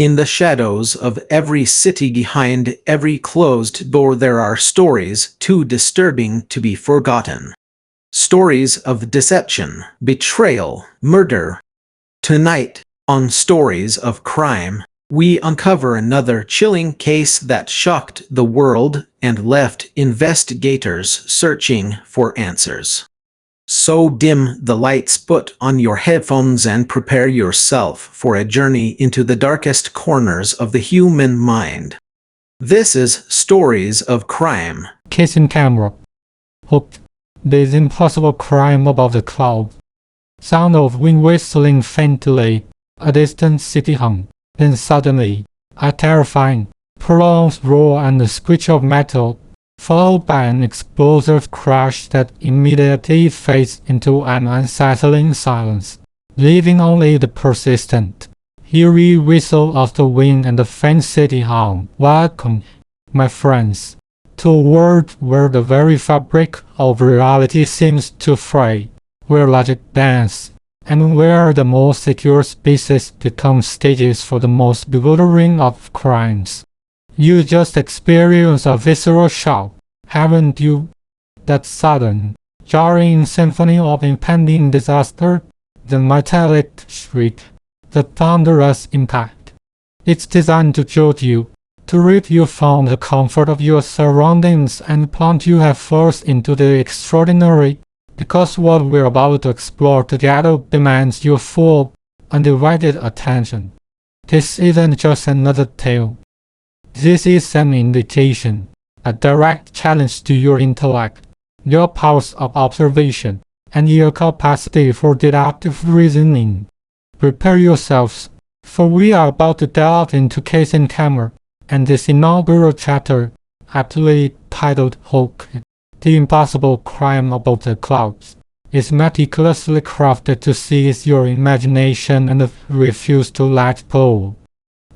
In the shadows of every city, behind every closed door, there are stories too disturbing to be forgotten. Stories of deception, betrayal, murder. Tonight, on Stories of Crime, we uncover another chilling case that shocked the world and left investigators searching for answers. So dim the lights, put on your headphones and prepare yourself for a journey into the darkest corners of the human mind. This is Stories of Crime. Case in camera. Hope. This impossible crime above the cloud. Sound of wind whistling faintly. A distant city hum. Then suddenly, a terrifying, prolonged roar and the screech of metal, followed by an explosive crash that immediately fades into an unsettling silence, leaving only the persistent, eerie whistle of the wind and the faint city hum. Welcome, my friends, to a world where the very fabric of reality seems to fray, where logic bends, and where the most secure spaces become stages for the most bewildering of crimes. You just experienced a visceral shock, haven't you? That sudden, jarring symphony of impending disaster, the metallic shriek, the thunderous impact. It's designed to jolt you, to rip you from the comfort of your surroundings and plunge you headfirst into the extraordinary, because what we're about to explore together demands your full, undivided attention. This isn't just another tale. This is an invitation, a direct challenge to your intellect, your powers of observation, and your capacity for deductive reasoning. Prepare yourselves, for we are about to delve into Case in Camera, and this inaugural chapter, aptly titled Hulk, The Impossible Crime Above the Clouds, is meticulously crafted to seize your imagination and refuse to let go.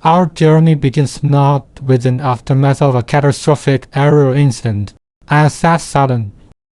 Our journey begins not with an aftermath of a catastrophic aerial incident, as that sudden,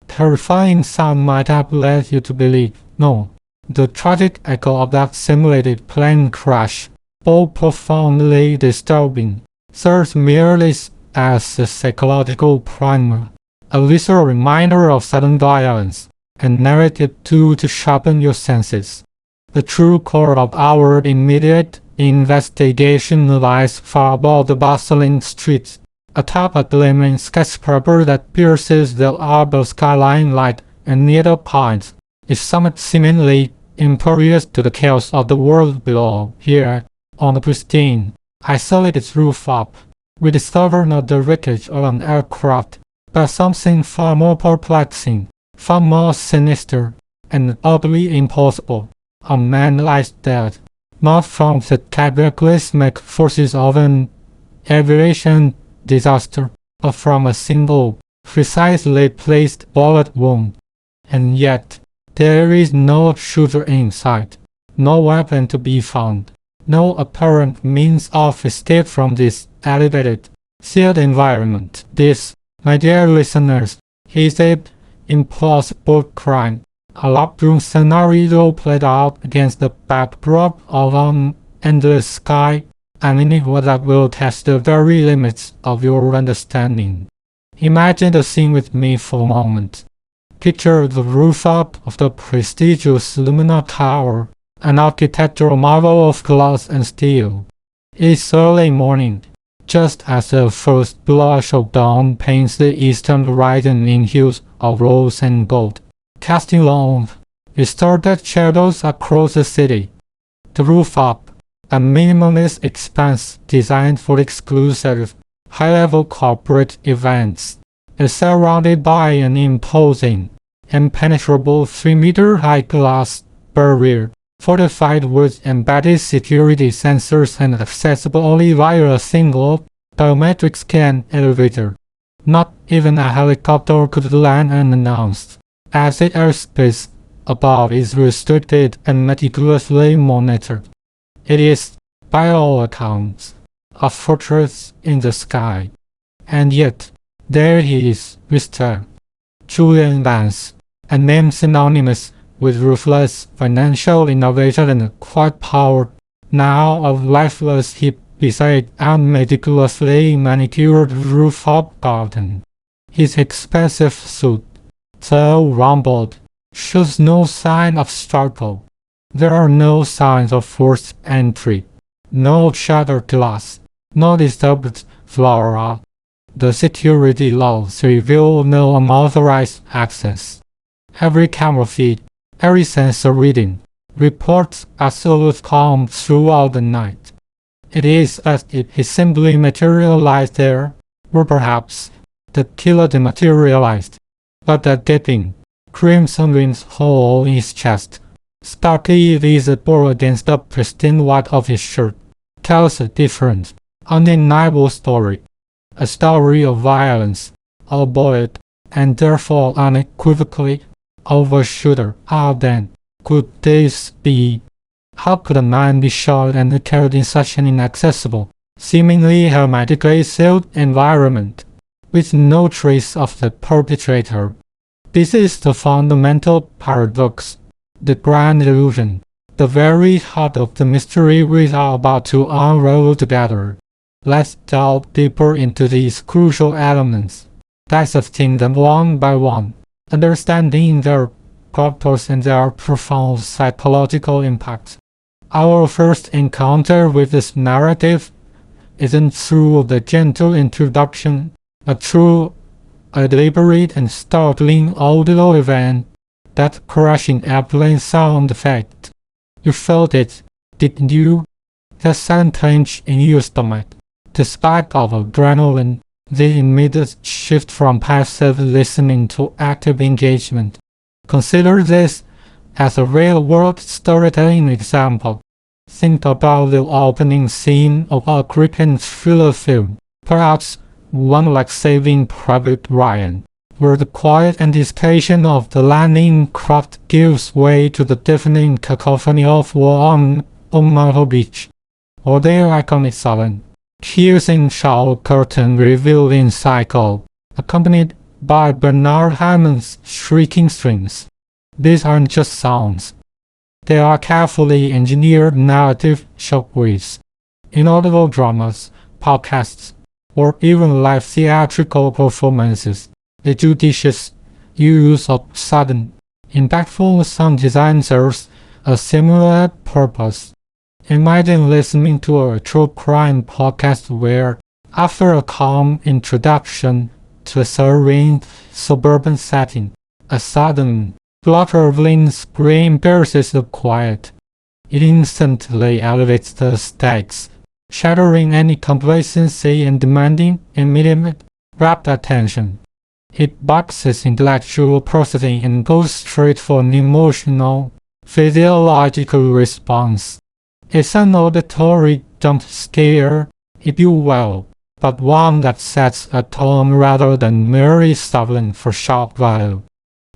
terrifying sound might have led you to believe. No, the tragic echo of that simulated plane crash, though profoundly disturbing, serves merely as a psychological primer, a visceral reminder of sudden violence, and narrative tool to sharpen your senses. The true core of our immediate investigation lies far above the bustling streets, atop a gleaming skyscraper that pierces the arbor skyline like a needle point, its summit seemingly impervious to the chaos of the world below. Here, on the pristine, isolated rooftop, we discover not the wreckage of an aircraft, but something far more perplexing, far more sinister, and utterly impossible. A man lies dead, not from the cataclysmic forces of an aviation disaster, but from a single, precisely placed bullet wound. And yet, there is no shooter in sight, no weapon to be found, no apparent means of escape from this elevated, sealed environment. This, my dear listeners, is an impossible crime, a locked-room scenario played out against the backdrop of an endless sky, and in what that will test the very limits of your understanding. Imagine the scene with me for a moment. Picture the rooftop of the prestigious Lumina Tower, an architectural marvel of glass and steel. It's early morning, just as the first blush of dawn paints the eastern horizon in hues of rose and gold, casting long, distorted shadows across the city. The rooftop, a minimalist expanse designed for exclusive, high-level corporate events, is surrounded by an imposing, impenetrable 3-meter-high glass barrier, fortified with embedded security sensors and accessible only via a single, biometric scan elevator. Not even a helicopter could land unannounced, as the airspace above is restricted and meticulously monitored. It is, by all accounts, a fortress in the sky. And yet, there he is, Mr. Julian Vance, a name synonymous with ruthless financial innovation and quiet power, now a lifeless heap beside a meticulously manicured rooftop garden. His expensive suit, though rumpled, shows no sign of struggle. There are no signs of forced entry, no shattered glass, no disturbed flora. The security laws reveal no unauthorized access. Every camera feed, every sensor reading, reports absolute calm throughout the night. It is as if he simply materialized there, or perhaps the killer dematerialized. But that gaping, crimson veins hole in his chest, starkly visible against the pristine white of his shirt, tells a different, undeniable story. A story of violence, albeit, and therefore unequivocally, of a shooter. How then could this be? How could a man be shot and killed in such an inaccessible, seemingly hermetically sealed environment, with no trace of the perpetrator? This is the fundamental paradox, the grand illusion, the very heart of the mystery we are about to unravel together. Let's delve deeper into these crucial elements, dissecting them one by one, understanding their purpose and their profound psychological impact. Our first encounter with this narrative isn't through the gentle introduction, but through a deliberate and startling audio event, that crashing airplane sound effect. You felt it, didn't you? The sudden clench in your stomach, the spike of adrenaline, the immediate shift from passive listening to active engagement. Consider this as a real-world storytelling example. Think about the opening scene of a gripping thriller film, perhaps one like Saving Private Ryan, where the quiet anticipation of the landing craft gives way to the deafening cacophony of war on Omaha Beach, or their iconic silent, piercing shower curtain revealing cycle, accompanied by Bernard Hammond's shrieking strings. These aren't just sounds. They are carefully engineered narrative shockwaves. In audible dramas, podcasts, or even live theatrical performances, the judicious use of sudden, impactful sound design serves a similar purpose. Imagine listening to a true crime podcast where, after a calm introduction to a serene suburban setting, a sudden, blood-curdling scream pierces the quiet. It instantly elevates the stakes, shattering any complacency and demanding immediate, rapt attention. It boxes intellectual processing and goes straight for an emotional, physiological response. It's an auditory jump scare, if you will, but one that sets a tone rather than merely stalling for shock value.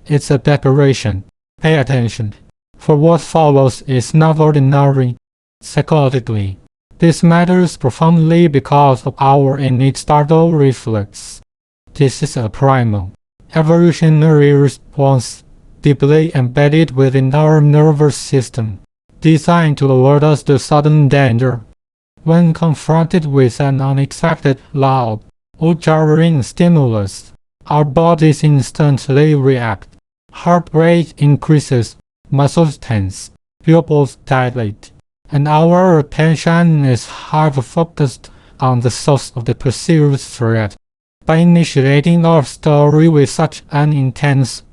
It's a declaration. Pay attention, for what follows is not ordinary. Psychologically, this matters profoundly because of our innate startle reflex. This is a primal, evolutionary response deeply embedded within our nervous system, designed to alert us to sudden danger. When confronted with an unexpected, loud, or jarring stimulus, our bodies instantly react. Heart rate increases, muscles tense, pupils dilate, and our attention is hyper-focused on the source of the perceived threat. By initiating our story with such an intense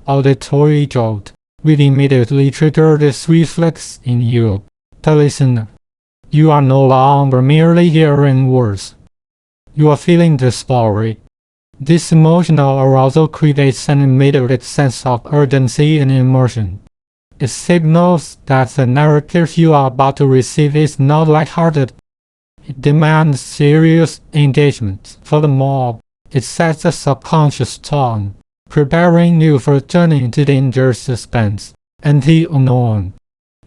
auditory jolt, we immediately trigger this reflex in you, the listener. You are no longer merely hearing words. You are feeling the story. This emotional arousal creates an immediate sense of urgency and immersion. It signals that the narrative you are about to receive is not lighthearted. It demands serious engagement. Furthermore, it sets a subconscious tone, preparing you for a journey into danger, suspense, and the unknown.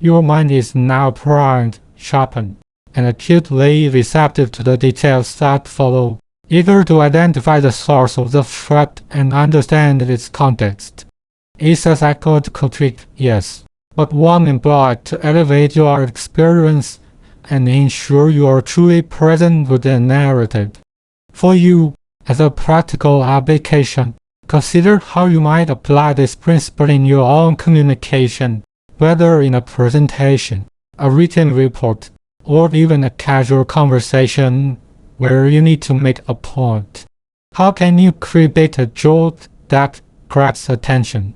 Your mind is now primed, sharpened, and acutely receptive to the details that follow, eager to identify the source of the threat and understand its context. It's a psychological trick, yes, but one employed to elevate your experience and ensure you are truly present with the narrative. For you, as a practical application, consider how you might apply this principle in your own communication, whether in a presentation, a written report, or even a casual conversation where you need to make a point. How can you create a joke that grabs attention?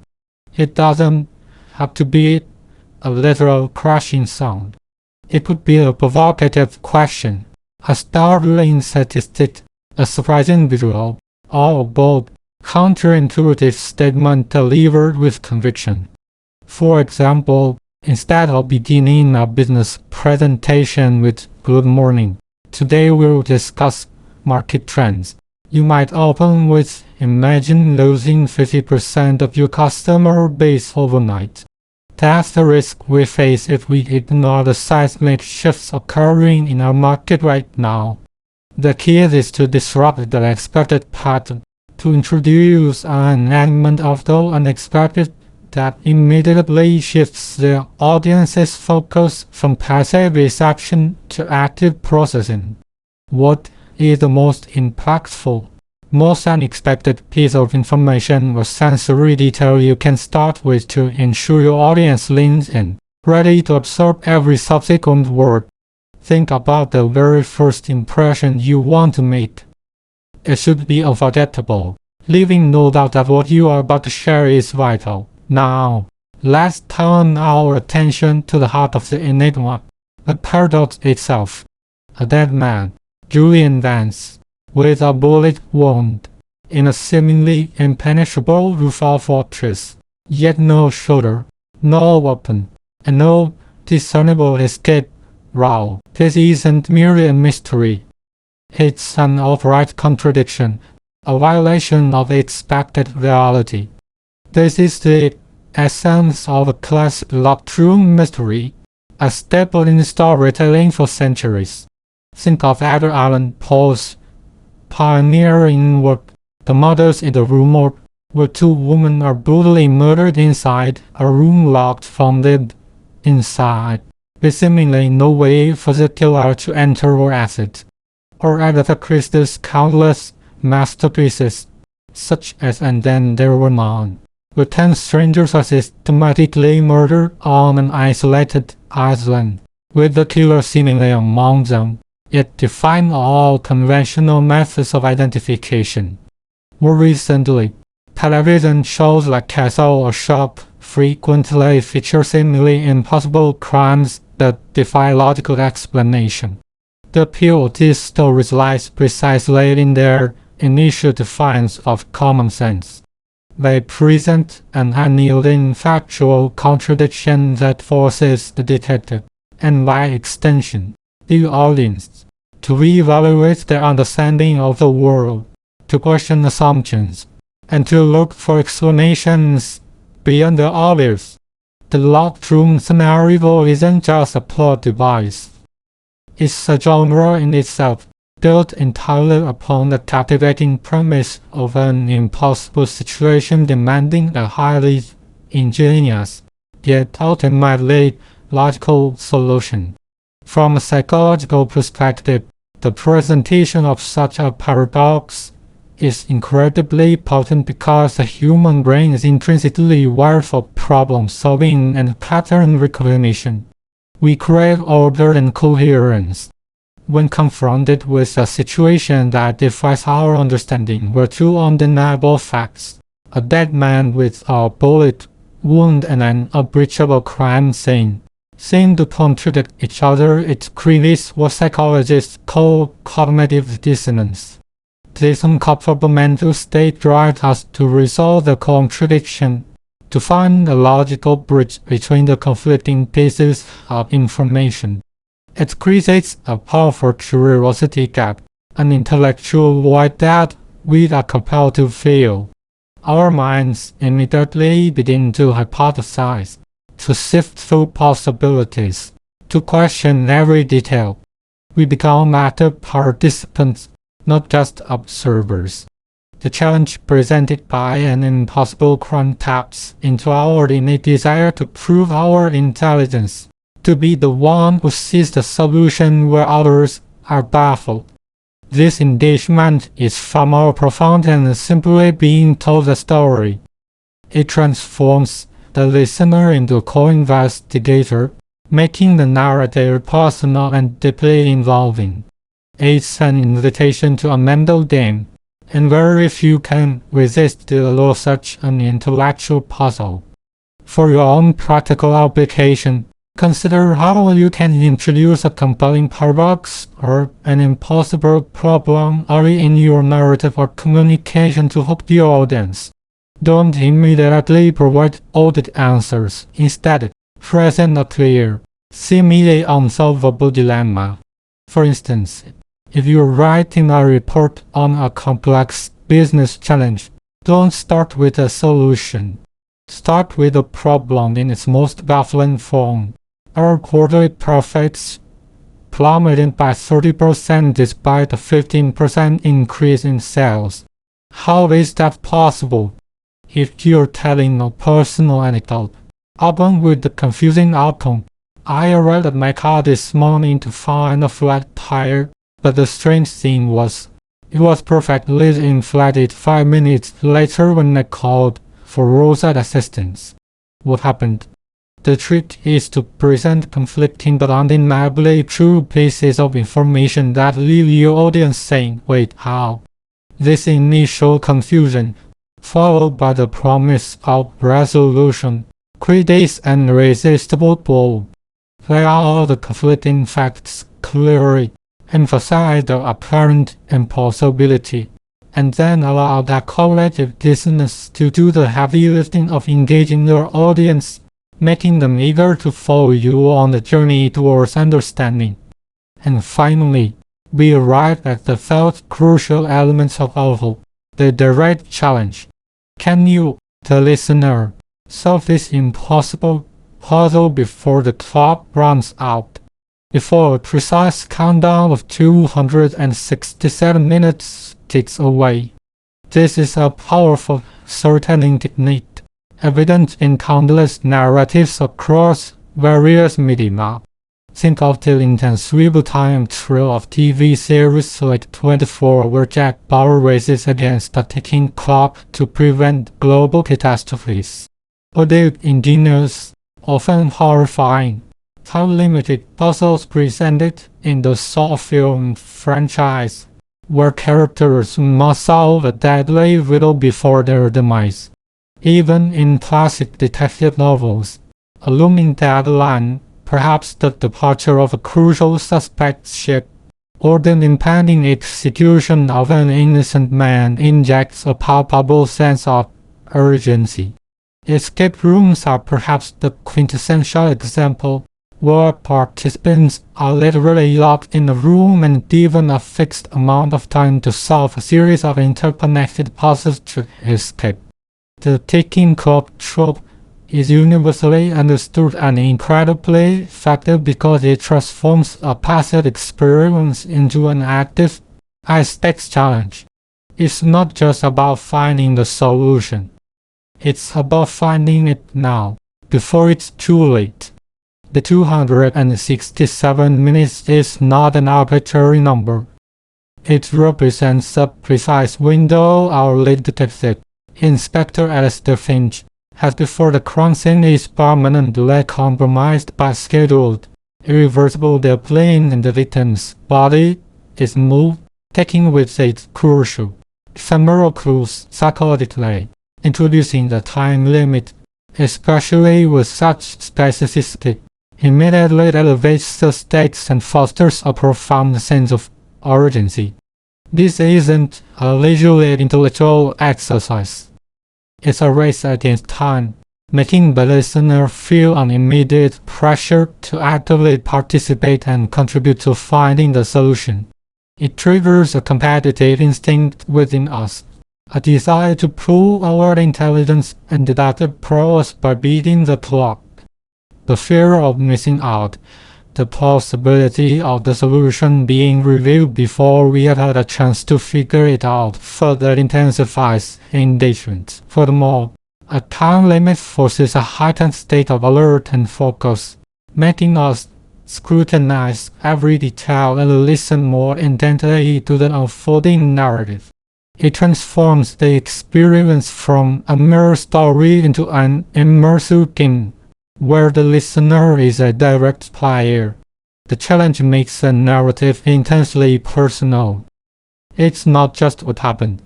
It doesn't have to be a literal crashing sound. It could be a provocative question, a startling statistic, a surprising visual, or a bold, counterintuitive statement delivered with conviction. For example, instead of beginning a business presentation with "Good morning, today we'll discuss market trends," you might open with "Imagine losing 50% of your customer base overnight. That's the risk we face if we ignore the seismic shifts occurring in our market right now." The key is to disrupt the expected pattern, to introduce an element of the unexpected that immediately shifts the audience's focus from passive reception to active processing. What is the most impactful, most unexpected piece of information or sensory detail you can start with to ensure your audience leans in, ready to absorb every subsequent word? Think about the very first impression you want to make. It should be unforgettable, leaving no doubt that what you are about to share is vital. Now, let's turn our attention to the heart of the enigma, the paradox itself. A dead man, Julian Vance, with a bullet wound, in a seemingly impenetrable roof of fortress, yet no shoulder, no weapon, and no discernible escape route. This isn't merely a mystery. It's an outright contradiction, a violation of expected reality. This is the essence of a classic locked room mystery, a staple in storytelling for centuries. Think of Edgar Allan Poe's pioneering work, The Murders in the Rue Morgue, where two women are brutally murdered inside a room locked from the inside, with seemingly no way for the killer to enter or exit. Or Agatha Christie's countless masterpieces, such as And Then There Were None, where 10 strangers are systematically murdered on an isolated island, with the killer seemingly among them, yet defying all conventional methods of identification. More recently, television shows like Castle or Shop frequently feature seemingly impossible crimes that defy logical explanation. The appeal of these stories lies precisely in their initial defiance of common sense. They present an unyielding factual contradiction that forces the detective, and by extension, the audience, to reevaluate their understanding of the world, to question assumptions, and to look for explanations beyond the obvious. The locked room scenario isn't just a plot device. It's a genre in itself, built entirely upon the captivating premise of an impossible situation demanding a highly ingenious, yet ultimately logical solution. From a psychological perspective, the presentation of such a paradox is incredibly potent because the human brain is intrinsically wired for problem solving and pattern recognition. We crave order and coherence. When confronted with a situation that defies our understanding where two undeniable facts, a dead man with a bullet wound and an unbreachable crime scene, seem to contradict each other, it creates what psychologists call cognitive dissonance. This uncomfortable mental state drives us to resolve the contradiction, to find a logical bridge between the conflicting pieces of information. It creates a powerful curiosity gap, an intellectual void that we are compelled to fill. Our minds immediately begin to hypothesize, to sift through possibilities, to question every detail. We become active participants, not just observers. The challenge presented by an impossible crime taps into our innate desire to prove our intelligence, to be the one who sees the solution where others are baffled. This engagement is far more profound than simply being told a story. It transforms the listener into a co-investigator, making the narrative personal and deeply involving. It's an invitation to a mental game, and very few can resist the allure of such an intellectual puzzle. For your own practical application, consider how you can introduce a compelling paradox or an impossible problem early in your narrative or communication to hook your audience. Don't immediately provide all the answers. Instead, present a clear, seemingly unsolvable dilemma. For instance, if you're writing a report on a complex business challenge, don't start with a solution. Start with a problem in its most baffling form. Our quarterly profits plummeted by 30% despite a 15% increase in sales. How is that possible? If you're telling a personal anecdote, along with the confusing outcome, I arrived at my car this morning to find a flat tire, but the strange thing was, it was perfectly inflated 5 minutes later when I called for roadside assistance. What happened? The trick is to present conflicting but undeniably true pieces of information that leave your audience saying, "Wait, how?" This initial confusion, followed by the promise of resolution, creates an irresistible pull. Lay out all the conflicting facts clearly, emphasize the apparent impossibility, and then allow that cognitive dissonance to do the heavy lifting of engaging your audience, making them eager to follow you on the journey towards understanding. And finally, we arrive at the felt crucial elements of all, the direct challenge. Can you, the listener, solve this impossible puzzle before the clock runs out? Before a precise countdown of 267 minutes ticks away. This is a powerful storytelling technique, evident in countless narratives across various media. Think of the intense real-time thrill of TV series like 24, where Jack Bauer races against a ticking clock to prevent global catastrophes. Or the ingenious, often horrifying, how limited puzzles presented in the Saw film franchise, where characters must solve a deadly riddle before their demise. Even in classic detective novels, a looming deadline, perhaps the departure of a crucial suspect's ship, or the impending execution of an innocent man injects a palpable sense of urgency. Escape rooms are perhaps the quintessential example, where participants are literally locked in a room and given a fixed amount of time to solve a series of interconnected puzzles to escape. The ticking clock trope is universally understood and incredibly effective because it transforms a passive experience into an active, high-stakes challenge. It's not just about finding the solution. It's about finding it now, before it's too late. The 267 minutes is not an arbitrary number. It represents a precise window our lead detective, Inspector Alistair Finch, has before the crime scene is permanently compromised by scheduled, irreversible death and the victim's body is moved, taking with it crucial, ephemeral clues psychologically, introducing the time limit, especially with such specificity, immediately elevates the stakes and fosters a profound sense of urgency. This isn't a leisurely intellectual exercise. It's a race against time, making the listener feel an immediate pressure to actively participate and contribute to finding the solution. It triggers a competitive instinct within us, a desire to prove our intelligence and deductive prowess by beating the clock. The fear of missing out, the possibility of the solution being revealed before we have had a chance to figure it out further intensifies engagement. Furthermore, a time limit forces a heightened state of alert and focus, making us scrutinize every detail and listen more intently to the unfolding narrative. It transforms the experience from a mere story into an immersive game, where the listener is a direct player. The challenge makes the narrative intensely personal. It's not just what happened,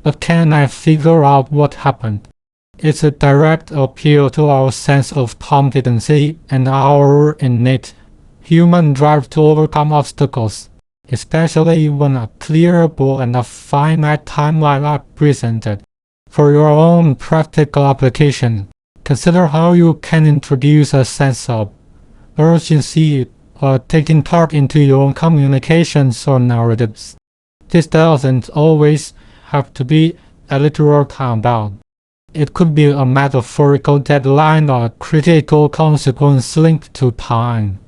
but can I figure out what happened? It's a direct appeal to our sense of competency and our innate human drive to overcome obstacles, especially when a clear goal and a finite timeline are presented. For your own practical application, consider how you can introduce a sense of urgency or taking part into your own communications or narratives. This doesn't always have to be a literal countdown. It could be a metaphorical deadline or a critical consequence linked to time.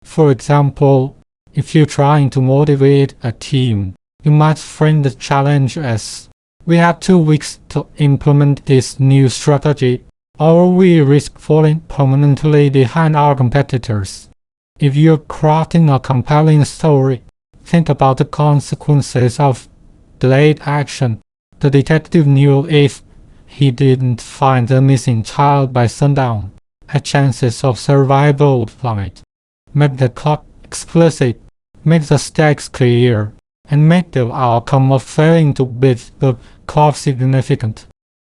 For example, if you're trying to motivate a team, you might frame the challenge as, we have 2 weeks to implement this new strategy, or we risk falling permanently behind our competitors. If you're crafting a compelling story, think about the consequences of delayed action. The detective knew if he didn't find the missing child by sundown, her chances of survival would plummet. Make the clock explicit, make the stakes clear, and make the outcome of failing to beat the clock significant.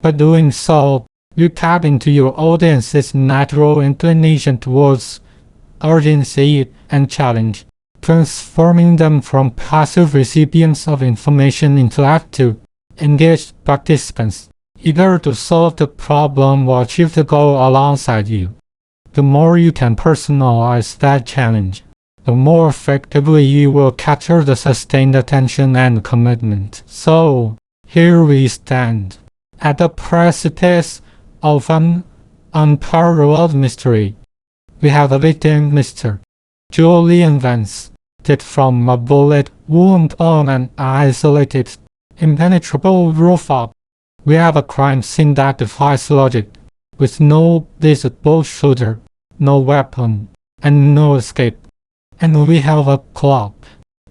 By doing so, you tap into your audience's natural inclination towards urgency and challenge, transforming them from passive recipients of information into active, engaged participants, eager to solve the problem or achieve the goal alongside you. The more you can personalize that challenge, the more effectively you will capture the sustained attention and commitment. So, here we stand, at the precipice of an unparalleled mystery. We have a victim, Mr. Julian Vance, dead from a bullet wound on an isolated, impenetrable rooftop. We have a crime scene that defies logic, with no visible shooter, no weapon, and no escape. And we have a clock,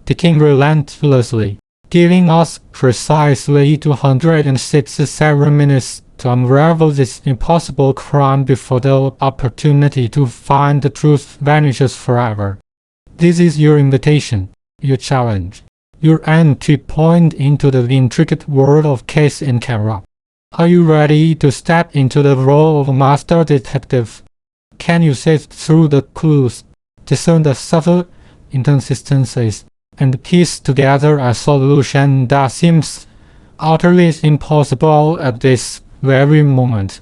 ticking relentlessly, giving us precisely 267 minutes to unravel this impossible crime before the opportunity to find the truth vanishes forever. This is your invitation, your challenge, your entry point into the intricate world of Case in Camera. Are you ready to step into the role of a master detective? Can you sift through the clues, discern the subtle inconsistencies, and piece together a solution that seems utterly impossible at this very moment?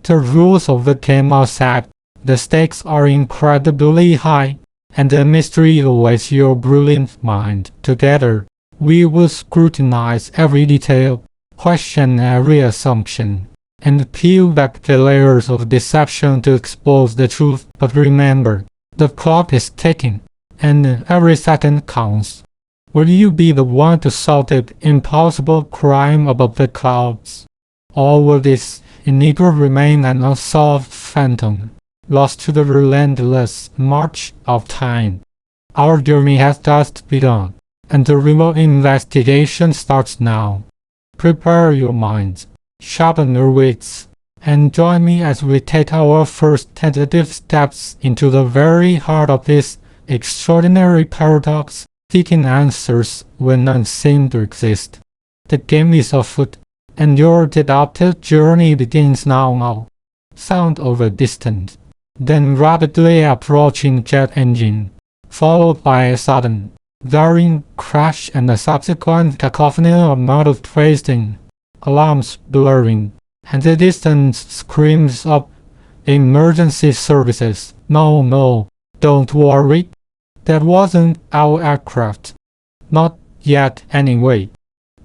The rules of the game are set, the stakes are incredibly high, and the mystery awaits your brilliant mind. Together, we will scrutinize every detail, question every assumption, and peel back the layers of deception to expose the truth. But remember, the clock is ticking, and every second counts. Will you be the one to solve the impossible crime above the clouds? Or will this enigma remain an unsolved phantom, lost to the relentless march of time? Our journey has just begun, and the real investigation starts now. Prepare your minds, sharpen your wits, and join me as we take our first tentative steps into the very heart of this extraordinary paradox, seeking answers when none seem to exist. The game is afoot, and your deductive journey begins now. Sound of a distant, then rapidly approaching jet engine, followed by a sudden, varying crash and a subsequent cacophony of muddled twisting, alarms blurring, and the distant screams of emergency services. No, don't worry. That wasn't our aircraft. Not yet, anyway.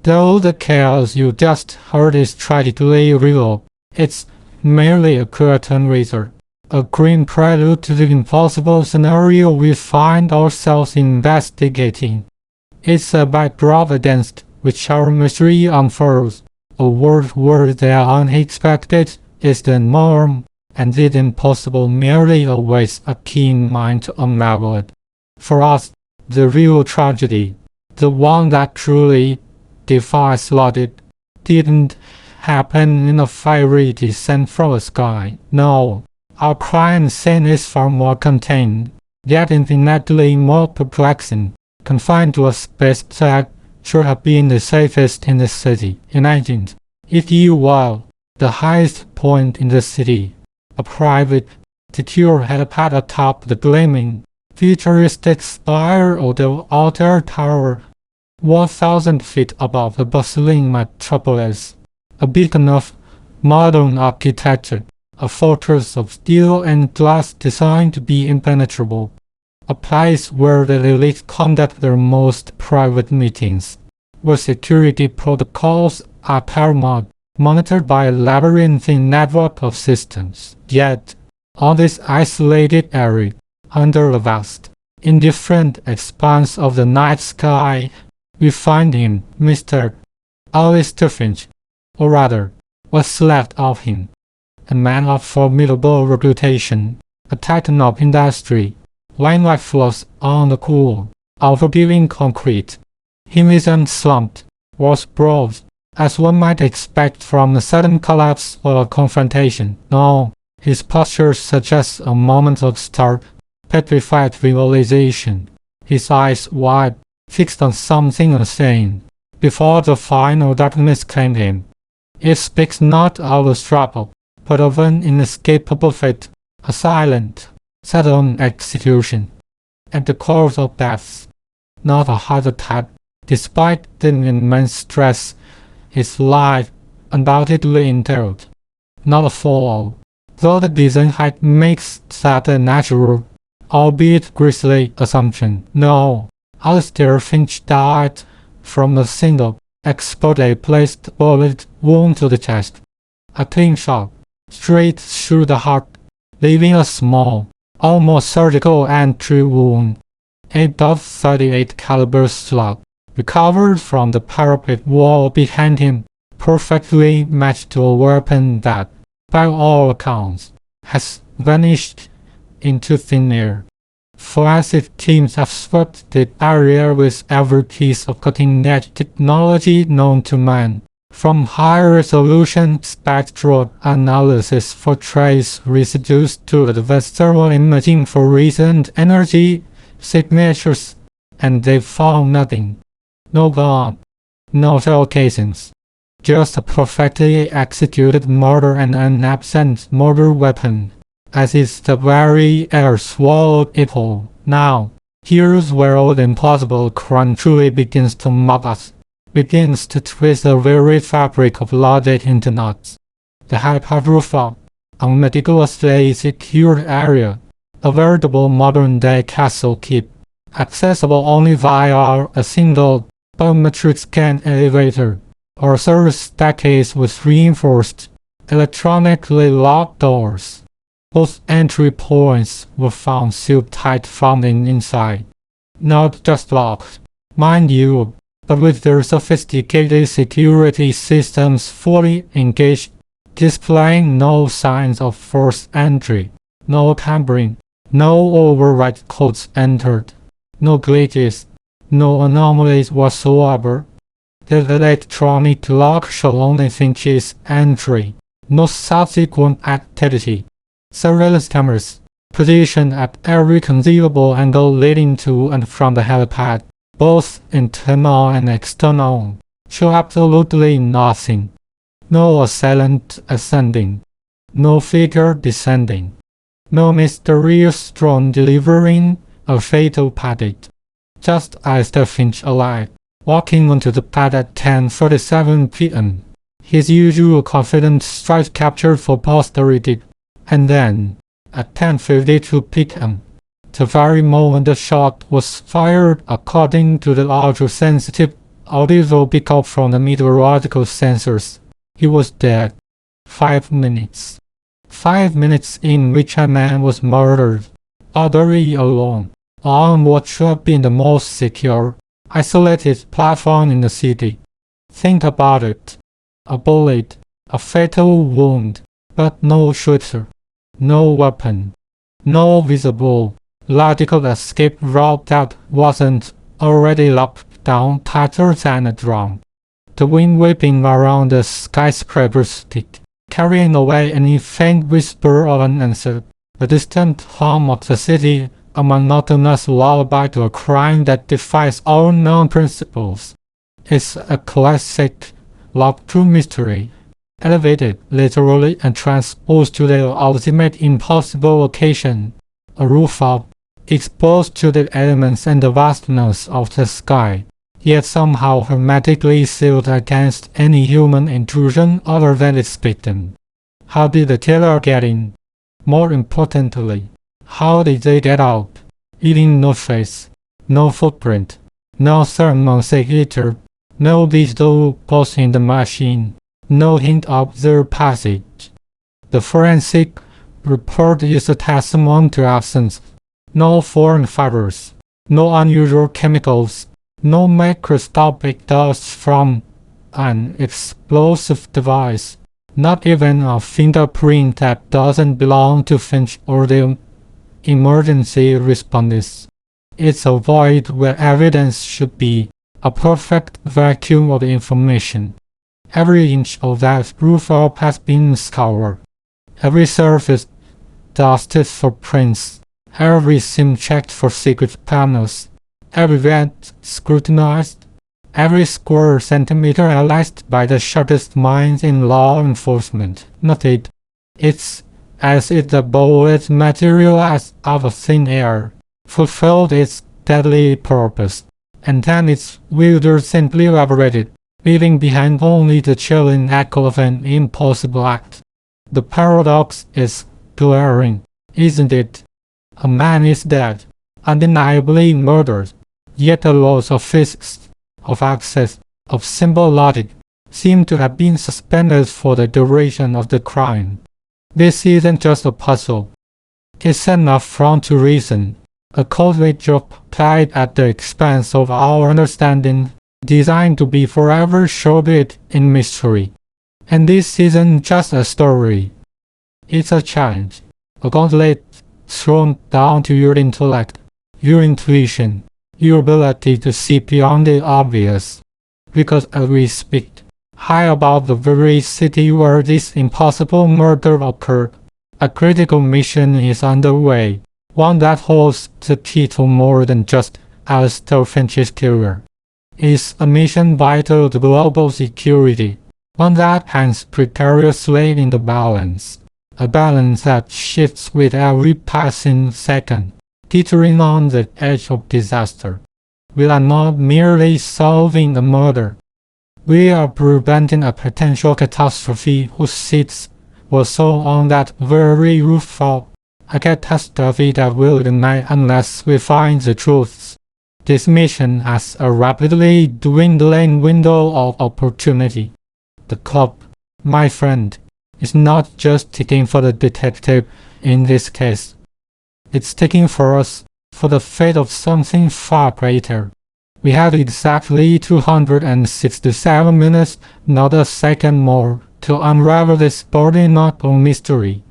Though the chaos you just heard is tragically real, it's merely a curtain raiser, a grim prelude to the impossible scenario we find ourselves investigating. It's a backdrop against which our mystery unfurls, a world where the unexpected is the norm, and the impossible merely awaits a keen mind to unravel it. For us, the real tragedy, the one that truly defies logic, didn't happen in a fiery descent from the sky. No, our crime scene is far more contained, yet infinitely more perplexing, confined to a space that should have been the safest in the city. Imagine, if you were the highest point in the city, a private, secure helipad atop the gleaming, futuristic spire of the outer tower, 1,000 feet above the bustling metropolis, a beacon of modern architecture, a fortress of steel and glass designed to be impenetrable, a place where the elite conduct their most private meetings, where security protocols are paramount, monitored by a labyrinthine network of systems. Yet, on this isolated area, under the vast, indifferent expanse of the night sky, we find him, Mr. Alistair Finch, or rather, what's left of him, a man of formidable reputation, a titan of industry, lying like floss on the cool, unforgiving concrete. He isn't slumped, or sprawled, as one might expect from a sudden collapse or a confrontation. No, his posture suggests a moment of stark, petrified realization, his eyes wide, fixed on something unseen, before the final darkness claimed him. It speaks not of a struggle, but of an inescapable fate, a silent, sudden execution, at the course of death. Not a heart attack, despite the immense stress his life undoubtedly entailed. Not a fall, though the decent height makes that a natural, albeit grisly, assumption. No, Alistair Finch died from a single, expertly placed bullet wound to the chest. A clean shot, straight through the heart, leaving a small, almost surgical entry wound. A .38 caliber slug, recovered from the parapet wall behind him, perfectly matched to a weapon that, by all accounts, has vanished into thin air. Forensic teams have swept the area with every piece of cutting-edge technology known to man, from high-resolution spectral analysis for trace residues to advanced thermal imaging for recent energy signatures, and they found nothing. No gun, no shell casings, just a perfectly executed murder and an absent murder weapon, as is the very air swallowed it whole. Now, here's where all the impossible crime truly begins to mock us, begins to twist the very fabric of logic into knots. The hyper-rooftop, unmeticulously secured area, a veritable modern-day castle keep, accessible only via a single biometric scan elevator, or service staircase with reinforced, electronically locked doors. Both entry points were found sealed tight from the inside. Not just locked, mind you, but with their sophisticated security systems fully engaged, displaying no signs of forced entry, no tampering, no override codes entered, no glitches, no anomalies whatsoever. The electronic lock showed only Finch's entry, no subsequent activity. Surveillance cameras, positioned at every conceivable angle leading to and from the helipad, both internal and external, show absolutely nothing. No assailant ascending, no figure descending, no mysterious drone delivering a fatal package. Just Alistair Finch alive, walking onto the pad at 10:37 p.m. His usual confident stride captured for posterity. And then, at 10:52 p.m., the very moment the shot was fired according to the ultra-sensitive audio pickup from the meteorological sensors, he was dead. 5 minutes. 5 minutes in which a man was murdered, utterly alone, on what should have been the most secure, isolated platform in the city. Think about it. A bullet, a fatal wound, but no shooter. no weapon, no visible, logical escape route that wasn't already locked down tighter than a drum. The wind whipping around the skyscraper's stick, carrying away any faint whisper of an answer. The distant hum of the city, a monotonous lullaby to a crime that defies all known principles. It's a classic love true mystery, elevated literally and transposed to the ultimate impossible occasion, a rooftop, exposed to the elements and the vastness of the sky, yet somehow hermetically sealed against any human intrusion other than its victim. How did the killer get in? More importantly, how did they get out? Leaving no trace, no footprint, no thermal signature, no digital pulse in the machine, no hint of their passage. The forensic report is a testament to absence. No foreign fibers, no unusual chemicals, no microscopic dust from an explosive device, not even a fingerprint that doesn't belong to Finch or the emergency responders. It's a void where evidence should be, a perfect vacuum of information. Every inch of that rooftop has been scoured, every surface dusted for prints, every seam checked for secret panels, every vent scrutinized, every square centimeter analyzed by the sharpest minds in law enforcement. Nothing. It's as if the bullet materialized out of thin air, fulfilled its deadly purpose, and then its wielder simply evaporated, leaving behind only the chilling echo of an impossible act. The paradox is glaring, isn't it? A man is dead, undeniably murdered, yet the laws of physics, of access, of simple logic, seem to have been suspended for the duration of the crime. This isn't just a puzzle. It's an affront to reason, a cold joke plied at the expense of our understanding, designed to be forever shrouded in mystery. And this isn't just a story. It's a challenge, a gauntlet thrown down to your intellect, your intuition, your ability to see beyond the obvious. Because as we speak, high above the very city where this impossible murder occurred, a critical mission is underway, one that holds the key to more than just Alistair Finch's killer. It's a mission vital to global security, one that hangs precariously in the balance, a balance that shifts with every passing second, teetering on the edge of disaster. We are not merely solving a murder. We are preventing a potential catastrophe whose seeds were sown on that very rooftop, a catastrophe that will ignite unless we find the truth. This mission has a rapidly dwindling window of opportunity. The clock, my friend, is not just ticking for the detective in this case. It's ticking for us, for the fate of something far greater. We have exactly 267 minutes, not a second more, to unravel this burning knot of mystery.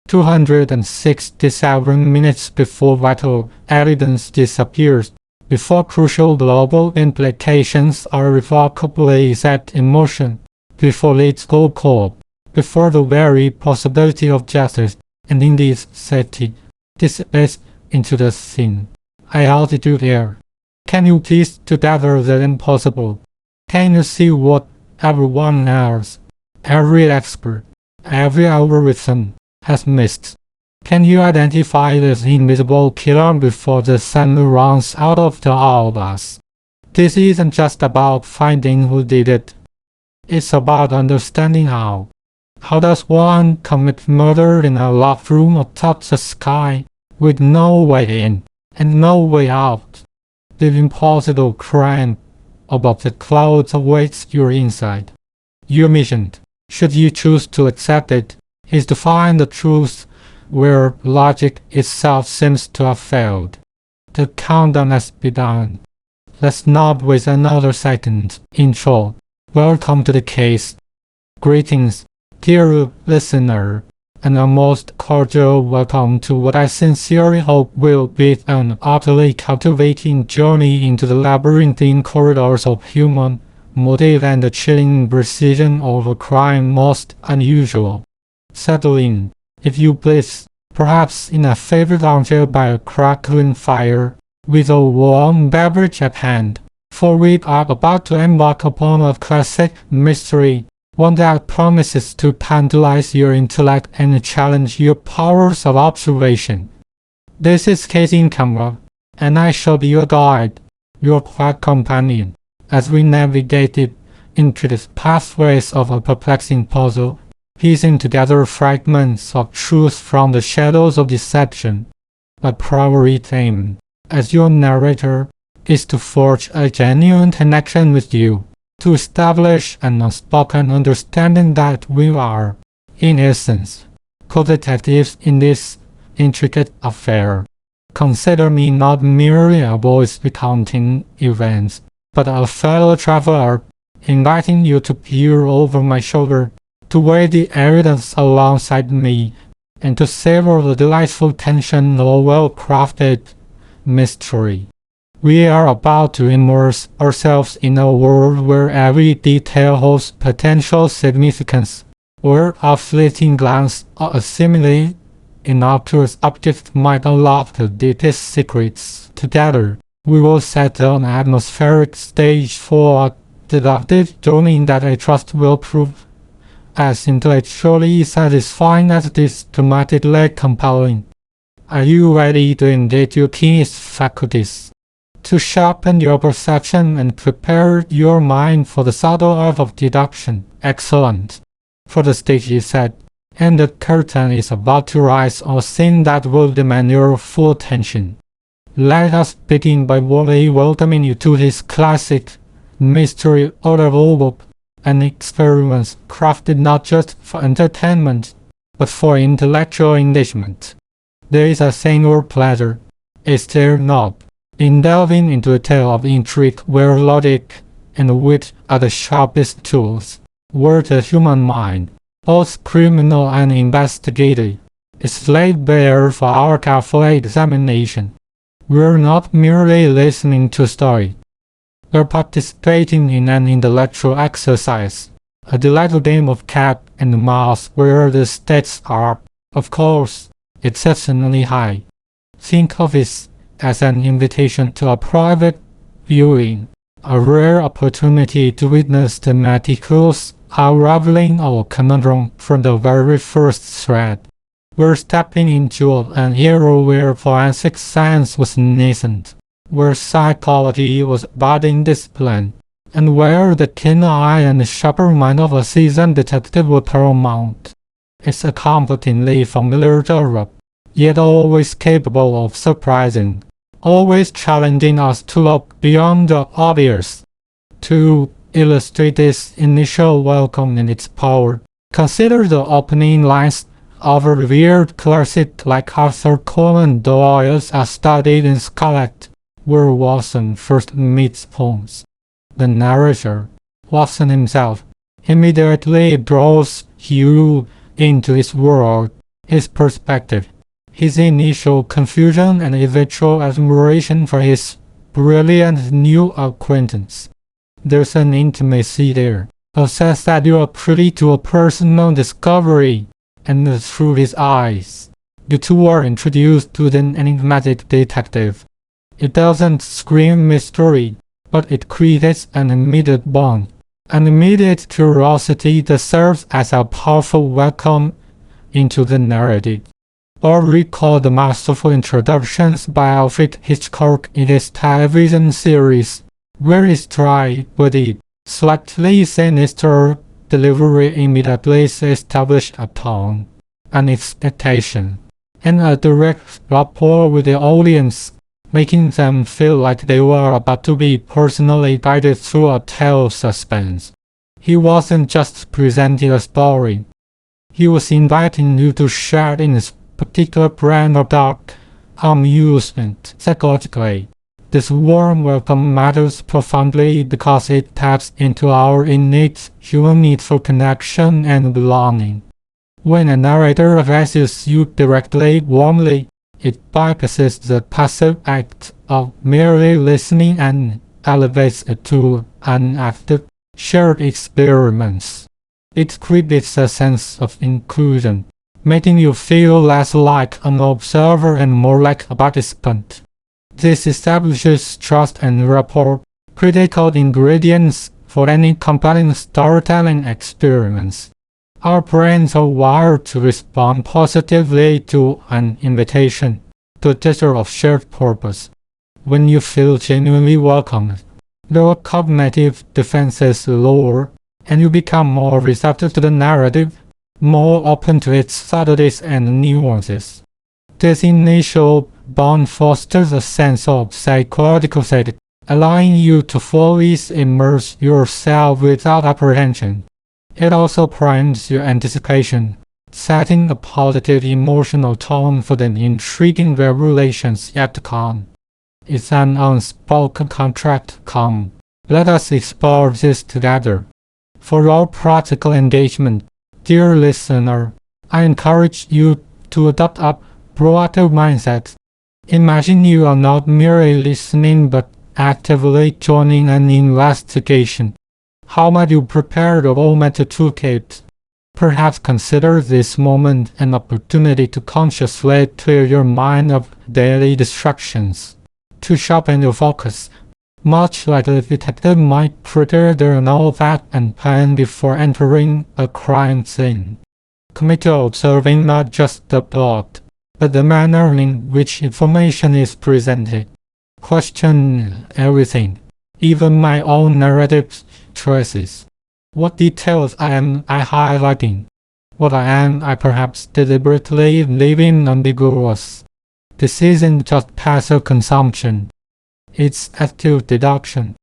267 minutes before vital evidence disappears, before crucial global implications are irrevocably set in motion, before leads go cold, before the very possibility of justice and indeed safety dissipates into the thin, high altitude air. Can you piece together the impossible? Can you see what everyone else, every expert, every algorithm has missed? Can you identify this invisible killer before the sun runs out of the hourglass? This isn't just about finding who did it. It's about understanding how. How does one commit murder in a locked room atop the sky, with no way in and no way out? The impossible crime above the clouds awaits your inside. Your mission, should you choose to accept it, is to find the truth where logic itself seems to have failed. The countdown has begun. Let's not waste another second. In short, welcome to the case. Greetings, dear listener. and a most cordial welcome to what I sincerely hope will be an utterly captivating journey into the labyrinthine corridors of human motive and the chilling precision of a crime most unusual. Settle in, if you please, perhaps in a favorite armchair by a crackling fire, with a warm beverage at hand, for we are about to embark upon a classic mystery, one that promises to tantalize your intellect and challenge your powers of observation. This is Casey Camera, and I shall be your guide, your quiet companion, as we navigate into the pathways of a perplexing puzzle, piecing together fragments of truth from the shadows of deception. My primary aim, as your narrator, is to forge a genuine connection with you, to establish an unspoken understanding that we are, in essence, co-detectives in this intricate affair. Consider me not merely a voice recounting events, but a fellow traveler, inviting you to peer over my shoulder, to weigh the evidence alongside me, and to savor the delightful tension of a well-crafted mystery. We are about to immerse ourselves in a world where every detail holds potential significance, where a fleeting glance at a seemingly innocuous object might unlock the deepest secrets. Together, we will set an atmospheric stage for a deductive journey that I trust will prove as intellectually satisfying as it is dramatically compelling. Are you ready to engage your keenest faculties, to sharpen your perception and prepare your mind for the subtle art of deduction? Excellent. For the stage is set, and the curtain is about to rise on a scene that will demand your full attention. Let us begin by warmly welcoming you to this classic mystery audible book, an experiment crafted not just for entertainment, but for intellectual engagement. There is a single pleasure, is there not, in delving into a tale of intrigue where logic and wit are the sharpest tools, where the human mind, both criminal and investigative, is laid bare for our careful examination. We're not merely listening to a story. We're participating in an intellectual exercise, a delightful game of cat and mouse where the stakes are, of course, exceptionally high. Think of it as an invitation to a private viewing, a rare opportunity to witness the meticulous unraveling of a conundrum from the very first thread. We're stepping into an era where forensic science was nascent, where psychology was budding discipline, and where the keen eye and sharper mind of a seasoned detective were paramount. It's a comfortingly familiar genre, yet always capable of surprising, always challenging us to look beyond the obvious. To illustrate this initial welcome and its power, consider the opening lines of a revered classic like Arthur Conan Doyle's A Study in Scarlet, where Watson first meets Holmes. The narrator, Watson himself, immediately draws you into his world, his perspective, his initial confusion and eventual admiration for his brilliant new acquaintance. There's an intimacy there, a sense that you are privy to a personal discovery, and through his eyes, you two are introduced to the enigmatic detective. It doesn't scream mystery, but it creates an immediate bond, an immediate curiosity that serves as a powerful welcome into the narrative. Or recall the masterful introductions by Alfred Hitchcock in his television series, where his dry-witted, slightly sinister delivery immediately established a tone, an expectation, and a direct rapport with the audience, making them feel like they were about to be personally guided through a tale of suspense. He wasn't just presenting a story. He was inviting you to share in his particular brand of dark amusement. Psychologically, this warm welcome matters profoundly because it taps into our innate human need for connection and belonging. When a narrator addresses you directly, warmly, it bypasses the passive act of merely listening and elevates it to an active, shared experience. It creates a sense of inclusion, making you feel less like an observer and more like a participant. This establishes trust and rapport, critical ingredients for any compelling storytelling experience. Our brains are wired to respond positively to an invitation, to a gesture of shared purpose. When you feel genuinely welcomed, your cognitive defenses lower, and you become more receptive to the narrative, more open to its subtleties and nuances. This initial bond fosters a sense of psychological safety, allowing you to fully immerse yourself without apprehension. It also primes your anticipation, setting a positive emotional tone for the intriguing revelations yet to come. It's an unspoken contract. Come, let us explore this together. For your practical engagement, dear listener, I encourage you to adopt a proactive mindset. Imagine you are not merely listening but actively joining an investigation. How might you prepare your own mental toolkit? Perhaps consider this moment an opportunity to consciously clear your mind of daily distractions, to sharpen your focus, much like a detective might prepare their notepad and pen before entering a crime scene. Commit to observing not just the plot, but the manner in which information is presented. Question everything, even my own narrative choices. What details am I highlighting? What am I perhaps deliberately leaving ambiguous? This isn't just passive consumption. It's active deduction.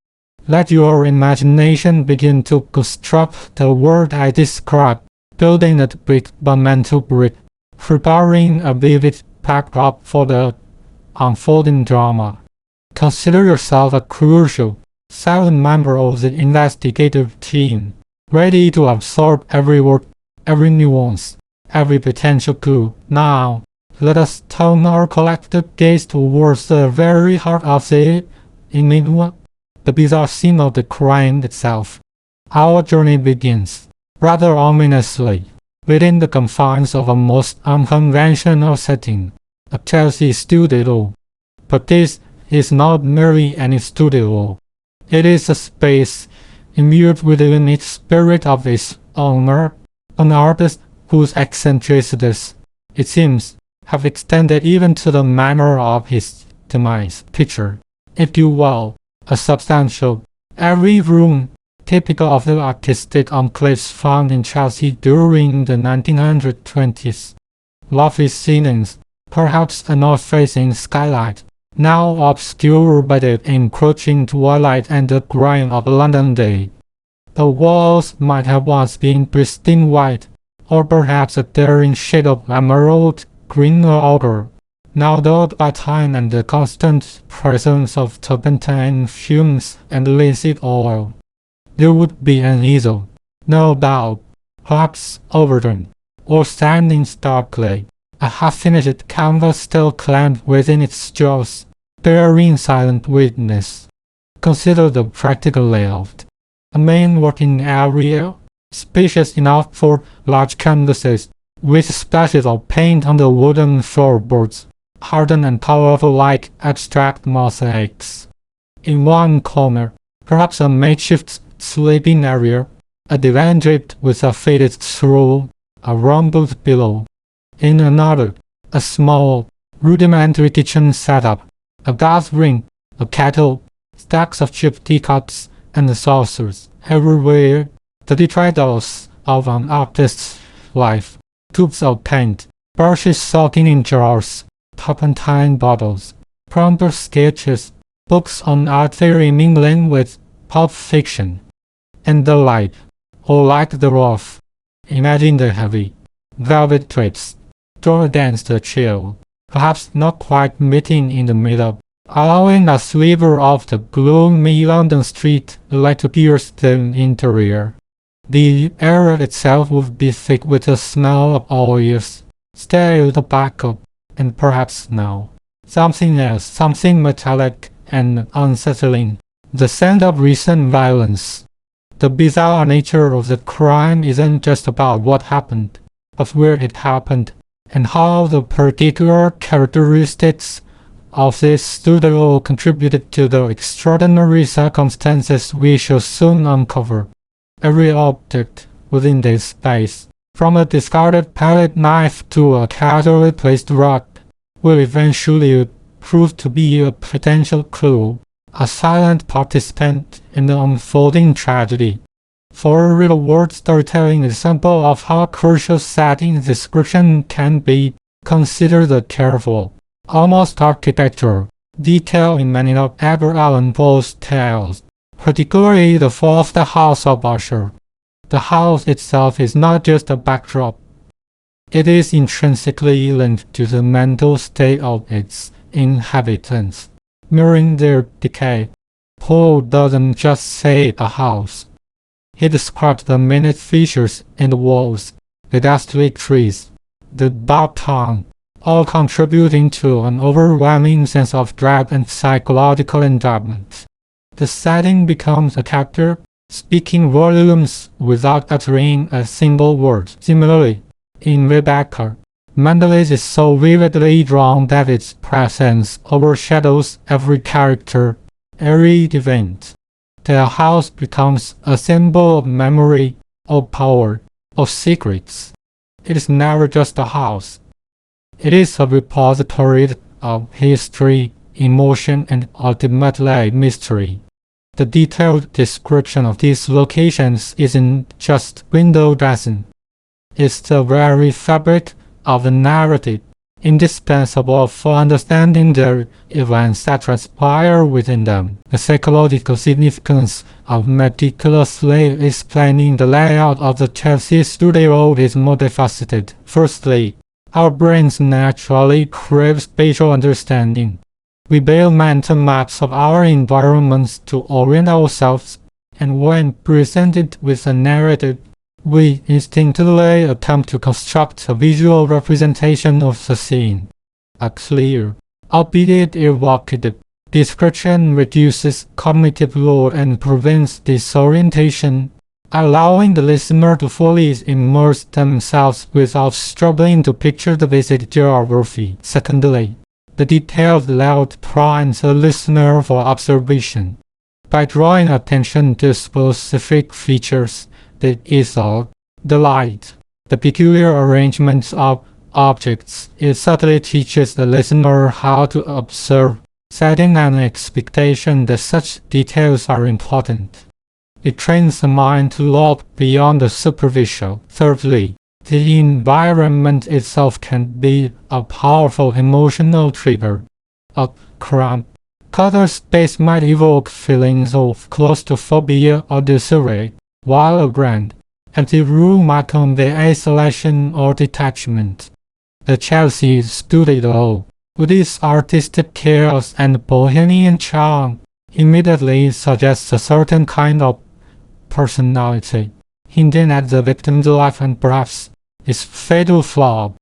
Let your imagination begin to construct the world I describe, building it brick by mental brick, preparing a vivid backdrop for the unfolding drama. Consider yourself a crucial, silent member of the investigative team, ready to absorb every word, every nuance, every potential clue. Now, let us turn our collective gaze towards the very heart of the enigma, the bizarre scene of the crime itself. Our journey begins, rather ominously, within the confines of a most unconventional setting, a Chelsea studio. But this is not merely any studio. It is a space imbued within its spirit of its owner, an artist whose eccentricities, it seems, have extended even to the manner of his demise. Picture, if you will, a substantial, airy room, typical of the artistic enclaves found in Chelsea during the 1920s. Lofty ceilings, perhaps a north-facing skylight, now obscured by the encroaching twilight and the grime of a London day. The walls might have once been pristine white, or perhaps a daring shade of emerald green or ochre, now dulled by time and the constant presence of turpentine fumes and linseed oil. There would be an easel, no doubt, perhaps overturned, or standing starkly, a half-finished canvas still clamped within its jaws, bearing silent witness. Consider the practical layout. A main working area, spacious enough for large canvases, with splashes of paint on the wooden floorboards, hardened and powerful like abstract mosaics. In one corner, perhaps a makeshift sleeping area, a divan draped with a faded straw, a rumpled pillow. In another, a small, rudimentary kitchen setup, a gas ring, a kettle, stacks of cheap teacups and saucers. Everywhere, the detritus of an artist's life, tubes of paint, brushes soaking in jars, turpentine bottles, prompter sketches, books on art theory mingling with pulp fiction, and the like, or like the rough. Imagine the heavy, velvet drapes, drawn against the chill, perhaps not quite meeting in the middle, allowing a sliver of the gloomy London street light to pierce the interior. The air itself would be thick with the smell of oils, stale tobacco, and perhaps snow. Something else, something metallic and unsettling, the scent of recent violence. The bizarre nature of the crime isn't just about what happened, but where it happened, and how the particular characteristics of this studio contributed to the extraordinary circumstances we shall soon uncover. Every object within this space, from a discarded palette knife to a casually placed rug, will eventually prove to be a potential clue, a silent participant in the unfolding tragedy. For a real-world storytelling example of how crucial setting description can be, consider the careful, almost architectural, detail in many of Edgar Allan Poe's tales, particularly The Fall of the House of Usher. The house itself is not just a backdrop. It is intrinsically linked to the mental state of its inhabitants, mirroring their decay. Poe doesn't just say a house. He describes the minute features in the walls, the ghastly trees, the dark town, all contributing to an overwhelming sense of dread and psychological entrapment. The setting becomes a character, speaking volumes without uttering a single word. Similarly, in Rebecca, Mendeley is so vividly drawn that its presence overshadows every character, every event. The house becomes a symbol of memory, of power, of secrets. It is never just a house. It is a repository of history, emotion, and ultimately mystery. The detailed description of these locations isn't just window dressing. It's the very fabric of the narrative, indispensable for understanding the events that transpire within them. The psychological significance of meticulously explaining the layout of the Chelsea studio is multifaceted. Firstly, our brains naturally crave spatial understanding. We build mental maps of our environments to orient ourselves, and when presented with a narrative, we instinctively attempt to construct a visual representation of the scene. A clear, albeit evocative, description reduces cognitive load and prevents disorientation, allowing the listener to fully immerse themselves without struggling to picture the visit geography. Secondly, the detailed layout primes the listener for observation. By drawing attention to specific features, the easel, the light, the peculiar arrangements of objects, it subtly teaches the listener how to observe, setting an expectation that such details are important. It trains the mind to look beyond the superficial. Thirdly, the environment itself can be a powerful emotional trigger. A cramped, cluttered space might evoke feelings of claustrophobia or disarray, while a grand, empty room might convey isolation or detachment. The Chelsea studio, with its artistic chaos and bohemian charm, immediately suggests a certain kind of personality, hinting at the victim's life and perhaps its fatal flaw.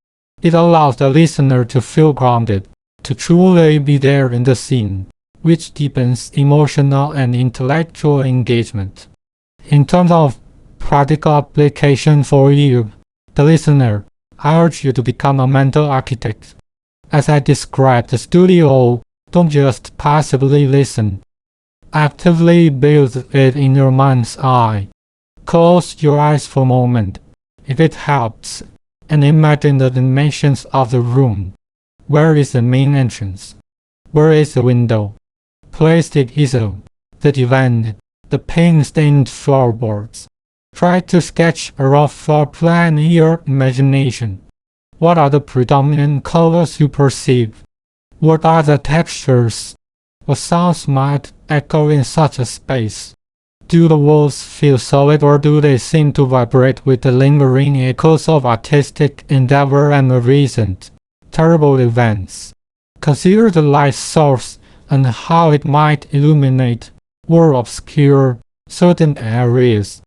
It allows the listener to feel grounded, to truly be there in the scene, which deepens emotional and intellectual engagement. In terms of practical application for you, the listener, I urge you to become a mental architect. As I described the studio, don't just passively listen. Actively build it in your mind's eye. Close your eyes for a moment, if it helps, and imagine the dimensions of the room. Where is the main entrance? Where is the window? Place the easel, the divan, the paint-stained floorboards. Try to sketch a rough floor plan in your imagination. What are the predominant colors you perceive? What are the textures? What sounds might echo in such a space? Do the walls feel solid, or do they seem to vibrate with the lingering echoes of artistic endeavor and recent, terrible events? Consider the light source and how it might illuminate or obscure certain areas.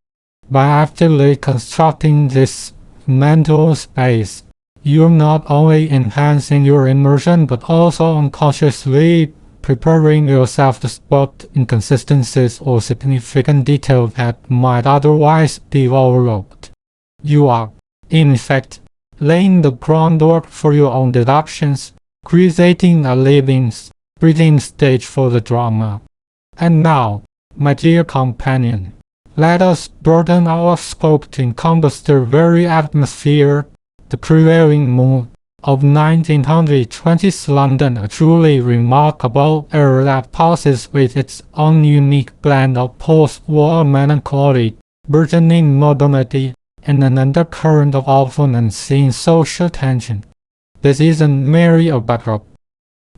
By actively constructing this mental space, you're not only enhancing your immersion but also unconsciously preparing yourself to spot inconsistencies or significant details that might otherwise be overlooked. You are, in effect, laying the groundwork for your own deductions, creating a living, breathing stage for the drama. And now, my dear companion, let us broaden our scope to encompass the very atmosphere, the prevailing mood of 1920s London, a truly remarkable era that pulses with its own unique blend of post-war melancholy, burgeoning modernity, and an undercurrent of often unseen social tension. This isn't merely a backdrop.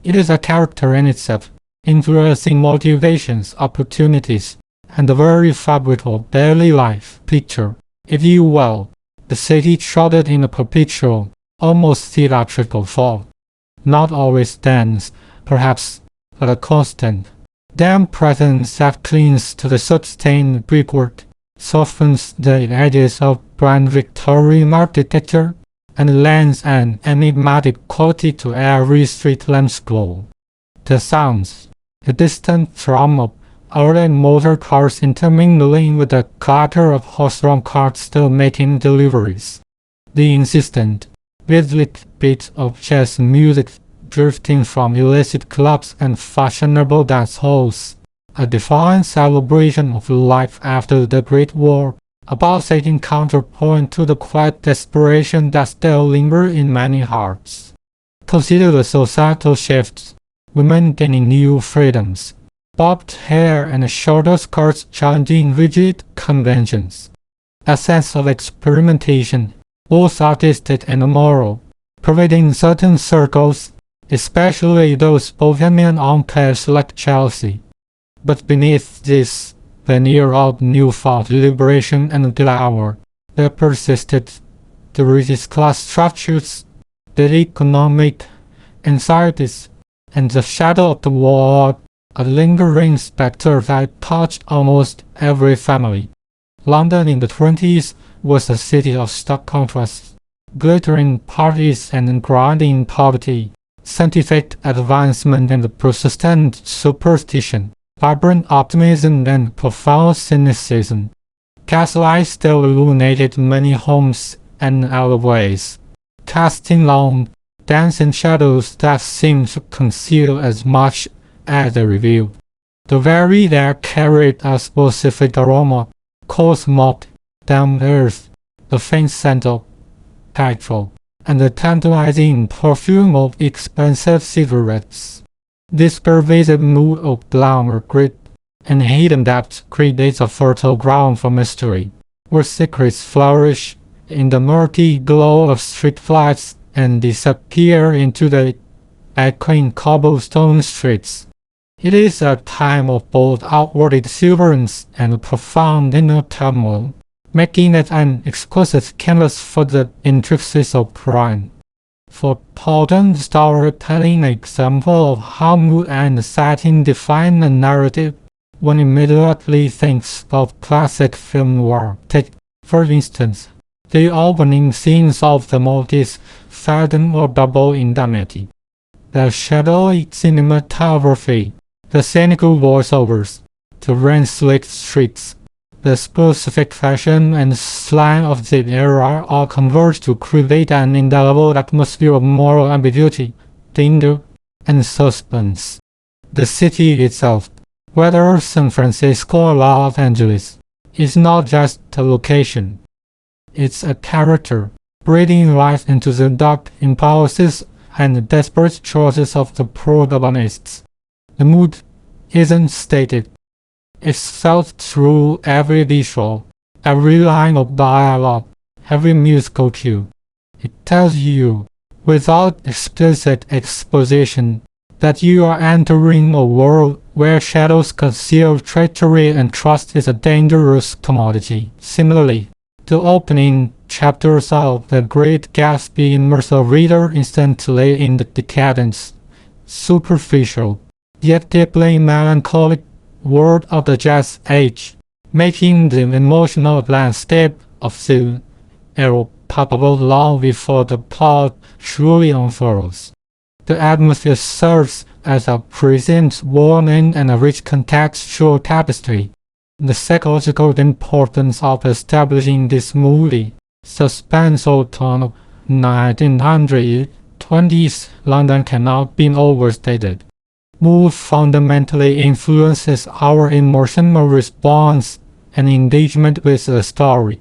It is a character in itself, influencing motivations, opportunities, and the very fabric of daily life. Picture, if you will, the city shrouded in a perpetual, almost theatrical fog. Not always dense, perhaps, but a constant, damp presence that clings to the soot-stained brickwork, softens the edges of grand Victorian architecture, and lends an enigmatic quality to every street lamp's glow. The sounds, the distant thrum of early motor cars intermingling with the clatter of horse-drawn carts still making deliveries. The insistent, rhythmic beats of jazz music drifting from illicit clubs and fashionable dance halls. A defiant celebration of life after the Great War, a pulsating counterpoint to the quiet desperation that still lingers in many hearts. Consider the societal shifts, women gaining new freedoms, bobbed hair and shorter skirts challenging rigid conventions. A sense of experimentation, both artistic and moral, pervading certain circles, especially those bohemian enclaves like Chelsea. But beneath this veneer of newfound liberation and glamour, there persisted the rigid class structures, the economic anxieties, and the shadow of the war, a lingering specter that touched almost every family. London in the 20s was a city of stark contrasts, glittering parties and grinding poverty, scientific advancement and persistent superstition, vibrant optimism and profound cynicism. Gaslight still illuminated many homes and alleyways, casting long, dancing shadows that seemed to conceal as much as they revealed. The very air carried a specific aroma, cold smoke, damp earth, the faint scent of petrol, and the tantalizing perfume of expensive cigarettes. This pervasive mood of glamour, grit, and hidden depth creates a fertile ground for mystery, where secrets flourish in the murky glow of street lights and disappear into the echoing cobblestone streets. It is a time of both outward exuberance and profound inner turmoil, making it an exquisite canvas for the intricacies of crime. For potent storytelling, an example of how mood and setting define a narrative, one immediately thinks of classic film noir. Take, for instance, the opening scenes of the Maltese Phantom or Double Indemnity. The shadowy cinematography, the cynical voiceovers, the rain-slicked streets, the specific fashion and slang of the era all converge to create an indelible atmosphere of moral ambiguity, danger, and suspense. The city itself, whether San Francisco or Los Angeles, is not just a location. It's a character, breathing life into the dark impulses and desperate choices of the protagonists. The mood isn't stated. It's felt through every visual, every line of dialogue, every musical cue. It tells you, without explicit exposition, that you are entering a world where shadows conceal treachery and trust is a dangerous commodity. Similarly, the opening chapters of The Great Gatsby immerse a reader instantly in the decadence, superficial, yet deeply melancholic world of the Jazz Age, making the emotional landscape of the era palpable long before the plot truly unfurls. The atmosphere serves as a present warning and a rich contextual tapestry. The psychological importance of establishing this movie suspenseful tone of 1920s London cannot be overstated. Mood fundamentally influences our emotional response and engagement with the story.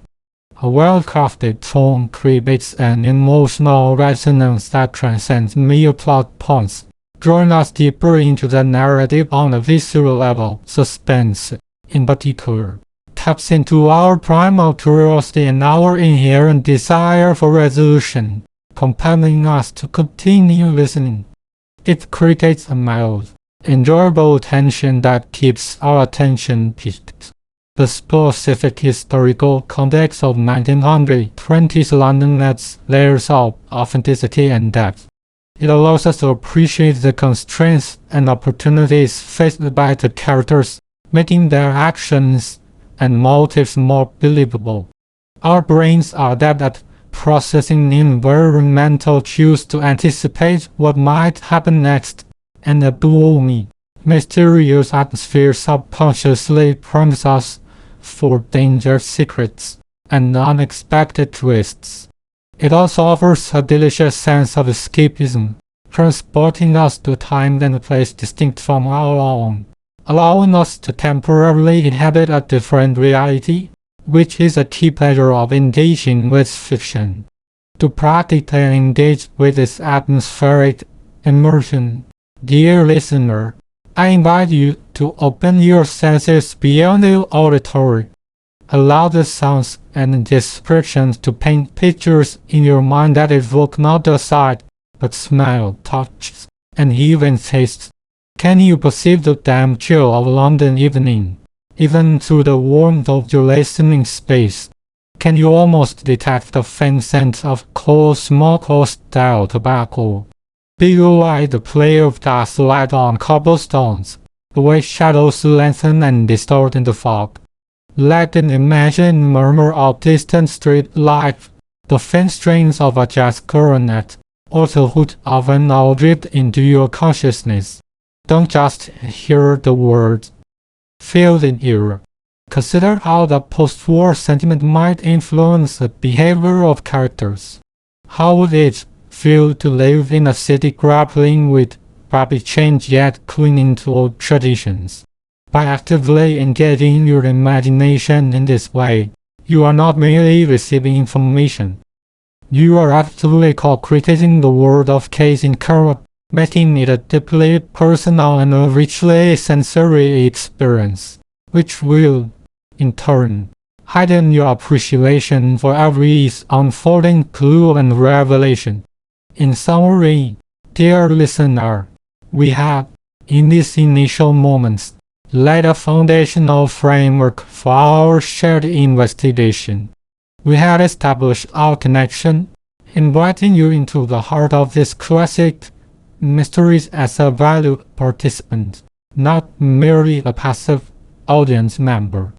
A well-crafted tone creates an emotional resonance that transcends mere plot points, drawing us deeper into the narrative on a visceral level. Suspense, in particular, taps into our primal curiosity and our inherent desire for resolution, compelling us to continue listening. It creates a mild, enjoyable tension that keeps our attention piqued. The specific historical context of 1920s London adds layers of authenticity and depth. It allows us to appreciate the constraints and opportunities faced by the characters, making their actions and motives more believable. Our brains are adept at processing environmental cues to anticipate what might happen next, and a gloomy, mysterious atmosphere subconsciously prompts us for danger secrets and unexpected twists. It also offers a delicious sense of escapism, transporting us to a time and a place distinct from our own, allowing us to temporarily inhabit a different reality, which is a key pleasure of engaging with fiction. To practically engage with this atmospheric immersion, dear listener, I invite you to open your senses beyond the auditory. Allow the sounds and descriptions to paint pictures in your mind that evoke not the sight, but smell, touch, and even taste. Can you perceive the damp chill of a London evening, even through the warmth of your listening space? Can you almost detect the faint scent of coal smoke or stale tobacco? Below the play of gaslight on cobblestones, the way shadows lengthen and distort in the fog. Let an imagined murmur of distant street life, the faint strains of a jazz coronet, or the hoot of an owl drift into your consciousness. Don't just hear the words. Feel the ear. Consider how the post-war sentiment might influence the behavior of characters. How would it feel to live in a city grappling with rapid change yet clinging to old traditions? By actively engaging your imagination in this way, you are not merely receiving information. You are actively co-creating the world of Case in Curve, making it a deeply personal and a richly sensory experience, which will, in turn, heighten your appreciation for every unfolding clue and revelation. In summary, dear listener, we have, in these initial moments, laid a foundational framework for our shared investigation. We had established our connection, inviting you into the heart of this classic mysteries as a valued participant, not merely a passive audience member.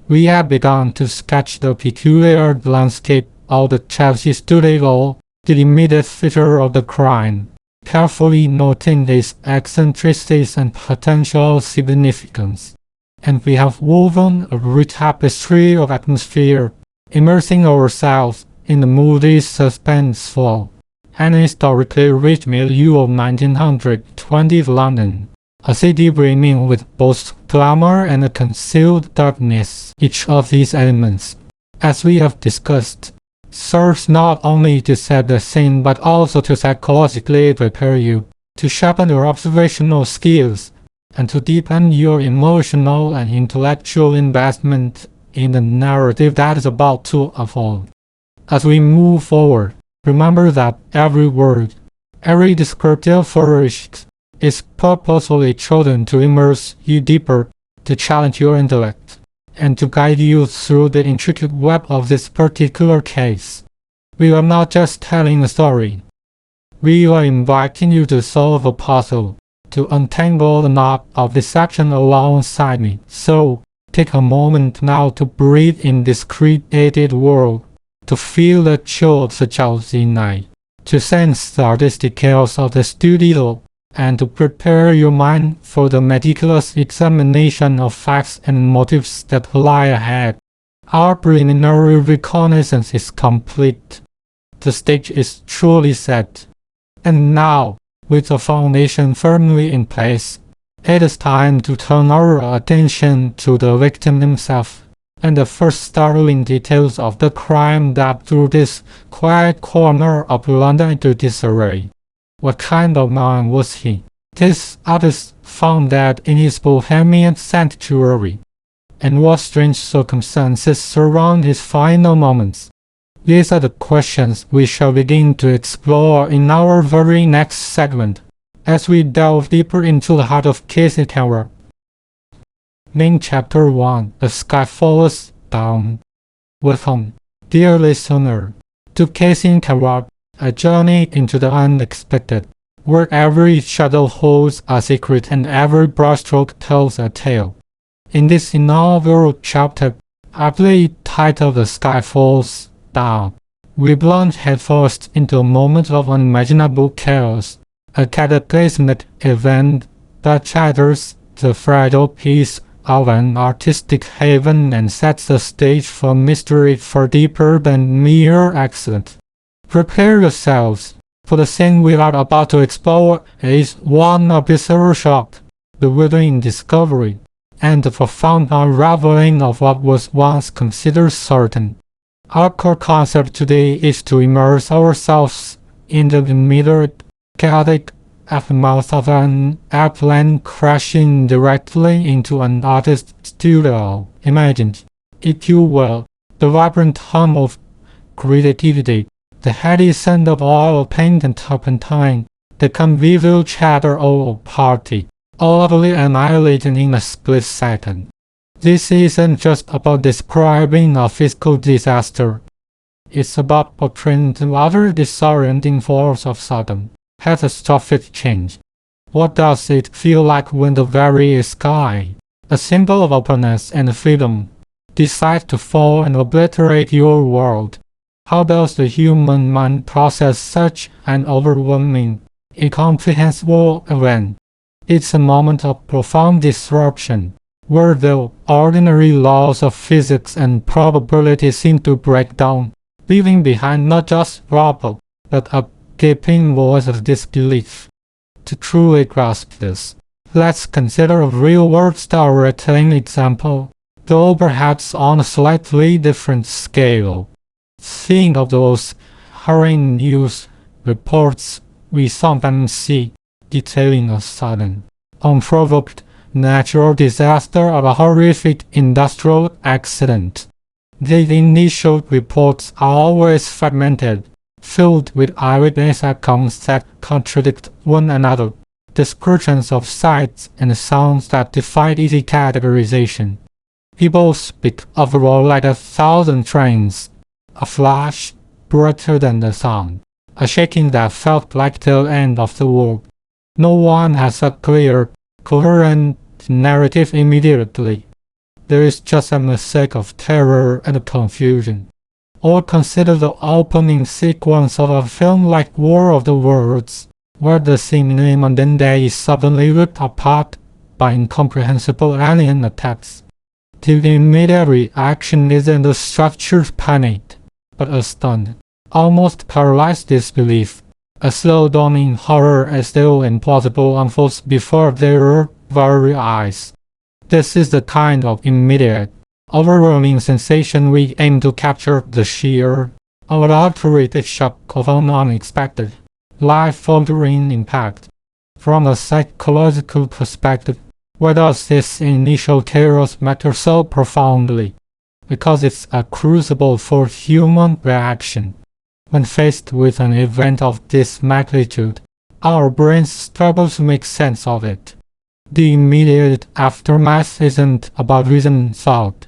We have begun to sketch the peculiar landscape of the Chelsea studio, the immediate feature of the crime, carefully noting its eccentricities and potential significance. And we have woven a rich tapestry of atmosphere, immersing ourselves in the moody, suspenseful, and historically rich milieu of 1920s London, a city brimming with both glamour and a concealed darkness. Each of these elements, as we have discussed, serves not only to set the scene but also to psychologically prepare you, to sharpen your observational skills, and to deepen your emotional and intellectual investment in the narrative that is about to unfold. As we move forward, remember that every word, every descriptive flourish is purposefully chosen to immerse you deeper, to challenge your intellect, and to guide you through the intricate web of this particular case. We are not just telling a story. We are inviting you to solve a puzzle, to untangle the knot of deception alongside me. So, Take a moment now to breathe in this created world, to feel the chill of the drowsy night, to sense the artistic chaos of the studio, and to prepare your mind for the meticulous examination of facts and motives that lie ahead. Our preliminary reconnaissance is complete. The stage is truly set. And now, with the foundation firmly in place, it is time to turn our attention to the victim himself and the first startling details of the crime that threw this quiet corner of London into disarray. What kind of man was he? This artist found dead in his bohemian sanctuary. And what strange circumstances surround his final moments? These are the questions we shall begin to explore in our very next segment, as we delve deeper into the heart of Casey Tower. Main Chapter 1: The Sky Falls Down. Welcome, dear listener, to Casey Tower, a journey into the unexpected, where every shadow holds a secret and every brushstroke tells a tale. In this inaugural chapter, aptly titled The Sky Falls Down, we plunge headfirst into a moment of unimaginable chaos, a cataclysmic event that shatters the fragile peace of an artistic haven and sets the stage for mystery far deeper than mere accident. Prepare yourselves, for the scene we are about to explore is one of visceral shock, bewildering discovery, and the profound unraveling of what was once considered certain. Our core concept today is to immerse ourselves in the immediate, chaotic aftermath of an airplane crashing directly into an artist's studio. Imagine, if you will, the vibrant hum of creativity, the heady scent of oil paint and turpentine, the convivial chatter of a party, all utterly annihilated in a split second. This isn't just about describing a physical disaster. It's about portraying the utter disorienting force of sudden, catastrophic change. What does it feel like when the very sky, a symbol of openness and freedom, decides to fall and obliterate your world? How does the human mind process such an overwhelming, incomprehensible event? It's a moment of profound disruption, where the ordinary laws of physics and probability seem to break down, leaving behind not just rubble, but a gaping void of disbelief. To truly grasp this, let's consider a real-world storytelling example, though perhaps on a slightly different scale. Think of those harrowing news reports we sometimes see, detailing a sudden, unprovoked natural disaster or a horrific industrial accident. The initial reports are always fragmented, filled with eyewitness accounts that contradict one another, descriptions of sights and sounds that defy easy categorization. People speak of a roar like 1,000 trains, a flash brighter than the sun, a shaking that felt like the end of the world. No one has a clear, coherent narrative immediately. There is just a mosaic of terror and confusion. Or consider the opening sequence of a film like War of the Worlds, where the seemingly mundane day is suddenly ripped apart by incomprehensible alien attacks. The immediate reaction isn't a structured panic, but a stunned, almost paralyzed disbelief, a slow dawning horror as though impossible unfolds before their very eyes. This is the kind of immediate, overwhelming sensation we aim to capture, the sheer, unadulterated shock of an unexpected, life-altering impact. From a psychological perspective, why does this initial chaos matter so profoundly? Because it's a crucible for human reaction. When faced with an event of this magnitude, our brains struggle to make sense of it. The immediate aftermath isn't about reason and thought.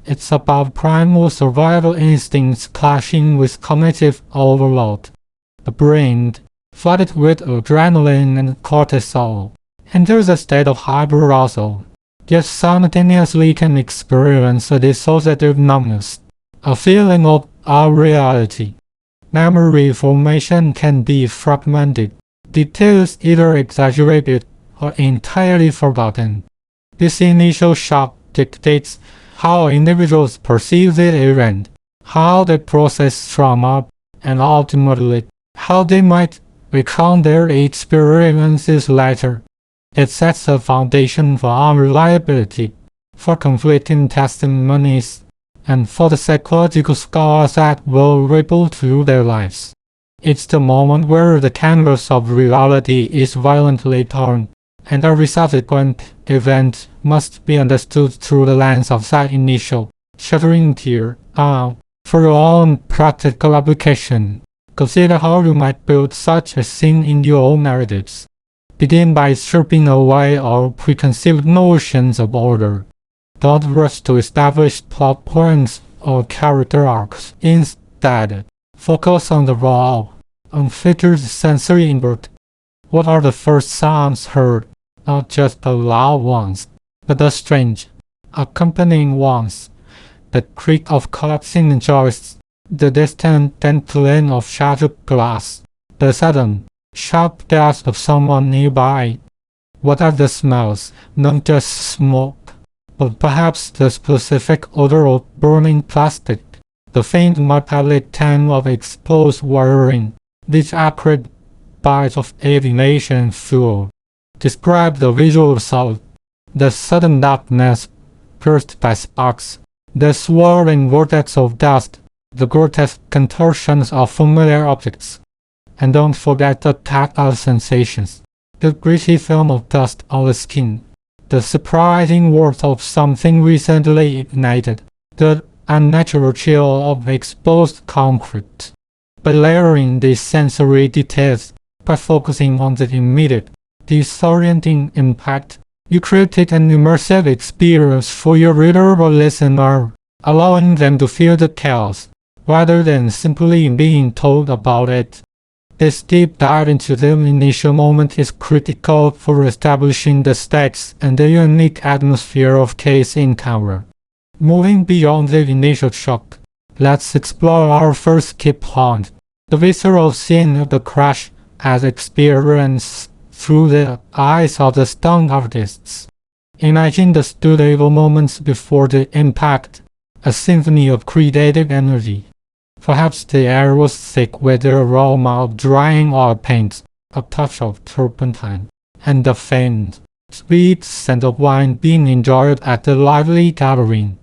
It's about primal survival instincts clashing with cognitive overload. The brain, flooded with adrenaline and cortisol, enters a state of hyperarousal, yet simultaneously can experience a dissociative numbness, a feeling of our reality. Memory formation can be fragmented, details either exaggerated or entirely forgotten. This initial shock dictates how individuals perceive the event, how they process trauma, and ultimately how they might recount their experiences later. It sets a foundation for unreliability, for conflicting testimonies, and for the psychological scars that will ripple through their lives. It's the moment where the canvas of reality is violently torn, and every subsequent event must be understood through the lens of that initial, shuddering tear. For your own practical application, consider how you might build such a scene in your own narratives. Begin by stripping away all preconceived notions of order. Don't rush to establish plot points or character arcs. Instead, focus on the raw, unfiltered sensory input. What are the first sounds heard? Not just the loud ones, but the strange, accompanying ones. The creak of collapsing joists, the distant tinkling of shattered glass, the sudden, sharp gasp of someone nearby. What are the smells? Not just smoke, but perhaps the specific odor of burning plastic, the faint metallic tang of exposed wiring, these acrid bites of aviation fuel. Describe the visual assault, the sudden darkness pierced by sparks, the swirling vortex of dust, the grotesque contortions of familiar objects. And don't forget the tactile sensations, the gritty film of dust on the skin, the surprising warmth of something recently ignited, the unnatural chill of exposed concrete. By layering these sensory details, by focusing on the immediate, disorienting impact, you created an immersive experience for your reader or listener, allowing them to feel the chaos, rather than simply being told about it. This deep dive into the initial moment is critical for establishing the stakes and the unique atmosphere of case encounter. Moving beyond the initial shock, let's explore our first key point, the visceral scene of the crash as experienced through the eyes of the stunned artists. Imagine the studio moments before the impact, a symphony of creative energy. Perhaps the air was thick with the aroma of drying oil paints, a touch of turpentine, and the faint, sweet scent of wine being enjoyed at the lively gathering.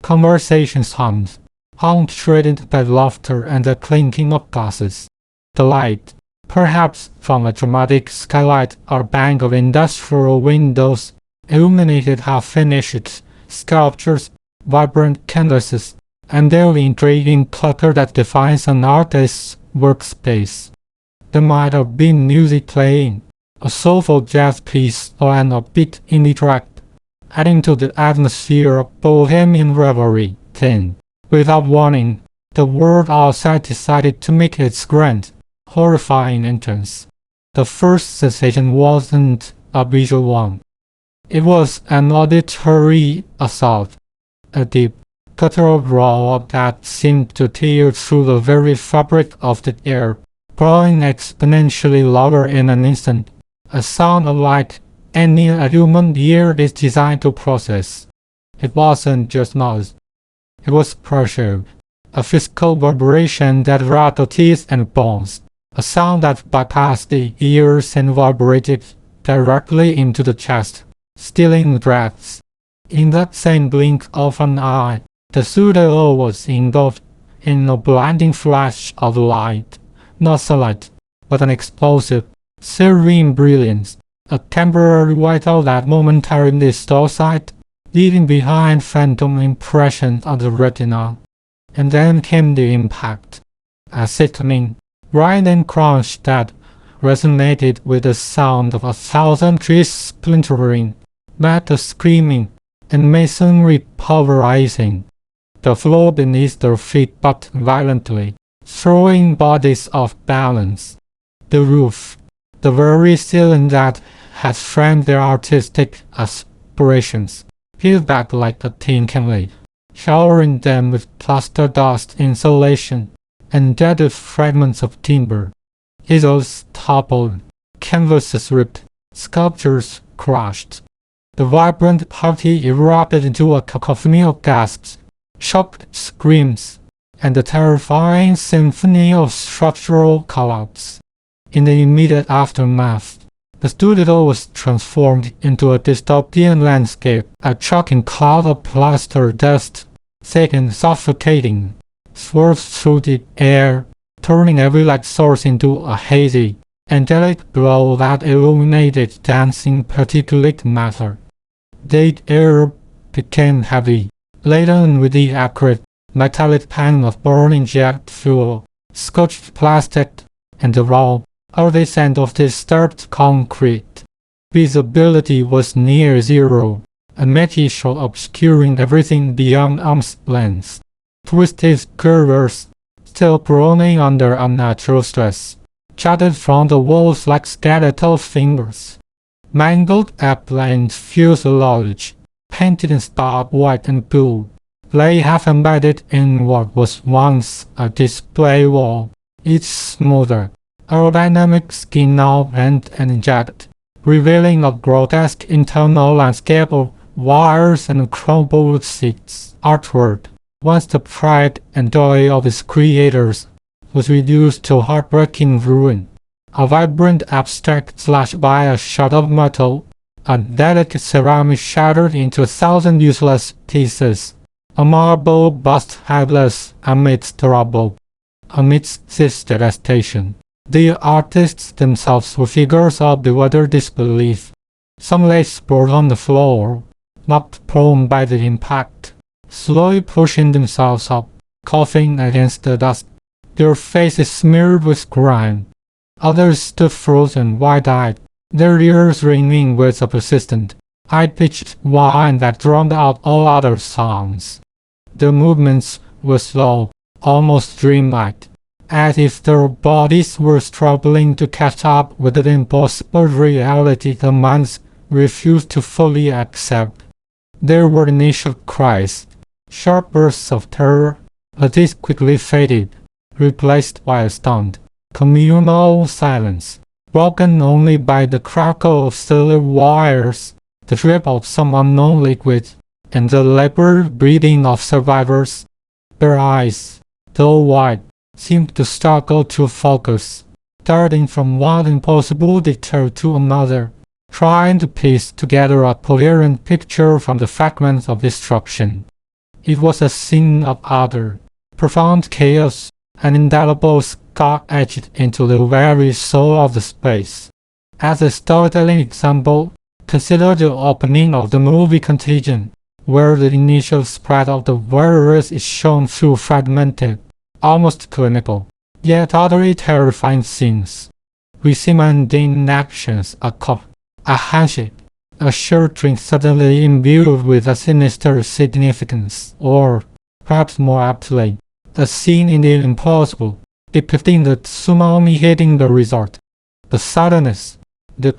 Conversations hummed, punctuated by laughter and the clinking of glasses. The light, perhaps from a dramatic skylight or bank of industrial windows, illuminated half-finished sculptures, vibrant canvases, and the intriguing clutter that defines an artist's workspace. There might have been music playing, a soulful jazz piece or an upbeat indie track, adding to the atmosphere of bohemian revelry. Then, without warning, the world outside decided to make its grand, horrifying entrance. The first sensation wasn't a visual one. It was an auditory assault, a deep, guttural growl that seemed to tear through the very fabric of the air, growing exponentially louder in an instant, a sound unlike any a human ear is designed to process. It wasn't just noise. It was pressure, a physical vibration that rattled teeth and bones, a sound that bypassed the ears and vibrated directly into the chest, stealing breaths. In that same blink of an eye, the studio was engulfed in a blinding flash of light, not sunlight, but an explosive, serene brilliance, a temporary whiteout that momentarily stole sight, leaving behind phantom impressions on the retina. And then came the impact, a sickening, grinding crunch that resonated with the sound of 1,000 trees splintering, metal screaming, and masonry pulverizing. The floor beneath their feet bucked violently, throwing bodies off balance. The roof, the very ceiling that had framed their artistic aspirations, peeled back like a tin candy, showering them with plaster dust, insulation, and jagged fragments of timber. Easels toppled, canvases ripped, sculptures crushed. The vibrant party erupted into a cacophony of gasps, shocked screams, and a terrifying symphony of structural collapse. In the immediate aftermath, the studio was transformed into a dystopian landscape, a choking cloud of plaster dust, thick and suffocating, swerved through the air, turning every light source into a hazy, angelic glow that illuminated dancing particulate matter. The air became heavy, laden with the acrid, metallic pang of burning jet fuel, scorched plastic, and the raw, earthy scent of disturbed concrete. Visibility was near zero, a misty show obscuring everything beyond arm's length. Twisted girders, still groaning under unnatural stress, jutted from the walls like skeletal fingers. Mangled airplane fuselage, painted in stark white and blue, lay half embedded in what was once a display wall, each smoother, aerodynamic skin now bent and jagged, revealing a grotesque internal landscape of wires and crumpled seats. Artwork, once the pride and joy of its creators, was reduced to heartbreaking ruin. A vibrant abstract slashed by a shard of metal, a delicate ceramic shattered into 1,000 useless pieces, a marble bust headless amidst rubble. Amidst this devastation, the artists themselves were figures of bewildered disbelief. Some lay sprawled on the floor, knocked prone by the impact, slowly pushing themselves up, coughing against the dust, their faces smeared with grime. Others stood frozen, wide-eyed, their ears ringing with a persistent, high-pitched whine that drowned out all other sounds. Their movements were slow, almost dreamlike, as if their bodies were struggling to catch up with the impossible reality their minds refused to fully accept. There were initial cries, sharp bursts of terror, but these quickly faded, replaced by a stunned, communal silence, broken only by the crackle of steel wires, the drip of some unknown liquid, and the labored breathing of survivors. Their eyes, though wide, seemed to struggle to focus, darting from one impossible detail to another, trying to piece together a coherent picture from the fragments of destruction. It was a scene of utter, profound chaos, an indelible scar etched into the very soul of the space. As a storytelling example, consider the opening of the movie Contagion, where the initial spread of the virus is shown through fragmented, almost clinical, yet utterly terrifying scenes. We see mundane actions, a cough, a handshake, a short drink suddenly imbued with a sinister significance, or, perhaps more aptly, a scene in the impossible, depicting the tsunami hitting the resort, the suddenness, the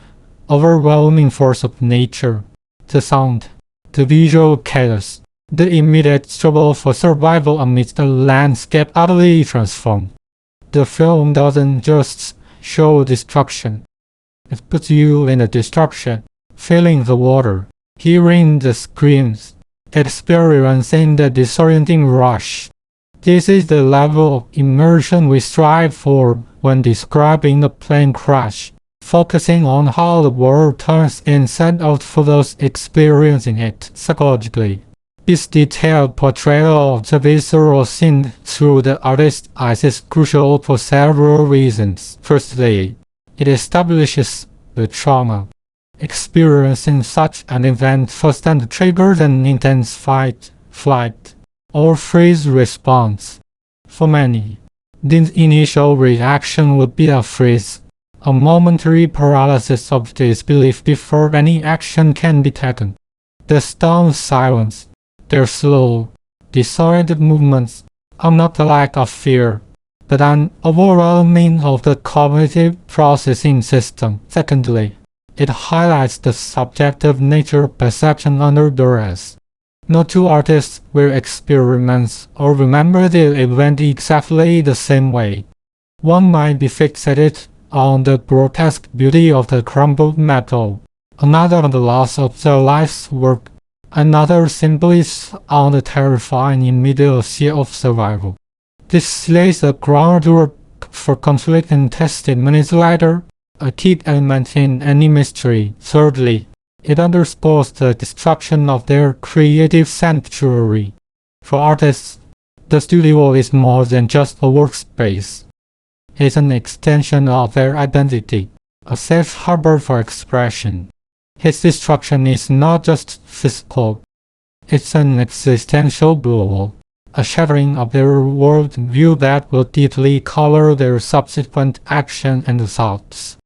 overwhelming force of nature, the sound, the visual chaos, the immediate struggle for survival amidst a landscape utterly transformed. The film doesn't just show destruction, it puts you in the destruction, feeling the water, hearing the screams, experiencing the disorienting rush. This is the level of immersion we strive for when describing the plane crash, focusing on how the world turns inside out for those experiencing it psychologically. This detailed portrayal of the visceral scene through the artist's eyes is crucial for several reasons. Firstly, it establishes the trauma. Experiencing such an event firsthand triggers an intense fight, flight, or freeze response. For many, the initial reaction would be a freeze, a momentary paralysis of disbelief before any action can be taken. The stunned silence, their slow, disoriented movements are not a lack of fear, but an overwhelming of the cognitive processing system. Secondly, It highlights the subjective nature of perception under duress. No two artists will experiment or remember the event exactly the same way. One might be fixated on the grotesque beauty of the crumbled metal, another on the loss of their life's work, another simply on the terrifying immediacy of survival. This lays the groundwork for conflict and tested minutes later, a key element in any mystery. Thirdly, it underscores the destruction of their creative sanctuary. For artists, the studio is more than just a workspace. It's an extension of their identity, a safe harbor for expression. Its destruction is not just physical, it's an existential blow, a shattering of their worldview that will deeply color their subsequent action and thoughts.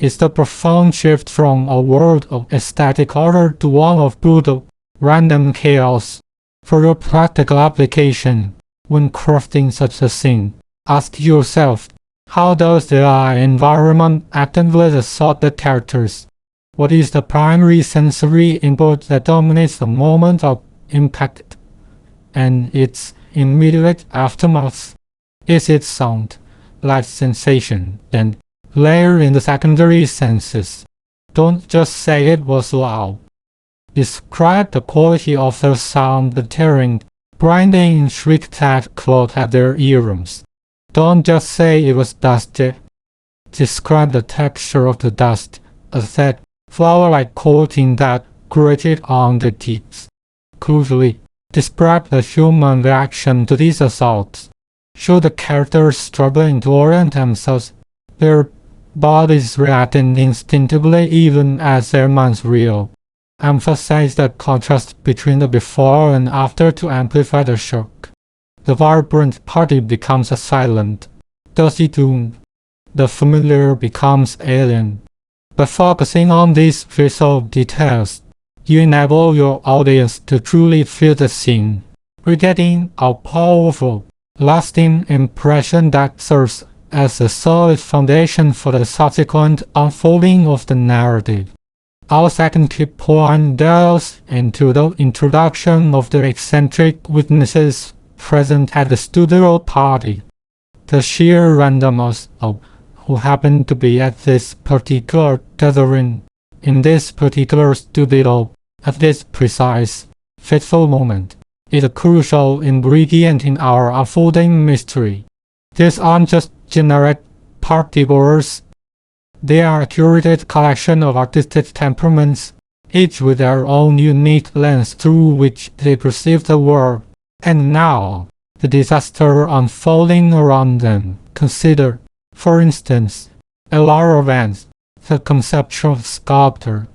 It's the profound shift from a world of aesthetic order to one of brutal, random chaos. For your practical application, when crafting such a scene, ask yourself, how does the environment actively assault the characters? What is the primary sensory input that dominates the moment of impact and its immediate aftermath? Is it sound, light, sensation, then layer in the secondary senses? Don't just say it was loud. Describe the quality of the sound, the tearing, grinding shriek that clawed at their eardrums. Don't just say it was dusty. Describe the texture of the dust, a thick, flour-like coating that grated on the teeth. Crucially, describe the human reaction to these assaults. Show the characters struggling to orient themselves, their bodies reacting instinctively even as their minds reel. Emphasize the contrast between the before and after to amplify the shock. The vibrant party becomes a silent, dusty tomb. The familiar becomes alien. By focusing on these visual details, you enable your audience to truly feel the scene, creating a powerful, lasting impression that serves as a solid foundation for the subsequent unfolding of the narrative. Our second key point delves into the introduction of the eccentric witnesses present at the studio party. The sheer randomness of who happened to be at this particular gathering, in this particular studio, at this precise, fateful moment, is a crucial ingredient in our unfolding mystery. These aren't just generic partygoers. They are a curated collection of artistic temperaments, each with their own unique lens through which they perceive the world. And now, the disaster unfolding around them. Consider, for instance, Elara Vance, the conceptual sculptor.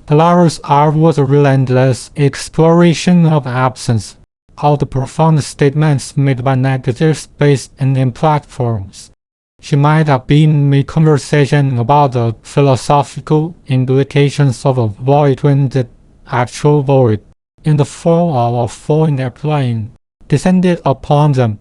Elara's art was a relentless exploration of absence, all the profound statements made by negative space and implied forms. She might have been mid-conversation about the philosophical implications of a void when the actual void, in the form of a falling airplane, descended upon them.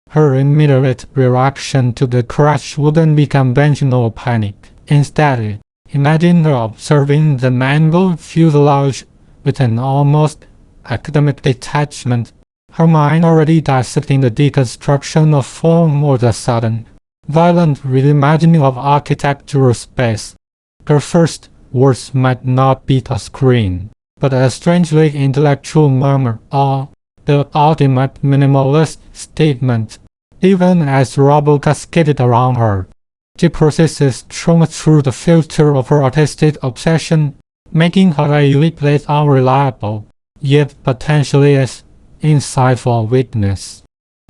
Her immediate reaction to the crash wouldn't be conventional panic. Instead, imagine her observing the mangled fuselage with an almost academic detachment, her mind already dissecting the deconstruction of form or the sudden, violent reimagining of architectural space. Her first words might not be a scream, but a strangely intellectual murmur, or the ultimate minimalist statement. Even as rubble cascaded around her, she processes trauma through the filter of her artistic obsession, making her a uniquely unreliable, yet potentially as insightful witness.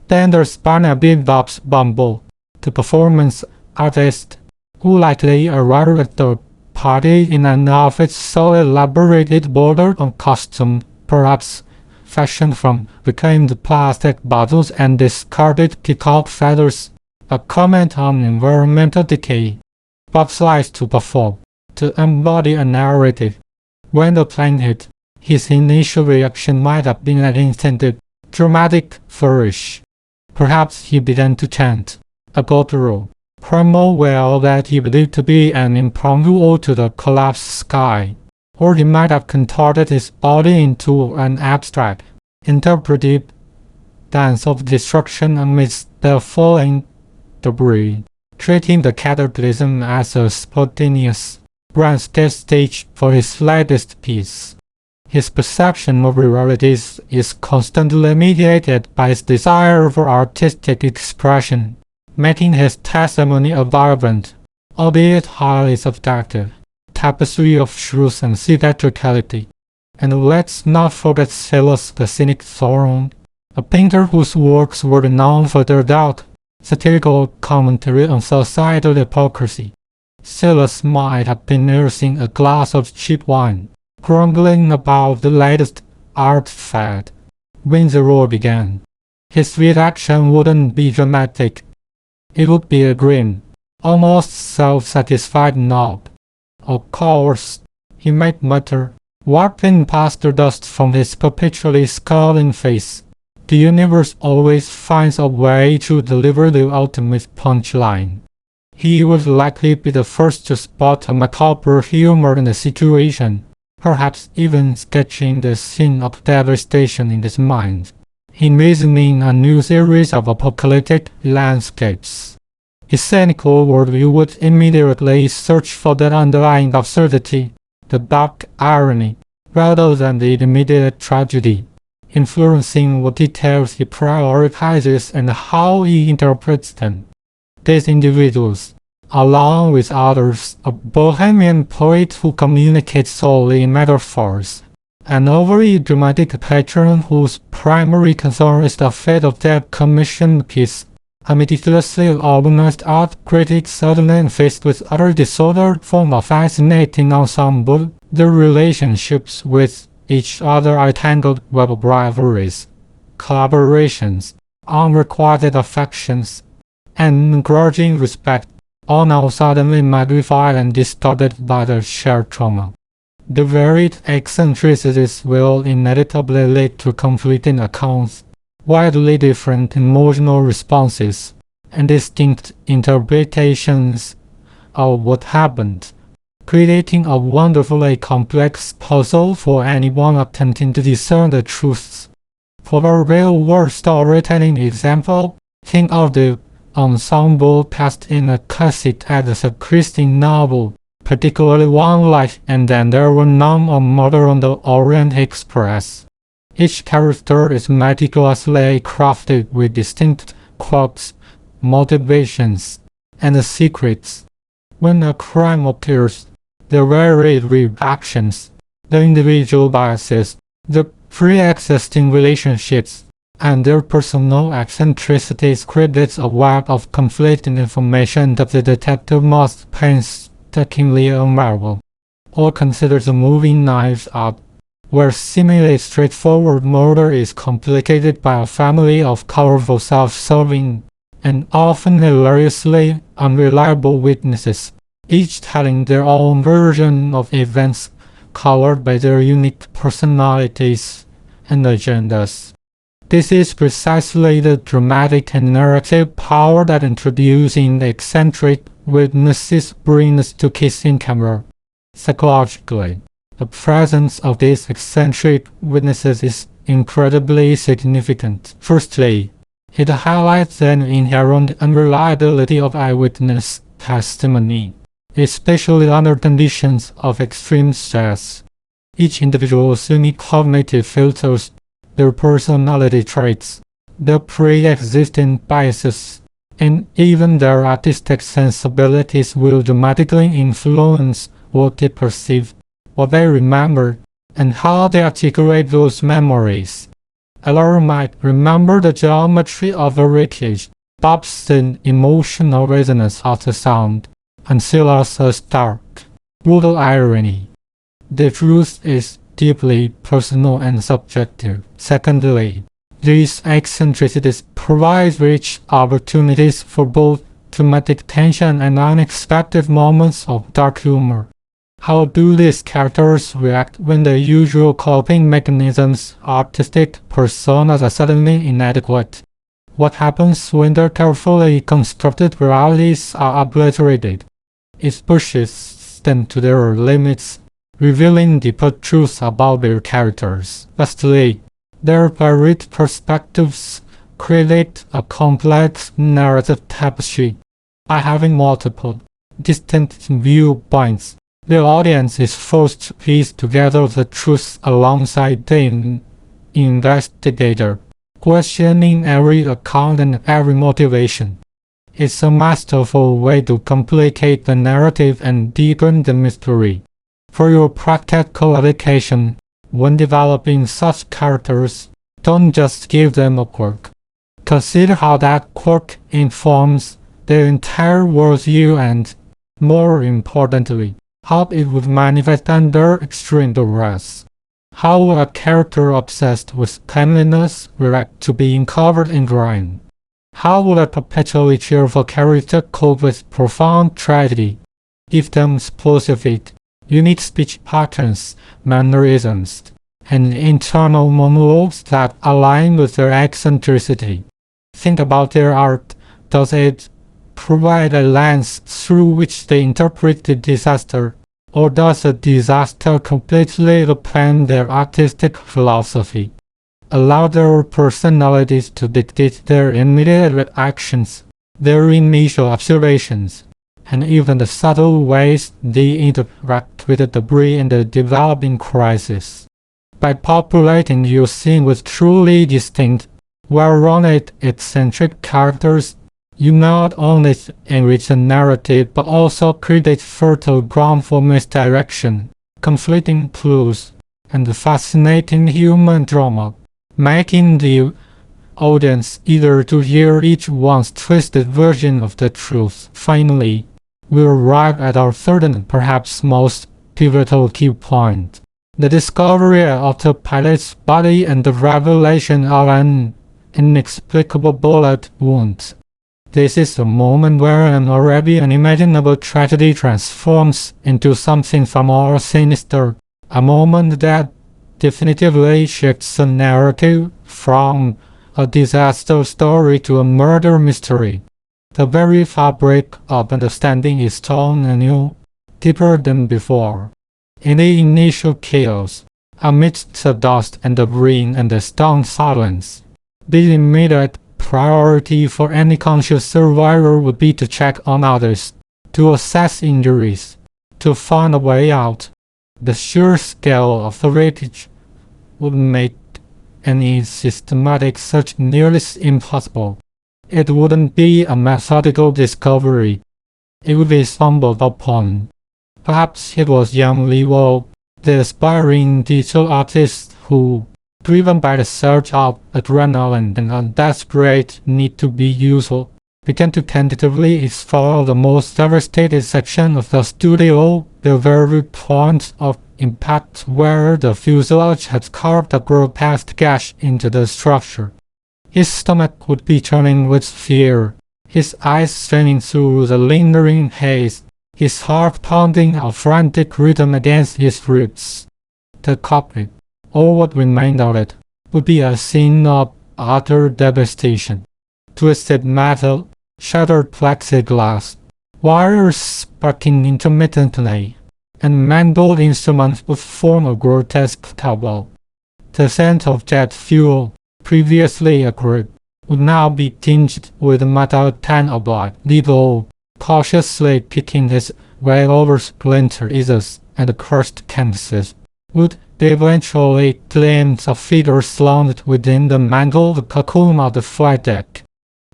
Then there's Barnaby Bob's Bumble, the performance artist, who likely arrived at the party in an outfit so elaborated bordered on costume, perhaps fashioned from reclaimed plastic bottles and discarded peacock feathers, a comment on environmental decay. Bob likes to perform, to embody a narrative. When the plane hit, his initial reaction might have been an instinctive, dramatic flourish. Perhaps he began to chant, a guttural, primal well that he believed to be an impromptu ode to the collapsed sky, or he might have contorted his body into an abstract, interpretive dance of destruction amidst the falling debris, treating the cataclysm as a spontaneous, grand stage for his latest piece. His perception of realities is constantly mediated by his desire for artistic expression, making his testimony a vibrant, albeit highly subjective, tapestry of truth and theatricality. And let's not forget Celos the cynic Thoron, a painter whose works were renowned for their dark, satirical commentary on societal hypocrisy. Celos might have been nursing a glass of cheap wine, grumbling about the latest art fad, when the roar began. His reaction wouldn't be dramatic. It would be a grim, almost self-satisfied nod. Of course, he might mutter, wiping past the dust from his perpetually scowling face. The universe always finds a way to deliver the ultimate punchline. He would likely be the first to spot a macabre humor in the situation, perhaps even sketching the scene of devastation in his mind, envisioning a new series of apocalyptic landscapes. His cynical worldview would immediately search for that underlying absurdity, the dark irony, rather than the immediate tragedy, influencing what details he prioritizes and how he interprets them. These individuals, along with others, a bohemian poet who communicates solely in metaphors, an overly dramatic patron whose primary concern is the fate of their commissioned piece, a meticulously organized art critic suddenly faced with utter disordered form of fascinating ensemble, their relationships with each other are tangled web of rivalries, collaborations, unrequited affections, and grudging respect, all now suddenly magnified and distorted by the shared trauma. The varied eccentricities will inevitably lead to conflicting accounts, widely different emotional responses, and distinct interpretations of what happened, creating a wonderfully complex puzzle for anyone attempting to discern the truths. For a real-world storytelling example, think of the ensemble cast in a classic Agatha Christie novel, particularly one like And Then There Were None, or Murder on the Orient Express. Each character is meticulously crafted with distinct quirks, motivations, and secrets. When a crime occurs, the varied reactions, the individual biases, the pre-existing relationships, and their personal eccentricities creates a web of conflicting information that the detective must painstakingly unravel. Or consider the movie Knives Out, where seemingly straightforward murder is complicated by a family of colorful, self-serving, and often hilariously unreliable witnesses, each telling their own version of events colored by their unique personalities and agendas. This is precisely the dramatic and narrative power that introducing the eccentric witnesses brings to Kissing Camera. Psychologically, the presence of these eccentric witnesses is incredibly significant. Firstly, it highlights the inherent unreliability of eyewitness testimony, especially under conditions of extreme stress. Each individual's unique cognitive filters, their personality traits, their pre-existing biases, and even their artistic sensibilities will dramatically influence what they perceive, what they remember, and how they articulate those memories. Eller might remember the geometry of a wreckage, Bob's the emotional resonance of the sound, and Silas' stark, brutal irony. The truth is deeply personal and subjective. Secondly, these eccentricities provide rich opportunities for both dramatic tension and unexpected moments of dark humor. How do these characters react when the usual coping mechanisms, artistic personas, are suddenly inadequate? What happens when their carefully constructed realities are obliterated? It pushes them to their limits, revealing deeper truths about their characters. Lastly, their varied perspectives create a complex narrative tapestry. By having multiple, distinct viewpoints, the audience is forced to piece together the truths alongside the investigator, questioning every account and every motivation. It's a masterful way to complicate the narrative and deepen the mystery. For your practical application, when developing such characters, don't just give them a quirk. Consider how that quirk informs their entire worldview and, more importantly, how it would manifest under extreme duress. How would a character obsessed with cleanliness react to being covered in grime? How would a perpetually cheerful character cope with profound tragedy? Give them specific, unique speech patterns, mannerisms, and internal monologues that align with their eccentricity. Think about their art. Does it provide a lens through which they interpret the disaster, or does the disaster completely upend their artistic philosophy? Allow their personalities to dictate their immediate actions, their initial observations, and even the subtle ways they interact with the debris in the developing crisis. By populating your scene with truly distinct, well-rounded, eccentric characters, you not only enrich the narrative but also create fertile ground for misdirection, conflicting clues, and fascinating human drama, making the audience eager to hear each one's twisted version of the truth. Finally, we arrive at our third and perhaps most pivotal key point: the discovery of the pilot's body and the revelation of an inexplicable bullet wound. This is a moment where an already unimaginable tragedy transforms into something far more sinister, a moment that definitively shifts the narrative from a disaster story to a murder mystery. The very fabric of understanding is torn anew, deeper than before. In the initial chaos, amidst the dust and debris and the stunned silence, the immediate priority for any conscious survivor would be to check on others, to assess injuries, to find a way out. The sheer scale of the wreckage would make any systematic search nearly impossible. It wouldn't be a methodical discovery. It would be stumbled upon. Perhaps it was young Leo, the aspiring digital artist who, driven by the surge of adrenaline and a desperate need to be useful, began to tentatively explore the most devastated section of the studio, the very point of impact where the fuselage had carved a grotesque gash into the structure. His stomach would be churning with fear, his eyes straining through the lingering haze, his heart pounding a frantic rhythm against his ribs. The cockpit, or what remained of it, would be a scene of utter devastation. Twisted metal, shattered plexiglass, wires sparking intermittently, and mangled instruments would form a grotesque tableau. The scent of jet fuel, previously acrid, would now be tinged with metal tan of blood. Leo, cautiously picking his way over splintered edges and cursed canvases, would eventually glimpse a figure slouched within the mangled cocoon of the flight deck.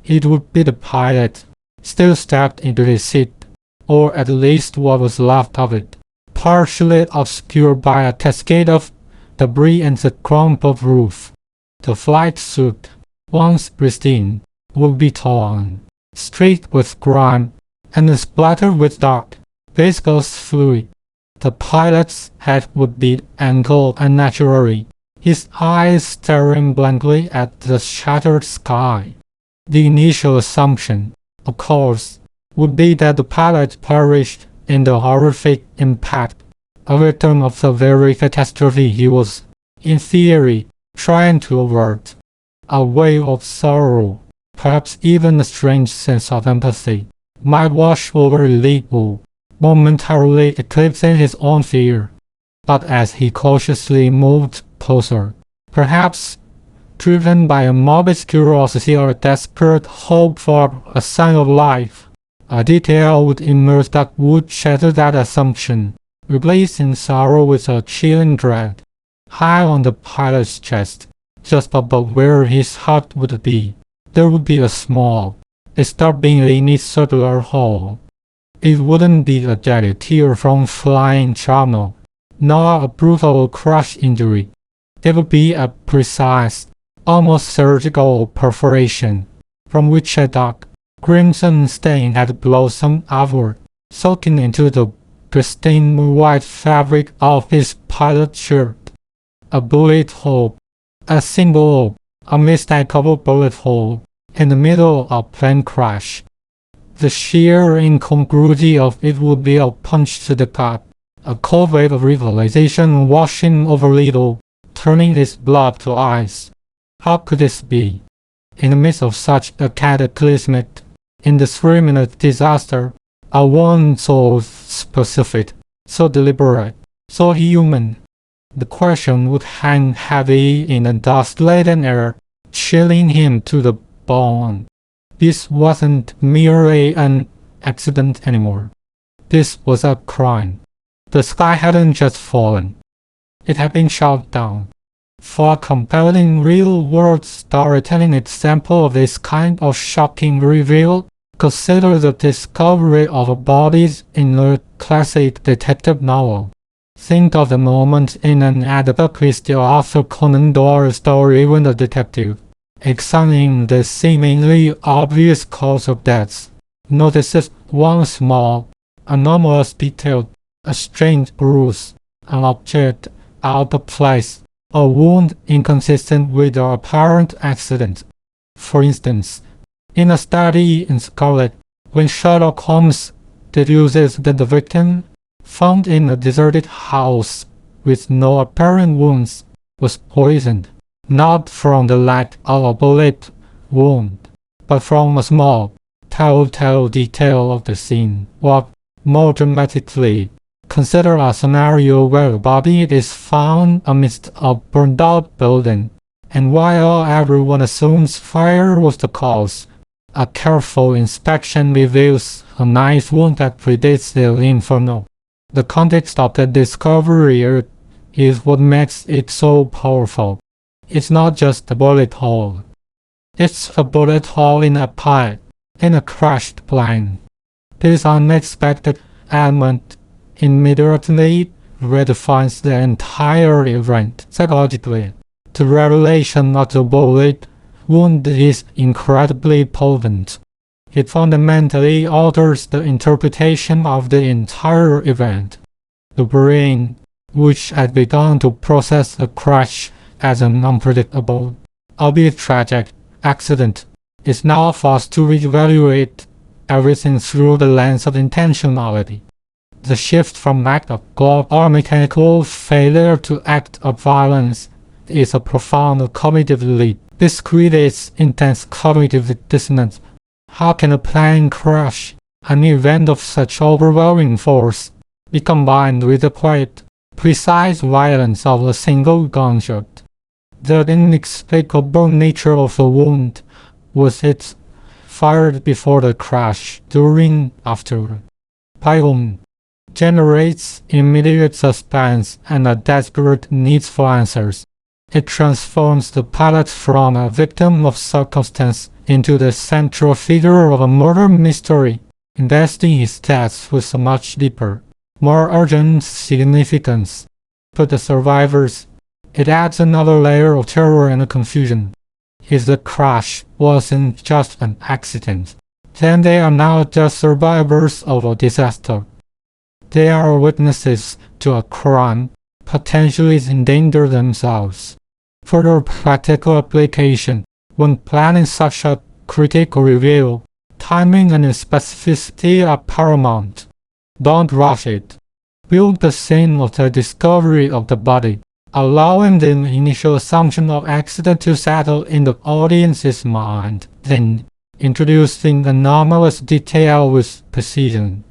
It would be the pilot, still strapped into his seat, or at least what was left of it, partially obscured by a cascade of debris and the crumpled roof. The flight suit, once pristine, would be torn, streaked with grime, and splattered with dark, viscous fluid. The pilot's head would be angled unnaturally, his eyes staring blankly at the shattered sky. The initial assumption, of course, would be that the pilot perished in the horrific impact, a victim of the very catastrophe he was, in theory, trying to avert. A wave of sorrow, perhaps even a strange sense of empathy, might wash over Leo, momentarily eclipsing his own fear. But as he cautiously moved closer, perhaps driven by a morbid curiosity or a desperate hope for a sign of life, a detail would emerge that would shatter that assumption, replacing sorrow with a chilling dread. High on the pilot's chest, just above where his heart would be, there would be a small, disturbingly circular hole. It wouldn't be a jelly tear from flying shrapnel, nor a brutal crush injury. It would be a precise, almost surgical perforation, from which a dark, crimson stain had blossomed outward, soaking into the pristine white fabric of his pilot shirt. A bullet hole, a single, unmistakable bullet hole, in the middle of plane crash. The sheer incongruity of it would be a punch to the gut, a cold wave of realization washing over Leo, turning his blood to ice. How could this be? In the midst of such a cataclysmic, indiscriminate disaster, a one so specific, so deliberate, so human. The question would hang heavy in the dust-laden air, chilling him to the bone. This wasn't merely an accident anymore. This was a crime. The sky hadn't just fallen. It had been shot down. For a compelling real-world storytelling example of this kind of shocking reveal, consider the discovery of bodies in a classic detective novel. Think of the moment in an Agatha Christie or Arthur Conan Doyle story when the detective, examining the seemingly obvious cause of death, notices one small, anomalous detail, a strange bruise, an object out of place, a wound inconsistent with the apparent accident. For instance, in A Study in Scarlet, when Sherlock Holmes deduces that the victim, found in a deserted house with no apparent wounds, was poisoned, not from the lack of a bullet wound, but from a small, telltale detail of the scene. Or, more dramatically, consider a scenario where a body is found amidst a burned-out building, and while everyone assumes fire was the cause, a careful inspection reveals a knife wound that predates the inferno. The context of that discovery is what makes it so powerful. It's not just a bullet hole. It's a bullet hole in a pipe, in a crashed plane. This unexpected element immediately redefines the entire event psychologically. The revelation of the bullet wound is incredibly potent. It fundamentally alters the interpretation of the entire event. The brain, which had begun to process the crash as an unpredictable, albeit tragic, accident, is now forced to reevaluate everything through the lens of intentionality. The shift from act of God or mechanical failure to act of violence is a profound cognitive leap. This creates intense cognitive dissonance. How can a plane crash, an event of such overwhelming force, be combined with the quiet, precise violence of a single gunshot? The inexplicable nature of the wound was it fired before the crash, during, after. Python generates immediate suspense and a desperate need for answers. It transforms the pilot from a victim of circumstance into the central figure of a murder mystery, investing his death with a much deeper, more urgent significance. For the survivors, it adds another layer of terror and confusion. If the crash wasn't just an accident, then they are now just survivors of a disaster. They are witnesses to a crime, potentially endanger themselves. Further practical application, when planning such a critical reveal, timing and specificity are paramount. Don't rush it. Build the scene of the discovery of the body, allowing the initial assumption of accident to settle in the audience's mind, then introducing anomalous detail with precision.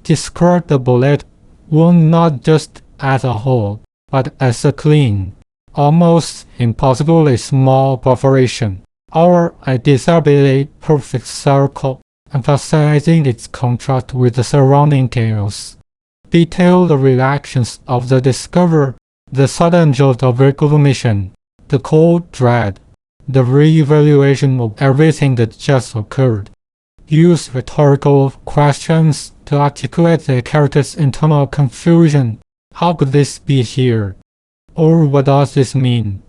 Describe the bullet wound not just as a hole, but as a clean, almost impossibly small perforation, or a disably perfect circle, emphasizing its contrast with the surrounding chaos. Detail the reactions of the discoverer, the sudden jolt of recognition, the cold dread, the re-evaluation of everything that just occurred. Use rhetorical questions to articulate the character's internal confusion. How could this be here? Or what does this mean?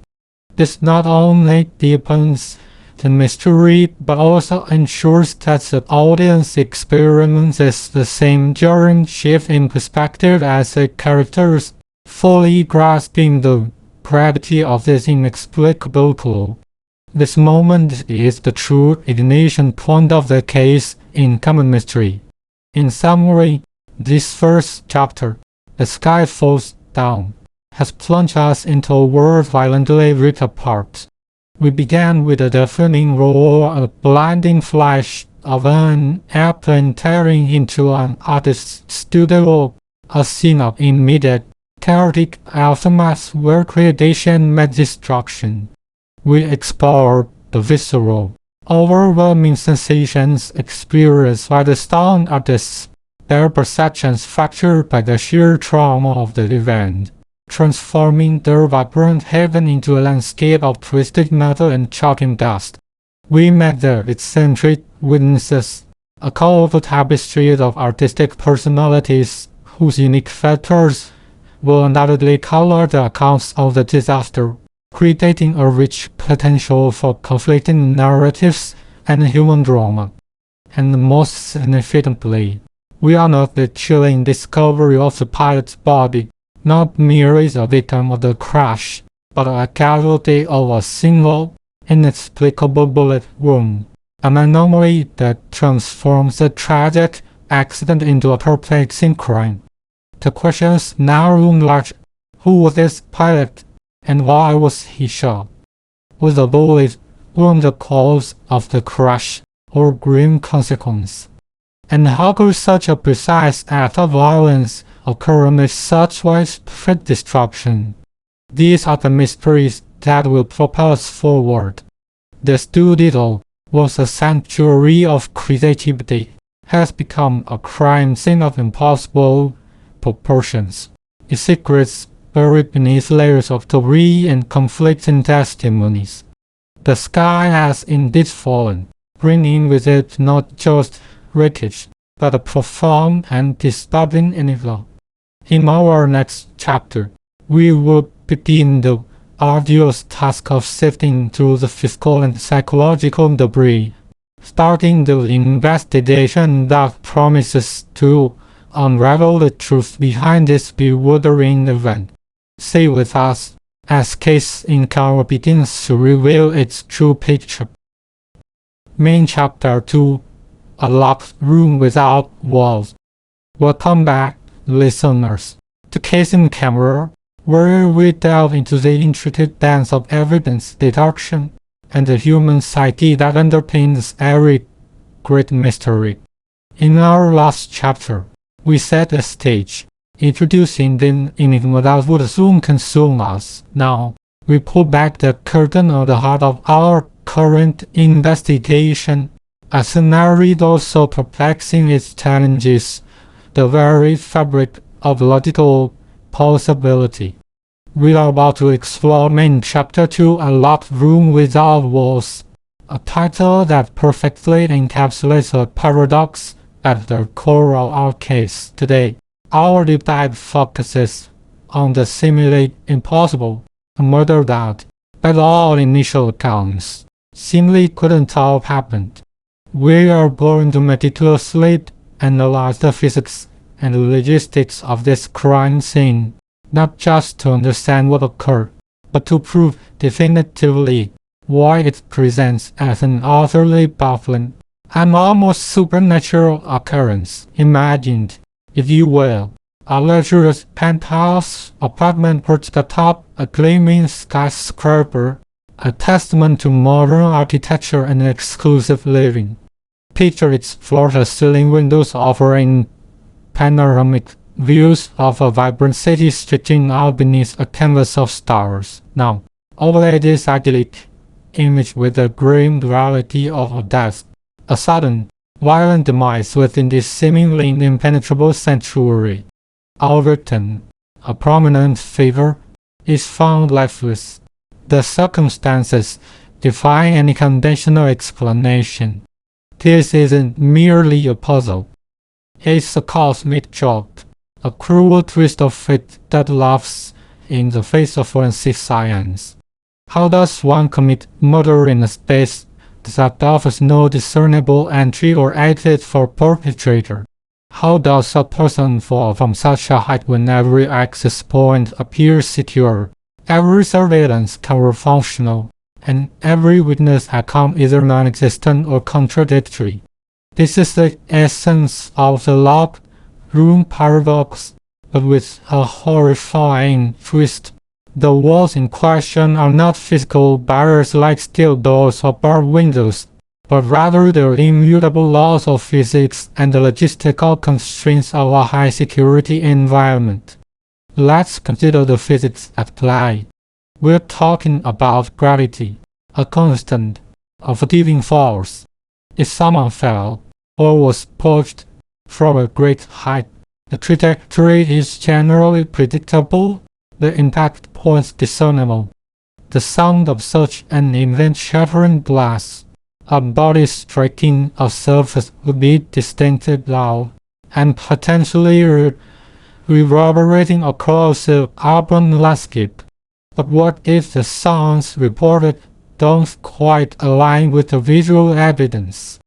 This not only deepens the mystery, but also ensures that the audience experiences the same jarring shift in perspective as the characters, fully grasping the gravity of this inexplicable clue. This moment is the true ignition point of the case in Common Mystery. In summary, this first chapter, The Sky Falls Down, has plunged us into a world violently ripped apart. We began with a deafening roar, a blinding flash of an airplane tearing into an artist's studio, a scene of immediate, chaotic aftermath where creation met destruction. We explored the visceral, overwhelming sensations experienced by the stone artists, their perceptions fractured by the sheer trauma of the event, transforming their vibrant heaven into a landscape of twisted metal and choking dust. We met the eccentric witnesses, a colorful tapestry of artistic personalities whose unique factors will undoubtedly color the accounts of the disaster, creating a rich potential for conflicting narratives and human drama. And most significantly, we unearthed the chilling discovery of the pilot's body, not merely the victim of the crash, but a casualty of a single, inexplicable bullet wound, an anomaly that transforms a tragic accident into a perplexing crime. The questions now loom large. Who was this pilot, and why was he shot? Was the bullet wound the cause of the crash, or grim consequence? And how could such a precise act of violence occur amid such widespread destruction? These are the mysteries that will propel us forward. The studio was a sanctuary of creativity, has become a crime scene of impossible proportions. Its secrets buried beneath layers of debris and conflicting testimonies. The sky has indeed fallen, bringing with it not just wreckage, but a profound and disturbing enigma. In our next chapter, we will begin the arduous task of sifting through the physical and psychological debris, starting the investigation that promises to unravel the truth behind this bewildering event. Stay with us as Case Encounter begins to reveal its true picture. Main Chapter 2: A Locked Room Without Walls. Welcome back, listeners, to Case Encounter, where we delve into the intricate dance of evidence deduction and the human psyche that underpins every great mystery. In our last chapter, we set the stage, introducing the enigma that would soon consume us. Now, we pull back the curtain on the heart of our current investigation, a scenario so perplexing its challenges the very fabric of logical possibility. We are about to explore Main Chapter 2: A Locked Room Without Walls, a title that perfectly encapsulates the paradox at the core of our case. Today, our deep dive focuses on the seemingly impossible, a murder that, by all initial accounts, seemingly couldn't have happened. We are going to meticulously analyze the physics and logistics of this crime scene, not just to understand what occurred, but to prove definitively why it presents as an utterly baffling and almost supernatural occurrence. Imagined, if you will, A luxurious penthouse apartment perched atop a gleaming skyscraper, a testament to modern architecture and exclusive living. Picture its floor-to-ceiling windows offering panoramic views of a vibrant city stretching out beneath a canvas of stars. Now, overlay this idyllic image with the grim reality of death, a sudden, violent demise within this seemingly impenetrable sanctuary. Overton, a prominent figure, is found lifeless. The circumstances defy any conventional explanation. This isn't merely a puzzle. It's a cosmic joke, a cruel twist of fate that laughs in the face of forensic science. How does one commit murder in a space that offers no discernible entry or exit for perpetrator? How does a person fall from such a height when every access point appears secure, every surveillance tower functional, and every witness account either non-existent or contradictory? This is the essence of the locked room paradox, but with a horrifying twist. The walls in question are not physical barriers like steel doors or barred windows, but rather the immutable laws of physics and the logistical constraints of a high-security environment. Let's consider the physics at play. We're talking about gravity, a constant, a forgiving force. If someone fell, or was pushed from a great height, the trajectory is generally predictable, the impact points discernible. The sound of such an event-shattering blast, a body striking a surface, would be distinctly loud, and potentially reverberating across the urban landscape. But what if the sounds reported don't quite align with the visual evidence?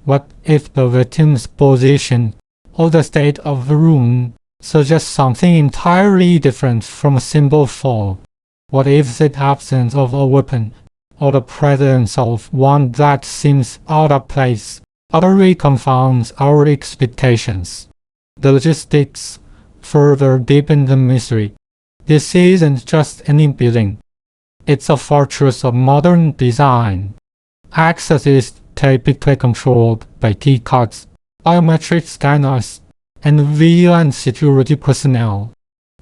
What if the victim's position or the state of the room suggests something entirely different from a simple fall? What if the absence of a weapon or the presence of one that seems out of place utterly confounds our expectations? The logistics further deepen the mystery. This isn't just any building. It's a fortress of modern design. Access is typically controlled by key cards, biometric scanners, and vigilance security personnel.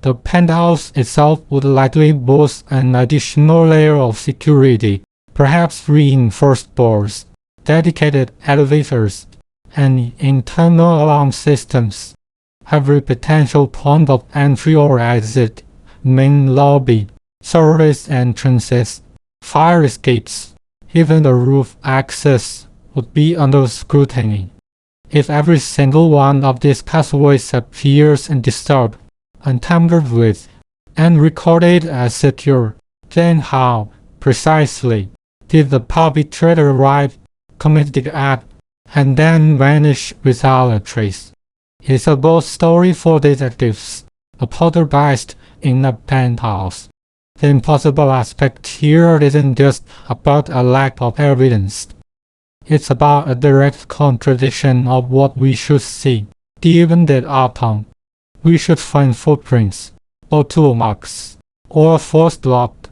The penthouse itself would likely boast an additional layer of security, perhaps reinforced doors, dedicated elevators, and internal alarm systems. Every potential point of entry or exit, main lobby, service entrances, fire escapes, even the roof access would be under scrutiny. If every single one of these pathways appears undisturbed, untampered with, and recorded as secure, then how, precisely, did the perpetrator arrive, commit the act, and then vanish without a trace? It's a ghost story for detectives, a poltergeist in a penthouse. The impossible aspect here isn't just about a lack of evidence. It's about a direct contradiction of what we should see. Given that outcome, we should find footprints, or tool marks, or a force block.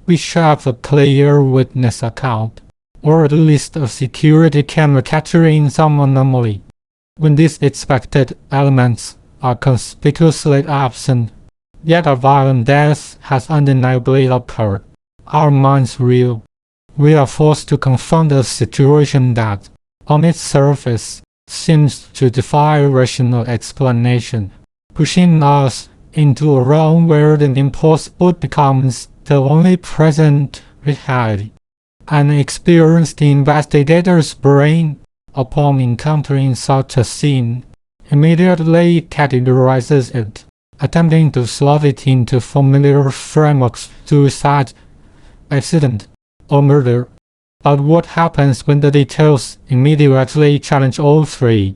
We should have a clear witness account, or at least a security camera capturing some anomaly. When these expected elements are conspicuously absent, yet a violent death has undeniably occurred, our minds reel. We are forced to confront a situation that, on its surface, seems to defy rational explanation, pushing us into a realm where the impossible becomes the only present reality. An experienced investigator's brain, upon encountering such a scene, immediately categorizes it, attempting to slot it into familiar frameworks: suicide, accident, or murder. But what happens when the details immediately challenge all three?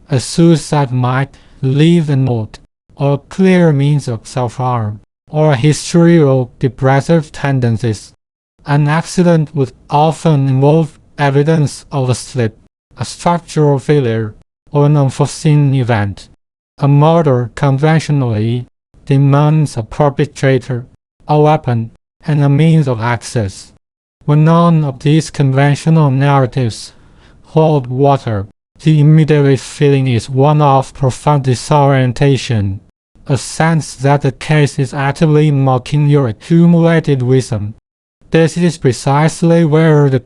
A suicide might leave a note, or a clear means of self-harm, or a history of depressive tendencies. An accident would often involve evidence of a slip, a structural failure, or an unforeseen event. A murder conventionally demands a perpetrator, a weapon, and a means of access. When none of these conventional narratives hold water, the immediate feeling is one of profound disorientation, a sense that the case is actively mocking your accumulated wisdom. This is precisely where the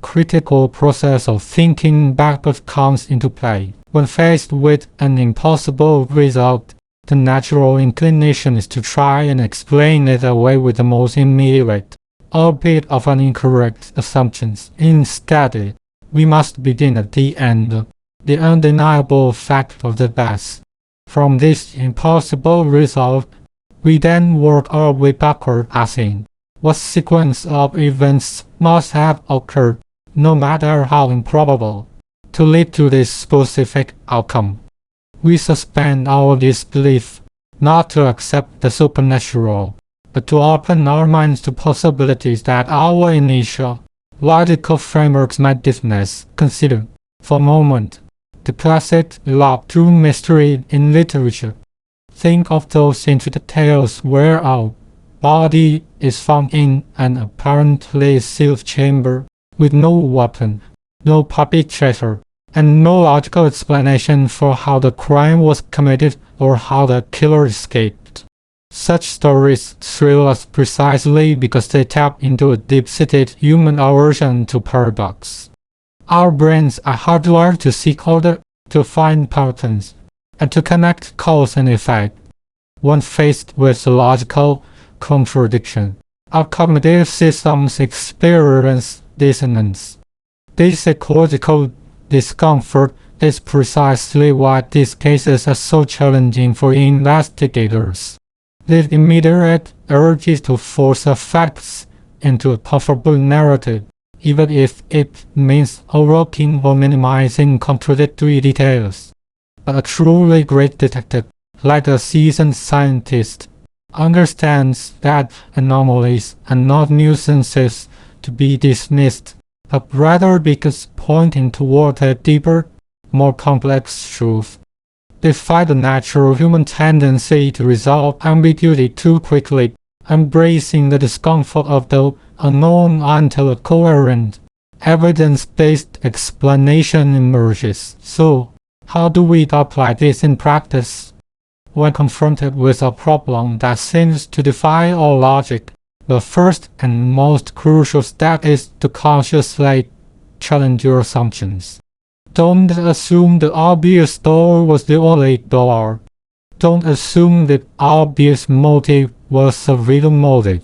critical process of thinking backward comes into play. When faced with an impossible result, the natural inclination is to try and explain it away with the most immediate, albeit often incorrect, assumptions. Instead, we must begin at the end, the undeniable fact of the past. From this impossible result, we then work our way backward, asking what sequence of events must have occurred, no matter how improbable, to lead to this specific outcome. We suspend our disbelief, not to accept the supernatural, but to open our minds to possibilities that our initial logical frameworks might dismiss. Consider, for a moment, the classic love through mystery in literature. Think of those intricate tales where our body is found in an apparently sealed chamber with no weapon, no perpetrator, and no logical explanation for how the crime was committed or how the killer escaped. Such stories thrill us precisely because they tap into a deep-seated human aversion to paradox. Our brains are hardwired to seek order, to find patterns, and to connect cause and effect. When faced with a logical contradiction, our cognitive systems experience dissonance. This psychological discomfort is precisely why these cases are so challenging for investigators. The immediate urge is to force the facts into a preferable narrative, even if it means overlooking or minimizing contradictory details. But a truly great detective, like a seasoned scientist, understands that anomalies are not nuisances to be dismissed, but rather because pointing toward a deeper, more complex truth. Despite the natural human tendency to resolve ambiguity too quickly, embracing the discomfort of the unknown until a coherent, evidence-based explanation emerges. So, how do we apply this in practice? When confronted with a problem that seems to defy all logic, the first and most crucial step is to consciously challenge your assumptions. Don't assume the obvious door was the only door. Don't assume the obvious motive was a real motive.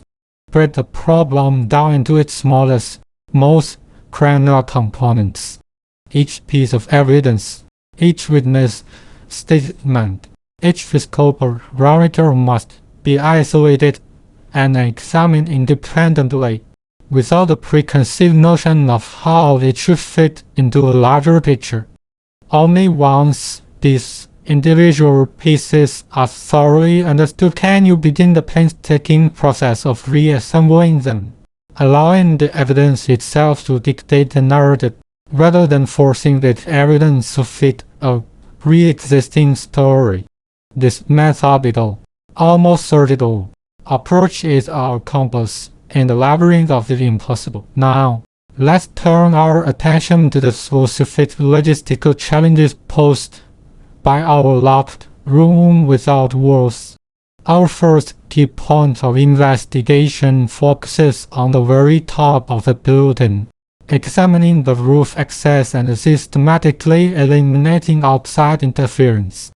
Break the problem down into its smallest, most granular components. Each piece of evidence, each witness statement, each physical parameter must be isolated and examined independently, without a preconceived notion of how it should fit into a larger picture. Only once these individual pieces are thoroughly understood can you begin the painstaking process of reassembling them, allowing the evidence itself to dictate the narrative, rather than forcing the evidence to fit a pre-existing story. This methodical, almost surgical approach is our compass in the labyrinth of the impossible. Now, let's turn our attention to the specific logistical challenges posed by our locked room without walls. Our first key point of investigation focuses on the very top of the building, examining the roof access and systematically eliminating outside interference.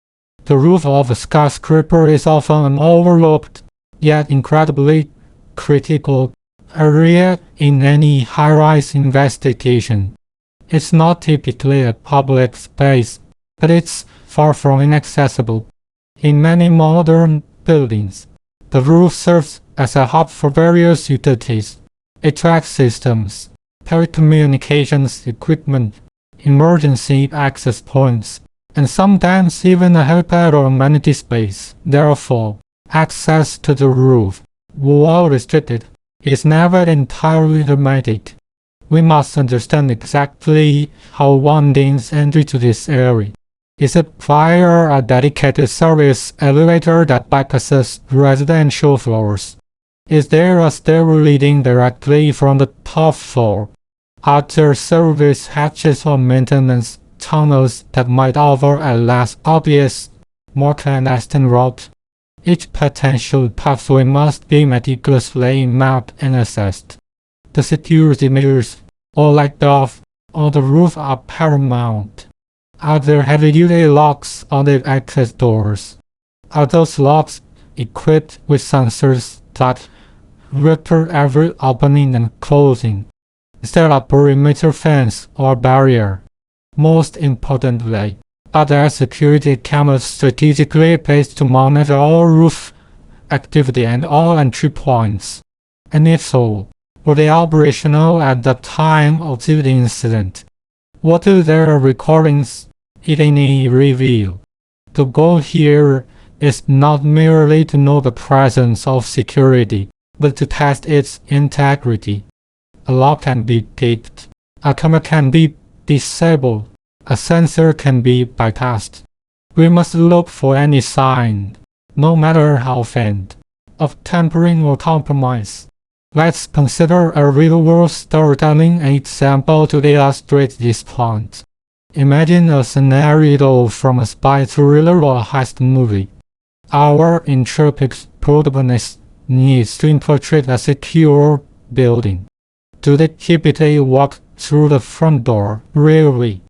The roof of a skyscraper is often an overlooked, yet incredibly critical area in any high-rise investigation. It's not typically a public space, but it's far from inaccessible. In many modern buildings, the roof serves as a hub for various utilities, HVAC systems, telecommunications equipment, emergency access points, and sometimes even a helipad or amenity space. Therefore, access to the roof, while restricted, is never entirely hermetic. We must understand exactly how one gains entry to this area. Is it via a dedicated service elevator that bypasses residential floors? Is there a stairway leading directly from the top floor? Are there service hatches or maintenance tunnels that might offer a less obvious, more clandestine route? Each potential pathway must be meticulously mapped and assessed. The security measures, or light off, on the roof are paramount. Are there heavy-duty locks on the access doors? Are those locks equipped with sensors that record every opening and closing? Is there a perimeter fence or barrier? Most importantly, are there security cameras strategically placed to monitor all roof activity and all entry points? And if so, were they operational at the time of the incident? What do their recordings, if any, reveal? The goal here is not merely to know the presence of security, but to test its integrity. A lock can be picked, a camera can be disabled, a sensor can be bypassed. We must look for any sign, no matter how faint, of tampering or compromise. Let's consider a real-world storytelling example to illustrate this point. Imagine a scenario from a spy thriller or a heist movie. Our intrepid protagonist needs to infiltrate a secure building. Do they typically walk through the front door? Rarely.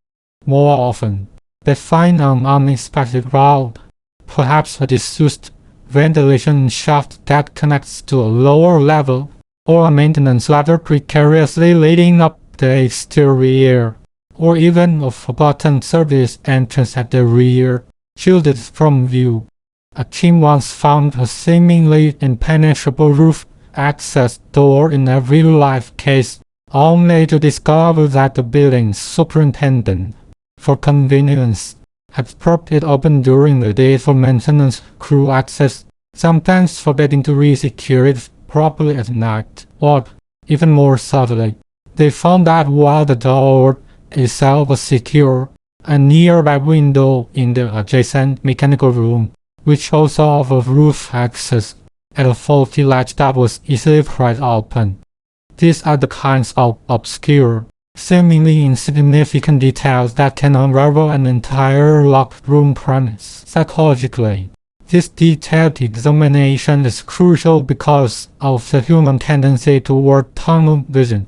More often, they find an unexpected route, perhaps a disused ventilation shaft that connects to a lower level, or a maintenance ladder precariously leading up the exterior, or even a forgotten service entrance at the rear, shielded from view. A team once found a seemingly impenetrable roof access door in a real-life case, only to discover that the building's superintendent, for convenience, had propped it open during the day for maintenance crew access, sometimes forgetting to re-secure it properly at night. Or, even more subtly, they found that while the door itself was secure, a nearby window in the adjacent mechanical room, which also offered roof access, had a faulty latch that was easily pried open. These are the kinds of obscure, seemingly insignificant details that can unravel an entire locked room premise psychologically. This detailed examination is crucial because of the human tendency toward tunnel vision.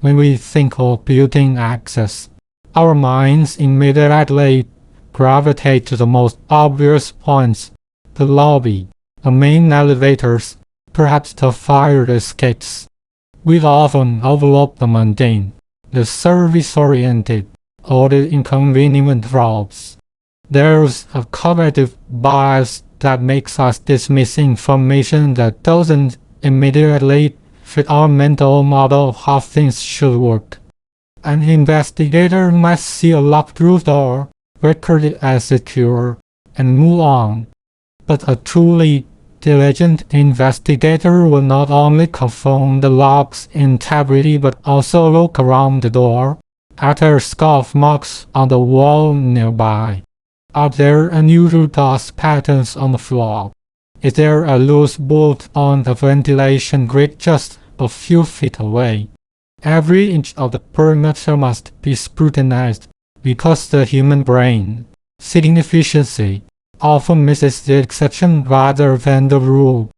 When we think of building access, our minds immediately gravitate to the most obvious points: the lobby, the main elevators, perhaps the fire escapes. We often overlook the mundane, the service-oriented, or the inconvenient routes. There's a cognitive bias that makes us dismiss information that doesn't immediately fit our mental model of how things should work. An investigator might see a locked roof door, record it as secure, and move on. But a truly diligent investigator will not only confirm the lock's integrity but also look around the door. Are there scuff marks on the wall nearby? Are there unusual dust patterns on the floor? Is there a loose bolt on the ventilation grid just a few feet away? Every inch of the perimeter must be scrutinized because the human brain, seeking efficiency, often misses the exception rather than the rule.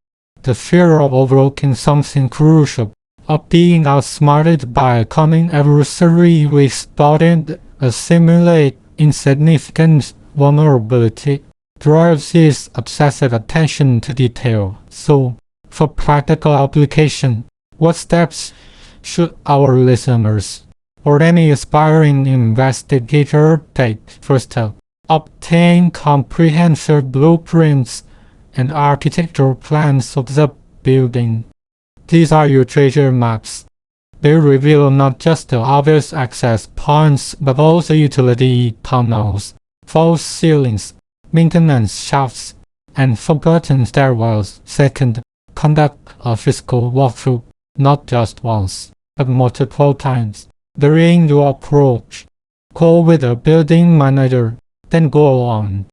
The fear of overlooking something crucial, of being outsmarted by a cunning adversary we spotted a seemingly insignificant vulnerability, drives his obsessive attention to detail. So, for practical application, what steps should our listeners or any aspiring investigator take? First, obtain comprehensive blueprints and architectural plans of the building. These are your treasure maps. They reveal not just the obvious access points but also utility tunnels, false ceilings, maintenance shafts, and forgotten stairwells. Second, conduct a physical walkthrough, not just once, but multiple times. During your approach, call with a building manager, Then go on.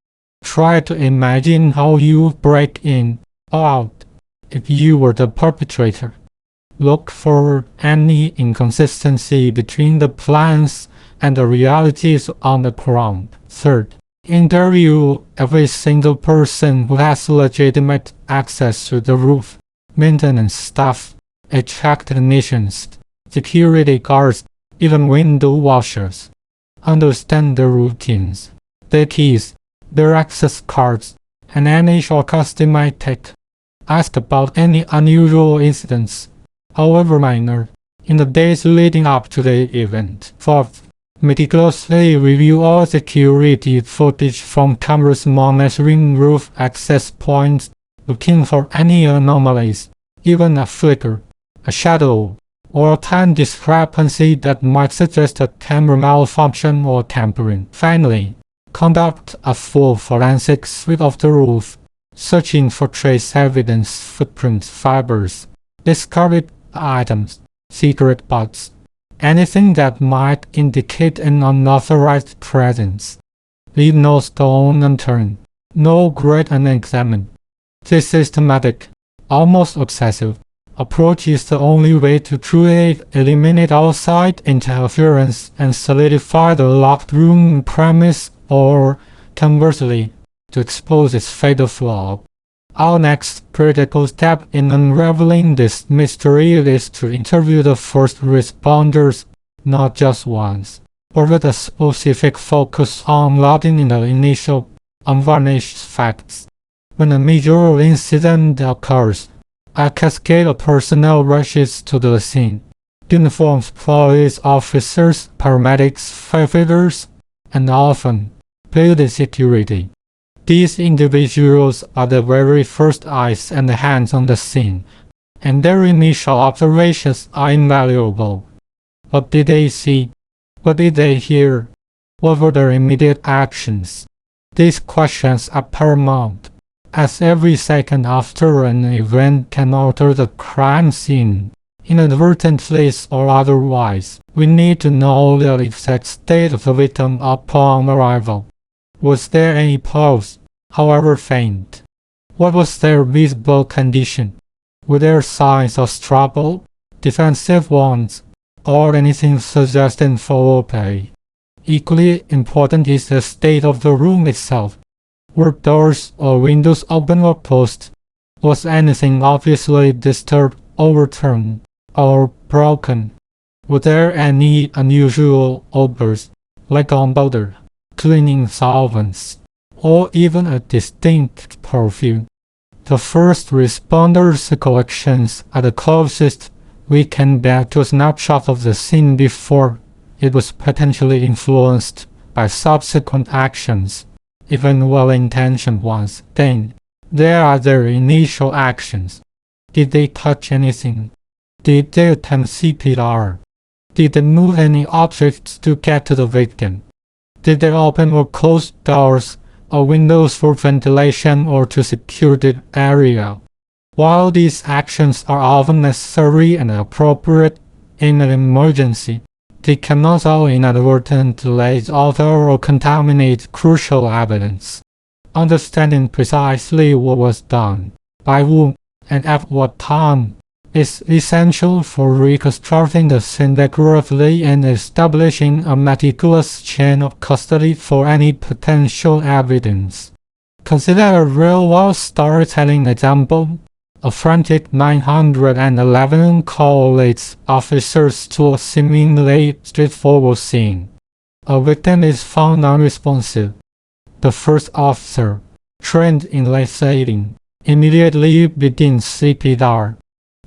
Try to imagine how you break in or out if you were the perpetrator. Look for any inconsistency between the plans and the realities on the ground. Third, interview every single person who has legitimate access to the roof. Maintenance staff, HVAC technicians, security guards, even window washers. Understand their routines, their keys, their access cards, and any shortcuts they might take. Ask about any unusual incidents, however minor, in the days leading up to the event. Fourth, meticulously review all security footage from cameras monitoring roof access points, looking for any anomalies, even a flicker, a shadow, or a time discrepancy that might suggest a camera malfunction or tampering. Finally, conduct a full forensic sweep of the roof, searching for trace evidence, footprints, fibers, discarded items, secret parts, anything that might indicate an unauthorized presence. Leave no stone unturned, no grate unexamined. This systematic, almost obsessive, approach is the only way to truly eliminate outside interference and solidify the locked room premise, or, conversely, to expose its fatal flaw. Our next critical step in unraveling this mystery is to interview the first responders, not just once, but with a specific focus on logging in the initial, unvarnished facts. When a major incident occurs, a cascade of personnel rushes to the scene. Uniformed police officers, paramedics, firefighters, and often building security. These individuals are the very first eyes and hands on the scene, and their initial observations are invaluable. What did they see? What did they hear? What were their immediate actions? These questions are paramount, as every second after an event can alter the crime scene, inadvertently or otherwise. We need to know the exact state of the victim upon arrival. Was there any pulse, however faint? What was their visible condition? Were there signs of struggle, defensive ones, or anything suggesting foul play? Equally important is the state of the room itself. Were doors or windows open or closed? Was anything obviously disturbed, overturned, or broken? Were there any unusual odors, like gunpowder, cleaning solvents, or even a distinct perfume? The first responders' recollections are the closest we can get to a snapshot of the scene before it was potentially influenced by subsequent actions, even well-intentioned ones. Then, there are their initial actions. Did they touch anything? Did they attempt CPR? Did they move any objects to get to the victim? Did they open or close doors or windows for ventilation or to secure the area? While these actions are often necessary and appropriate in an emergency, they can also inadvertently alter or contaminate crucial evidence. Understanding precisely what was done, by whom, and at what time is essential for reconstructing the scene accurately and establishing a meticulous chain of custody for any potential evidence. Consider a real-world storytelling example. A frantic 911 call leads officers to a seemingly straightforward scene. A victim is found unresponsive. The first officer, trained in life-saving, immediately begins CPR.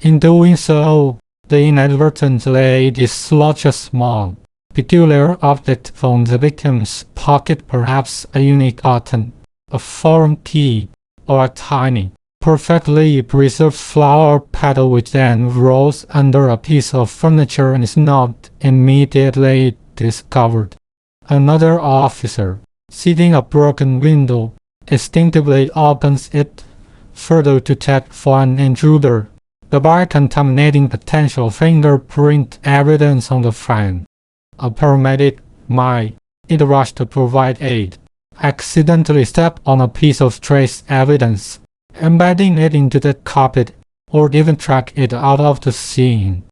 In doing so, they inadvertently dislodge a small, peculiar object from the victim's pocket, perhaps a unique item, a foreign key, or a tiny, perfectly preserved flower petal which then rolls under a piece of furniture and is not immediately discovered. Another officer, seeing a broken window, instinctively opens it, further to check for an intruder, thereby contaminating potential fingerprint evidence on the frame. A paramedic might, in the rush to provide aid, accidentally step on a piece of trace evidence, embedding it into the carpet, or even track it out of the scene.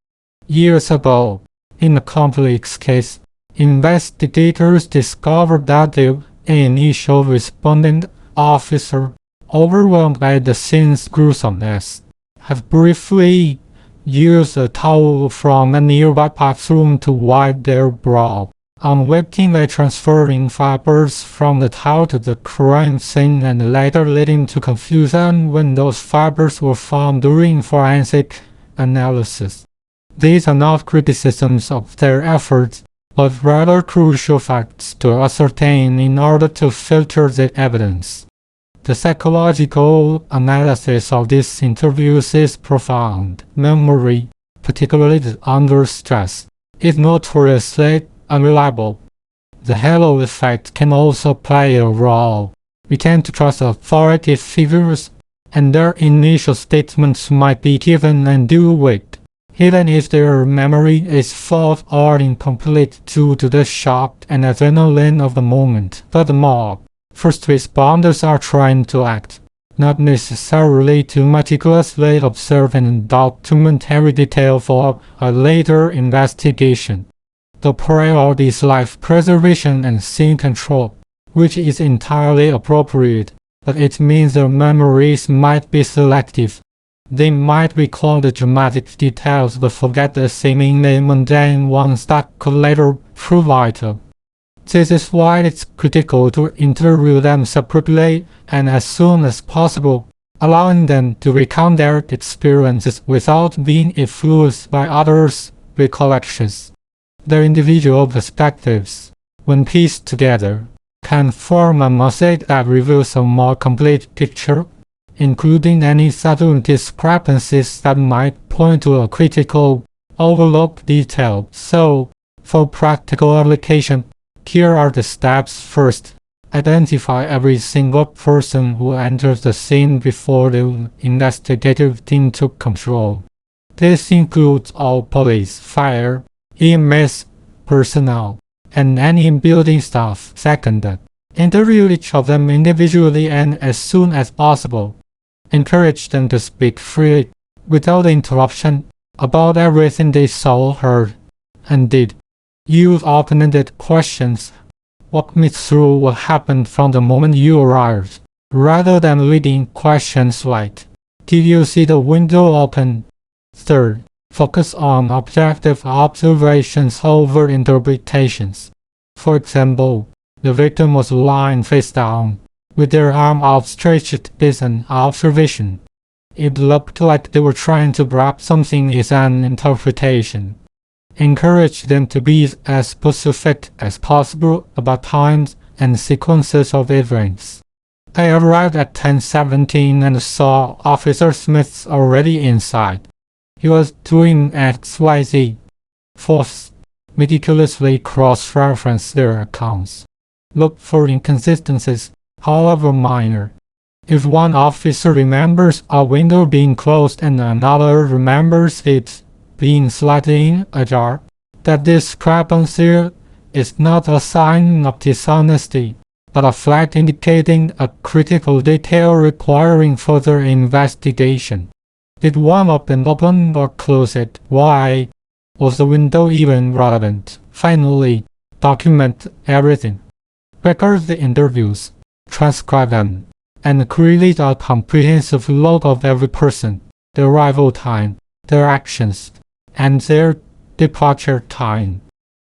Years ago, in a complex case, investigators discovered that the initial responding officer, overwhelmed by the scene's gruesomeness, had briefly used a towel from a nearby bathroom to wipe their brow, unwittingly transferring fibers from the towel to the crime scene and later leading to confusion when those fibers were found during forensic analysis. These are not criticisms of their efforts, but rather crucial facts to ascertain in order to filter the evidence. The psychological analysis of these interviews is profound. Memory, particularly under stress, is notoriously unreliable. The halo effect can also play a role. We tend to trust authoritative figures, and their initial statements might be given undue weight, even if their memory is flawed or incomplete due to the shock and adrenaline of the moment. Furthermore, first responders are trained to act, not necessarily to meticulously observe and document every detail for a later investigation. The priority is life preservation and scene control, which is entirely appropriate, but it means their memories might be selective. They might recall the dramatic details but forget the seemingly mundane ones that could later prove vital. This is why it's critical to interview them separately and as soon as possible, allowing them to recount their experiences without being influenced by others' recollections. Their individual perspectives, when pieced together, can form a mosaic that reveals a more complete picture, including any subtle discrepancies that might point to a critical, overlooked detail. So, for practical application, here are the steps. First, identify every single person who enters the scene before the investigative team took control. This includes all police, fire, EMS personnel, and any building staff. Second, interview each of them individually and as soon as possible. Encourage them to speak freely, without interruption, about everything they saw, heard, and did. Use open-ended questions. Walk me through what happened from the moment you arrived, rather than leading questions like, did you see the window open? Third, focus on objective observations over interpretations. For example, the victim was lying face down, with their arm outstretched is an observation. It looked like they were trying to grab something is an interpretation. Encourage them to be as specific as possible about times and sequences of events. I arrived at 10:17 and saw Officer Smith already inside. He was doing XYZ. Fourth, meticulously cross-reference their accounts. Look for inconsistencies, however minor. If one officer remembers a window being closed and another remembers it being slightly ajar, that discrepancy is not a sign of dishonesty, but a flag indicating a critical detail requiring further investigation. Did one of them open or close it? Why? Was the window even relevant? Finally, document everything. Record the interviews, transcribe them, and create a comprehensive log of every person, their arrival time, their actions, and their departure time.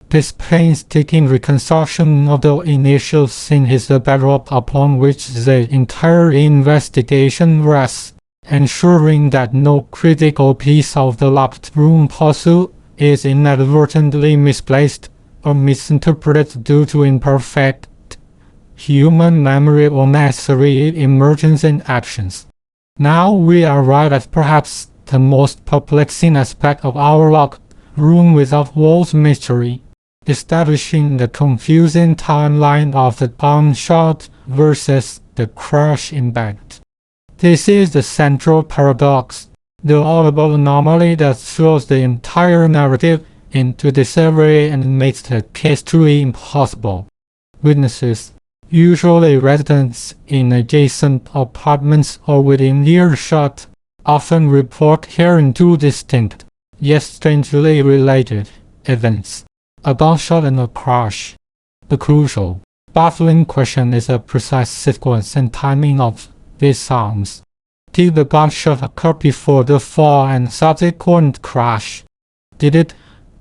This painstaking reconstruction of the initial scene is the bedrock upon which the entire investigation rests, ensuring that no critical piece of the locked room puzzle is inadvertently misplaced or misinterpreted due to imperfect human memory or necessary emergency actions. Now we arrive at perhaps the most perplexing aspect of our locked room without walls mystery, establishing the confusing timeline of the gunshot versus the crash impact. This is the central paradox, the audible anomaly that throws the entire narrative into disarray and makes the case truly impossible. Witnesses, Usually residents in adjacent apartments or within earshot often report hearing two distinct, yet strangely related, events: a gunshot and a crash. The crucial, baffling question is the precise sequence and timing of these sounds. Did the gunshot occur before the fall and subsequent crash? Did it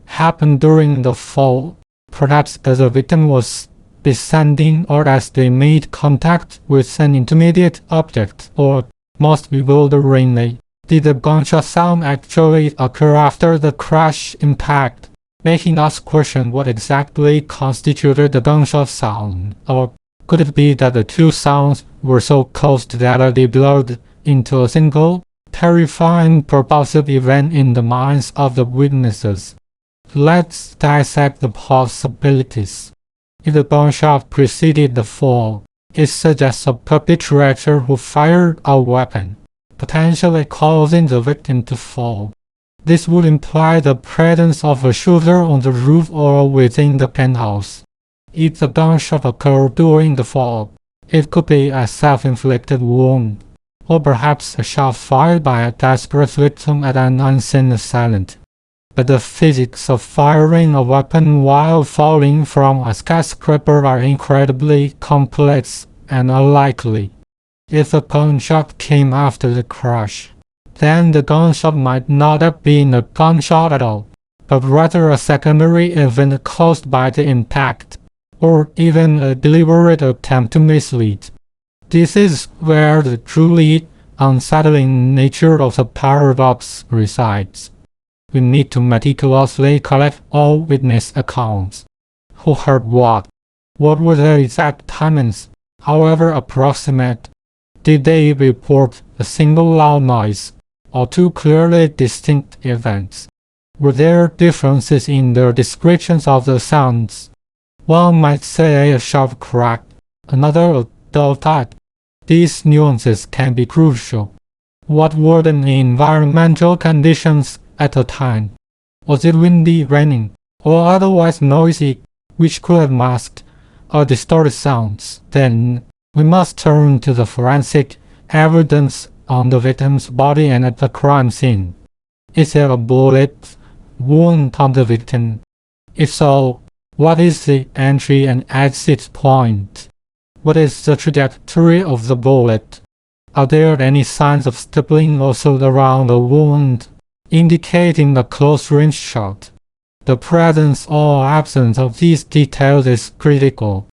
happen during the fall, perhaps as the victim was descending or as they made contact with an intermediate object, or, most bewilderingly, did the gunshot sound actually occur after the crash impact, making us question what exactly constituted the gunshot sound? Or could it be that the two sounds were so close that they blurred into a single, terrifying, propulsive event in the minds of the witnesses? Let's dissect the possibilities. If the gunshot preceded the fall, it suggests a perpetrator who fired a weapon, potentially causing the victim to fall. This would imply the presence of a shooter on the roof or within the penthouse. If the gunshot occurred during the fall, it could be a self-inflicted wound, or perhaps a shot fired by a desperate victim at an unseen assailant. But the physics of firing a weapon while falling from a skyscraper are incredibly complex and unlikely. If the gunshot came after the crash, then the gunshot might not have been a gunshot at all, but rather a secondary event caused by the impact, or even a deliberate attempt to mislead. This is where the truly unsettling nature of the paradox resides. We need to meticulously collect all witness accounts. Who heard what? What were their exact timings, however approximate? Did they report a single loud noise, or two clearly distinct events? Were there differences in their descriptions of the sounds? One might say a sharp crack, another a dull thud. These nuances can be crucial. What were the environmental conditions at the time? Was it windy, raining, or otherwise noisy, which could have masked or distorted sounds? Then we must turn to the forensic evidence on the victim's body and at the crime scene. Is there a bullet wound on the victim? If so, what is the entry and exit point? What is the trajectory of the bullet? Are there any signs of stippling also around the wound, indicating a close-range shot? The presence or absence of these details is critical.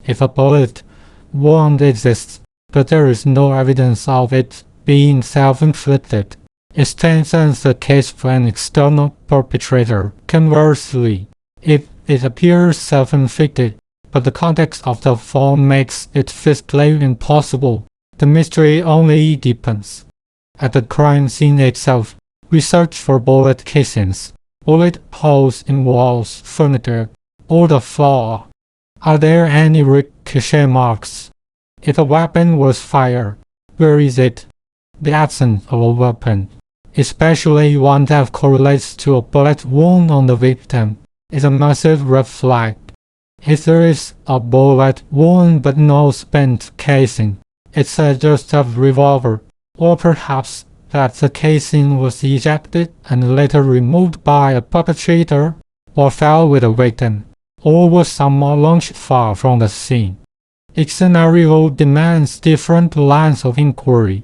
If a bullet wound exists, but there is no evidence of it being self-inflicted, it strengthens the case for an external perpetrator. Conversely, if it appears self-inflicted, but the context of the fall makes it physically impossible, the mystery only deepens. At the crime scene itself, we search for bullet casings, bullet holes in walls, furniture, or the floor. Are there any ricochet marks? If a weapon was fired, where is it? The absence of a weapon, especially one that correlates to a bullet wound on the victim, is a massive red flag. If there is a bullet wound but no spent casing, it suggests a revolver, or perhaps that the casing was ejected and later removed by a perpetrator, or fell with the victim, or was somehow launched far from the scene. Each scenario demands different lines of inquiry.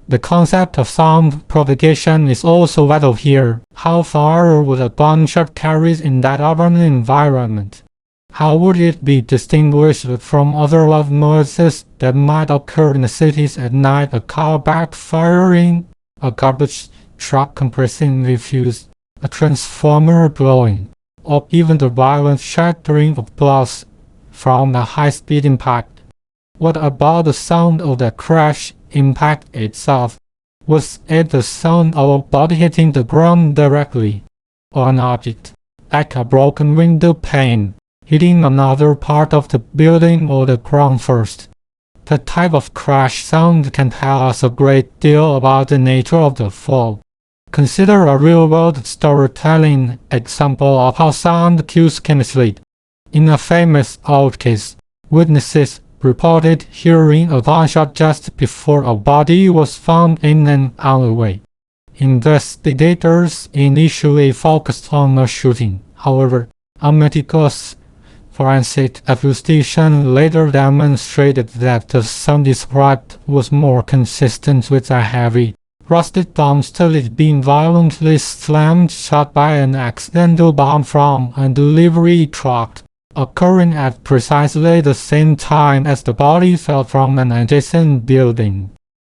The concept of sound propagation is also vital here. How far would a gunshot carry in that urban environment? How would it be distinguished from other loud noises that might occur in the cities at night? A car backfiring, a garbage truck compressing refuse, a transformer blowing, or even the violent shattering of glass from a high-speed impact. What about the sound of the crash impact itself? Was it the sound of a body hitting the ground directly, or an object, like a broken window pane, hitting another part of the building or the ground first? The type of crash sound can tell us a great deal about the nature of the fall. Consider a real-world storytelling example of how sound cues can mislead. In a famous old case, witnesses reported hearing a gunshot just before a body was found in an alleyway. Investigators initially focused on the shooting. However, a meticulous forensic investigation later demonstrated that the sound described was more consistent with a heavy, rusted dumpster being violently slammed shut by an accidental bomb from a delivery truck, occurring at precisely the same time as the body fell from an adjacent building.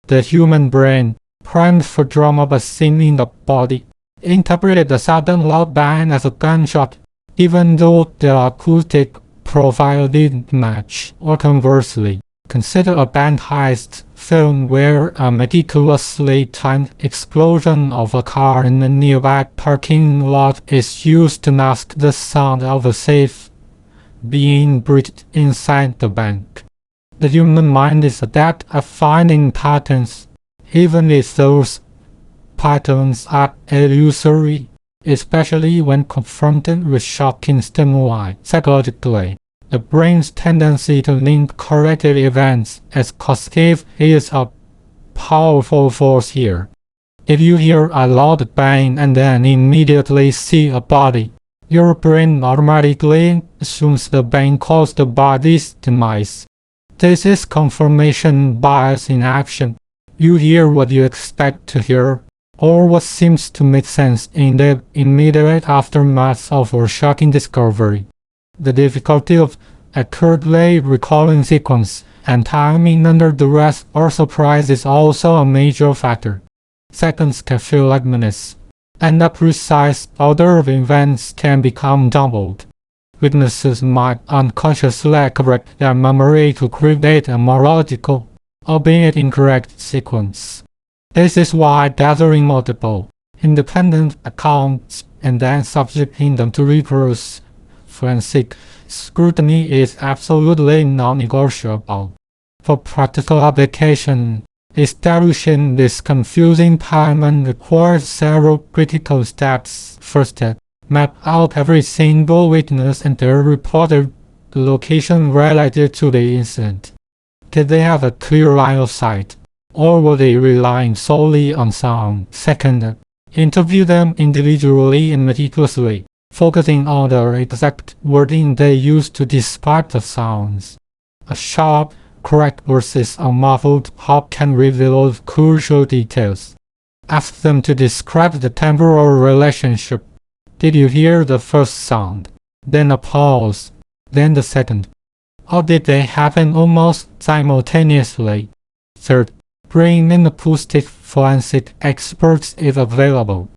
The human brain, primed for drama but seen in the body, interpreted the sudden loud bang as a gunshot, even though the acoustic profile didn't match, or conversely. Consider a band heist film where a meticulously timed explosion of a car in a nearby parking lot is used to mask the sound of a safe being breached inside the bank. The human mind is adept at finding patterns, even if those patterns are illusory, especially when confronted with shocking stimuli. Psychologically, the brain's tendency to link correlative events as causative is a powerful force here. If you hear a loud bang and then immediately see a body, your brain automatically assumes the bang caused the body's demise. This is confirmation bias in action. You hear what you expect to hear, or what seems to make sense in the immediate aftermath of a shocking discovery. The difficulty of accurately recalling sequence and timing under duress or surprise is also a major factor. Seconds can feel like minutes, and the precise order of events can become jumbled. Witnesses might unconsciously correct their memory to create a more logical, albeit incorrect sequence. This is why gathering multiple, independent accounts and then subjecting them to rigorous forensic scrutiny is absolutely non-negotiable. For practical application, establishing this confusing timeline requires several critical steps. First, map out every single witness and their reported location related to the incident. Did they have a clear line of sight, or were they relying solely on sound? Second, interview them individually and meticulously, focusing on the exact wording they used to describe the sounds. A sharp, correct versus a muffled hop can reveal crucial details. Ask them to describe the temporal relationship. Did you hear the first sound, then a pause, then the second? Or did they happen almost simultaneously? Third, bring in acoustic forensic experts if available.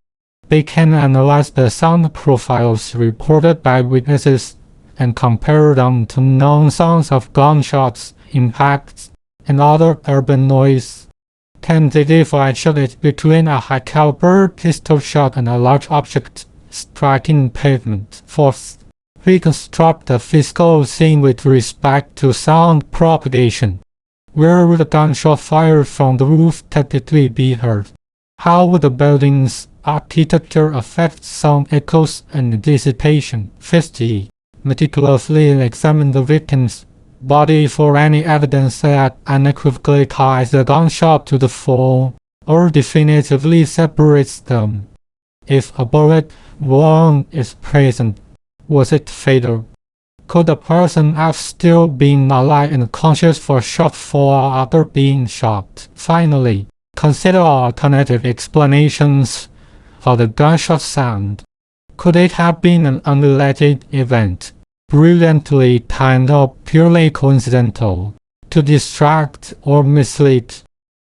They can analyze the sound profiles reported by witnesses and compare them to known sounds of gunshots, impacts, and other urban noise. Can they differentiate between a high-caliber pistol shot and a large object striking pavement? Fourth, reconstruct the physical scene with respect to sound propagation. Where would a gunshot fired from the roof typically be heard? How would the building's architecture affect sound echoes and dissipation? Fifth, meticulously examine the victim's body for any evidence that unequivocally ties the gunshot to the fall or definitively separates them. If a bullet wound is present, was it fatal? Could the person have still been alive and conscious for shot fall after being shot? Finally, consider alternative explanations for the gunshot sound. Could it have been an unrelated event, brilliantly timed or purely coincidental, to distract or mislead?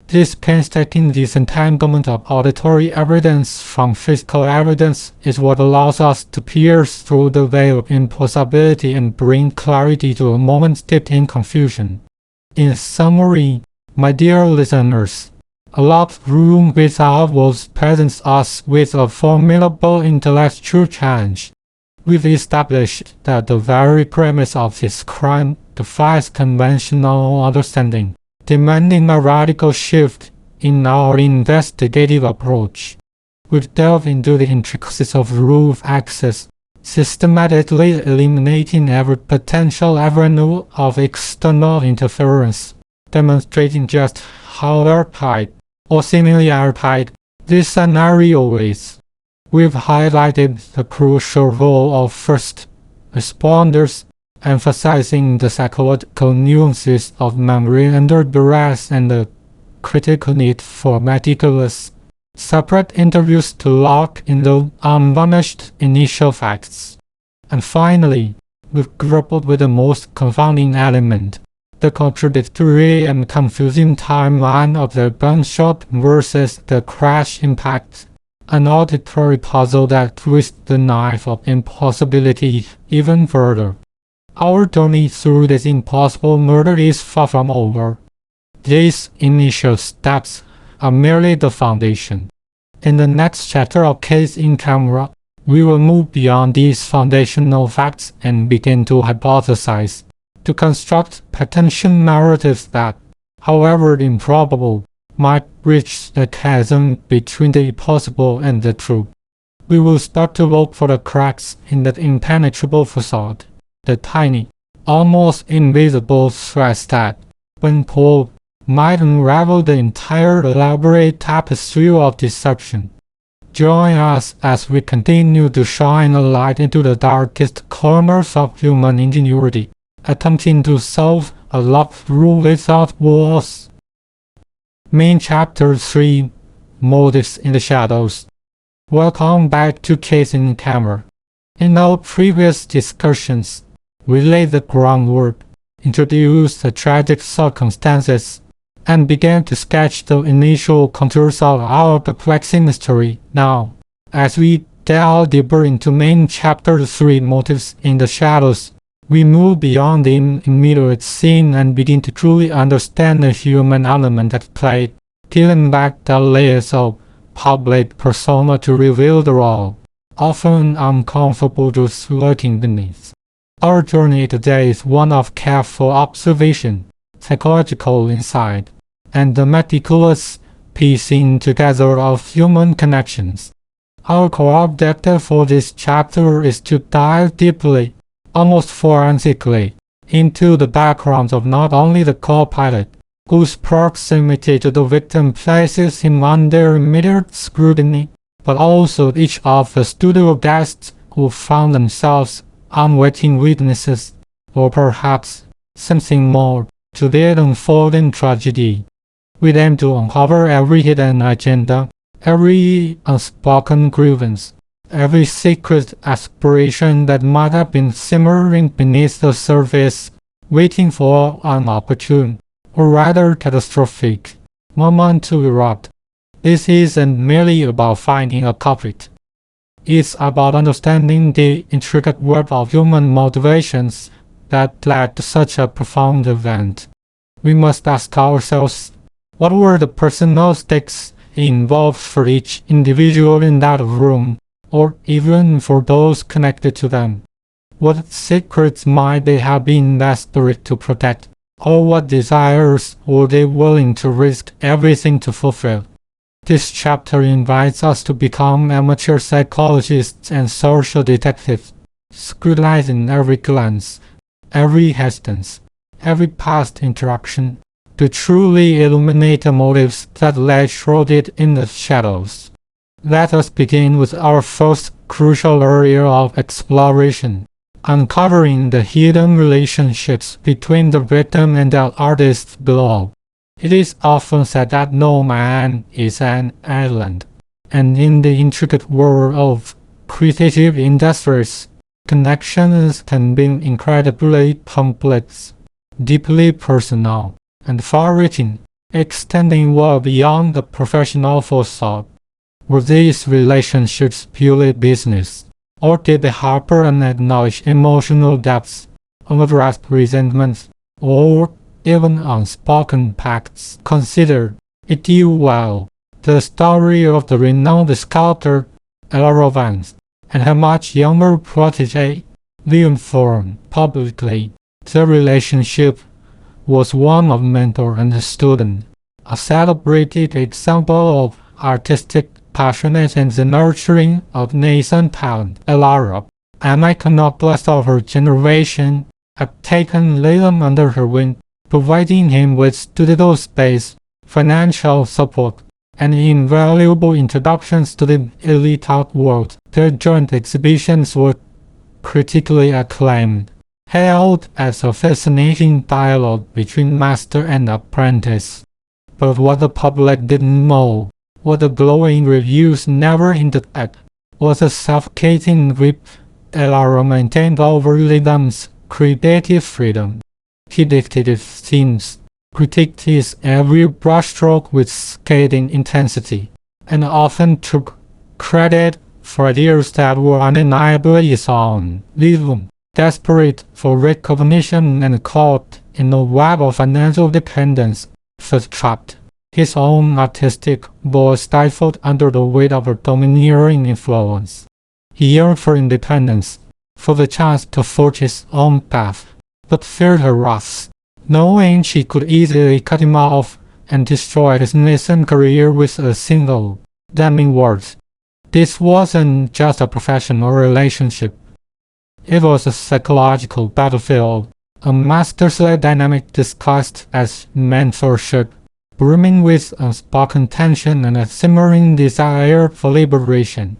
This painstaking disentanglement of auditory evidence from physical evidence is what allows us to pierce through the veil of impossibility and bring clarity to a moment steeped in confusion. In summary, my dear listeners, a locked room without walls presents us with a formidable intellectual challenge. We've established that the very premise of this crime defies conventional understanding, demanding a radical shift in our investigative approach. We've delved into the intricacies of roof access, systematically eliminating every potential avenue of external interference, demonstrating just how airtight, or seemingly airtight, this scenario is. We've highlighted the crucial role of first responders, emphasizing the psychological nuances of memory under duress and the critical need for meticulous, separate interviews to lock in the unvarnished initial facts. And finally, we've grappled with the most confounding element, the contradictory and confusing timeline of the gunshot versus the crash impact, an auditory puzzle that twists the knife of impossibility even further. Our journey through this impossible murder is far from over. These initial steps are merely the foundation. In the next chapter of Case in Camera, we will move beyond these foundational facts and begin to hypothesize, to construct potential narratives that, however improbable, might bridge the chasm between the possible and the true. We will start to look for the cracks in that impenetrable facade, the tiny, almost invisible threads that, when pulled, might unravel the entire elaborate tapestry of deception. Join us as we continue to shine a light into the darkest corners of human ingenuity, attempting to solve a love through without walls. Main Chapter 3: Motives in the Shadows. Welcome back to Case in Camera. In our previous discussions, we laid the groundwork, introduced the tragic circumstances, and began to sketch the initial contours of our perplexing mystery. Now, as we delve deeper into Main Chapter 3: Motives in the Shadows, we move beyond the immediate scene and begin to truly understand the human element at play, peeling back the layers of public persona to reveal the raw, often uncomfortable truths lurking beneath. Our journey today is one of careful observation, psychological insight, and the meticulous piecing together of human connections. Our core objective for this chapter is to dive deeply, almost forensically, into the background of not only the co-pilot, whose proximity to the victim places him under immediate scrutiny, but also each of the studio guests who found themselves unwitting witnesses, or perhaps something more, to the unfolding tragedy. We aim to uncover every hidden agenda, every unspoken grievance, every secret aspiration that might have been simmering beneath the surface, waiting for an opportune, or rather catastrophic, moment to erupt. This isn't merely about finding a culprit. It's about understanding the intricate web of human motivations that led to such a profound event. We must ask ourselves, what were the personal stakes involved for each individual in that room, or even for those connected to them? What secrets might they have been desperate to protect, or what desires were they willing to risk everything to fulfill? This chapter invites us to become amateur psychologists and social detectives, scrutinizing every glance, every hesitance, every past interaction, to truly illuminate the motives that lay shrouded in the shadows. Let us begin with our first crucial area of exploration, uncovering the hidden relationships between the victim and the artist below. It is often said that no man is an island, and in the intricate world of creative industries, connections can be incredibly complex, deeply personal, and far-reaching, extending well beyond the professional facade. Were these relationships purely business, or did they harbor unacknowledged emotional depths, unaddressed resentments, or even unspoken pacts? Consider, it you well, the story of the renowned sculptor Ella Vance and her much younger protege, Leon Thorne. Publicly, the relationship was one of mentor and student, a celebrated example of artistic passionate and the nurturing of nascent talent. Ella an iconoclast of her generation, had taken Laylam under her wing, providing him with studio space, financial support, and invaluable introductions to the elite art world. Their joint exhibitions were critically acclaimed, hailed as a fascinating dialogue between master and apprentice. But what the public didn't know, what the glowing reviews never hinted at, was a suffocating grip Elara maintained over Laylam's creative freedom. He dictated themes, critiqued his every brushstroke with scathing intensity, and often took credit for ideas that were undeniably his own. Laylam, desperate for recognition and caught in a web of financial dependence, felt trapped. His own artistic voice stifled under the weight of her domineering influence. He yearned for independence, for the chance to forge his own path, but feared her wrath, knowing she could easily cut him off and destroy his nascent career with a single damning word. This wasn't just a professional relationship. It was a psychological battlefield, a master-slave dynamic disguised as mentorship, brimming with unspoken tension and a simmering desire for liberation.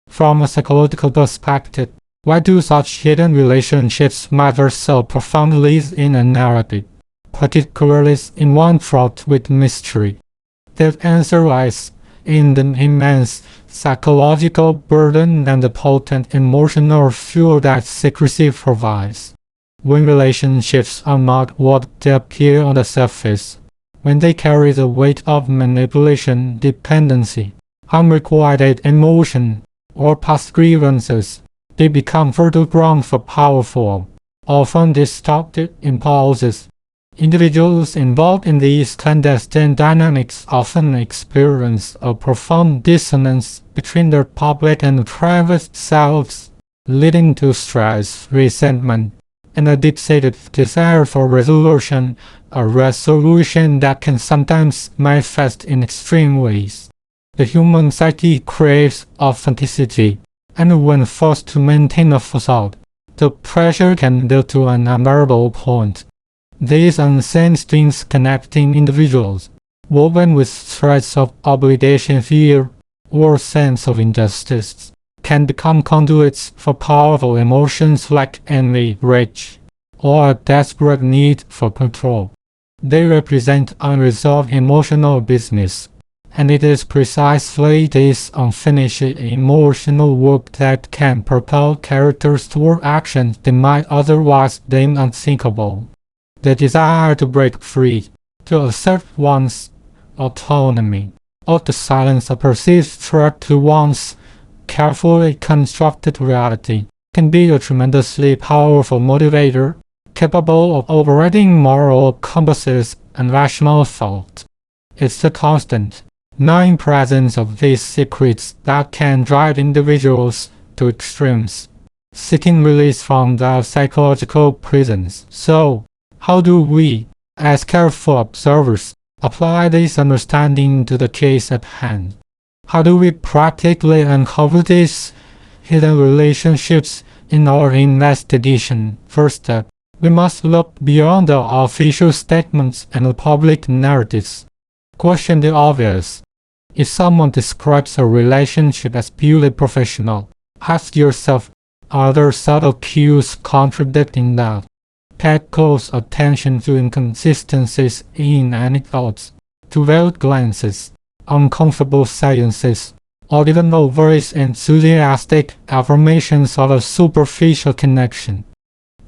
From a psychological perspective, why do such hidden relationships matter so profoundly in a narrative, particularly in one fraught with mystery? The answer lies in the immense psychological burden and the potent emotional fuel that secrecy provides. When relationships are not what they appear on the surface, when they carry the weight of manipulation, dependency, unrequited emotion, or past grievances, they become fertile ground for powerful, often distorted impulses. Individuals involved in these clandestine dynamics often experience a profound dissonance between their public and private selves, leading to stress, resentment, and a deep-seated desire for resolution, a resolution that can sometimes manifest in extreme ways. The human psyche craves authenticity, and when forced to maintain a facade, the pressure can build to an unbearable point. These unseen strings connecting individuals, woven with threads of obligation, fear, or sense of injustice, can become conduits for powerful emotions like envy, rage, or a desperate need for control. They represent unresolved emotional business, and it is precisely this unfinished emotional work that can propel characters toward actions they might otherwise deem unthinkable. The desire to break free, to assert one's autonomy, or to silence a perceived threat to one's carefully constructed reality, can be a tremendously powerful motivator, capable of overriding moral compasses and rational thought. It's the constant, gnawing presence of these secrets that can drive individuals to extremes, seeking release from their psychological prisons. So, how do we, as careful observers, apply this understanding to the case at hand? How do we practically uncover these hidden relationships in our investigation? First step, we must look beyond the official statements and the public narratives. Question the obvious. If someone describes a relationship as purely professional, ask yourself, are there subtle cues contradicting that? Pay close attention to inconsistencies in anecdotes, to veiled glances, uncomfortable silences, or even overly enthusiastic affirmations of a superficial connection.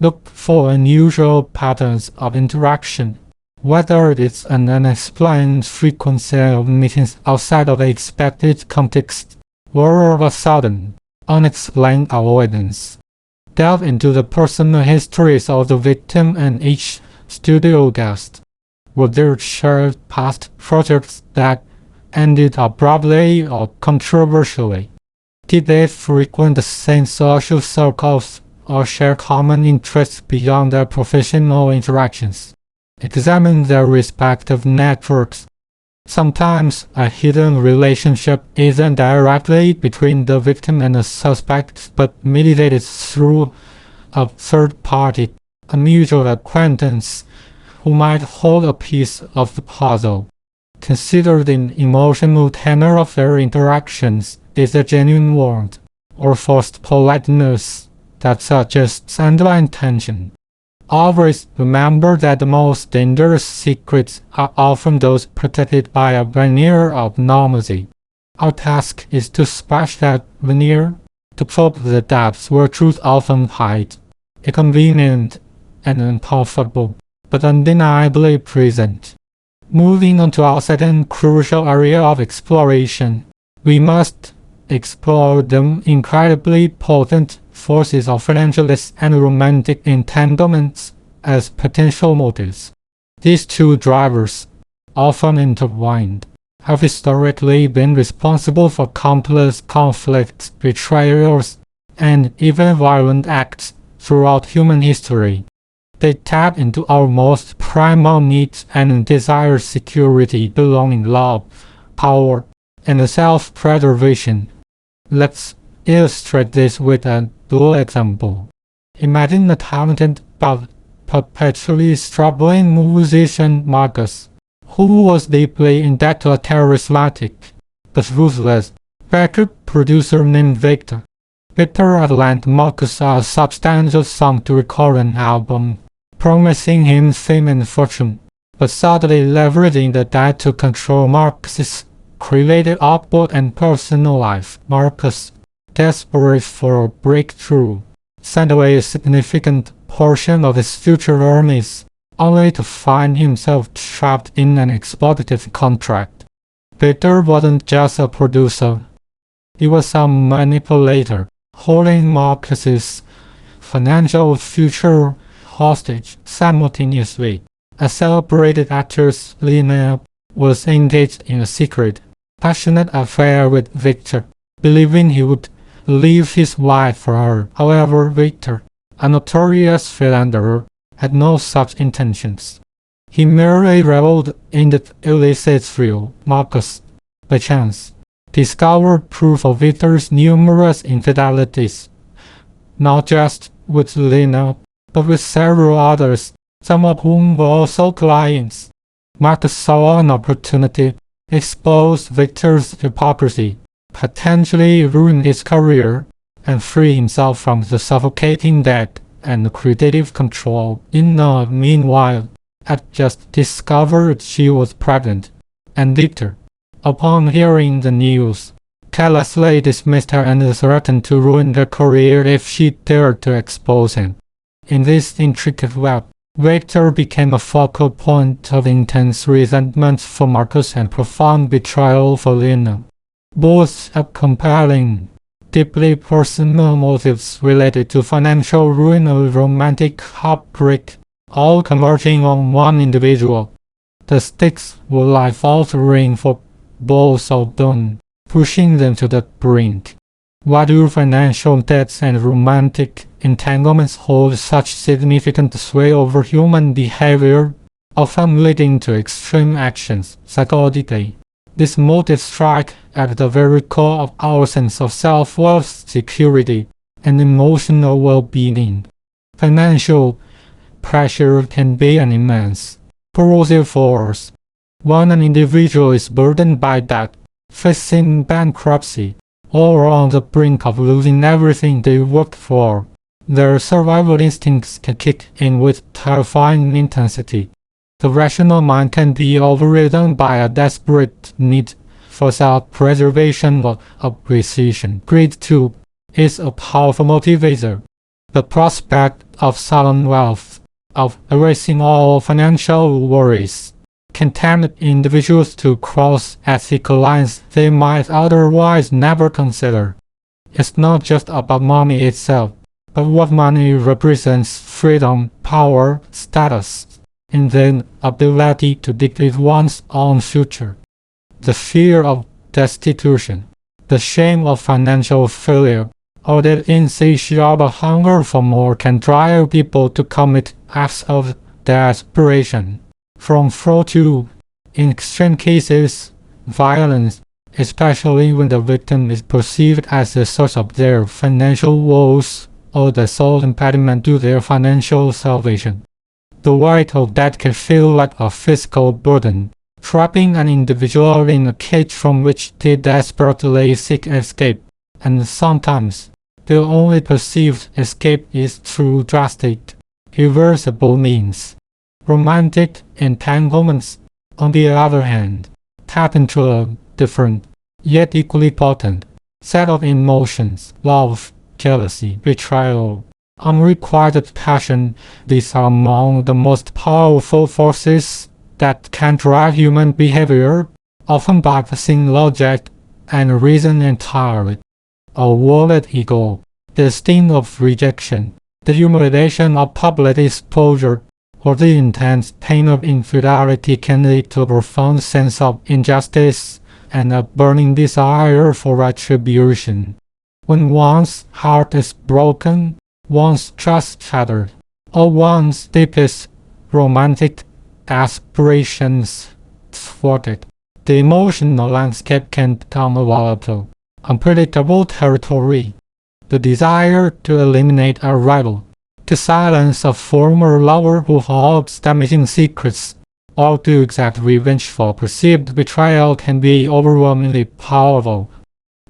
Look for unusual patterns of interaction, whether it's an unexplained frequency of meetings outside of the expected context, or of a sudden, unexplained avoidance. Delve into the personal histories of the victim and each studio guest. Were there shared past projects that ended abruptly or controversially? Did they frequent the same social circles or share common interests beyond their professional interactions? Examine their respective networks. Sometimes a hidden relationship isn't directly between the victim and the suspect, but mediated through a third party, a mutual acquaintance, who might hold a piece of the puzzle. Considered in emotional tenor of their interactions is a genuine warmth or forced politeness that suggests underlying tension. Always remember that the most dangerous secrets are often those protected by a veneer of normalcy. Our task is to smash that veneer, to probe the depths where truth often hides, inconvenient and uncomfortable, but undeniably present. Moving on to our second crucial area of exploration, we must explore the incredibly potent forces of financialist and romantic entanglements as potential motives. These two drivers, often intertwined, have historically been responsible for countless conflicts, betrayals, and even violent acts throughout human history. They tap into our most primal needs and desire security, belonging, love, power, and self-preservation. Let's illustrate this with a dual example. Imagine a talented but perpetually struggling musician Marcus, who was deeply in debt to a charismatic but ruthless record producer named Victor. Victor had lent Marcus a substantial sum to record an album, promising him fame and fortune, but suddenly leveraging the debt to control Marcus's creative output and personal life. Marcus, desperate for a breakthrough, sent away a significant portion of his future earnings, only to find himself trapped in an exploitative contract. Victor wasn't just a producer, he was a manipulator, holding Marcus's financial future hostage. Simultaneously, a celebrated actress, Lena, was engaged in a secret, passionate affair with Victor, believing he would leave his wife for her. However, Victor, a notorious philanderer, had no such intentions. He merely reveled in the illicit thrill. Marcus, by chance, discovered proof of Victor's numerous infidelities, not just with Lena, but with several others, some of whom were also clients. Marcus saw an opportunity, exposed Victor's hypocrisy, potentially ruin his career, and free himself from the suffocating debt and creative control. Lena, meanwhile, had just discovered she was pregnant, and Victor, upon hearing the news, carelessly dismissed her and threatened to ruin her career if she dared to expose him. In this intricate web, Victor became a focal point of intense resentment for Marcus and profound betrayal for Lena. Both have compelling, deeply personal motives related to financial ruin or romantic heartbreak, all converging on one individual. The stakes were life-altering for both of them, pushing them to the brink. Why do financial debts and romantic entanglements hold such significant sway over human behavior, often leading to extreme actions? Psychologically, these motives strike at the very core of our sense of self-worth, security, and emotional well-being. Financial pressure can be an immense, corrosive force. When an individual is burdened by debt, facing bankruptcy, or on the brink of losing everything they worked for, their survival instincts can kick in with terrifying intensity. The rational mind can be overridden by a desperate need for self-preservation or appreciation. Greed, too, is a powerful motivator. The prospect of sudden wealth, of erasing all financial worries, can tempt individuals to cross ethical lines they might otherwise never consider. It's not just about money itself, but what money represents: freedom, power, status, and the ability to dictate one's own future. The fear of destitution, the shame of financial failure, or the insatiable hunger for more can drive people to commit acts of desperation. From fraud to In extreme cases, violence, especially when the victim is perceived as the source of their financial woes or the sole impediment to their financial salvation. The weight of debt can feel like a physical burden, trapping an individual in a cage from which they desperately seek escape, and sometimes the only perceived escape is through drastic, irreversible means. Romantic entanglements, on the other hand, tap into a different, yet equally potent, set of emotions: love, jealousy, betrayal, unrequited passion. These are among the most powerful forces that can drive human behavior, often bypassing logic and reason entirely. A wounded ego, the sting of rejection, the humiliation of public exposure, or the intense pain of infidelity can lead to a profound sense of injustice and a burning desire for retribution. When one's heart is broken, one's trust shattered, or one's deepest romantic aspirations thwarted, the emotional landscape can become a volatile, unpredictable territory. The desire to eliminate a rival, to silence a former lover who holds damaging secrets, or to exact revenge for perceived betrayal can be overwhelmingly powerful.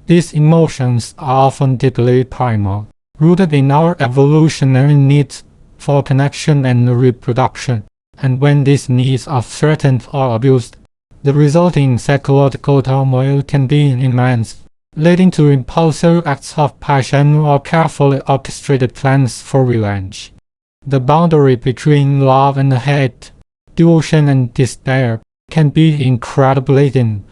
These emotions are often deeply primal, rooted in our evolutionary needs for connection and reproduction, and when these needs are threatened or abused, the resulting psychological turmoil can be immense, leading to impulsive acts of passion or carefully orchestrated plans for revenge. The boundary between love and hate, devotion and despair, can be incredibly thin,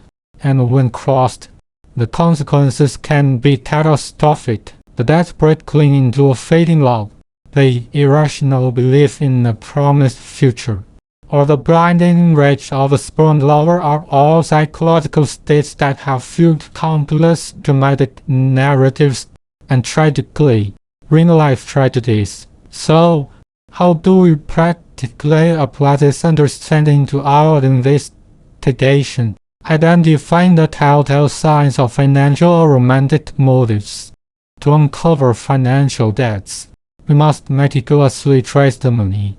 and when crossed, the consequences can be catastrophic. The desperate clinging to a fading love, the irrational belief in a promised future, or the blinding rage of a spurned lover are all psychological states that have fueled countless dramatic narratives and tragically real-life tragedies. So, how do we practically apply this understanding to our investigation, identifying the telltale signs of financial or romantic motives? To uncover financial debts, we must meticulously trace the money.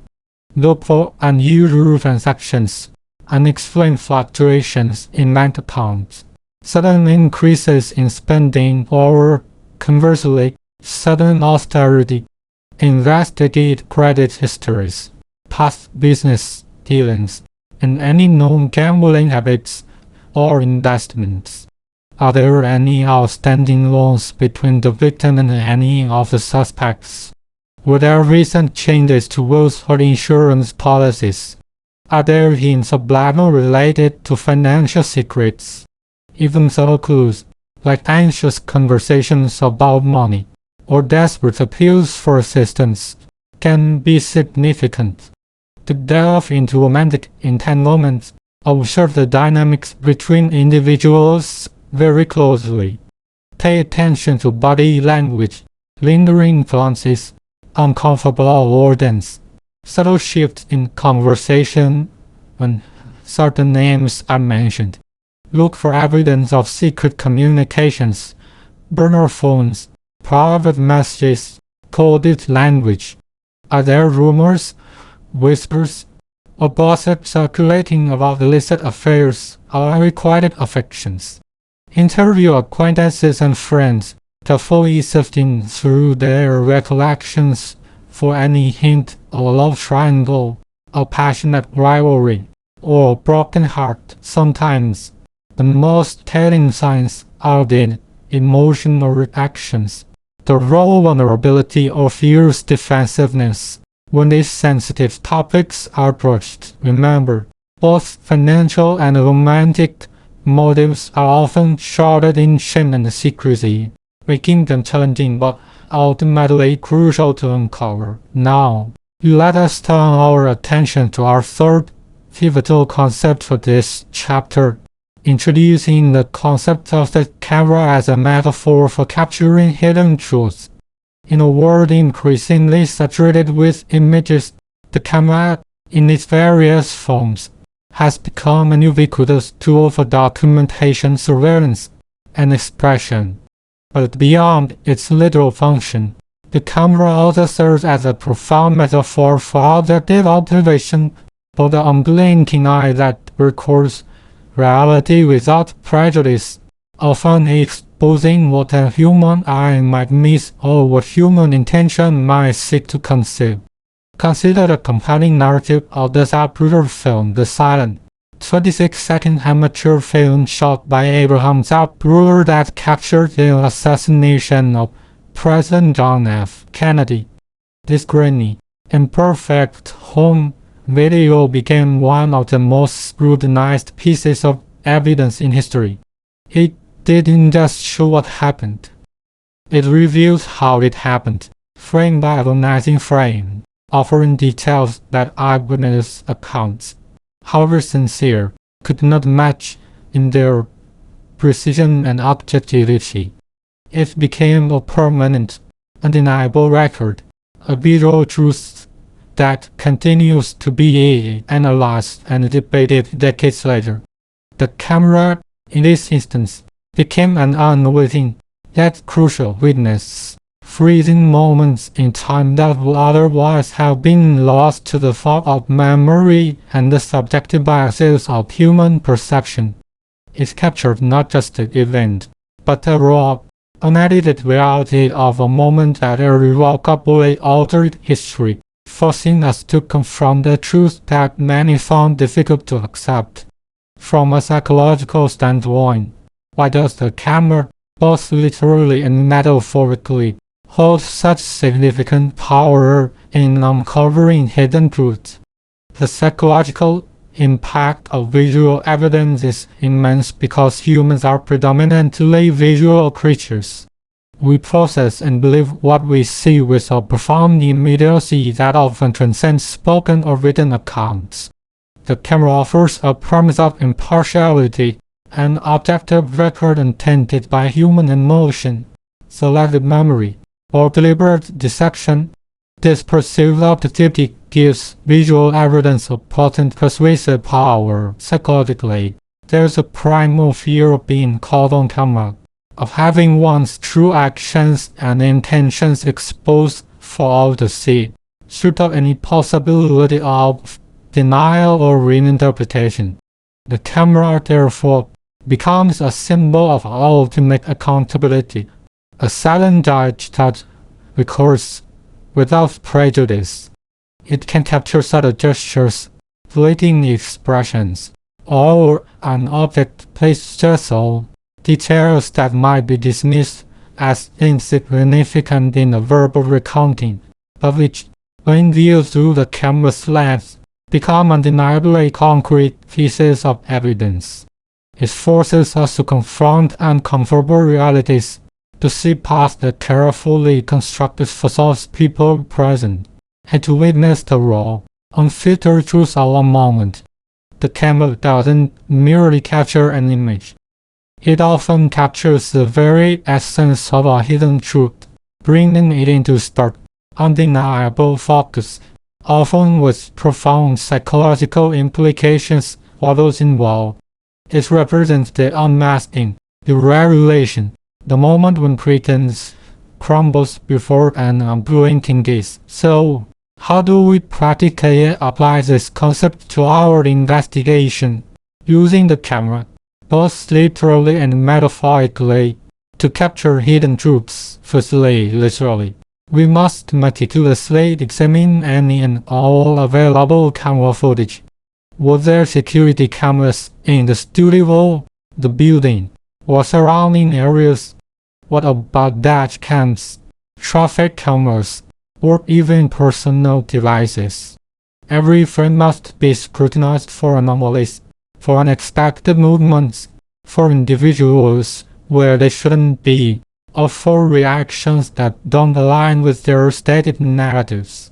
Look for unusual transactions, unexplained fluctuations in bank accounts, sudden increases in spending, or, conversely, sudden austerity. Investigate credit histories, past business dealings, and any known gambling habits or investments. Are there any outstanding loans between the victim and any of the suspects? Were there recent changes to wills or insurance policies? Are there hints of blackmail related to financial secrets? Even subtle clues, like anxious conversations about money, or desperate appeals for assistance, can be significant. To delve into romantic entanglements, observe the dynamics between individuals very closely. Pay attention to body language, lingering influences, uncomfortable avoidance, subtle shifts in conversation when certain names are mentioned. Look for evidence of secret communications, burner phones, private messages, coded language. Are there rumors, whispers, or gossip circulating about illicit affairs or unrequited affections? Interview acquaintances and friends, carefully sifting through their recollections for any hint of a love triangle, a passionate rivalry, or a broken heart. Sometimes, the most telling signs are the emotional reactions, the raw vulnerability or fierce defensiveness. When these sensitive topics are broached, remember, both financial and romantic motives are often shrouded in shame and secrecy, making them challenging but ultimately crucial to uncover. Now, let us turn our attention to our third pivotal concept for this chapter, introducing the concept of the camera as a metaphor for capturing hidden truths. In a world increasingly saturated with images, the camera, in its various forms, has become an ubiquitous tool for documentation, surveillance, and expression. But beyond its literal function, the camera also serves as a profound metaphor for objective observation, for the unblinking eye that records reality without prejudice, often exposing what a human eye might miss or what human intention might seek to conceal. Consider the compelling narrative of the Zapruder film The Silent, 26-second amateur film shot by Abraham Zapruder that captured the assassination of President John F. Kennedy. This grainy, imperfect home video became one of the most scrutinized pieces of evidence in history. It didn't just show what happened. It reveals how it happened, frame by agonizing frame, offering details that eyewitness accounts, however sincere, could not match in their precision and objectivity. It became a permanent, undeniable record, a visual truth that continues to be analyzed and debated decades later. The camera, in this instance, became an unwitting, yet crucial witness, freezing moments in time that would otherwise have been lost to the fog of memory and the subjective biases of human perception. It captured not just the event, but the raw, unedited reality of a moment that irrevocably altered history, forcing us to confront a truth that many found difficult to accept. From a psychological standpoint, why does the camera, both literally and metaphorically, hold such significant power in uncovering hidden truths? The psychological impact of visual evidence is immense because humans are predominantly visual creatures. We process and believe what we see with a profound immediacy that often transcends spoken or written accounts. The camera offers a promise of impartiality, an objective record untainted by human emotion, selective memory, or deliberate deception. This perceived objectivity gives visual evidence a potent persuasive power psychologically. There's a primal fear of being caught on camera, of having one's true actions and intentions exposed for all to see, short of any possibility of denial or reinterpretation. The camera, therefore, becomes a symbol of ultimate accountability, a silent judge that records without prejudice. It can capture subtle gestures, fleeting expressions, or an object placed just so, details that might be dismissed as insignificant in a verbal recounting, but which, when viewed through the camera's lens, become undeniably concrete pieces of evidence. It forces us to confront uncomfortable realities, to see past the carefully constructed facades people present, and to witness the raw, unfiltered truth of a moment. The camera doesn't merely capture an image. It often captures the very essence of a hidden truth, bringing it into stark, undeniable focus, often with profound psychological implications for those involved. It represents the unmasking, the revelation, the moment when pretense crumbles before an unblinking gaze. So, how do we practically apply this concept to our investigation? Using the camera, both literally and metaphorically, to capture hidden truths. Firstly, literally, we must meticulously examine any and all available camera footage. Were there security cameras in the studio, the building, or surrounding areas? What about dash cams, traffic cameras, or even personal devices? Every frame must be scrutinized for anomalies, for unexpected movements, for individuals where they shouldn't be, or for reactions that don't align with their stated narratives.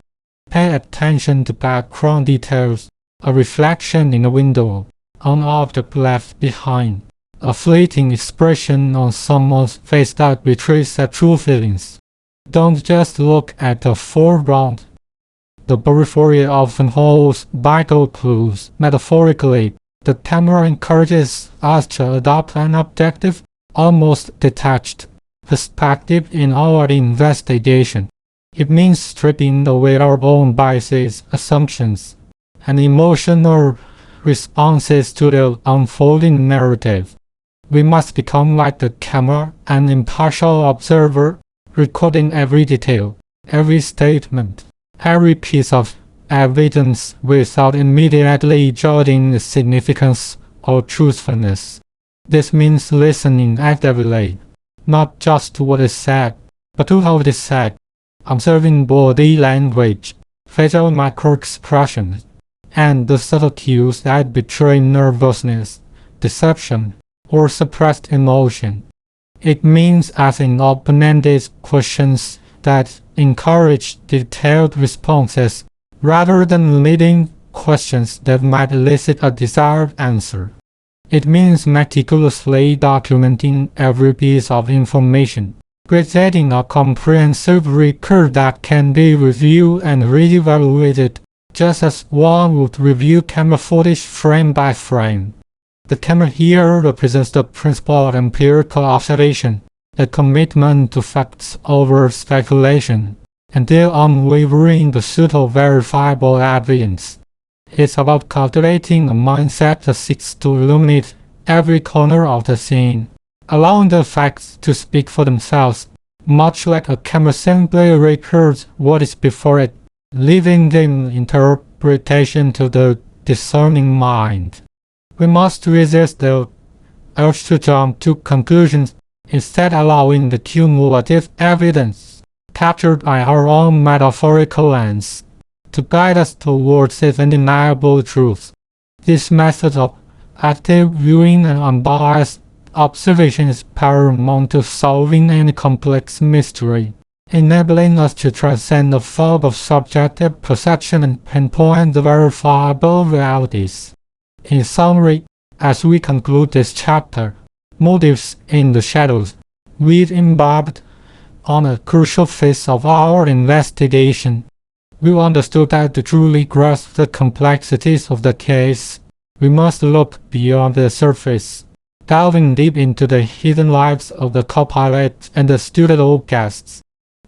Pay attention to background details, a reflection in a window, an object left behind, a fleeting expression on someone's face that betrays their true feelings. Don't just look at the foreground. The periphery often holds vital clues. Metaphorically, the camera encourages us to adopt an objective, almost detached perspective in our investigation. It means stripping away our own biases, assumptions, and emotional responses to the unfolding narrative. We must become like the camera, an impartial observer, recording every detail, every statement, every piece of evidence without immediately judging the significance or truthfulness. This means listening actively, not just to what is said, but to how it is said, observing body language, facial microexpressions, and the subtle cues that betray nervousness, deception, or suppressed emotion. It means asking open-ended questions that encourage detailed responses rather than leading questions that might elicit a desired answer. It means meticulously documenting every piece of information, creating a comprehensive record that can be reviewed and re-evaluated, just as one would review camera footage frame by frame. The camera here represents the principle of empirical observation, the commitment to facts over speculation, and the unwavering pursuit of verifiable evidence. It's about cultivating a mindset that seeks to illuminate every corner of the scene, allowing the facts to speak for themselves, much like a camera simply records what is before it, leaving the interpretation to the discerning mind. We must resist the urge to jump to conclusions, instead allowing the cumulative evidence captured by our own metaphorical lens to guide us towards its undeniable truth. This method of active viewing and unbiased observation is paramount to solving any complex mystery, enabling us to transcend the fog of subjective perception and pinpoint the verifiable realities. In summary, as we conclude this chapter, Motives in the Shadows, we've embarked on a crucial phase of our investigation. We understood that to truly grasp the complexities of the case, we must look beyond the surface, delving deep into the hidden lives of the co-pilot and the studio guests.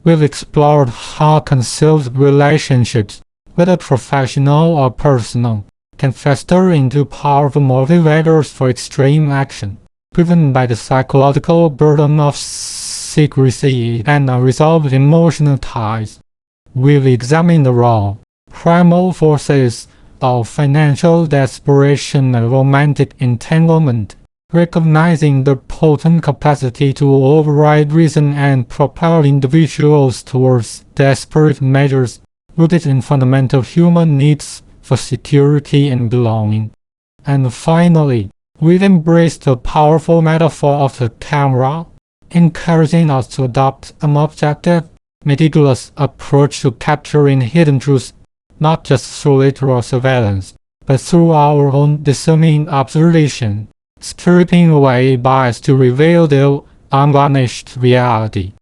We've explored how concealed relationships, whether professional or personal, can fester into powerful motivators for extreme action, driven by the psychological burden of secrecy and unresolved emotional ties. We've examined the raw, primal forces of financial desperation and romantic entanglement, recognizing the potent capacity to override reason and propel individuals towards desperate measures rooted in fundamental human needs for security and belonging. And finally, we've embraced the powerful metaphor of the camera, encouraging us to adopt an objective, meticulous approach to capturing hidden truths, not just through literal surveillance, but through our own discerning observation, stripping away bias to reveal the unvarnished reality.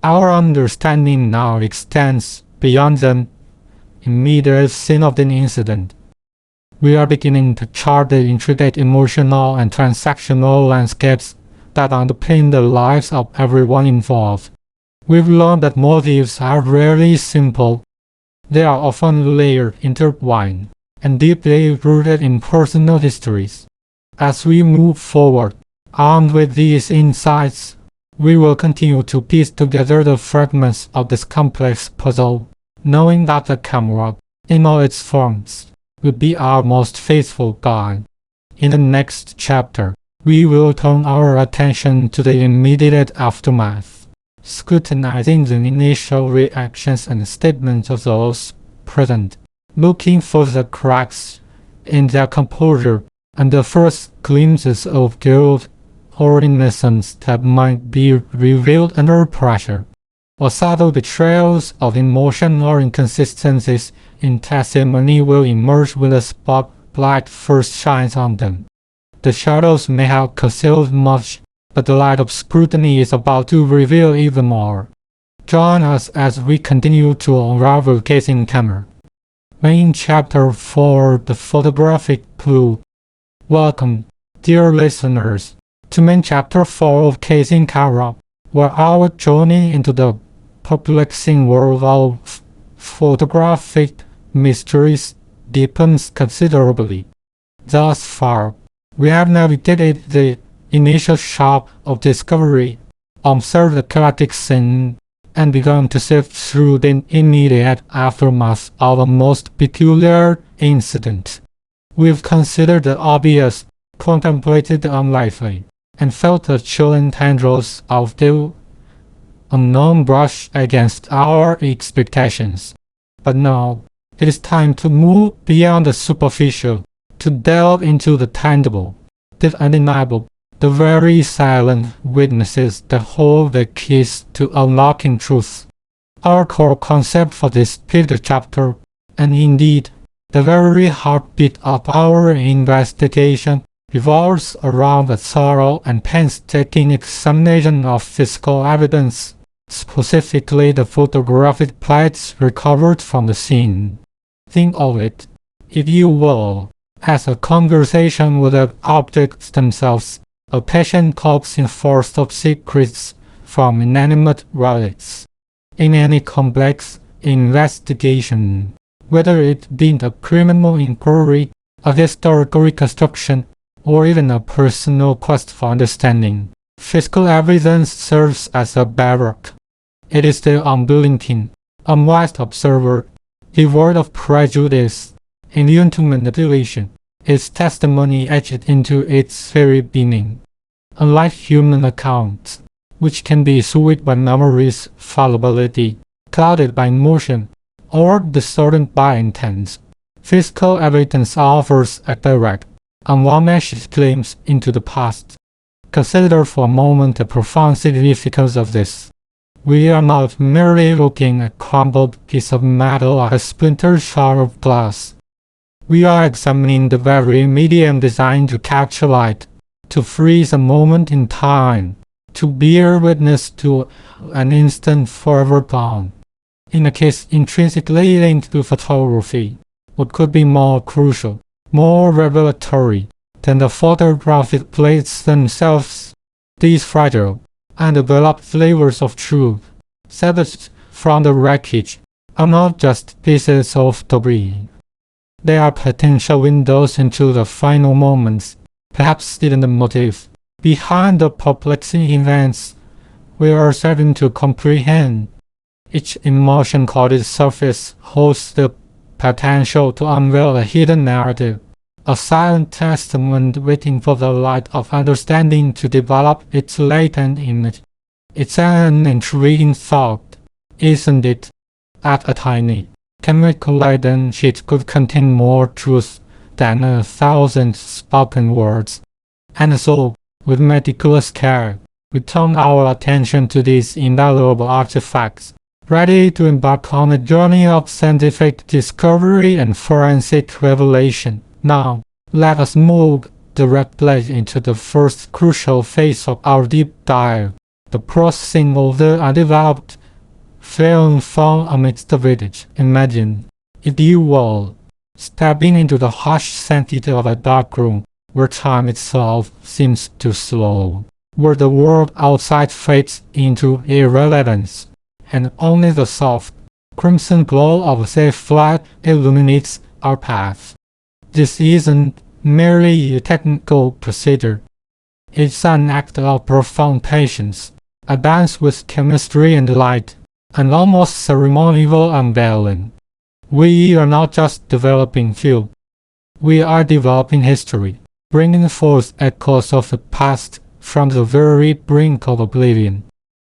Our understanding now extends beyond the immediate scene of the incident. We are beginning to chart the intricate emotional and transactional landscapes that underpin the lives of everyone involved. We've learned that motives are rarely simple. They are often layered, intertwined, and deeply rooted in personal histories. As we move forward, armed with these insights, we will continue to piece together the fragments of this complex puzzle, knowing that the camera, in all its forms, will be our most faithful guide. In the next chapter, we will turn our attention to the immediate aftermath, scrutinizing the initial reactions and statements of those present, looking for the cracks in their composure and the first glimpses of guilt or innocence that might be revealed under pressure, or subtle betrayals of emotion or inconsistencies in testimony will emerge when the spotlight first shines on them. The shadows may have concealed much, but the light of scrutiny is about to reveal even more. Join us as we continue to unravel Casing Camera, when in Chapter 4, the photographic clue. Welcome, dear listeners, to main Chapter 4 of Casing Kara, where our journey into the perplexing world of photographic mysteries deepens considerably. Thus far, we have navigated the initial shock of discovery, observed the chaotic scene, and begun to sift through the immediate aftermath of a most peculiar incident. We've considered the obvious, contemplated the unlikely, and felt the chilling tendrils of the unknown brush against our expectations. But now, it is time to move beyond the superficial, to delve into the tangible, the undeniable, the very silent witnesses that hold the keys to unlocking truth. Our core concept for this fifth chapter, and indeed, the very heartbeat of our investigation, revolves around a thorough and painstaking examination of physical evidence, specifically the photographic plates recovered from the scene. Think of it, if you will, as a conversation with the objects themselves, a patient coaxing forth of secrets from inanimate relics. In any complex investigation, whether it be a criminal inquiry, a historical reconstruction, or even a personal quest for understanding, physical evidence serves as a bedrock. It is the unblinking, unbiased observer, devoid of prejudice, immune to manipulation, its testimony etched into its very being. Unlike human accounts, which can be swayed by memory's fallibility, clouded by emotion, or distorted by intent, physical evidence offers a direct, unvarnished glimpse into the past. Consider for a moment the profound significance of this. We are not merely looking at a crumbled piece of metal or a splintered shard of glass. We are examining the very medium designed to capture light, to freeze a moment in time, to bear witness to an instant forever gone. In a case intrinsically linked to photography, what could be more crucial, more revelatory than the photographic plates themselves? These fragile, undeveloped flavors of truth, salvaged from the wreckage, are not just pieces of debris. They are potential windows into the final moments, perhaps even the motive, behind the perplexing events we are striving to comprehend. Each emotion-clouded surface holds the potential to unveil a hidden narrative, a silent testament waiting for the light of understanding to develop its latent image. It's an intriguing thought, isn't it? That a tiny, chemical-laden sheet could contain more truth than 1,000 spoken words. And so, with meticulous care, we turn our attention to these invaluable artifacts, ready to embark on a journey of scientific discovery and forensic revelation. Now, let us move directly into the first crucial phase of our deep dive, the processing of the undeveloped film found amidst the village. Imagine, if you will, stepping into the hushed sanctity of a dark room, where time itself seems to slow, where the world outside fades into irrelevance, and only the soft, crimson glow of a safe light illuminates our path. This isn't merely a technical procedure. It's an act of profound patience, a dance with chemistry and light, an almost ceremonial unveiling. We are not just developing film. We are developing history, bringing forth echoes of the past from the very brink of oblivion.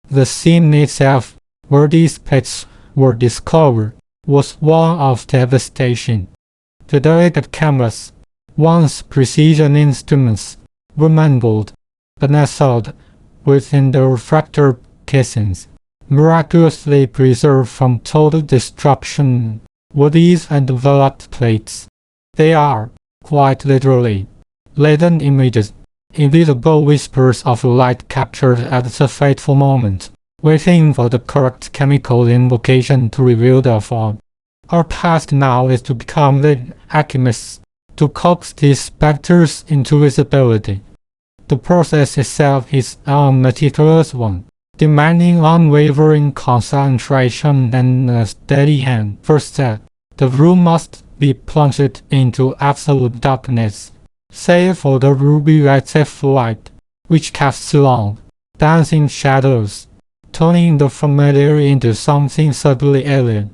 The scene itself, where these pets were discovered, was one of devastation. The delicate cameras, once precision instruments, were mangled, but nestled within the refractor casings, miraculously preserved from total destruction. Were these undeveloped plates? They are, quite literally, latent images, invisible whispers of light captured at the fateful moment, waiting for the correct chemical invocation to reveal their form. Our task now is to become the alchemists, to coax these specters into visibility. The process itself is a meticulous one, demanding unwavering concentration and a steady hand. First step, the room must be plunged into absolute darkness, save for the ruby red light, which casts long, dancing shadows, turning the familiar into something subtly alien.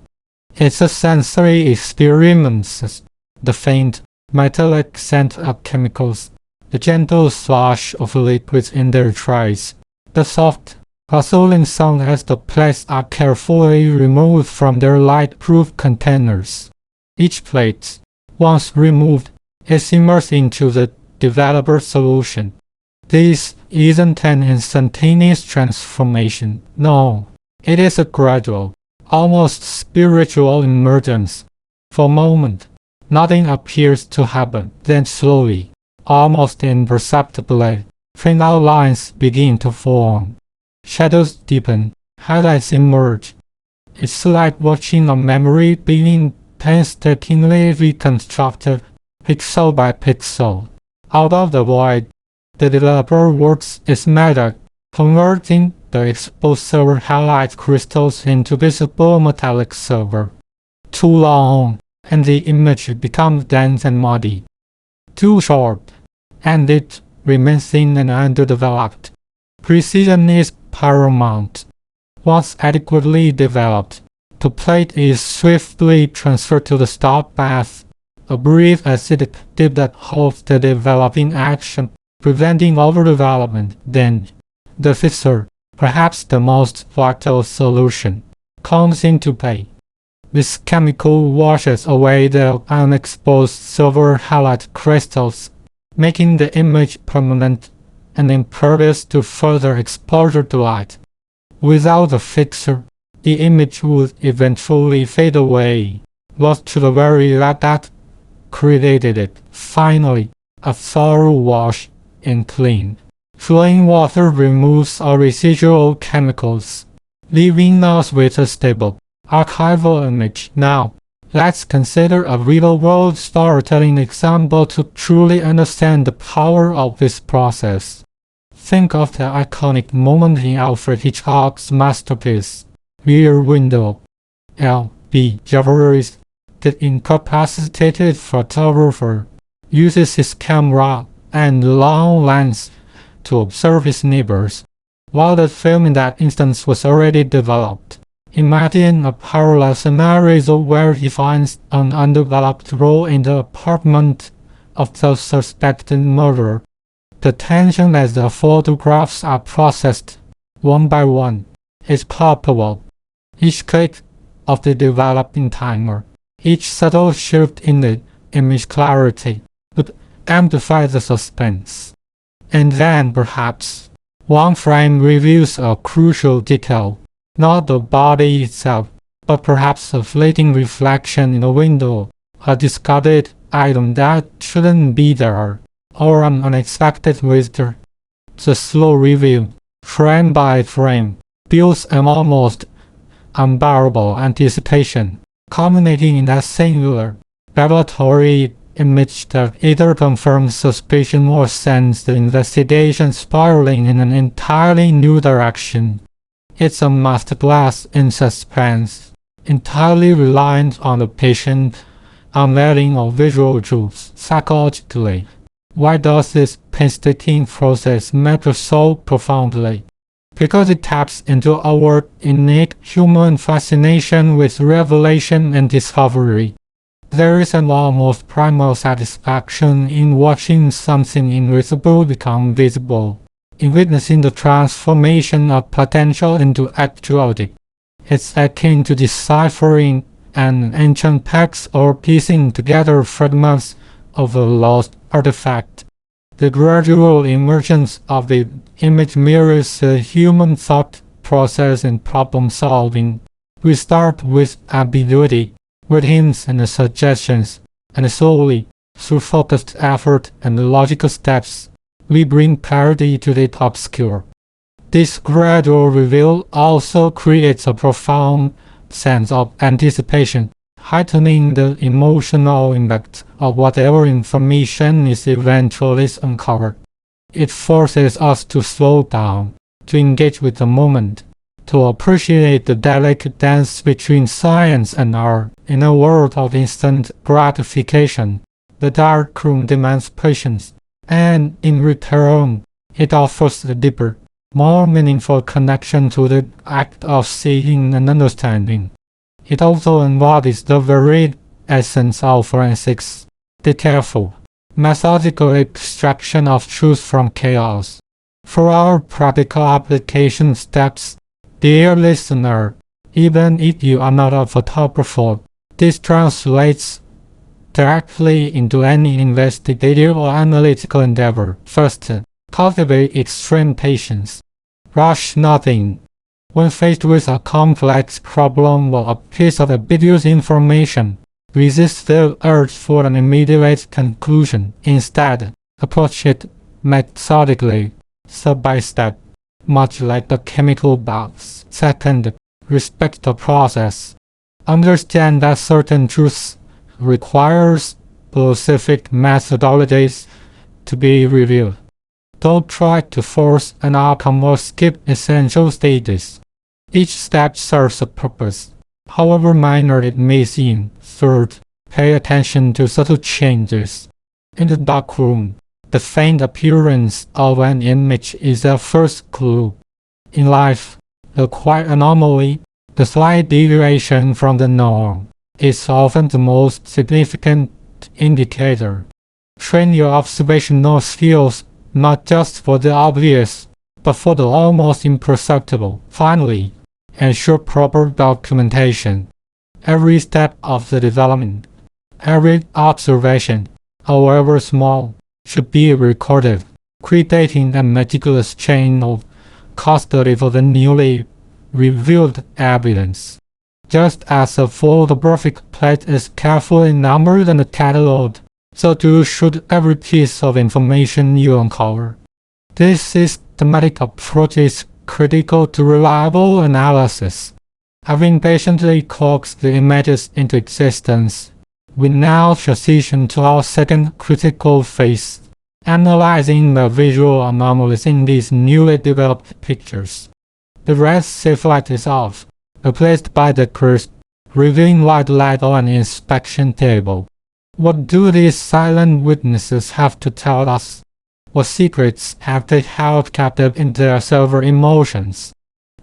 It's a sensory experience, the faint, metallic scent of chemicals, the gentle slosh of liquids in their trays, the soft, rustling sound as the plates are carefully removed from their light-proof containers. Each plate, once removed, is immersed into the developer solution. This isn't an instantaneous transformation. No, it is a gradual, almost spiritual emergence. For a moment, nothing appears to happen. Then slowly, almost imperceptibly, faint outlines begin to form. Shadows deepen, highlights emerge. It's like watching a memory being painstakingly reconstructed, pixel by pixel. Out of the void, the developer works its magic, converting the exposed silver halide crystals into visible metallic silver. Too long, and the image becomes dense and muddy. Too short, and it remains thin and underdeveloped. Precision is paramount. Once adequately developed, the plate is swiftly transferred to the stop bath, a brief acidic dip that halts the developing action, preventing overdevelopment. Then, the fixer, perhaps the most vital solution, comes into play. This chemical washes away the unexposed silver halide crystals, making the image permanent and impervious to further exposure to light. Without the fixer, the image would eventually fade away, lost to the very light that created it. Finally, a thorough wash and clean, flowing water removes all residual chemicals, leaving us with a stable, archival image. Now, let's consider a real-world storytelling example to truly understand the power of this process. Think of the iconic moment in Alfred Hitchcock's masterpiece, Rear Window. L.B. Jeffries, the incapacitated photographer, uses his camera and long lens to observe his neighbors, while the film in that instance was already developed. Imagine a parallel scenario where he finds an undeveloped role in the apartment of the suspected murderer. The tension as the photographs are processed, one by one, is palpable. Each click of the developing timer, each subtle shift in the image clarity, would amplify the suspense. And then, perhaps, one frame reveals a crucial detail, not the body itself, but perhaps a fleeting reflection in the window, a discarded item that shouldn't be there, or an unexpected visitor. The slow reveal, frame by frame, builds an almost unbearable anticipation, culminating in that singular, revelatory image that either confirms suspicion or sends the investigation spiraling in an entirely new direction. It's a masterclass in suspense, entirely reliant on the patient unveiling of visual truths psychologically. Why does this painstaking process matter so profoundly? Because it taps into our innate human fascination with revelation and discovery. There is an almost primal satisfaction in watching something invisible become visible, in witnessing the transformation of potential into actuality. It's akin to deciphering an ancient text or piecing together fragments of a lost artifact. The gradual emergence of the image mirrors the human thought process in problem solving. We start with ambiguity, with hints and suggestions, and slowly, through focused effort and logical steps, we bring clarity to the obscure. This gradual reveal also creates a profound sense of anticipation, heightening the emotional impact of whatever information is eventually uncovered. It forces us to slow down, to engage with the moment, to appreciate the delicate dance between science and art. In a world of instant gratification, the darkroom demands patience, and in return, it offers a deeper, more meaningful connection to the act of seeing and understanding. It also embodies the very essence of forensics, the careful, methodical extraction of truth from chaos. For our practical application steps, dear listener, even if you are not a photographer, this translates directly into any investigative or analytical endeavor. First, cultivate extreme patience. Rush nothing. When faced with a complex problem or a piece of ambiguous information, resist the urge for an immediate conclusion. Instead, approach it methodically, step by step, much like the chemical box. Second, respect the process. Understand that certain truths requires specific methodologies to be revealed. Don't try to force an outcome or skip essential stages. Each step serves a purpose, however minor it may seem. Third, pay attention to subtle changes. In the darkroom, the faint appearance of an image is the first clue. In life, the quiet anomaly, the slight deviation from the norm, is often the most significant indicator. Train your observational skills not just for the obvious, but for the almost imperceptible. Finally, ensure proper documentation. Every step of the development, every observation, however small, should be recorded, creating a meticulous chain of custody for the newly revealed evidence. Just as a photographic plate is carefully numbered and catalogued, so too should every piece of information you uncover. This systematic approach is critical to reliable analysis. Having patiently coaxed the images into existence, we now transition to our second critical phase, analyzing the visual anomalies in these newly developed pictures. The red safe light is off, replaced by the crisp, revealing white light on an inspection table. What do these silent witnesses have to tell us? What secrets have they held captive in their silver emotions?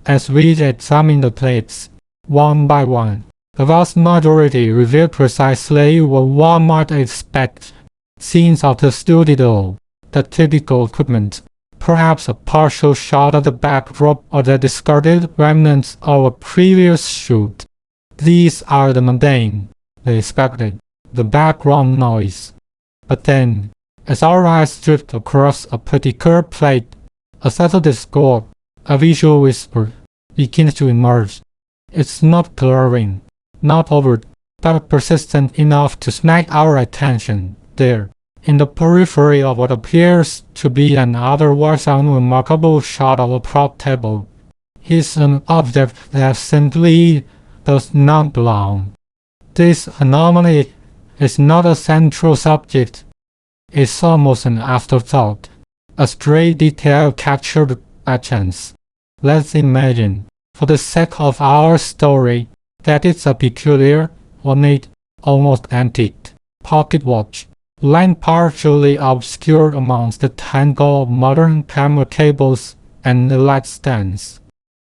As we examine the plates, one by one, the vast majority reveal precisely what one might expect. Scenes of the studio, the typical equipment, perhaps a partial shot of the backdrop or the discarded remnants of a previous shoot. These are the mundane, the expected, the background noise. But then, as our eyes drift across a particular plate, a subtle discord, a visual whisper, begins to emerge. It's not glaring, not overt, but persistent enough to snag our attention. There, in the periphery of what appears to be an otherwise unremarkable shot of a prop table, is an object that simply does not belong. This anomaly is not a central subject. It's almost an afterthought, a stray detail captured by chance. Let's imagine, for the sake of our story, that it's a peculiar, ornate, almost antique pocket watch, lying partially obscured amongst the tangle of modern camera cables and the light stands.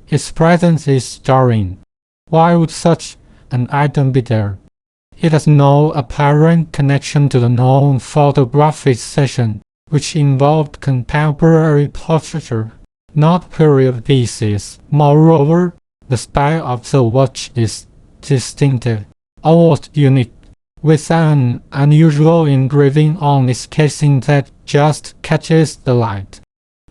Its presence is jarring. Why would such an item be there? It has no apparent connection to the known photographic session, which involved contemporary portraiture, not period pieces. Moreover, the style of the watch is distinctive, almost unique, with an unusual engraving on its casing that just catches the light.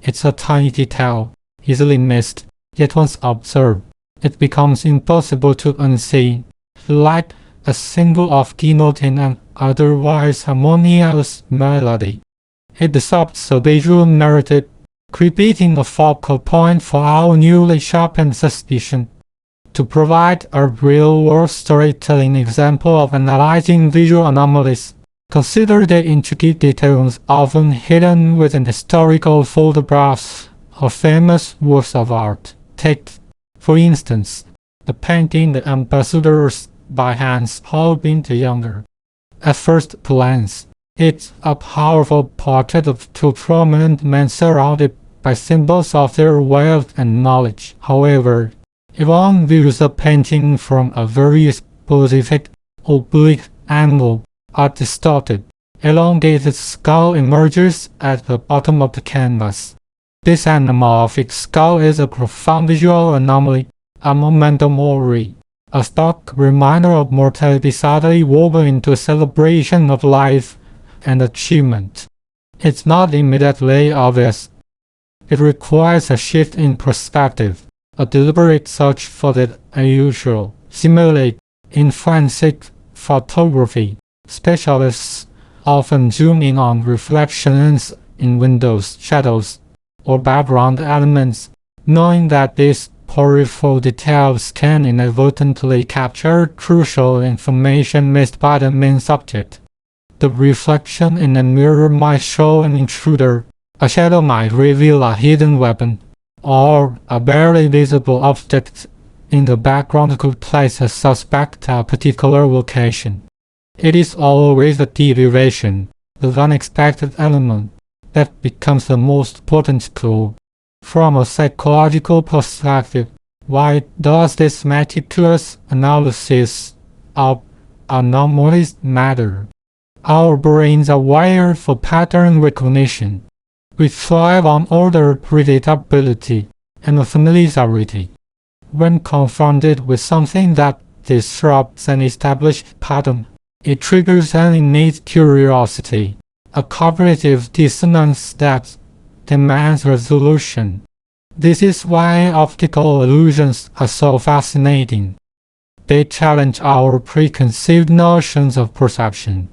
It's a tiny detail, easily missed, yet once observed, it becomes impossible to unsee. Like a single off keynote in an otherwise harmonious melody, it disrupts the visual narrative, creating a focal point for our newly sharpened suspicion. To provide a real-world storytelling example of analyzing visual anomalies, consider the intricate details often hidden within historical photographs of famous works of art. Take, for instance, the painting The Ambassadors by Hans Holbein the Younger. At first glance, it's a powerful portrait of two prominent men surrounded by symbols of their wealth and knowledge. However, if one views the painting from a very specific, oblique angle, a distorted, elongated skull emerges at the bottom of the canvas. This anamorphic skull is a profound visual anomaly, a memento mori, a stark reminder of mortality subtly woven into a celebration of life and achievement. It's not immediately obvious. It requires a shift in perspective, a deliberate search for the unusual. Similarly, in forensic photography, specialists often zoom in on reflections in windows, shadows, or background elements, knowing that these peripheral details can inadvertently capture crucial information missed by the main subject. The reflection in a mirror might show an intruder, a shadow might reveal a hidden weapon, or a barely visible object in the background could place a suspect at a particular location. It is always the deviation, the unexpected element, that becomes the most important clue. From a psychological perspective, why does this meticulous analysis of anomalies matter? Our brains are wired for pattern recognition. We thrive on order, predictability, and familiarity. When confronted with something that disrupts an established pattern, it triggers an innate curiosity, a cognitive dissonance that demands resolution. This is why optical illusions are so fascinating. They challenge our preconceived notions of perception.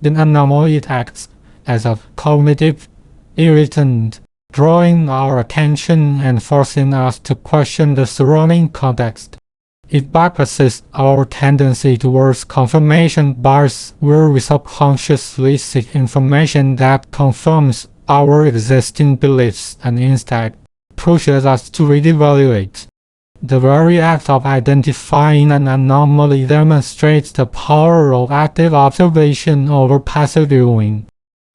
The anomaly acts as a cognitive irritant, drawing our attention and forcing us to question the surrounding context. It bypasses our tendency towards confirmation bias, where we subconsciously seek information that confirms our existing beliefs and instead pushes us to reevaluate. The very act of identifying an anomaly demonstrates the power of active observation over passive viewing.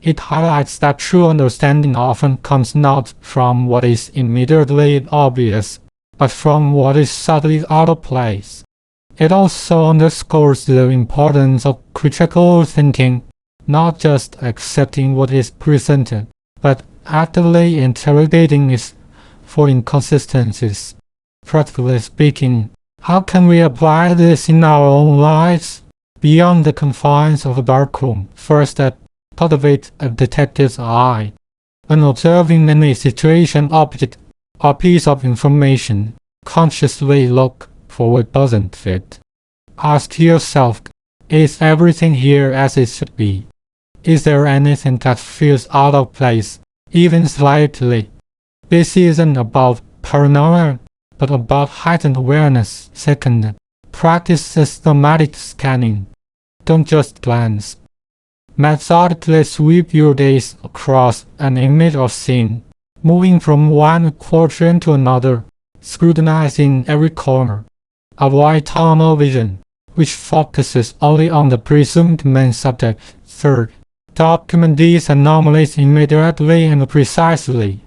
It highlights that true understanding often comes not from what is immediately obvious, but from what is subtly out of place. It also underscores the importance of critical thinking, not just accepting what is presented, but actively interrogating it for inconsistencies. Practically speaking, how can we apply this in our own lives? Beyond the confines of a darkroom, first step, cultivate a detective's eye. When observing any situation, object, or piece of information, consciously look for what doesn't fit. Ask yourself, is everything here as it should be? Is there anything that feels out of place, even slightly? This isn't about paranoia, but about heightened awareness. Second, practice systematic scanning. Don't just glance. Methodically sweep your gaze across an image or scene, moving from one quadrant to another, scrutinizing every corner. Avoid tunnel vision, which focuses only on the presumed main subject. Third, document these anomalies immediately and precisely.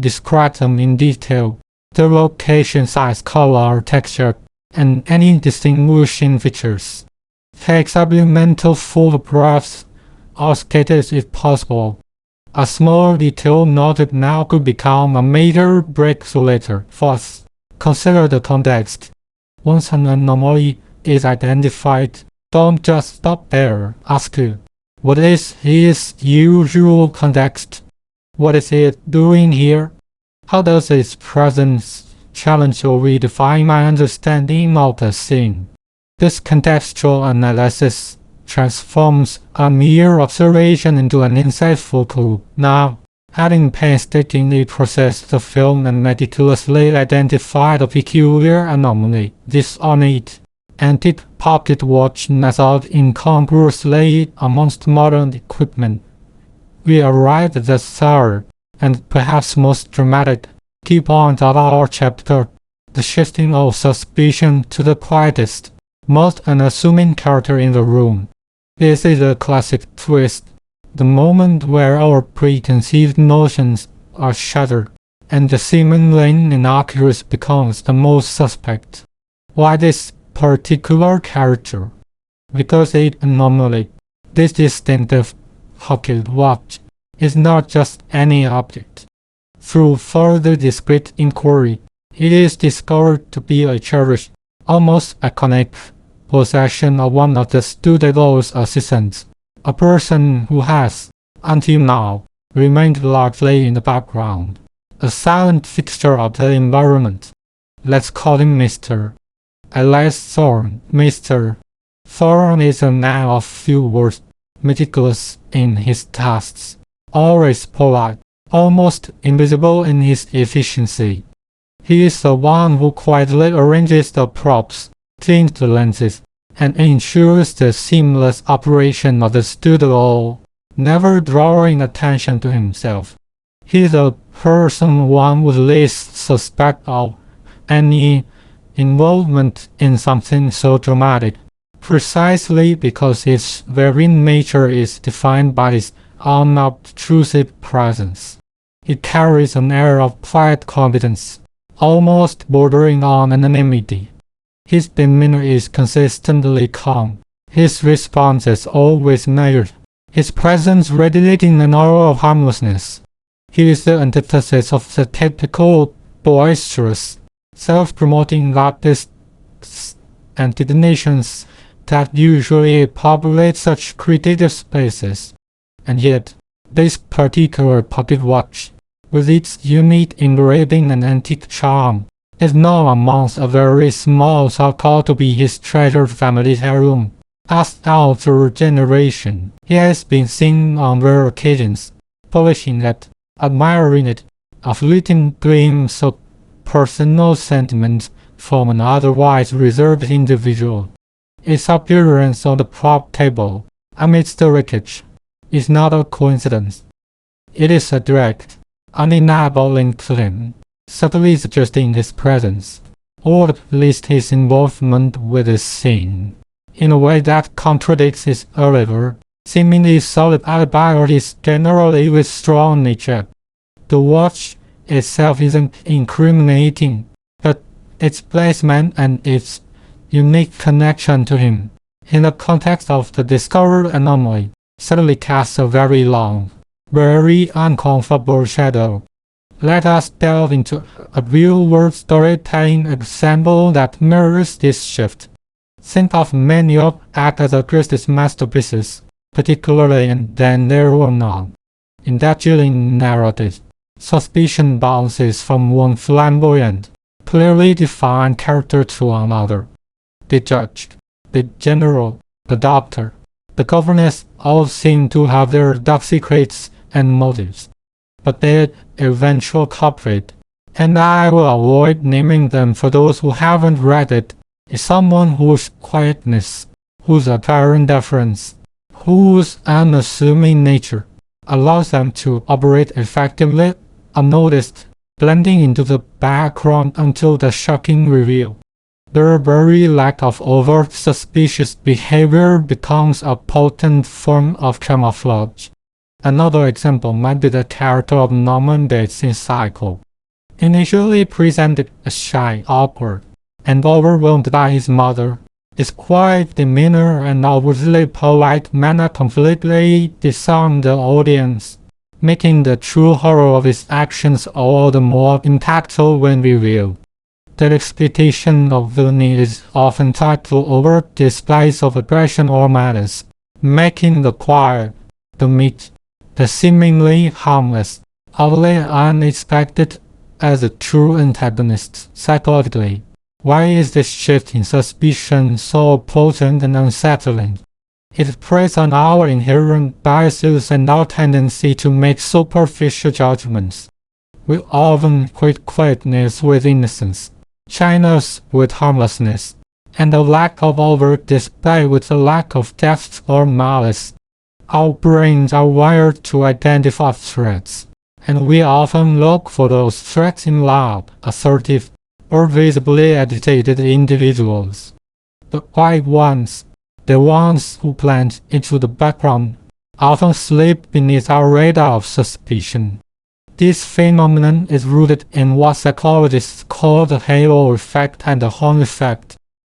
Describe them in detail, the location, size, color, texture, and any distinguishing features. Take supplemental photographs or sketches if possible. A small detail noted now could become a major breakthrough later. Fourth, consider the context. Once an anomaly is identified, don't just stop there. Ask, what is its usual context? What is it doing here? How does its presence challenge or redefine my understanding of the scene? This contextual analysis transforms a mere observation into an insightful clue. Now, Having painstakingly processed the film and meticulously identified the peculiar anomaly, this ornate, antique pocket watch nestled incongruously amongst modern equipment, we arrived at the third, and perhaps most dramatic, key point of our chapter, the shifting of suspicion to the quietest, most unassuming character in the room. This is a classic twist, the moment where our preconceived notions are shattered, and the seemingly innocuous becomes the most suspect. Why this particular character? Because it anomaly, this distinctive pocket watch, is not just any object. Through further discreet inquiry, it is discovered to be a cherished, almost iconic possession of one of the studio's assistants, a person who has, until now, remained largely in the background, a silent fixture of the environment. Let's call him Mr. Elias Thorne. Mr. Thorne is a man of few words, meticulous in his tasks, always polite, almost invisible in his efficiency. He is the one who quietly arranges the props, cleans the lenses, and ensures the seamless operation of the studio, never drawing attention to himself. He is the person one would least suspect of any involvement in something so dramatic, precisely because his very nature is defined by his unobtrusive presence. He carries an air of quiet confidence, almost bordering on anonymity. His demeanor is consistently calm, his responses always measured, his presence radiating an aura of harmlessness. He is the antithesis of the typical boisterous, self-promoting artists and detonations that usually populate such creative spaces. And yet, this particular pocket watch, with its unique engraving and antique charm, is now amongst a very small so-called to be his treasured family heirloom. Passed down through generation, he has been seen on rare occasions, polishing it, admiring it, a fleeting glimpse of personal sentiment from an otherwise reserved individual. Its appearance on the prop table, amidst the wreckage, is not a coincidence. It is a direct, undeniable link to him, subtly suggesting his presence, or at least his involvement with the scene, in a way that contradicts his earlier, seemingly solid alibi or his generally withdrawn nature. The watch itself isn't incriminating, but its placement and its unique connection to him, in the context of the discovered anomaly, suddenly casts a very long, very uncomfortable shadow. Let us delve into a real-world storytelling example that mirrors this shift. Think of many of Agatha Christie's masterpieces, particularly in Then There Were None. In that chilling narrative, suspicion bounces from one flamboyant, clearly defined character to another. The judge, the general, the doctor, the governess all seem to have their dark secrets and motives. But their eventual culprit, and I will avoid naming them for those who haven't read it, is someone whose quietness, whose apparent deference, whose unassuming nature allows them to operate effectively unnoticed, blending into the background until the shocking reveal. Their very lack of overt suspicious behavior becomes a potent form of camouflage. Another example might be the character of Norman Bates in Psycho. Initially presented as shy, awkward, and overwhelmed by his mother, his quiet demeanor and outwardly polite manner completely disarm the audience, making the true horror of his actions all the more impactful when revealed. The exploitation of villainy is often tied to overt displays of aggression or malice, making the quiet, the meek, the seemingly harmless, utterly unexpected as a true antagonist psychologically. Why is this shift in suspicion so potent and unsettling? It preys on our inherent biases and our tendency to make superficial judgments. We often equate quietness with innocence, shyness with harmlessness, and a lack of overt display with a lack of depth or malice. Our brains are wired to identify threats, and we often look for those threats in loud, assertive, or visibly agitated individuals. The quiet ones, the ones who blend into the background, often slip beneath our radar of suspicion. This phenomenon is rooted in what psychologists call the halo effect and the horn effect.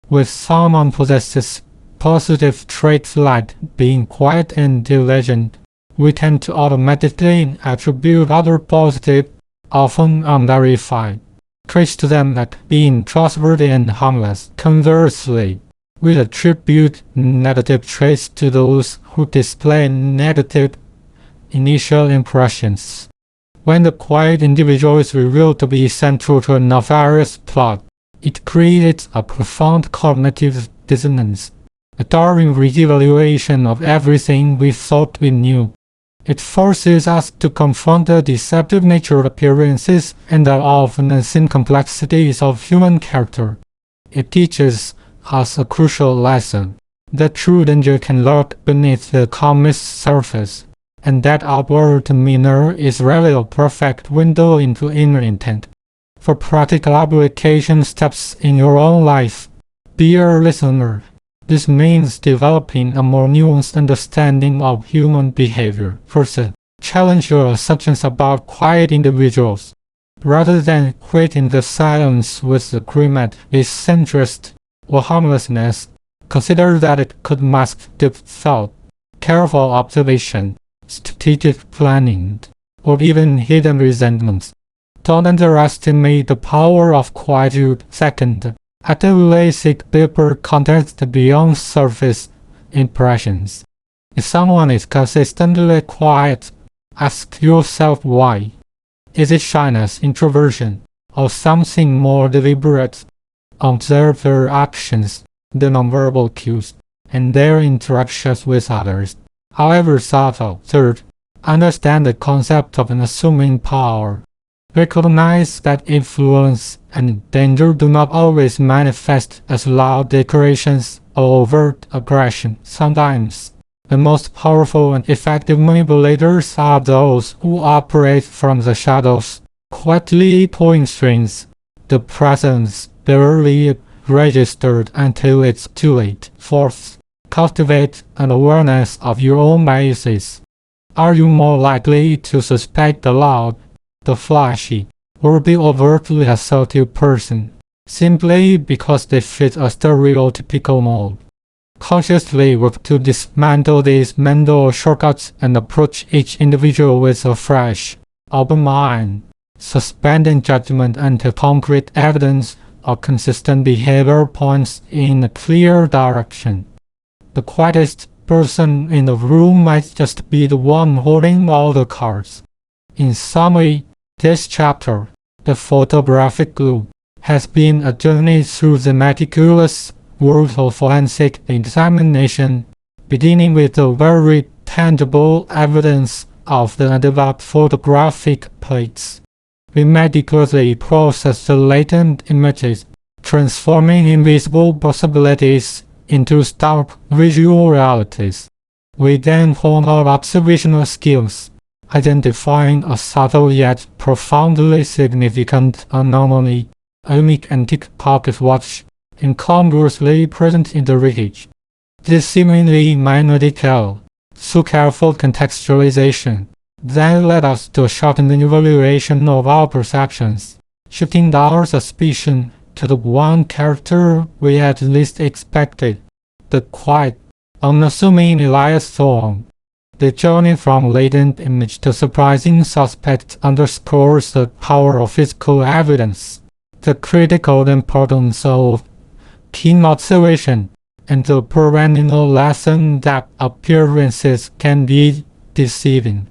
When someone possesses positive traits like being quiet and diligent, we tend to automatically attribute other positive, often unverified, traits to them like being trustworthy and harmless. Conversely, we attribute negative traits to those who display negative initial impressions. When the quiet individual is revealed to be central to a nefarious plot, it creates a profound cognitive dissonance, a jarring reevaluation of everything we thought we knew. It forces us to confront the deceptive nature of appearances and the often unseen complexities of human character. It teaches us a crucial lesson, that true danger can lurk beneath the calmest surface, and that outward demeanor is rarely a perfect window into inner intent. For practical application steps in your own life, be a listener. This means developing a more nuanced understanding of human behavior. First, challenge your assumptions about quiet individuals. Rather than equating the silence with agreement, disinterest, or harmlessness, consider that it could mask deep thought, careful observation, strategic planning, or even hidden resentments. Don't underestimate the power of quietude. Second, actively seek deeper context beyond surface impressions. If someone is consistently quiet, ask yourself why. Is it shyness, introversion, or something more deliberate? Observe their actions, the nonverbal cues, and their interactions with others, however subtle. Third, understand the concept of an assuming power. Recognize that influence and danger do not always manifest as loud declarations or overt aggression. Sometimes, the most powerful and effective manipulators are those who operate from the shadows, quietly pulling strings. The presence barely registered until it's too late. Fourth, cultivate an awareness of your own biases. Are you more likely to suspect the loud, the flashy, or the overtly assertive person, simply because they fit a stereotypical mold? Consciously work to dismantle these mental shortcuts and approach each individual with a fresh, open mind, suspending judgment until concrete evidence or consistent behavior points in a clear direction. The quietest person in the room might just be the one holding all the cards. In summary, this chapter, The Photographic Glue, has been a journey through the meticulous world of forensic examination, beginning with the very tangible evidence of the undeveloped photographic plates. We meticulously process the latent images, transforming invisible possibilities into stark visual realities. We then hone our observational skills, identifying a subtle yet profoundly significant anomaly, a unique antique pocket watch, incongruously present in the wreckage. This seemingly minor detail, through careful contextualization, then led us to a sharpened evaluation of our perceptions, shifting our suspicion to the one character we had least expected, the quiet, unassuming Elias Thorne. The journey from latent image to surprising suspect underscores the power of physical evidence, the critical importance of keen observation, and the perennial lesson that appearances can be deceiving.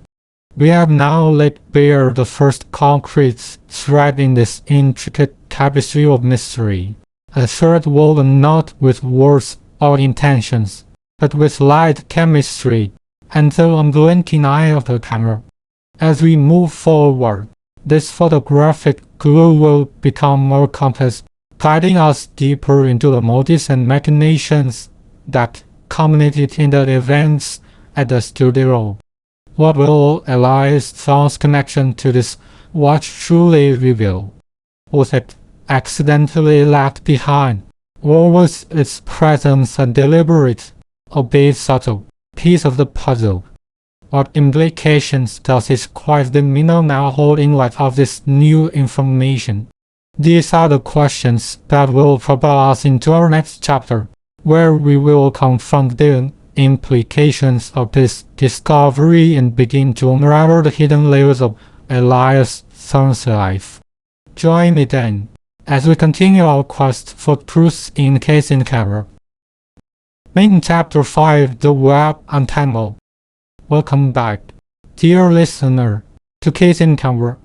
We have now laid bare the first concrete thread in this intricate tapestry of mystery, a thread woven not with words or intentions, but with light chemistry and the unblinking eye of the camera. As we move forward, this photographic glue will become more complex, guiding us deeper into the motives and machinations that culminated in the events at the studio. What will Elias Thorne's connection to this watch truly reveal? Was it accidentally left behind, or was its presence a deliberate, albeit subtle, piece of the puzzle? What implications does his quiet demeanor now hold in light of this new information? These are the questions that will propel us into our next chapter, where we will confront the implications of this discovery and begin to unravel the hidden layers of Elias Thorne's life. Join me then, as we continue our quest for truth in Case in Camera. Main Chapter 5: The Web Untangled. Welcome back, dear listener, to Case in Camera.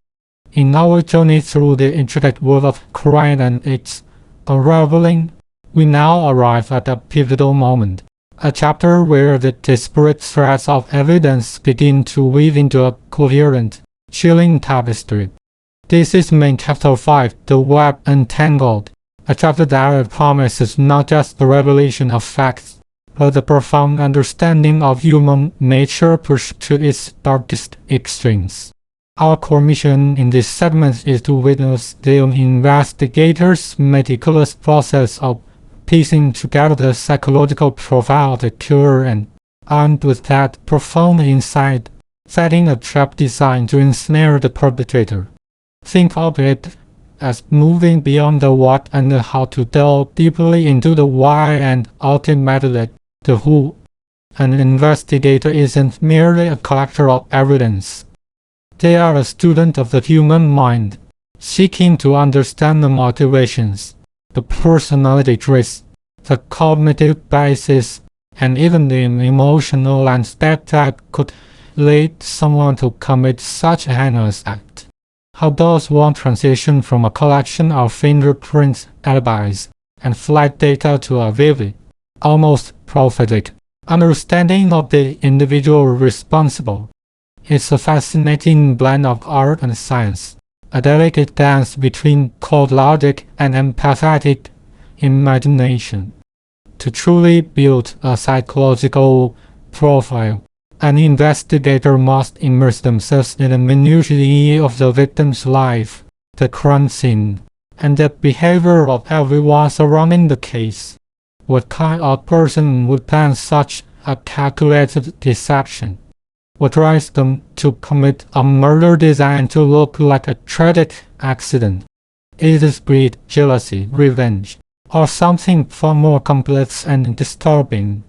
In our journey through the intricate world of crime and its unraveling, we now arrive at a pivotal moment, a chapter where the disparate threads of evidence begin to weave into a coherent, chilling tapestry. This is Main Chapter 5: The Web Untangled, a chapter that promises not just the revelation of facts, but the profound understanding of human nature pushed to its darkest extremes. Our core mission in this segment is to witness the investigators' meticulous process of piecing together the psychological profile of the killer and, armed with that profound insight, setting a trap designed to ensnare the perpetrator. Think of it as moving beyond the what and the how to delve deeply into the why and ultimately the who. An investigator isn't merely a collector of evidence. They are a student of the human mind, seeking to understand the motivations, the personality traits, the cognitive biases, and even the emotional landscape that could lead someone to commit such a heinous act. How does one transition from a collection of fingerprints, alibis, and flight data to a vivid, almost prophetic, understanding of the individual responsible? It's a fascinating blend of art and science, a delicate dance between cold logic and empathetic imagination. To truly build a psychological profile, an investigator must immerse themselves in the minutiae of the victim's life, the crime scene, and the behavior of everyone surrounding the case. What kind of person would plan such a calculated deception? What drives them to commit a murder designed to look like a tragic accident? Is it greed, jealousy, revenge, or something far more complex and disturbing?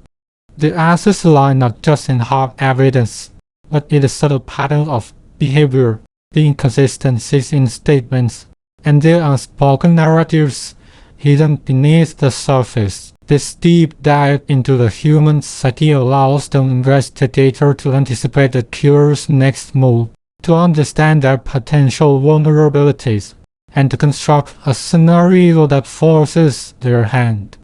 The answers lie not just in hard evidence, but in the subtle pattern of behavior, the inconsistencies in statements, and the unspoken narratives hidden beneath the surface. This deep dive into the human psyche allows the investigator to anticipate the killer's next move, to understand their potential vulnerabilities, and to construct a scenario that forces their hand.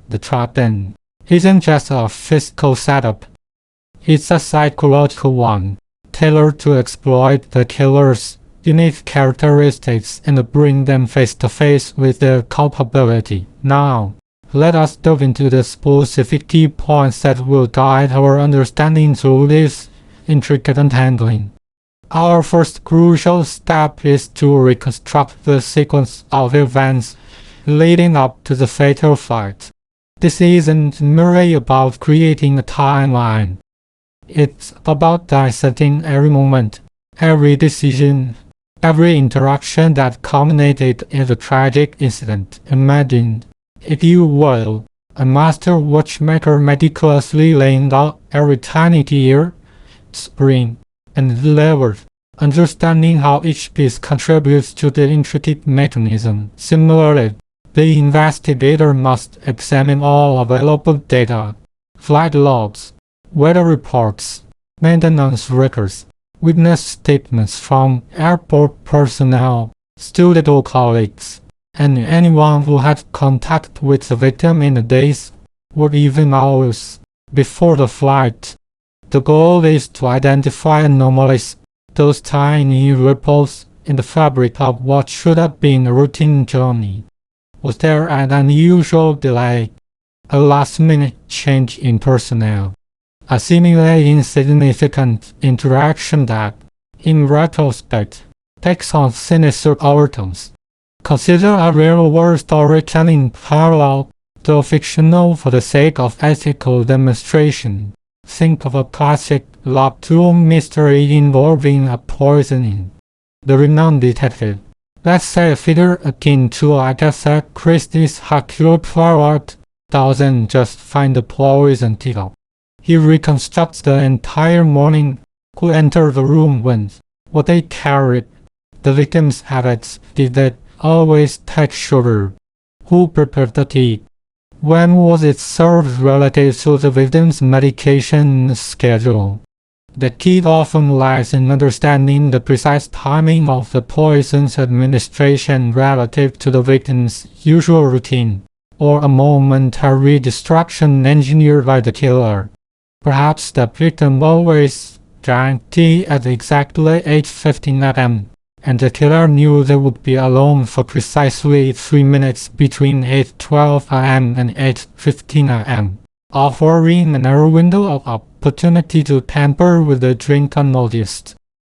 The trap then isn't just a physical setup. It's a psychological one, tailored to exploit the killer's unique characteristics and bring them face to face with their culpability. Now, let us delve into the specific key points that will guide our understanding through this intricate untangling. Our first crucial step is to reconstruct the sequence of events leading up to the fatal fight. This isn't merely about creating a timeline. It's about dissecting every moment, every decision, every interaction that culminated in the tragic incident. Imagine, if you will, a master watchmaker meticulously laying out every tiny gear, spring, and lever, understanding how each piece contributes to the intricate mechanism. Similarly, the investigator must examine all available data, flight logs, weather reports, maintenance records, witness statements from airport personnel, studio colleagues, and anyone who had contact with the victim in the days or even hours before the flight. The goal is to identify anomalies, those tiny ripples in the fabric of what should have been a routine journey. Was there an unusual delay, a last-minute change in personnel, a seemingly insignificant interaction that, in retrospect, takes on sinister overtones? Consider a real-world storytelling parallel, though fictional for the sake of ethical demonstration. Think of a classic love tomb mystery involving a poisoning. The renowned detective, let's say a figure akin to Agatha Christie's Hercule Poirot, doesn't just find the poison teacup. He reconstructs the entire morning, who entered the room when, what they carried, the victim's habits, did they always take sugar, who prepared the tea, when was it served relative to the victim's medication schedule. The key often lies in understanding the precise timing of the poison's administration relative to the victim's usual routine, or a momentary distraction engineered by the killer. Perhaps the victim always drank tea at exactly 8:15 am, and the killer knew they would be alone for precisely 3 minutes between 8:12 am and 8:15 am, offering a narrow window of opportunity to tamper with the drink unnoticed.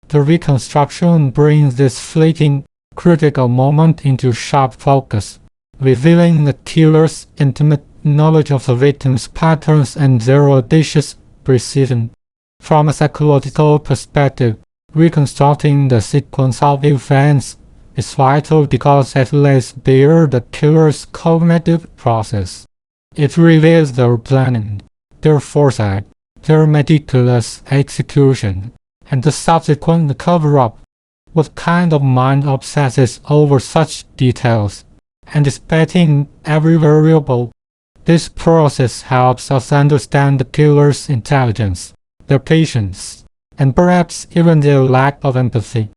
The reconstruction brings this fleeting, critical moment into sharp focus, revealing the killer's intimate knowledge of the victim's patterns and their audacious precision. From a psychological perspective, reconstructing the sequence of events is vital because it lays bare the killer's cognitive process. It reveals their planning, their foresight, their meticulous execution, and the subsequent cover-up. What kind of mind obsesses over such details, anticipating every variable? This process helps us understand the killer's intelligence, their patience, and perhaps even their lack of empathy.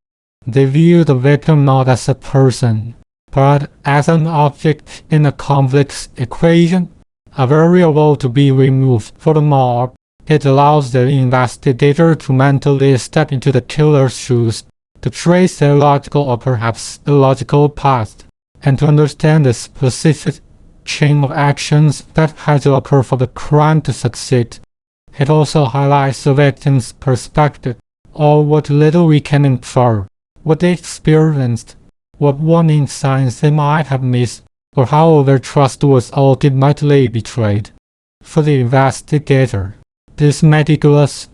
They view the victim not as a person, but as an object in a complex equation, a variable to be removed for the mob. It allows the investigator to mentally step into the killer's shoes, to trace a logical or perhaps illogical path, and to understand the specific chain of actions that had to occur for the crime to succeed. It also highlights the victim's perspective, or what little we can infer, what they experienced, what warning signs they might have missed, or how their trust was ultimately betrayed. For the investigator, this meticulous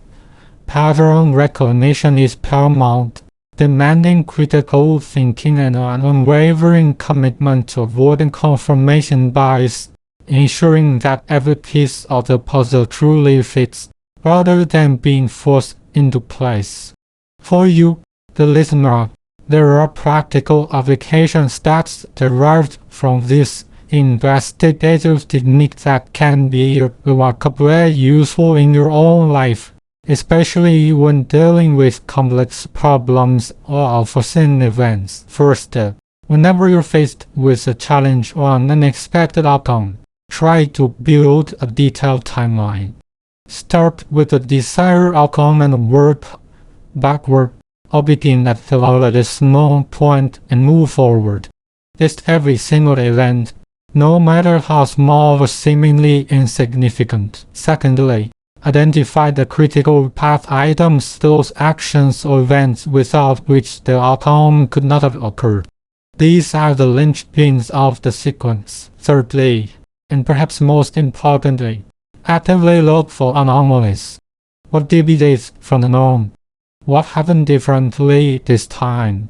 pattern recognition is paramount, demanding critical thinking and an unwavering commitment to avoiding confirmation bias, ensuring that every piece of the puzzle truly fits, rather than being forced into place. For you, the listener, there are practical applications that's derived from this investigative technique that can be remarkably useful in your own life, especially when dealing with complex problems or unforeseen events. First step: whenever you're faced with a challenge or an unexpected outcome, try to build a detailed timeline. Start with the desired outcome and work backward, or begin at the earliest known point and move forward. List every single event, no matter how small or seemingly insignificant. Secondly, identify the critical path items, those actions or events without which the outcome could not have occurred. These are the linchpins of the sequence. Thirdly, and perhaps most importantly, actively look for anomalies. What deviates from the norm? What happened differently this time?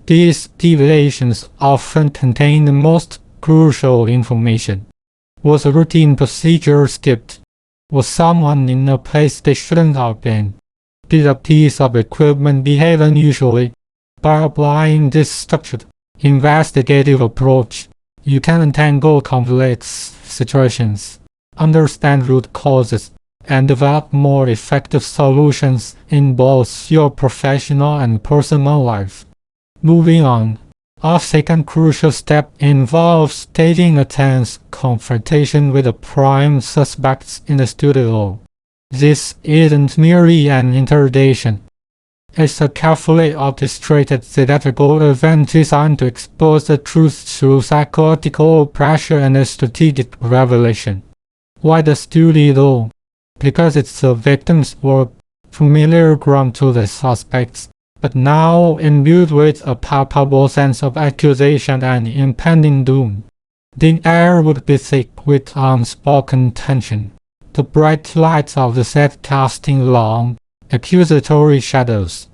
These deviations often contain the most crucial information. Was a routine procedure skipped? Was someone in a place they shouldn't have been? Did a piece of equipment behave unusually? By applying this structured, investigative approach, you can untangle complex situations, understand root causes, and develop more effective solutions in both your professional and personal life. Moving on, A second crucial step involves staging a tense confrontation with the prime suspects in the studio. This isn't merely an interrogation. It's a carefully orchestrated theatrical event designed to expose the truth through psychological pressure and a strategic revelation. Why the studio? Because it's the victims were familiar ground to the suspects, but now imbued with a palpable sense of accusation and impending doom. The air would be thick with unspoken tension. The bright lights of the set casting long, accusatory shadows.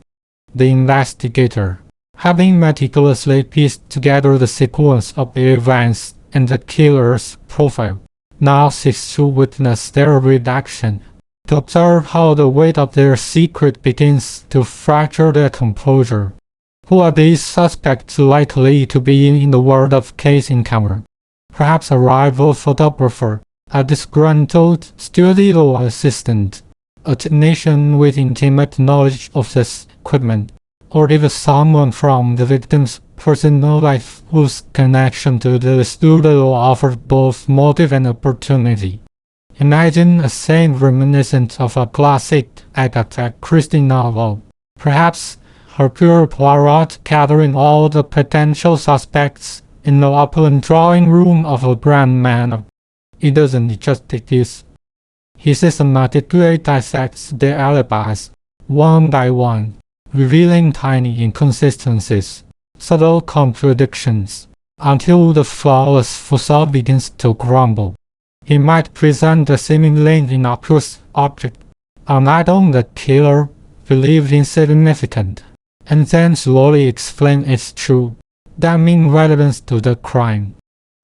The investigator, having meticulously pieced together the sequence of events and the killer's profile, now seeks to witness their redaction, to observe how the weight of their secret begins to fracture their composure. Who are these suspects likely to be in the world of case encounter? Perhaps a rival photographer, a disgruntled studio assistant, a technician with intimate knowledge of this equipment, or even someone from the victim's personal life whose connection to the studio offers both motive and opportunity. Imagine a scene reminiscent of a classic Agatha Christie novel. Perhaps Hercule Poirot gathering all the potential suspects in the opulent drawing room of a grand manor. It doesn't justice. He systematically dissects their alibis, one by one, revealing tiny inconsistencies, subtle contradictions, until the flawless facade begins to crumble. He might present a seemingly innocuous object, an item the killer believed insignificant, and then slowly explain its true, damning relevance to the crime.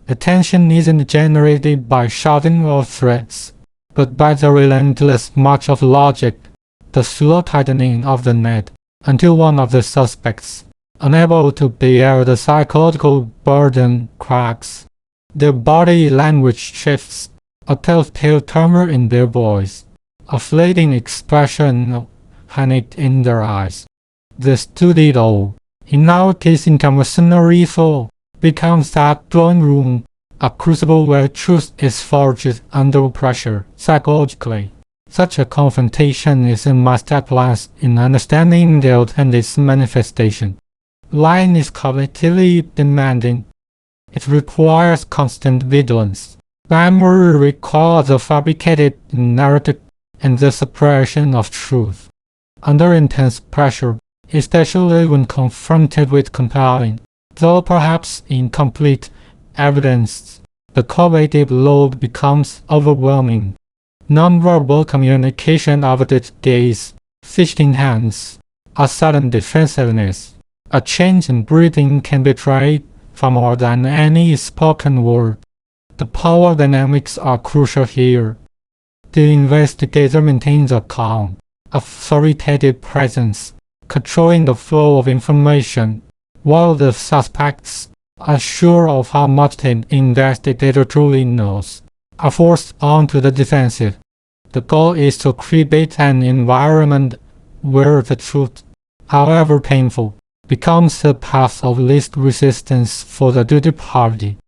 The tension isn't generated by shouting or threats, but by the relentless march of logic, the slow tightening of the net, until one of the suspects, unable to bear the psychological burden, cracks. Their body language shifts, a telltale tremor in their voice, a fleeting expression of panic in their eyes. The studio, in our case in conventional fall, becomes that drawing room, a crucible where truth is forged under pressure, psychologically. Such a confrontation is a masterclass in understanding guilt and its manifestation. Lying is cognitively demanding. It requires constant vigilance. Memory records the fabricated narrative and the suppression of truth. Under intense pressure, especially when confronted with compelling, though perhaps incomplete, evidence, the cognitive load becomes overwhelming. Nonverbal communication of the gaze, fidgeting hands, a sudden defensiveness, a change in breathing can betray far more than any spoken word. The power dynamics are crucial here. The investigator maintains a calm, authoritative presence, controlling the flow of information, while the suspects, unsure of how much the investigator truly knows, are forced onto the defensive. The goal is to create an environment where the truth, however painful, becomes the path of least resistance for the guilty party.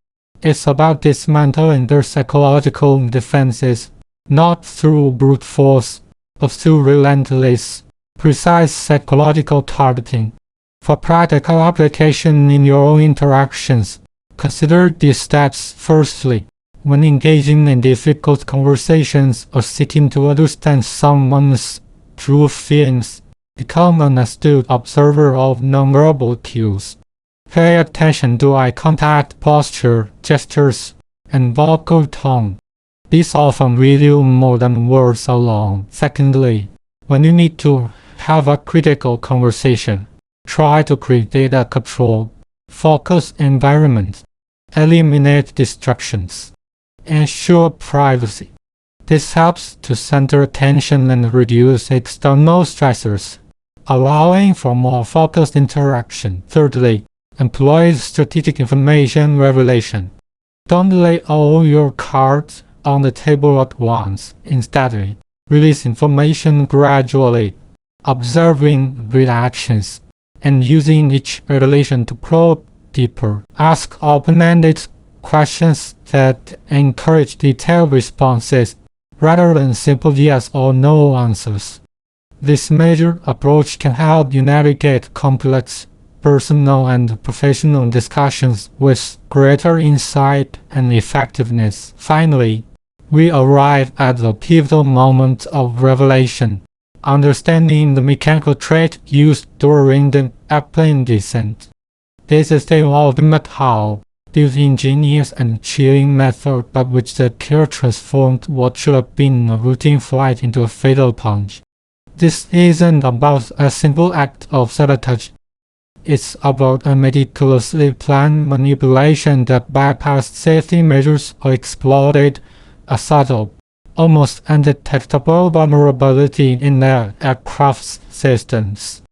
It's about dismantling their psychological defenses, not through brute force, but through relentless, precise psychological targeting. For practical application in your own interactions, consider these steps. Firstly, when engaging in difficult conversations or seeking to understand someone's true feelings, become an astute observer of nonverbal cues. Pay attention to eye contact, posture, gestures, and vocal tone. These often reveal more than words alone. Secondly, when you need to have a critical conversation, try to create a controlled, focused environment. Eliminate distractions. Ensure privacy. This helps to center attention and reduce external stressors, allowing for more focused interaction. Thirdly, employ strategic information revelation. Don't lay all your cards on the table at once. Instead, release information gradually, observing reactions, and using each revelation to probe deeper. Ask open-ended questions that encourage detailed responses rather than simple yes or no answers. This measured approach can help you navigate complex personal and professional discussions with greater insight and effectiveness. Finally, we arrive at the pivotal moment of revelation, understanding the mechanical trait used during the airplane descent. This is the ultimate how, the ingenious and chilling method by which the killer transformed what should have been a routine flight into a fatal plunge. This isn't about a simple act of sabotage. It's about a meticulously planned manipulation that bypassed safety measures or exploited a subtle, almost undetectable vulnerability in their aircraft's systems.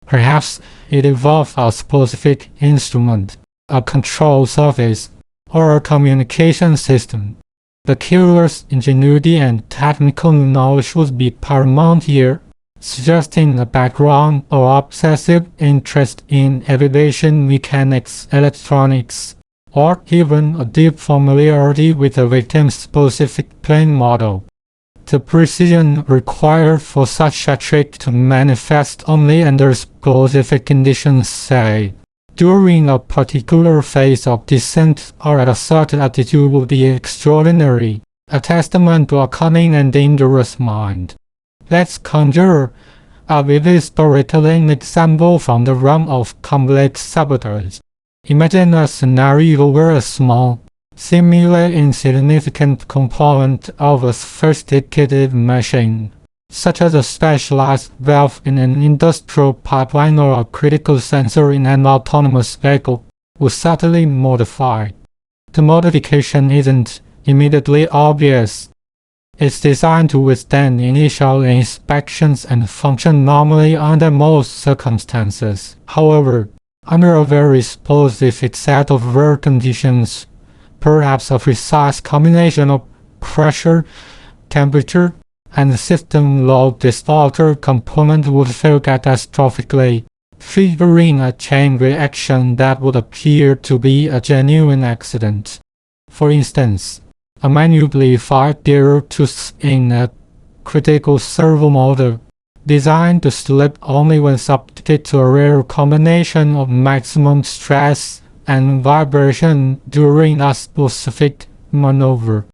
Perhaps it involved a specific instrument, a control surface, or a communication system. The killer's ingenuity and technical knowledge would be paramount here, suggesting a background or obsessive interest in aviation mechanics, electronics, or even a deep familiarity with the victim's specific plane model. The precision required for such a trick to manifest only under specific conditions, say, during a particular phase of descent or at a certain altitude, would be extraordinary, a testament to a cunning and dangerous mind. Let's conjure a vivid storytelling example from the realm of complex sabotage. Imagine a scenario where a small, seemingly insignificant component of a sophisticated machine, such as a specialized valve in an industrial pipeline or a critical sensor in an autonomous vehicle, was subtly modified. The modification isn't immediately obvious. It's designed to withstand initial inspections and function normally under most circumstances. However, under a very specific set of rare conditions, perhaps a precise combination of pressure, temperature, and system load, this altered component would fail catastrophically, triggering a chain reaction that would appear to be a genuine accident. For instance, a manually fired gear tooth in a critical servo motor, designed to slip only when subjected to a rare combination of maximum stress and vibration during a specific maneuver.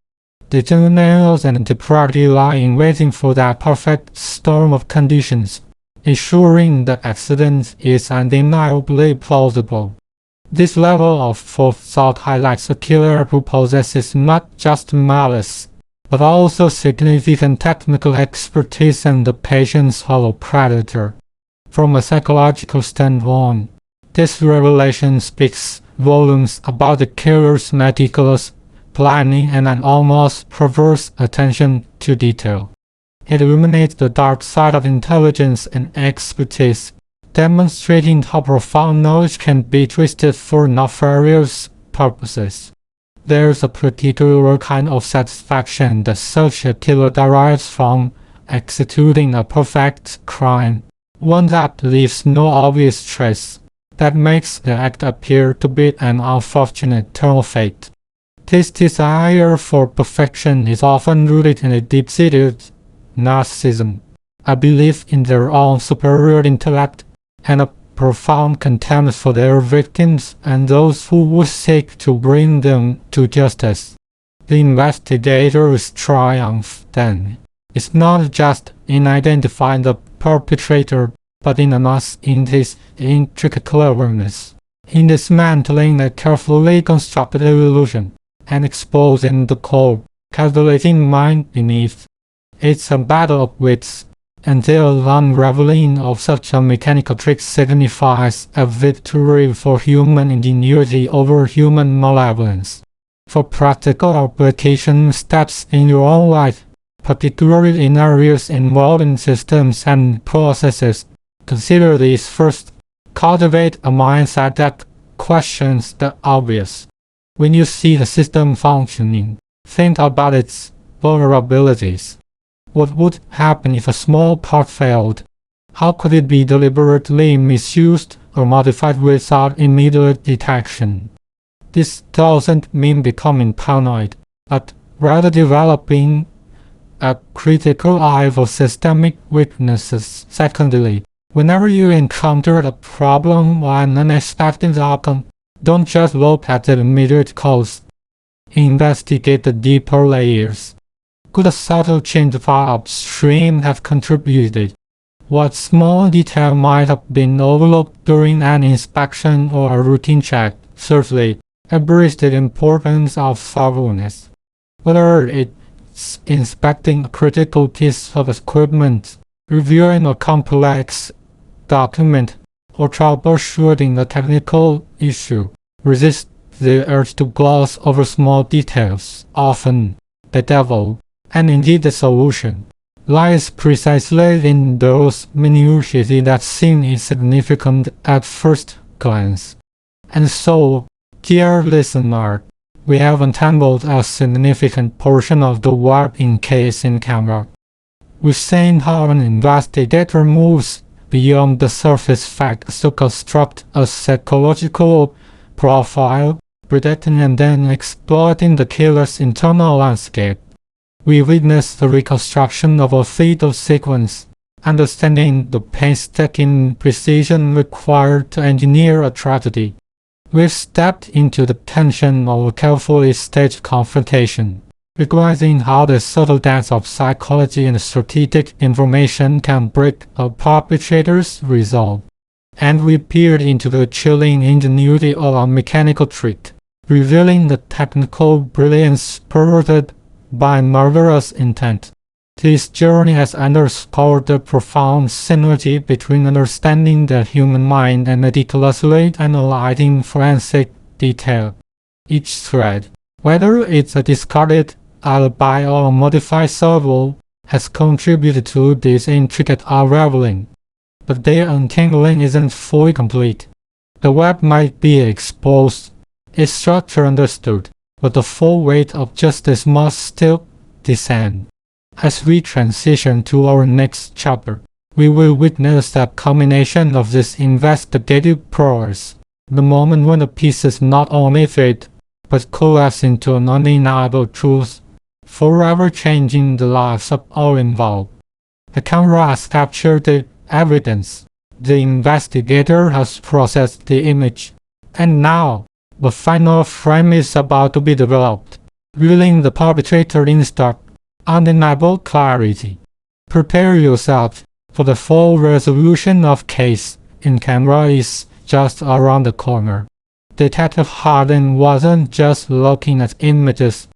The dangers and the priority lie in waiting for that perfect storm of conditions, ensuring the accident is undeniably plausible. This level of forethought highlights a killer who possesses not just malice, but also significant technical expertise and the patience of a predator. From a psychological standpoint, this revelation speaks volumes about the killer's meticulous planning and an almost perverse attention to detail. It illuminates the dark side of intelligence and expertise, demonstrating how profound knowledge can be twisted for nefarious purposes. There's a particular kind of satisfaction that such a killer derives from executing a perfect crime, one that leaves no obvious trace, that makes the act appear to be an unfortunate turn of fate. This desire for perfection is often rooted in a deep-seated narcissism, a belief in their own superior intellect, and a profound contempt for their victims and those who would seek to bring them to justice. The investigator's triumph, then, is not just in identifying the perpetrator, but in his intricate cleverness, in dismantling the carefully constructed illusion, and exposing the cold, calculating mind beneath. It's a battle of wits, and the unraveling of such a mechanical trick signifies a victory for human ingenuity over human malevolence. For practical application steps in your own life, particularly in areas involving systems and processes, consider these first. Cultivate a mindset that questions the obvious. When you see the system functioning, think about its vulnerabilities. What would happen if a small part failed? How could it be deliberately misused or modified without immediate detection. This doesn't mean becoming paranoid, but rather developing a critical eye for systemic weaknesses. Secondly, whenever you encounter a problem or an unexpected outcome, don't just look at the immediate cause. Investigate the deeper layers. Could a subtle change far upstream have contributed? What small detail might have been overlooked during an inspection or a routine check? Thirdly, embrace the importance of thoroughness. Whether it's inspecting a critical piece of equipment, reviewing a complex document, or troubleshooting a technical issue, resist the urge to gloss over small details. Often, the devil, and indeed the solution, lies precisely in those minutiae that seem insignificant at first glance. And so, dear listener, we have untangled a significant portion of the web encased in camera. We've seen how an investigator moves beyond the surface facts to construct a psychological profile, predicting and then exploiting the killer's internal landscape. We witness the reconstruction of a fatal sequence, understanding the painstaking precision required to engineer a tragedy. We've stepped into the tension of a carefully staged confrontation, realizing how the subtle dance of psychology and strategic information can break a perpetrator's resolve. And we peered into the chilling ingenuity of a mechanical trick, revealing the technical brilliance spurred by murderous intent. This journey has underscored the profound synergy between understanding the human mind and meticulously analyzing forensic detail. Each thread, whether it's a discarded alibi or a modified servo, has contributed to this intricate unraveling. But their untangling isn't fully complete. The web might be exposed, its structure understood, but the full weight of justice must still descend. As we transition to our next chapter, we will witness the culmination of this investigative prowess, the moment when the pieces not only fit, but collapse into an undeniable truth, forever changing the lives of all involved. The camera has captured the evidence, the investigator has processed the image, and now, the final frame is about to be developed, revealing the perpetrator in stark, undeniable clarity. Prepare yourself, for the full resolution of case in camera is just around the corner. Detective Hardin wasn't just looking at images,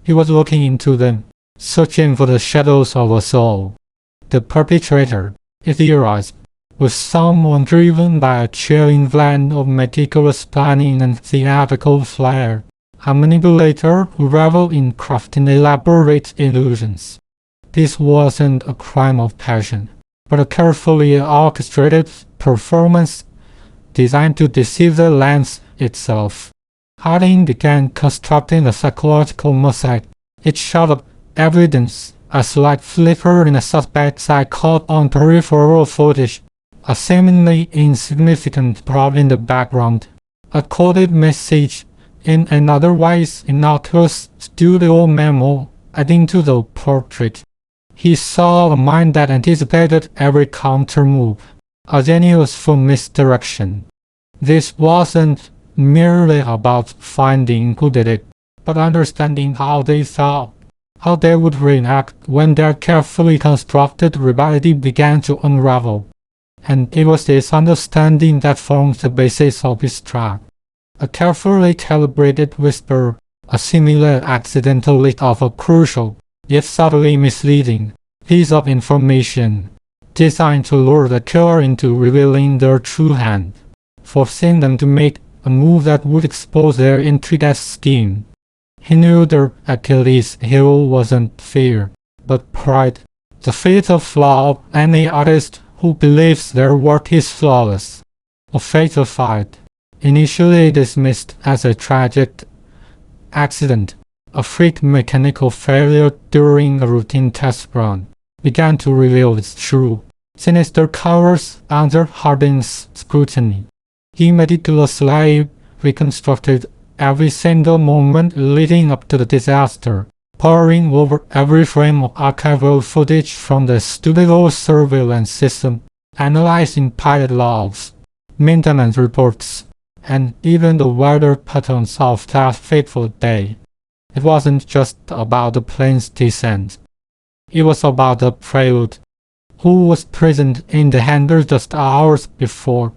he was looking into them, searching for the shadows of a soul. The perpetrator, he theorized, was someone driven by a chilling blend of meticulous planning and theatrical flair, a manipulator who reveled in crafting elaborate illusions. This wasn't a crime of passion, but a carefully orchestrated performance designed to deceive the lens itself. Hardin began constructing a psychological mosaic. Each shot of evidence, a slight flicker in a suspect's eye caught on peripheral footage, a seemingly insignificant prop in the background, a coded message in an otherwise innocuous studio memo adding to the portrait. He saw a mind that anticipated every counter move, a genius for misdirection. This wasn't merely about finding who did it, but understanding how they thought, how they would react when their carefully constructed reality began to unravel. And it was this understanding that formed the basis of his track. A carefully calibrated whisper, a seemingly accidental leak of a crucial, yet subtly misleading, piece of information, designed to lure the killer into revealing their true hand, forcing them to make a move that would expose their intricate scheme. He knew their Achilles heel wasn't fear, but pride, the fatal flaw of any artist who believes their work is flawless. A fatal fight, initially dismissed as a tragic accident, a freak mechanical failure during a routine test run, began to reveal its true, sinister covers under Harding's scrutiny. He meticulously reconstructed every single moment leading up to the disaster, poring over every frame of archival footage from the studio's surveillance system, analyzing pilot logs, maintenance reports, and even the weather patterns of that fateful day. It wasn't just about the plane's descent. It was about the prelude. Who was present in the hangar just hours before?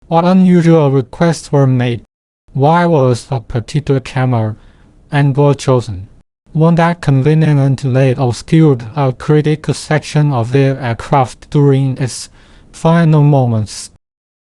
What unusual requests were made? Why was a particular camera angle chosen? One that conveniently obscured a critical section of the aircraft during its final moments.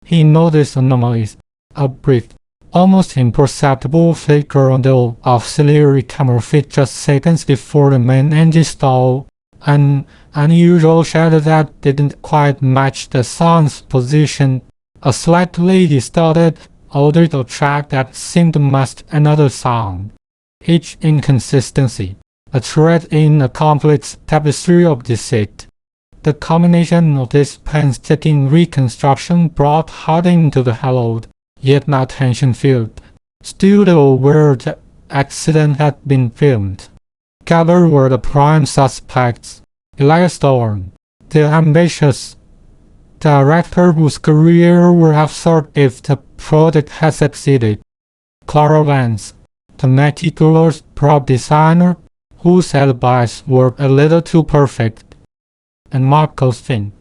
He noticed anomalies, a brief, almost imperceptible flicker on the auxiliary camera feed just seconds before the main engine stalled, an unusual shadow that didn't quite match the sun's position, a slightly distorted audio track that seemed to mask another sound. Each inconsistency, a thread in a complex tapestry of deceit. The combination of this painstaking reconstruction brought Harding to the hallowed, yet not tension-filled, studio where the accident had been filmed. Gathered were the prime suspects: Elias Thorne, the ambitious director whose career would have soared if the project had succeeded; Clara Vance, the meticulous prop designer whose alibis were a little too perfect; and Marcus Finn,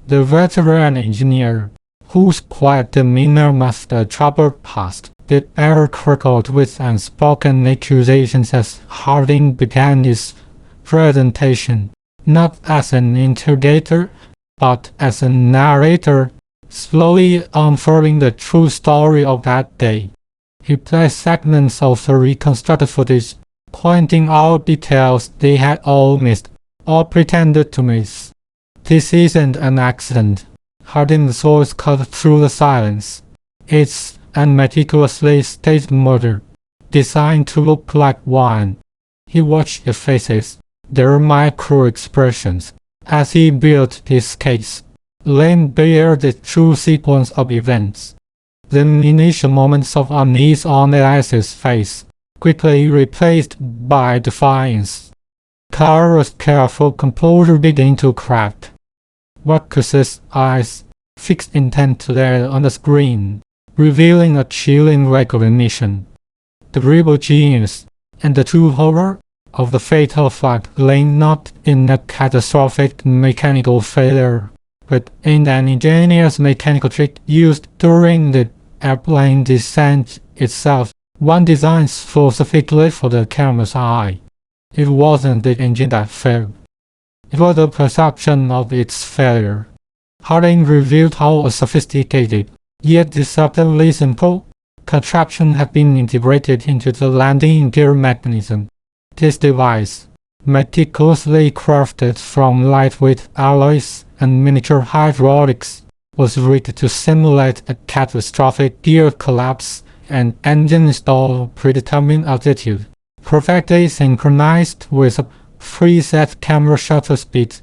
the veteran engineer whose quiet demeanor masked a troubled past. The air crackled with unspoken accusations as Harding began his presentation, not as an interrogator, but as a narrator, slowly unfurling the true story of that day. He played segments of the reconstructed footage, pointing out details they had all missed, or pretended to miss. "This isn't an accident," Harding's voice cut through the silence. "It's a meticulously staged murder, designed to look like one." He watched the faces, their micro-expressions, as he built his case, laying bare the true sequence of events. The initial moments of unease on Elias's face, quickly replaced by defiance. Clara's careful composure began to crack. Marcus's eyes fixed intently on the screen, revealing a chilling recognition. The rebel genius and the true horror of the fatal flight lay not in a catastrophic mechanical failure, but in an ingenious mechanical trick used during the airplane descent itself, one designed specifically for the camera's eye. It wasn't the engine that failed. It was the perception of its failure. Harding revealed how a sophisticated, yet deceptively simple, contraption had been integrated into the landing gear mechanism. This device, meticulously crafted from lightweight alloys and miniature hydraulics, was rigged to simulate a catastrophic gear collapse and engine stall predetermined altitude, perfectly synchronized with a preset camera shutter speed.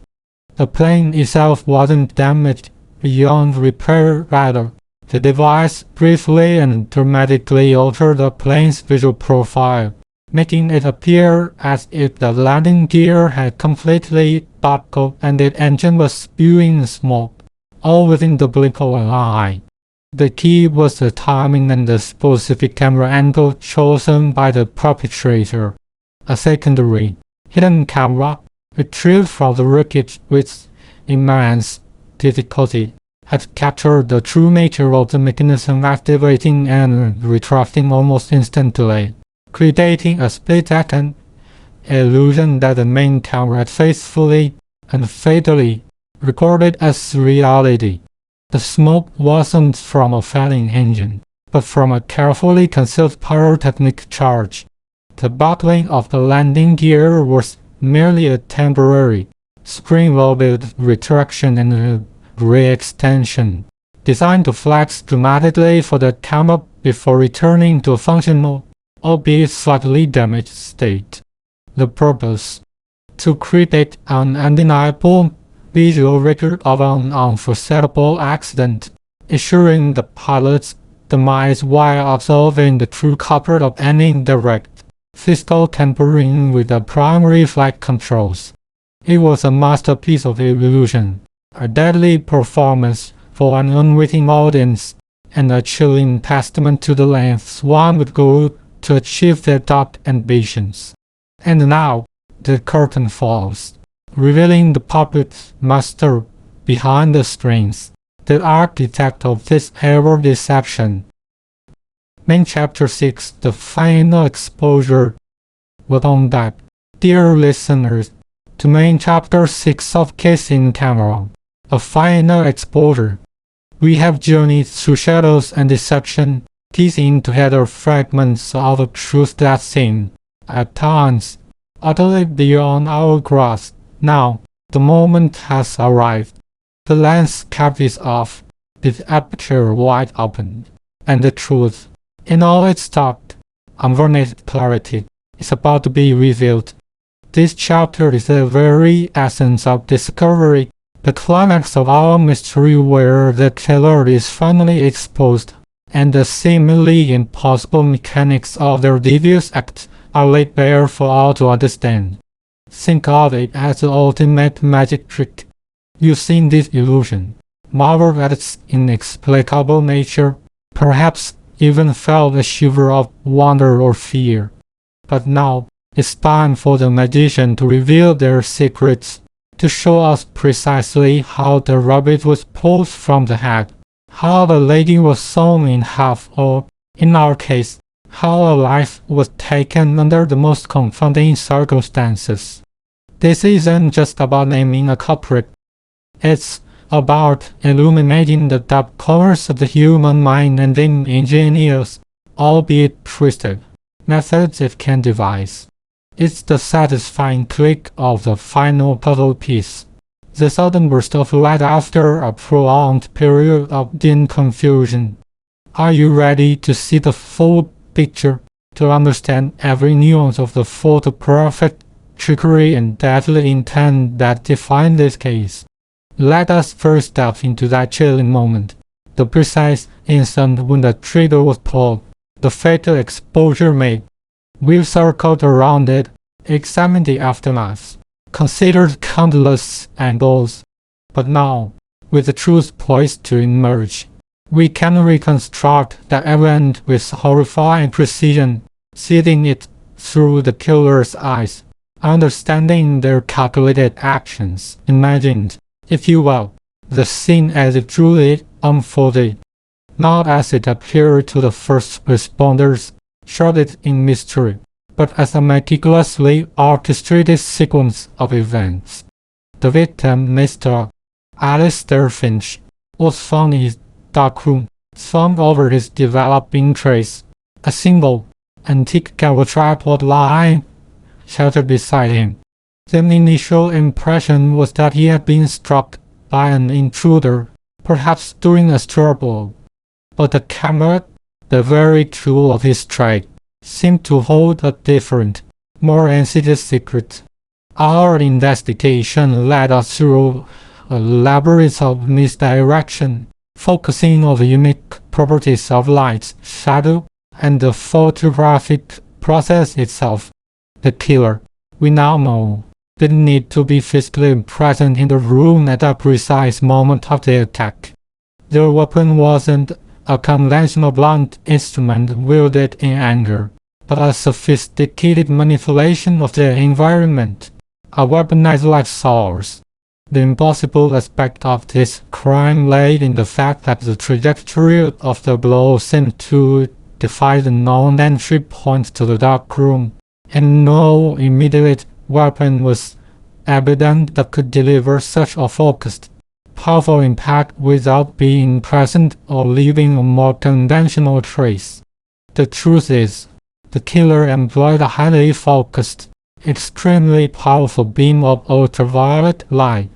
The plane itself wasn't damaged beyond repair. Rather, the device briefly and dramatically altered the plane's visual profile, making it appear as if the landing gear had completely buckled and the engine was spewing smoke, all within the blink of an eye. The key was the timing and the specific camera angle chosen by the perpetrator. A secondary, hidden camera, retrieved from the wreckage with immense difficulty, had captured the true nature of the mechanism, activating and retracting almost instantly, creating a split-second illusion that the main camera had faithfully and fatally recorded as reality. The smoke wasn't from a failing engine, but from a carefully concealed pyrotechnic charge. The buckling of the landing gear was merely a temporary, spring-loaded retraction and re-extension, designed to flex dramatically for the camera before returning to a functional, albeit slightly damaged state. The purpose: to create an undeniable visual record of an unforeseeable accident, ensuring the pilot's demise while observing the true culprit of any indirect physical tampering with the primary flight controls. It was a masterpiece of illusion, a deadly performance for an unwitting audience, and a chilling testament to the lengths one would go to achieve their dark ambitions. And now, the curtain falls, revealing the puppet master behind the strings, the architect of this error deception. Main Chapter 6, The Final Exposure. Welcome back, dear listeners, to Main Chapter 6 of Kissing Camera, A Final Exposure. We have journeyed through shadows and deception, piecing together fragments of a truth that seemed, at times, utterly beyond our grasp. Now, the moment has arrived. The lens cap is off, the aperture wide open, and the truth, in all its dark, unvarnished clarity, is about to be revealed. This chapter is the very essence of discovery, the climax of our mystery where the killer is finally exposed, and the seemingly impossible mechanics of their devious act are laid bare for all to understand. Think of it as the ultimate magic trick. You've seen this illusion, marveled at its inexplicable nature, perhaps even felt a shiver of wonder or fear. But now, it's time for the magician to reveal their secrets, to show us precisely how the rabbit was pulled from the hat, how the lady was sawn in half, or, in our case, how a life was taken under the most confounding circumstances. This isn't just about naming a culprit. It's about illuminating the dark corners of the human mind and the ingenious, albeit twisted, methods it can devise. It's the satisfying click of the final puzzle piece, the sudden burst of light after a prolonged period of dim confusion. Are you ready to see the full picture, to understand every nuance of the photo-perfect trickery and deadly intent that define this case? Let us first step into that chilling moment, the precise instant when the trigger was pulled, the fatal exposure made. We've circled around it, examined the aftermath, considered countless angles, but now, with the truth poised to emerge, we can reconstruct that event with horrifying precision, seeing it through the killer's eyes, understanding their calculated actions, imagined, if you will, the scene as it truly unfolded, not as it appeared to the first responders, shrouded in mystery, but as a meticulously orchestrated sequence of events. The victim, Mr. Alistair Finch, was found in his dark room, slung over his developing trays, a single, antique cable tripod lying sheltered beside him. The initial impression was that he had been struck by an intruder, perhaps during a struggle, but the camera, the very tool of his trade, seemed to hold a different, more insidious secret. Our investigation led us through a labyrinth of misdirection, focusing on the unique properties of light, shadow, and the photographic process itself. The killer, we now know, didn't need to be physically present in the room at a precise moment of the attack. Their weapon wasn't a conventional blunt instrument wielded in anger, but a sophisticated manipulation of the environment, a weaponized life source. The impossible aspect of this crime lay in the fact that the trajectory of the blow seemed to defy the known entry points to the dark room, and no immediate weapon was evident that could deliver such a focused, powerful impact without being present or leaving a more conventional trace. The truth is, the killer employed a highly focused, extremely powerful beam of ultraviolet light,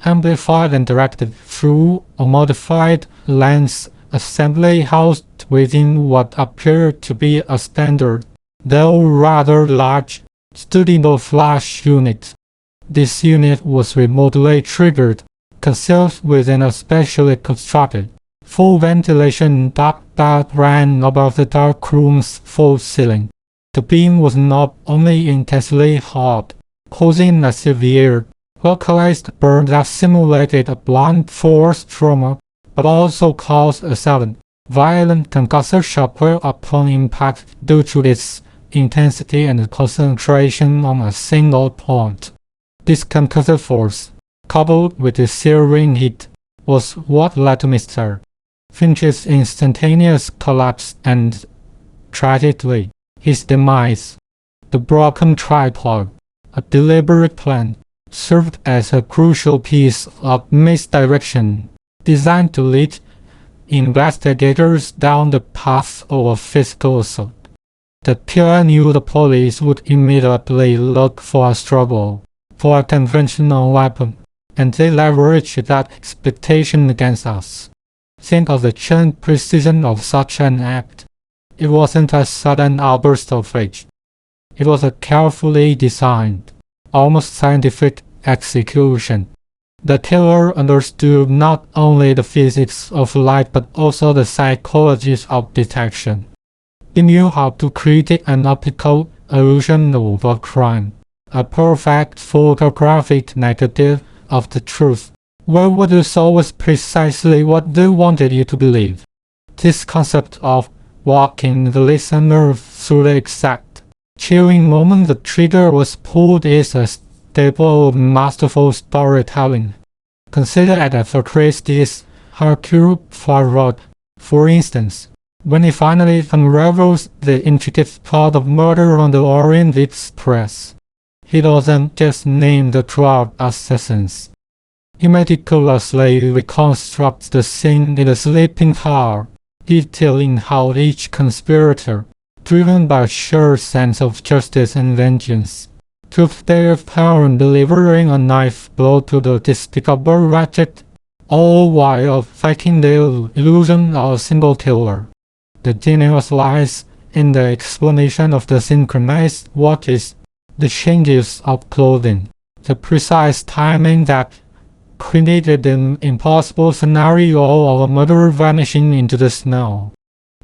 amplified and directed through a modified lens assembly housed within what appeared to be a standard, though rather large, studio flash unit. This unit was remotely triggered, concealed within a specially constructed, full ventilation duct that ran above the dark room's false ceiling. The beam was not only intensely hot, causing a severe, localized burn that simulated a blunt force trauma, but also caused a sudden, violent concussive shock upon impact due to its intensity and concentration on a single point. This concussive force, coupled with the searing heat, was what led to Mr. Finch's instantaneous collapse and, tragically, his demise. The broken tripod, a deliberate plan, served as a crucial piece of misdirection designed to lead investigators down the path of a physical assault. The pair knew the police would immediately look for a struggle, for a conventional weapon, and they leveraged that expectation against us. Think of the chilling precision of such an act. It wasn't a sudden outburst of rage. It was a carefully designed, almost scientific execution. The killer understood not only the physics of light but also the psychology of detection. He knew how to create an optical illusion of a crime, a perfect photographic negative of the truth, where what you saw was precisely what they wanted you to believe. This concept of walking the listener through the exact, chilling moment the trigger was pulled is a staple of masterful storytelling. Consider Agatha Christie's Hercule Poirot, for instance, when he finally unravels the intricate plot of Murder on the Orient Express. He doesn't just name the 12 assassins. He meticulously reconstructs the scene in the sleeping car, detailing how each conspirator, driven by a sheer sense of justice and vengeance, took their turn delivering a knife blow to the despicable ratchet, all while fighting the illusion of a single killer. The genius lies in the explanation of the synchronized watches, the changes of clothing, the precise timing that created the impossible scenario of a murderer vanishing into the snow.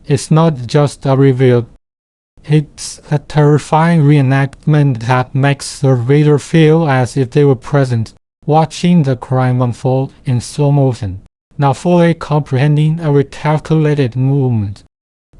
It's not just a reveal. It's a terrifying reenactment that makes the reader feel as if they were present, watching the crime unfold in slow motion, now fully comprehending every calculated movement.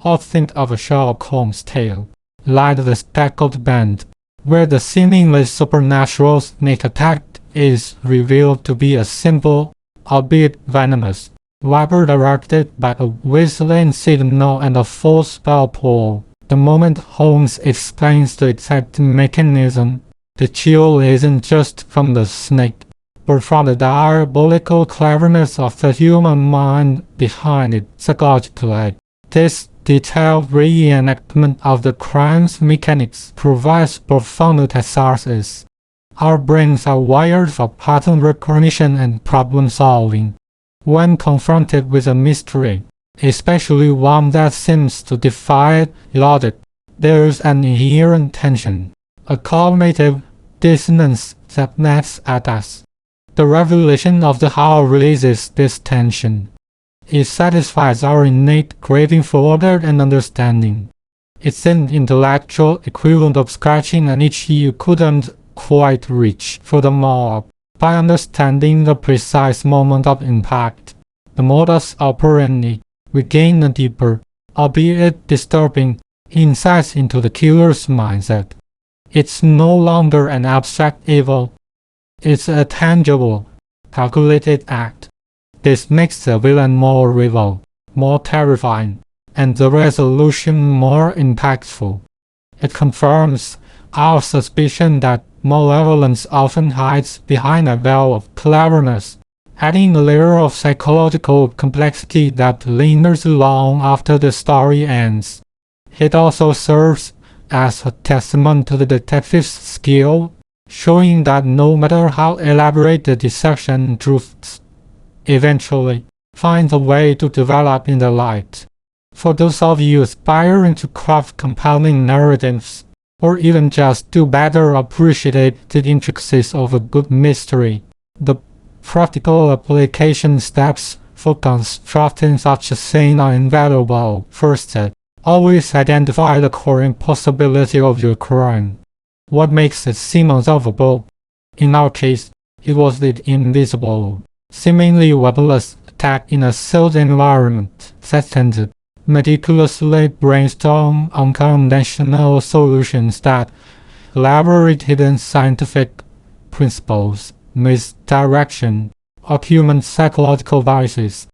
Or think of a Sherlock Holmes tale, like The Speckled Band, where the seemingly supernatural snake attack is revealed to be a simple, albeit venomous, viper directed by a whistling signal and a full spell pull. The moment Holmes explains the exact mechanism, the chill isn't just from the snake, but from the diabolical cleverness of the human mind behind it psychologically. This detailed reenactment of the crime's mechanics provides profound catharsis. Our brains are wired for pattern recognition and problem solving. When confronted with a mystery, especially one that seems to defy logic, there is an inherent tension, a cognitive dissonance that nags at us. The revelation of the how releases this tension. It satisfies our innate craving for order and understanding. It's an intellectual equivalent of scratching an itch you couldn't quite reach for the mob. By understanding the precise moment of impact, the modus operandi, we gain a deeper, albeit disturbing, insight into the killer's mindset. It's no longer an abstract evil. It's a tangible, calculated act. This makes the villain more real, more terrifying, and the resolution more impactful. It confirms our suspicion that malevolence often hides behind a veil of cleverness, adding a layer of psychological complexity that lingers long after the story ends. It also serves as a testament to the detective's skill, showing that no matter how elaborate the deception, truths eventually find a way to develop in the light. For those of you aspiring to craft compelling narratives, or even just to better appreciate the intricacies of a good mystery. The practical application steps for constructing such a scene are invaluable. First, always identify the core impossibility of your crime. What makes it seem unsolvable? In our case, it was the invisible, seemingly weaponless attack in a sealed environment. Second, meticulously brainstorm unconventional solutions that elaborate hidden scientific principles, misdirection, or human psychological biases.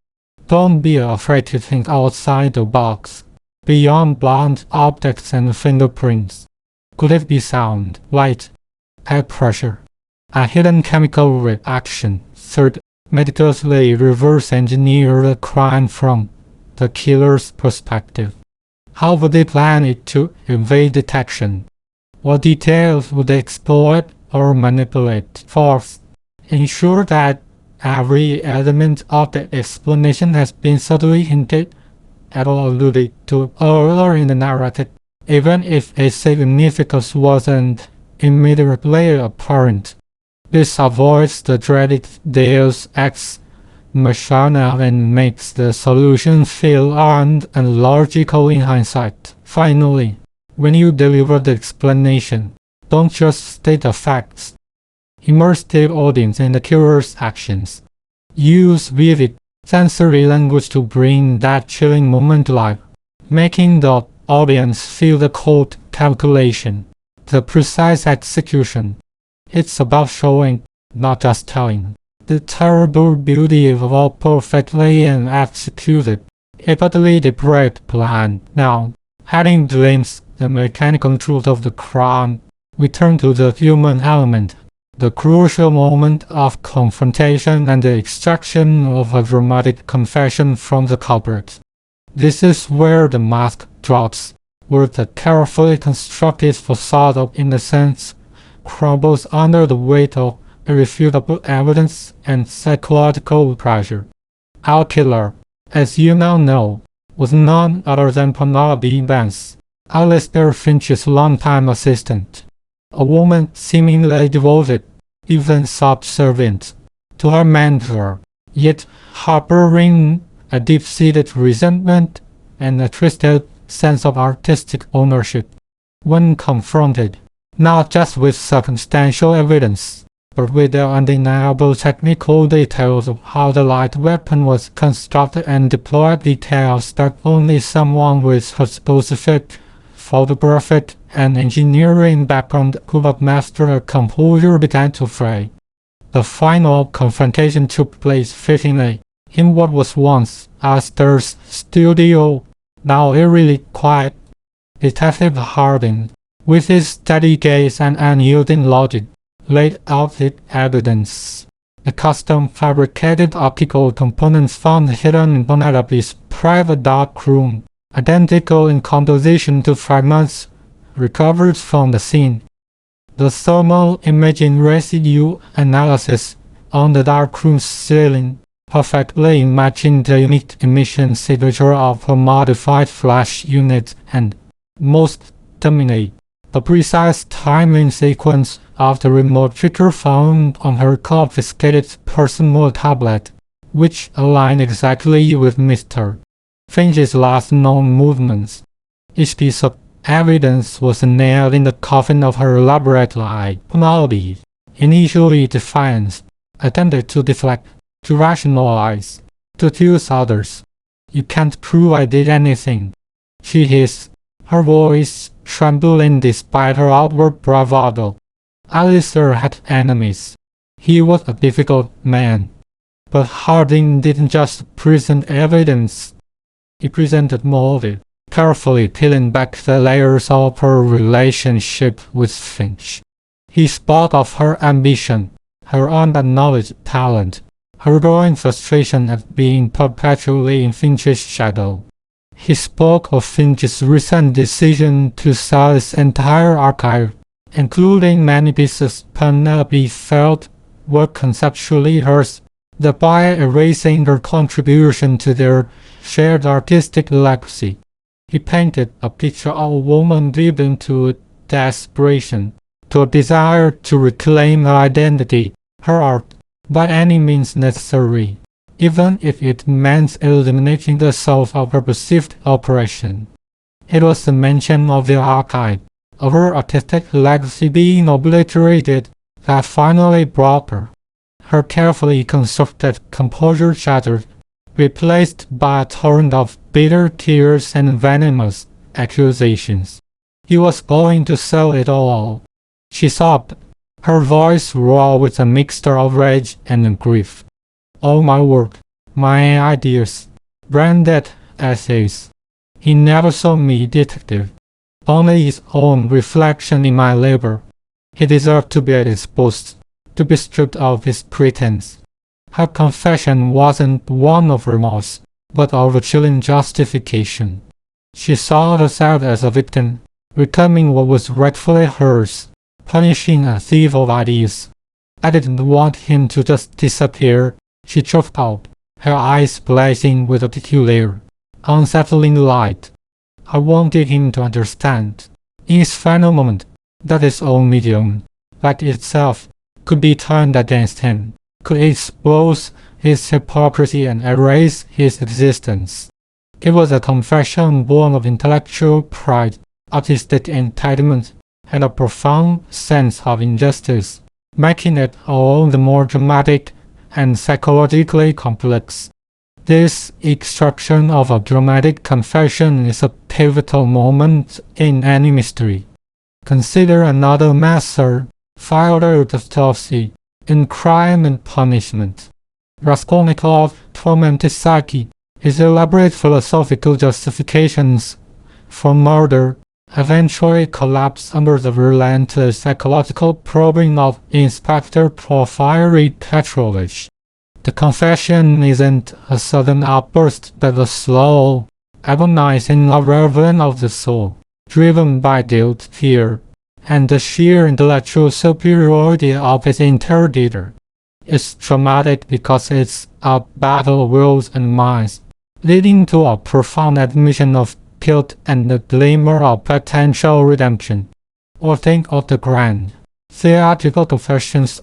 Don't be afraid to think outside the box, beyond blunt objects and fingerprints. Could it be sound, light, air pressure, a hidden chemical reaction? Third, meticulously reverse engineer the crime from the killer's perspective. How would they plan it to evade detection? What details would they exploit or manipulate? Fourth, ensure that every element of the explanation has been subtly hinted at or alluded to earlier in the narrative, even if its significance wasn't immediately apparent. This avoids the dreaded Deus Ex Machina and makes the solution feel earned and logical in hindsight. Finally, when you deliver the explanation, don't just state the facts. Immerse the audience in the killer's actions. Use vivid, sensory language to bring that chilling moment to life, making the audience feel the cold calculation, the precise execution. It's about showing, not just telling, the terrible beauty of a perfectly and executed, epically depraved plan. Now, having glimpsed the mechanical truth of the crime, we turn to the human element, the crucial moment of confrontation and the extraction of a dramatic confession from the culprit. This is where the mask drops, where the carefully constructed facade of innocence crumbles under the weight of irrefutable evidence and psychological pressure. Our killer, as you now know, was none other than Penelope Vance, Alistair Finch's longtime assistant, a woman seemingly devoted, even subservient, to her mentor, yet harboring a deep-seated resentment and a twisted sense of artistic ownership. When confronted, not just with circumstantial evidence, but with the undeniable technical details of how the light weapon was constructed and deployed, details that only someone with her specific photographic and engineering background could have mastered her composure began to fray. The final confrontation took place fittingly in what was once Alistair's studio, now eerily quiet. Detective Harding, with his steady gaze and unyielding logic, laid out the evidence. The custom fabricated optical components found hidden in Penelope's private dark room, identical in composition to fragments recovered from the scene. The thermal imaging residue analysis on the darkroom ceiling, perfectly matching the unique emission signature of her modified flash unit, and, most terminally, the precise timing sequence of the remote trigger found on her confiscated personal tablet, which aligned exactly with Mr. Finch's last known movements. Each piece of evidence was nailed in the coffin of her elaborate lie. Penelope, initially defiant, attempted to deflect, to rationalize, to accuse others. "You can't prove I did anything," she hissed, her voice trembling despite her outward bravado. Alistair had enemies. He was a difficult man. But Harding didn't just present evidence. He presented motive, carefully peeling back the layers of her relationship with Finch. He spoke of her ambition, her unacknowledged talent, her growing frustration at being perpetually in Finch's shadow. He spoke of Finch's recent decision to sell his entire archive, including many pieces Penelope felt were conceptually hers, thereby erasing her contribution to their shared artistic legacy. He painted a picture of a woman driven to desperation, to a desire to reclaim her identity, her art, by any means necessary, even if it meant eliminating the source of her perceived oppression. It was the mention of the archive, of her artistic legacy being obliterated, that finally brought her. Her carefully constructed composure shattered, replaced by a torrent of bitter tears and venomous accusations. He was going to sell it all. She sobbed, her voice raw with a mixture of rage and grief. All my work, my ideas, branded essays. He never saw me detective, only his own reflection in my labor. He deserved to be exposed, to be stripped of his pretense. Her confession wasn't one of remorse, but of a chilling justification. She saw herself as a victim, reclaiming what was rightfully hers, punishing a thief of ideas. I didn't want him to just disappear, she choked out, her eyes blazing with a peculiar, unsettling light. I wanted him to understand, in his final moment, that his own medium, like itself, could be turned against him, could expose his hypocrisy and erase his existence. It was a confession born of intellectual pride, artistic entitlement, and a profound sense of injustice, making it all the more dramatic and psychologically complex. This extraction of a dramatic confession is a pivotal moment in any mystery. Consider another master, Fyodor Dostoevsky, in Crime and Punishment. Raskolnikov tormented Psyche. His elaborate philosophical justifications for murder eventually collapsed under the relentless psychological probing of Inspector Porfiry Petrovich. The confession isn't a sudden outburst, but a slow, agonizing upheaval of the soul, driven by guilt, fear, and the sheer intellectual superiority of its interrogator. It's dramatic because it's a battle of wills and minds, leading to a profound admission of guilt and the glimmer of potential redemption. Or think of the grand, theatrical confessions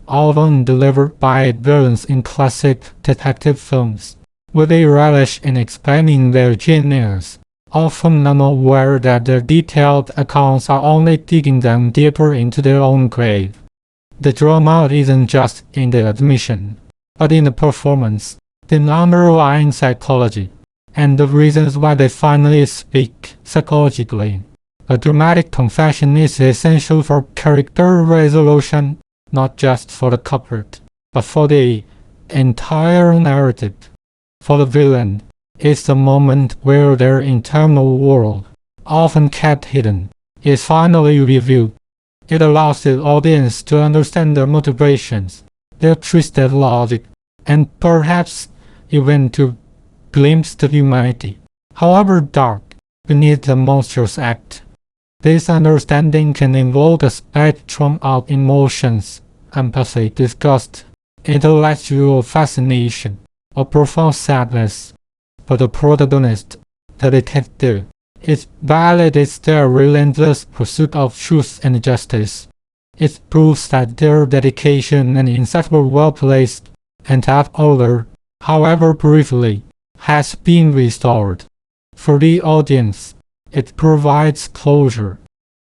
often delivered by villains in classic detective films, where they relish in explaining their genius, often unaware that their detailed accounts are only digging them deeper into their own grave. The drama isn't just in the admission, but in the performance, the underlying psychology, and the reasons why they finally speak psychologically. A dramatic confession is essential for character resolution, not just for the culprit, but for the entire narrative. For the villain, it's the moment where their internal world, often kept hidden, is finally revealed. It allows the audience to understand their motivations, their twisted logic, and perhaps even to glimpse the humanity, however dark, beneath the monstrous act. This understanding can involve a spectrum of emotions: empathy, disgust, intellectual fascination, or profound sadness. For the protagonist, the detective, it validates their relentless pursuit of truth and justice. It proves that their dedication and insight were well placed, and that order, however briefly, has been restored. For the audience, it provides closure.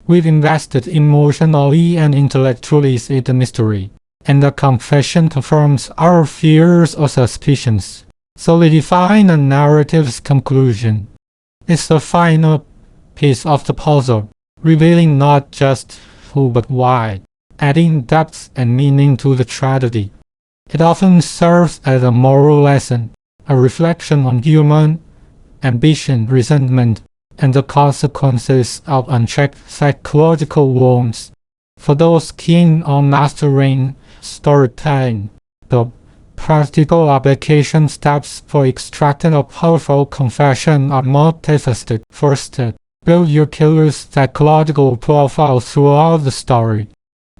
We've invested emotionally and intellectually in the mystery, and the confession confirms our fears or suspicions, solidifying the narrative's conclusion. It's the final piece of the puzzle, revealing not just who but why, adding depth and meaning to the tragedy. It often serves as a moral lesson, a reflection on human ambition, resentment, and the consequences of unchecked psychological wounds. For those keen on mastering storytelling, the practical application steps for extracting a powerful confession are multifaceted. First, build your killer's psychological profile throughout the story.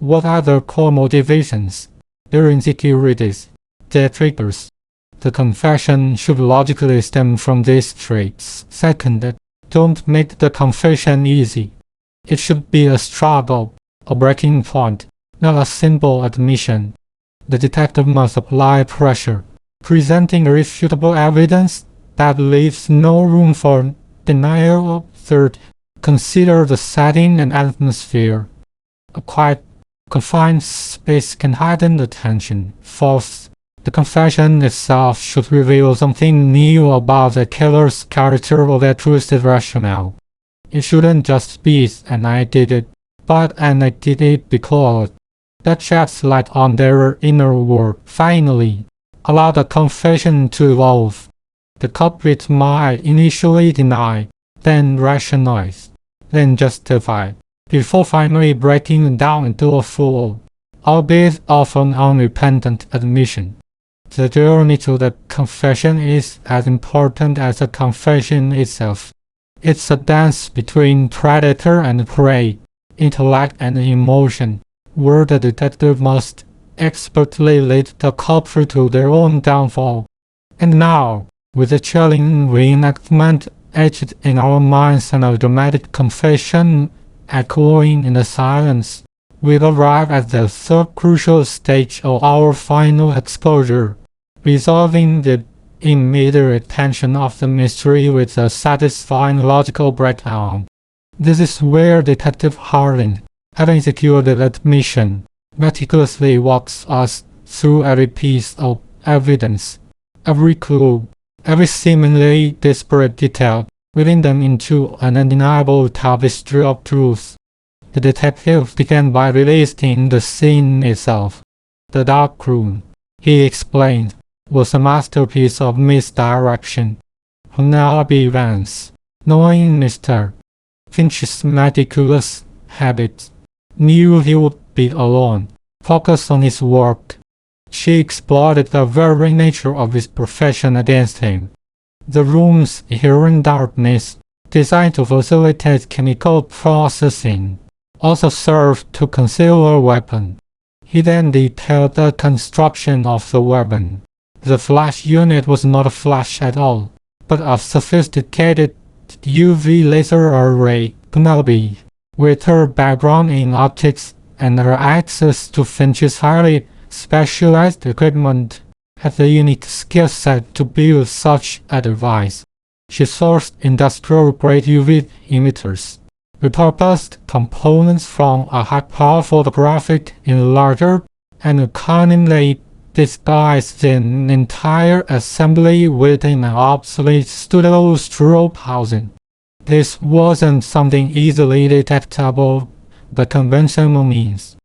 What are their core motivations, their insecurities, their triggers? The confession should logically stem from these traits. Second, don't make the confession easy. It should be a struggle, a breaking point, not a simple admission. The detective must apply pressure, presenting irrefutable evidence that leaves no room for denial. Third, consider the setting and atmosphere. A quiet, confined space can heighten the tension. Fourth, the confession itself should reveal something new about the killer's character or their twisted rationale. It shouldn't just be an "I did it," but an "I did it because." That sheds light on their inner world. Finally, allow the confession to evolve. The culprit might initially deny, then rationalize, then justify, before finally breaking down into a full, albeit often unrepentant admission. The journey to the confession is as important as the confession itself. It's a dance between predator and prey, intellect and emotion, where the detective must expertly lead the culprit to their own downfall. And now, with a chilling reenactment etched in our minds and a dramatic confession echoing in the silence, we arrive at the third crucial stage of our final exposure, resolving the immediate tension of the mystery with a satisfying logical breakdown. This is where Detective Harlan, having secured the admission, meticulously walks us through every piece of evidence, every clue, every seemingly disparate detail, weaving them into an undeniable tapestry of truth. The detective began by releasing the scene itself. The dark room, he explained, was a masterpiece of misdirection. Penelope Vance, knowing Mr. Finch's meticulous habits, knew he would be alone, focused on his work. She exploited the very nature of his profession against him. The room's inherent darkness, designed to facilitate chemical processing, also served to conceal a weapon. He then detailed the construction of the weapon. The flash unit was not a flash at all, but a sophisticated UV laser array. Penelope, with her background in optics and her access to Finch's highly specialized equipment, had the unique skill set to build such a device. She sourced industrial-grade UV emitters, repurposed components from a high-power photographic enlarger, and cunningly disguised an entire assembly within an obsolete studio strobe housing. This wasn't something easily detectable by conventional means.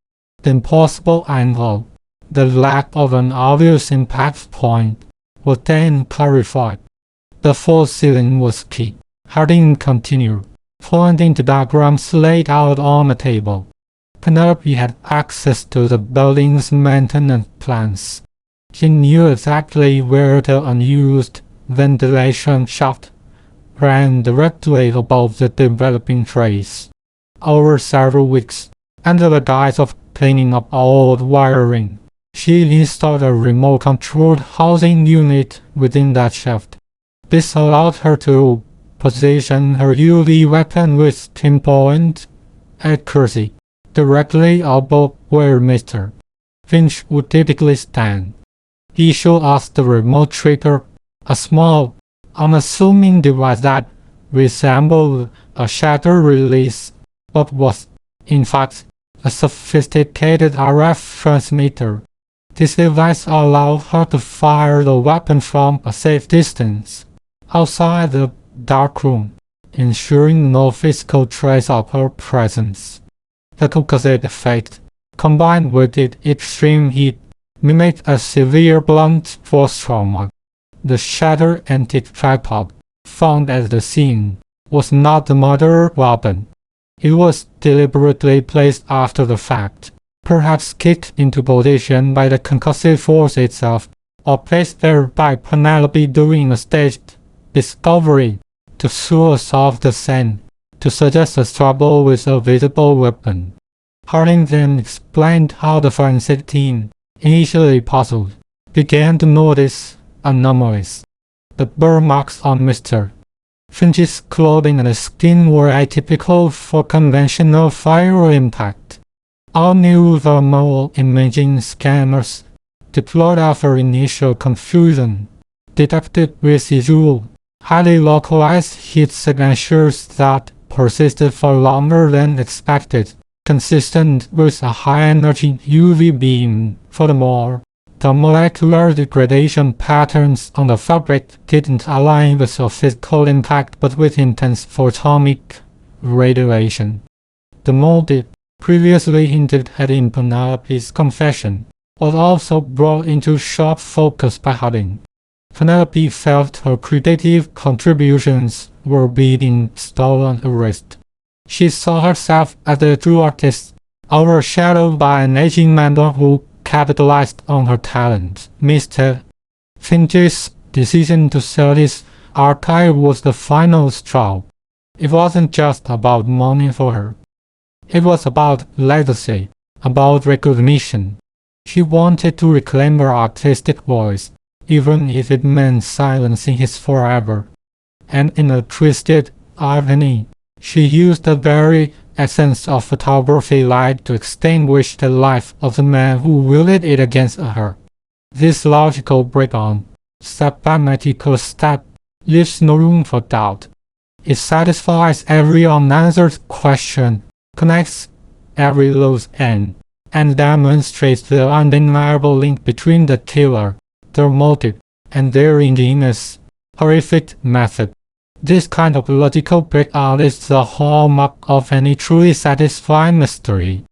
The impossible angle, the lack of an obvious impact point, was then clarified. The false ceiling was key. Harding continued, pointing to diagrams laid out on the table. Penelope had access to the building's maintenance plans. She knew exactly where the unused ventilation shaft ran directly above the developing trace. Over several weeks, under the guise of cleaning up old wiring, she installed a remote-controlled housing unit within that shaft. This allowed her to position her UV weapon with pinpoint accuracy directly above where Mr. Finch would typically stand. He showed us the remote trigger, a small, unassuming device that resembled a shutter release, but was, in fact, a sophisticated RF transmitter. This device allowed her to fire the weapon from a safe distance, outside the dark room, ensuring no physical trace of her presence. The composite effect, combined with its extreme heat, mimicked a severe blunt force trauma. The shattered antique tripod, found at the scene, was not the murder weapon. It was deliberately placed after the fact, perhaps kicked into position by the concussive force itself, or placed there by Penelope during a staged discovery to throw us off the scent, to suggest a struggle with a visible weapon. Harding then explained how the forensic team, initially puzzled, began to notice anomalies. The burn marks on Mr. Finch's clothing and skin were atypical for conventional fire impact. All new thermal imaging scanners, deployed after initial confusion, detected residual, highly localized heat signatures that persisted for longer than expected, consistent with a high-energy UV beam. Furthermore, the molecular degradation patterns on the fabric didn't align with a physical impact but with intense photonic radiation. The motive, previously hinted at in Penelope's confession, was also brought into sharp focus by Harding. Penelope felt her creative contributions were being stolen erased. She saw herself as the true artist, overshadowed by an aging mentor who capitalized on her talent. Mr. Finch's decision to sell his archive was the final straw. It wasn't just about money for her. It was about legacy, about recognition. She wanted to reclaim her artistic voice, even if it meant silencing his forever. And in a twisted irony, she used the very essence of photography light to extinguish the life of the man who wielded it against her. This logical breakdown, step by meticulous step, leaves no room for doubt. It satisfies every unanswered question, connects every loose end, and demonstrates the undeniable link between the killer, their motive, and their ingenious, horrific method. This kind of logical breakout is the hallmark of any truly satisfying mystery.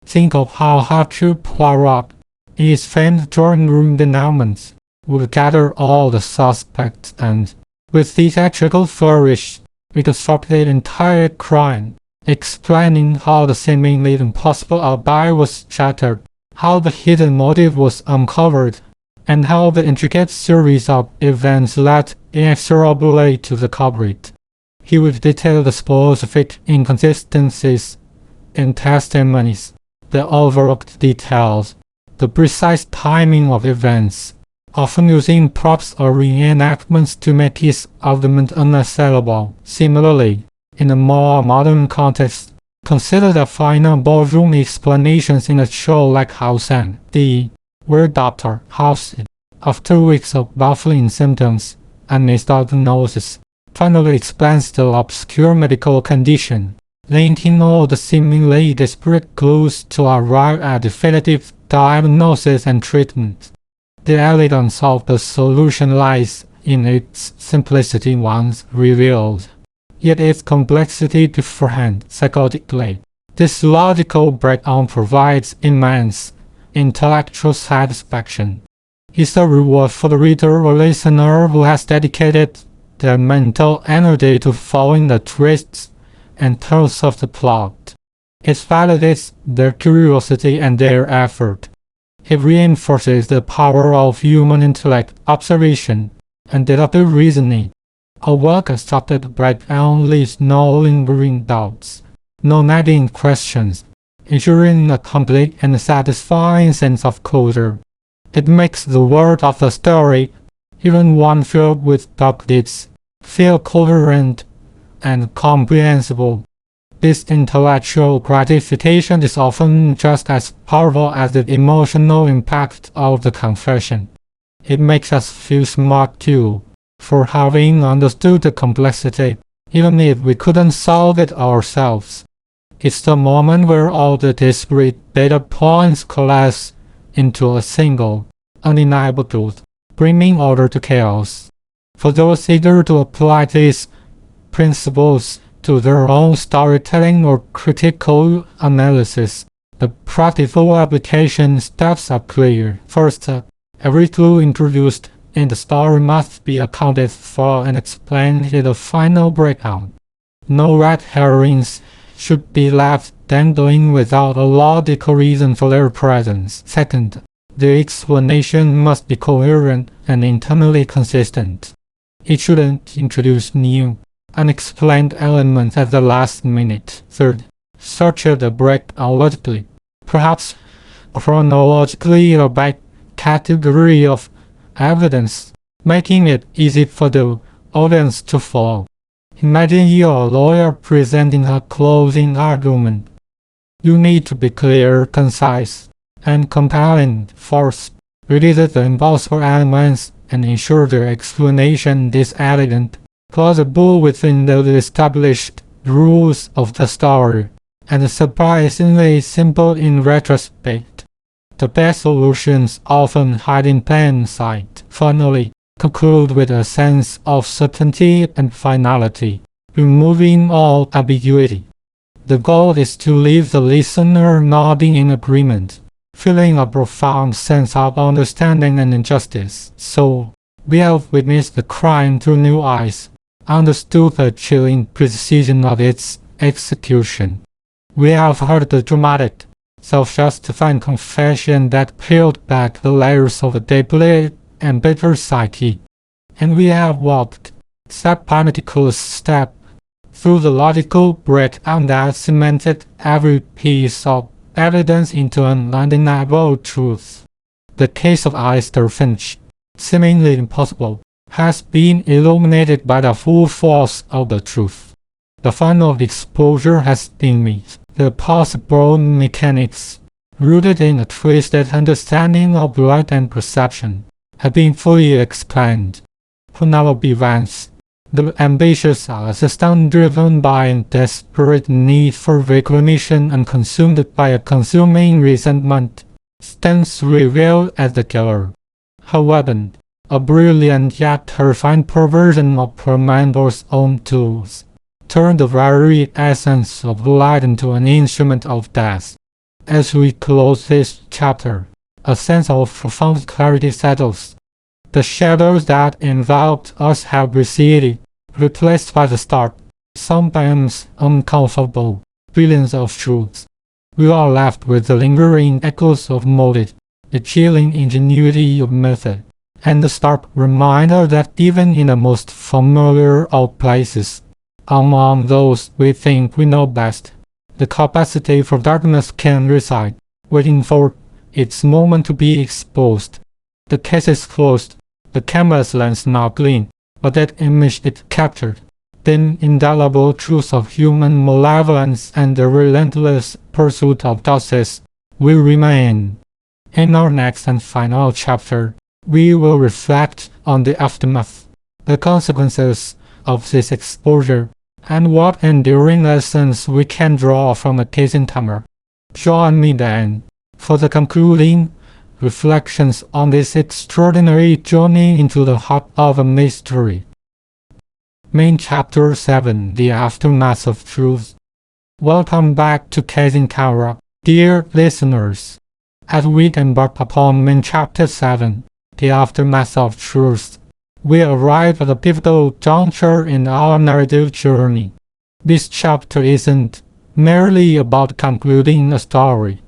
Think of how Hercule Poirot, in his famed drawing room denouements, would gather all the suspects and, with theatrical flourish, reconstruct the entire crime, explaining how the seemingly impossible alibi was shattered, how the hidden motive was uncovered, and how the intricate series of events led inexorably to the culprit. He would detail the specific inconsistencies in testimonies, the overlooked details, the precise timing of events, often using props or reenactments to make his argument unassailable. Similarly, in a more modern context, consider the final ballroom explanations in a show like House M.D., where Dr. House, after weeks of baffling symptoms and misdiagnosis, finally explains the obscure medical condition, linking all the seemingly disparate clues to arrive at definitive diagnosis and treatment. The elegance of the solution lies in its simplicity once revealed, yet its complexity beforehand psychotically. This logical breakdown provides immense intellectual satisfaction. It's a reward for the reader or listener who has dedicated their mental energy to following the twists and turns of the plot. It validates their curiosity and their effort. It reinforces the power of human intellect, observation, and deductive reasoning. A well-constructed breakdown leaves no lingering doubts, no nagging questions, ensuring a complete and satisfying sense of closure. It makes the world of the story, even one filled with dark deeds, feel coherent and comprehensible. This intellectual gratification is often just as powerful as the emotional impact of the confession. It makes us feel smart too, for having understood the complexity, even if we couldn't solve it ourselves. It's the moment where all the disparate data points coalesce into a single, undeniable truth, bringing order to chaos. For those eager to apply these principles to their own storytelling or critical analysis, the practical application steps are clear. First, every clue introduced in the story must be accounted for and explained in the final breakdown. No red herrings should be left dangling without a logical reason for their presence. Second, the explanation must be coherent and internally consistent. It shouldn't introduce new, unexplained elements at the last minute. Third, structure the breakdown logically, perhaps chronologically or by category of evidence, making it easy for the audience to follow. Imagine you're a lawyer presenting a closing argument. You need to be clear, concise, and compelling. First, release the impossible elements and ensure their explanation is elegant, plausible within the established rules of the story, and surprisingly simple in retrospect. The best solutions often hide in plain sight. Finally, conclude with a sense of certainty and finality, removing all ambiguity. The goal is to leave the listener nodding in agreement, feeling a profound sense of understanding and injustice. So, we have witnessed the crime through new eyes, understood the chilling precision of its execution. We have heard the dramatic, self-justifying confession that peeled back the layers of a deeply embittered psyche, and we have walked, step by meticulous step, through the logical breakdown that cemented every piece of evidence into an undeniable truth. The case of Alistair Finch, seemingly impossible, has been illuminated by the full force of the truth. The final exposure has been met. The possible mechanics, rooted in a twisted understanding of light and perception, have been fully explained. Penelope Vance, the ambitious assistant driven by a desperate need for recognition and consumed by a consuming resentment, stands revealed as the killer. Her weapon, a brilliant yet terrifying perversion of her mentor's own tools, turned the very essence of light into an instrument of death. As we close this chapter, a sense of profound clarity settles. The shadows that enveloped us have receded, replaced by the stark, sometimes uncomfortable, feelings of truth. We are left with the lingering echoes of motive, the chilling ingenuity of method, and the stark reminder that even in the most familiar of places, among those we think we know best, the capacity for darkness can reside, waiting for its moment to be exposed. The case is closed, the camera's lens now clean, but that image it captured, the indelible truth of human malevolence and the relentless pursuit of justice, will remain. In our next and final chapter, we will reflect on the aftermath, the consequences of this exposure, and what enduring lessons we can draw from a case in Tamar. Join me then for the concluding reflections on this extraordinary journey into the heart of a mystery. Main Chapter 7: The Aftermath of Truth. Welcome back to Case in Tamar, dear listeners. As we embark upon Main Chapter 7, The Aftermath of Truth, we arrive at a pivotal juncture in our narrative journey. This chapter isn't merely about concluding a story.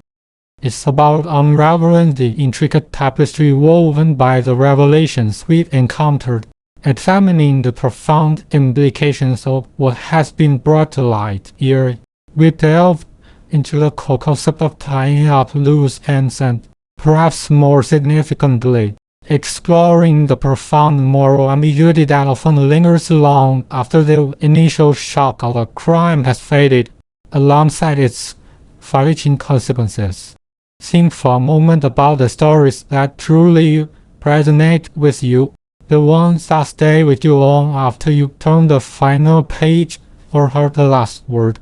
It's about unraveling the intricate tapestry woven by the revelations we've encountered, examining the profound implications of what has been brought to light. Here, we delve into the core concept of tying up loose ends and, perhaps more significantly, exploring the profound moral ambiguity that often lingers long after the initial shock of a crime has faded, alongside its far-reaching consequences. Think for a moment about the stories that truly resonate with you, the ones that stay with you long after you turn the final page or heard the last word.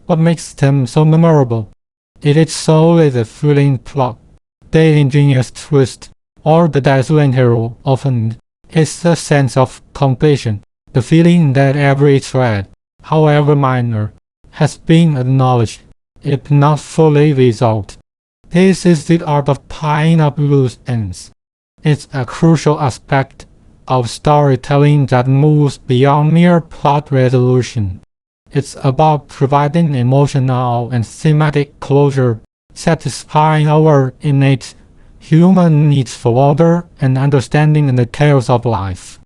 What makes them so memorable? It is solely the thrilling plot, the ingenious twist, or the dazzling hero. Often, it's the sense of completion, the feeling that every thread, however minor, has been acknowledged, if not fully resolved. This is the art of tying up loose ends. It's a crucial aspect of storytelling that moves beyond mere plot resolution. It's about providing emotional and thematic closure, satisfying our innate human needs for order and understanding in the chaos of life.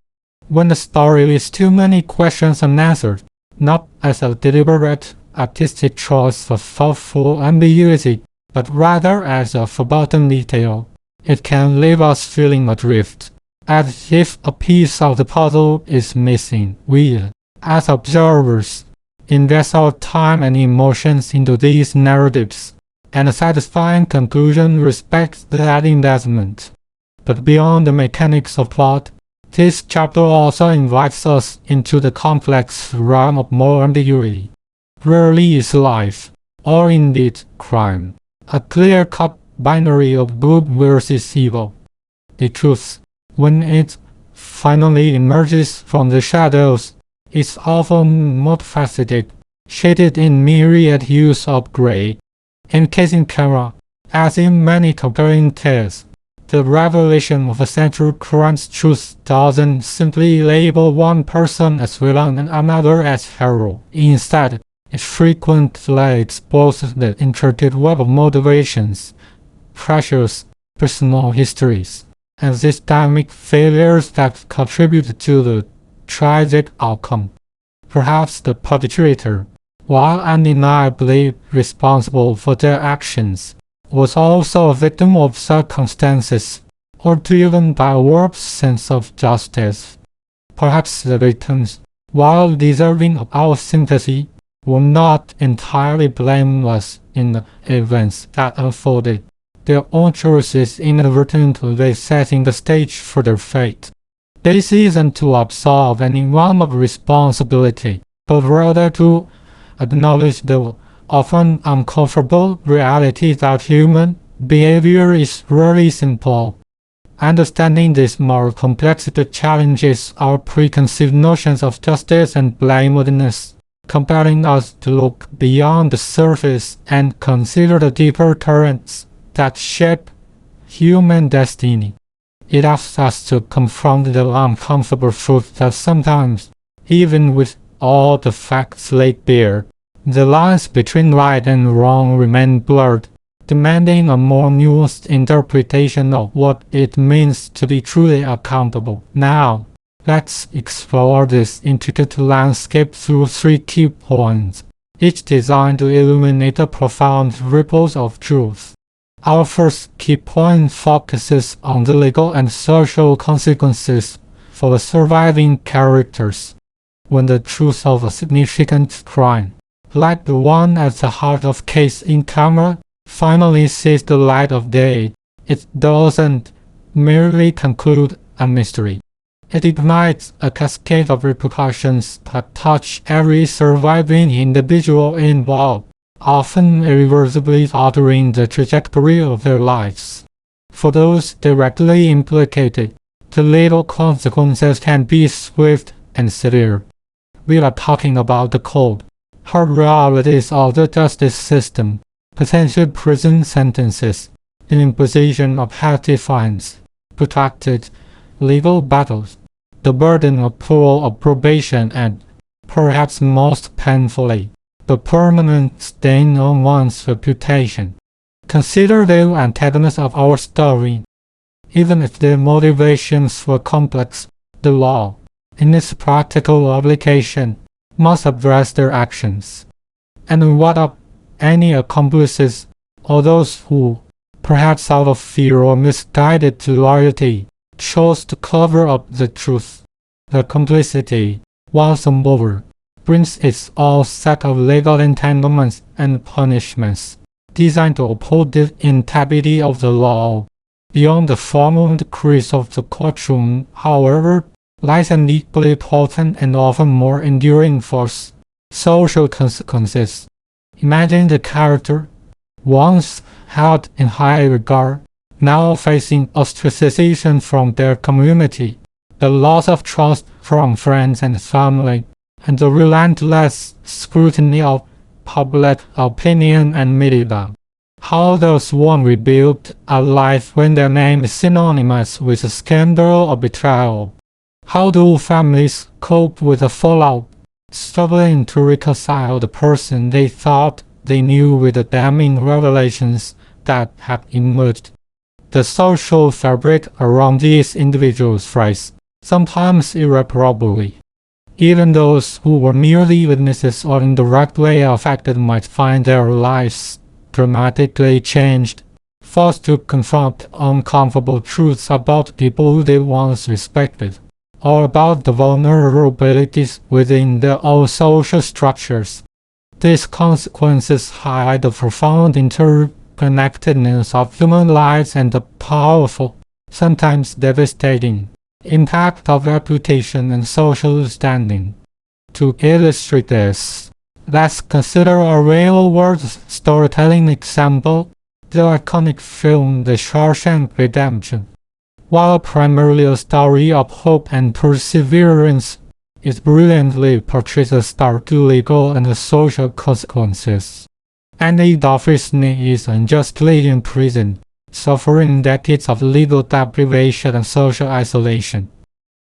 When the story leaves too many questions unanswered, not as a deliberate artistic choice of thoughtful ambiguity, but rather as a forgotten detail, it can leave us feeling adrift, as if a piece of the puzzle is missing. We, As observers, invest our time and emotions into these narratives, and a satisfying conclusion respects that investment. But beyond the mechanics of plot, this chapter also invites us into the complex realm of moral ambiguity. Rarely is life, or indeed crime, a clear-cut binary of good versus evil. The truth, when it finally emerges from the shadows, is often multifaceted, shaded in myriad hues of gray. Encasing camera, as in many compelling tales, the revelation of a central crime's truth doesn't simply label one person as villain and another as hero. Instead, it frequently exposes the intricate web of motivations, pressures, personal histories, and systemic failures that contribute to the tragic outcome. Perhaps the perpetrator, while undeniably responsible for their actions, was also a victim of circumstances, or driven by a warped sense of justice. Perhaps the victims, while deserving of our sympathy, were not entirely blameless in the events that unfolded, their own choices inadvertently setting the stage for their fate. This isn't to absolve anyone of responsibility, but rather to acknowledge the often uncomfortable reality that human behavior is rarely simple. Understanding this more complexity challenges our preconceived notions of justice and blameworthiness, compelling us to look beyond the surface and consider the deeper currents that shape human destiny. It asks us to confront the uncomfortable truth that sometimes, even with all the facts laid bare, the lines between right and wrong remain blurred, demanding a more nuanced interpretation of what it means to be truly accountable. Now, let's explore this intricate landscape through 3 key points, each designed to illuminate the profound ripples of truth. Our first key point focuses on the legal and social consequences for the surviving characters. When the truth of a significant crime, like the one at the heart of Case in Camera, finally sees the light of day, it doesn't merely conclude a mystery. It ignites a cascade of repercussions that touch every surviving individual involved, often irreversibly altering the trajectory of their lives. For those directly implicated, the legal consequences can be swift and severe. We are talking about the cold, hard realities of the justice system, potential prison sentences, the imposition of hefty fines, protracted legal battles, the burden of parole of probation, and, perhaps most painfully, the permanent stain on one's reputation. Consider the antagonists of our story. Even if their motivations were complex, the law, in its practical application, must address their actions. And what of any accomplices, or those who, perhaps out of fear or misguided loyalty, chose to cover up the truth? The complicity, once over, brings its own set of legal entanglements and punishments, designed to uphold the integrity of the law. Beyond the formal decrees of the courtroom, however, lies an equally potent and often more enduring force: social consequences. Imagine the character, once held in high regard, now facing ostracization from their community, the loss of trust from friends and family, and the relentless scrutiny of public opinion and media. How does one rebuild a life when their name is synonymous with a scandal or betrayal? How do families cope with the fallout, struggling to reconcile the person they thought they knew with the damning revelations that have emerged? The social fabric around these individuals fries, sometimes irreparably. Even those who were merely witnesses or indirectly affected might find their lives dramatically changed, forced to confront uncomfortable truths about people they once respected. or about the vulnerabilities within their own social structures. These consequences highlight the profound interconnectedness of human lives and the powerful, sometimes devastating, impact of reputation and social standing. To illustrate this, let's consider a real-world storytelling example, the iconic film The Shawshank Redemption. While primarily a story of hope and perseverance, it brilliantly portrays the stark legal and social consequences. Andy Dufresne is unjustly imprisoned, suffering decades of legal deprivation and social isolation.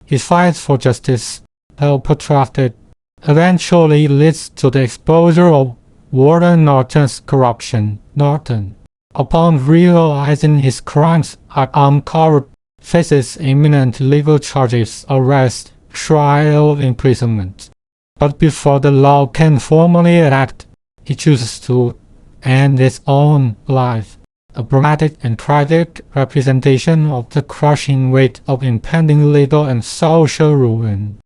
His fight for justice, though protracted, eventually leads to the exposure of Warden Norton's corruption. Norton, upon realizing his crimes are uncovered, faces imminent legal charges, arrest, trial, imprisonment. But before the law can formally act, he chooses to end his own life, a dramatic and tragic representation of the crushing weight of impending legal and social ruin.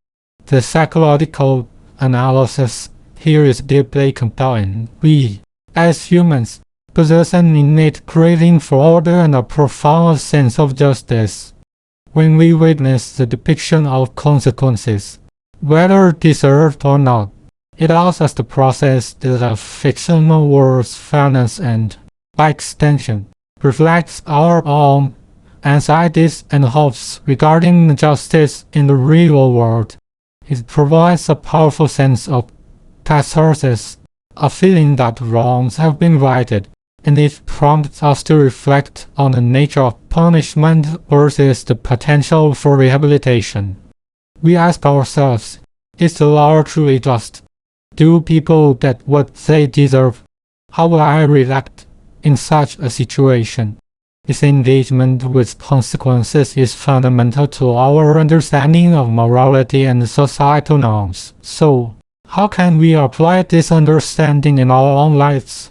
The psychological analysis here is deeply compelling. We, as humans, possess an innate craving for order and a profound sense of justice. When we witness the depiction of consequences, whether deserved or not, it allows us to process the fictional world's fairness and, by extension, reflects our own anxieties and hopes regarding justice in the real world. It provides a powerful sense of catharsis, a feeling that wrongs have been righted, and it prompts us to reflect on the nature of punishment versus the potential for rehabilitation. We ask ourselves, is the law truly just? Do people get what they deserve? How will I react in such a situation? This engagement with consequences is fundamental to our understanding of morality and societal norms. So, how can we apply this understanding in our own lives?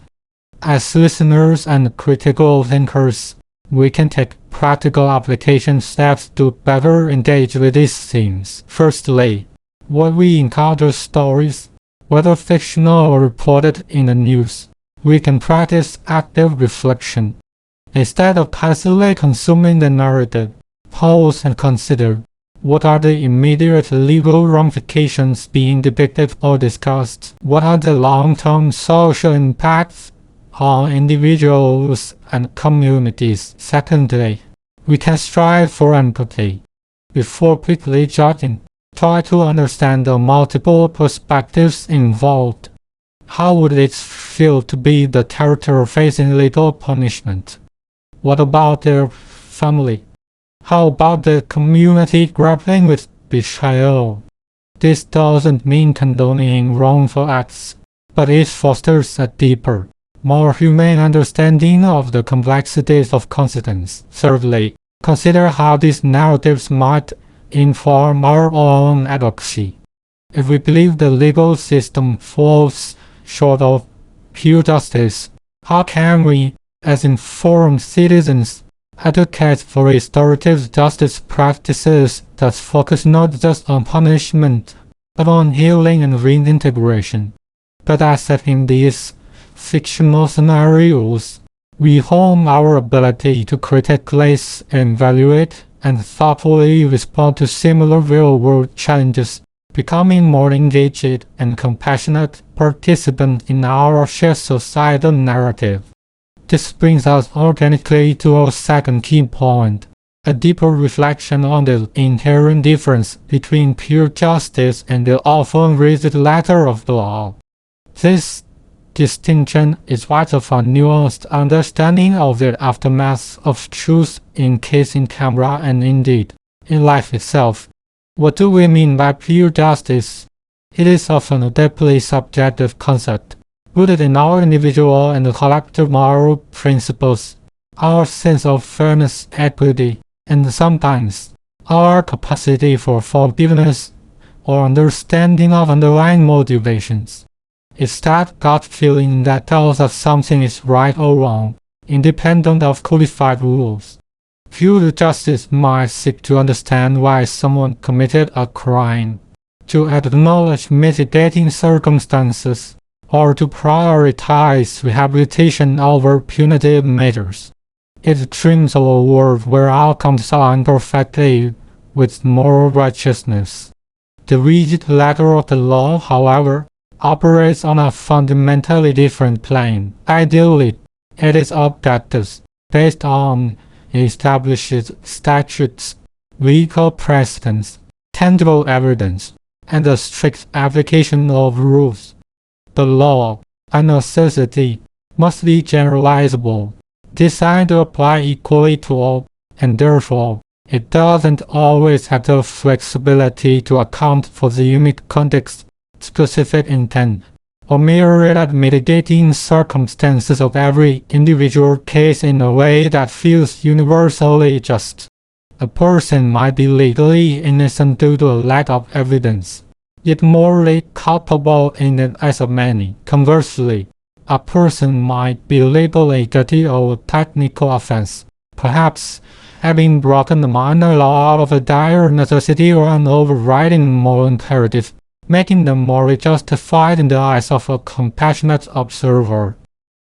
As listeners and critical thinkers, we can take practical application steps to better engage with these themes. Firstly, when we encounter stories, whether fictional or reported in the news, we can practice active reflection. Instead of passively consuming the narrative, pause and consider, what are the immediate legal ramifications being depicted or discussed? What are the long-term social impacts on individuals and communities? Secondly, we can strive for empathy. Before quickly judging, try to understand the multiple perspectives involved. How would it feel to be the character facing legal punishment? What about their family? How about the community grappling with betrayal? This doesn't mean condoning wrongful acts, but it fosters a deeper, more humane understanding of the complexities of consequence. Thirdly, consider how these narratives might inform our own advocacy. If we believe the legal system falls short of pure justice, how can we, as informed citizens, advocate for restorative justice practices that focus not just on punishment, but on healing and reintegration? But as in these fictional scenarios, we hone our ability to critically evaluate and thoughtfully respond to similar real-world challenges, becoming more engaged and compassionate participants in our shared societal narrative. This brings us organically to our second key point, a deeper reflection on the inherent difference between pure justice and the often rigid letter of the law. This distinction is vital for nuanced understanding of the aftermath of truth in case in camera and indeed in life itself. What do we mean by pure justice? It is often a deeply subjective concept, rooted in our individual and collective moral principles, our sense of fairness, equity, and sometimes our capacity for forgiveness or understanding of underlying motivations. It's that gut feeling that tells us something is right or wrong, independent of codified rules. Pure justice might seek to understand why someone committed a crime, to acknowledge mitigating circumstances, or to prioritize rehabilitation over punitive measures. It dreams of a world where outcomes align perfectly with moral righteousness. The rigid letter of the law, however, operates on a fundamentally different plane. Ideally, it is objective, based on established statutes, legal precedents, tangible evidence, and the strict application of rules. The law, a necessity, must be generalizable, designed to apply equally to all, and therefore, it doesn't always have the flexibility to account for the unique context, specific intent, or myriad mitigating circumstances of every individual case in a way that feels universally just. A person might be legally innocent due to a lack of evidence, yet morally culpable in it as of many. Conversely, a person might be legally guilty of a technical offense, perhaps having broken a minor law out of a dire necessity or an overriding moral imperative, making them morally justified in the eyes of a compassionate observer.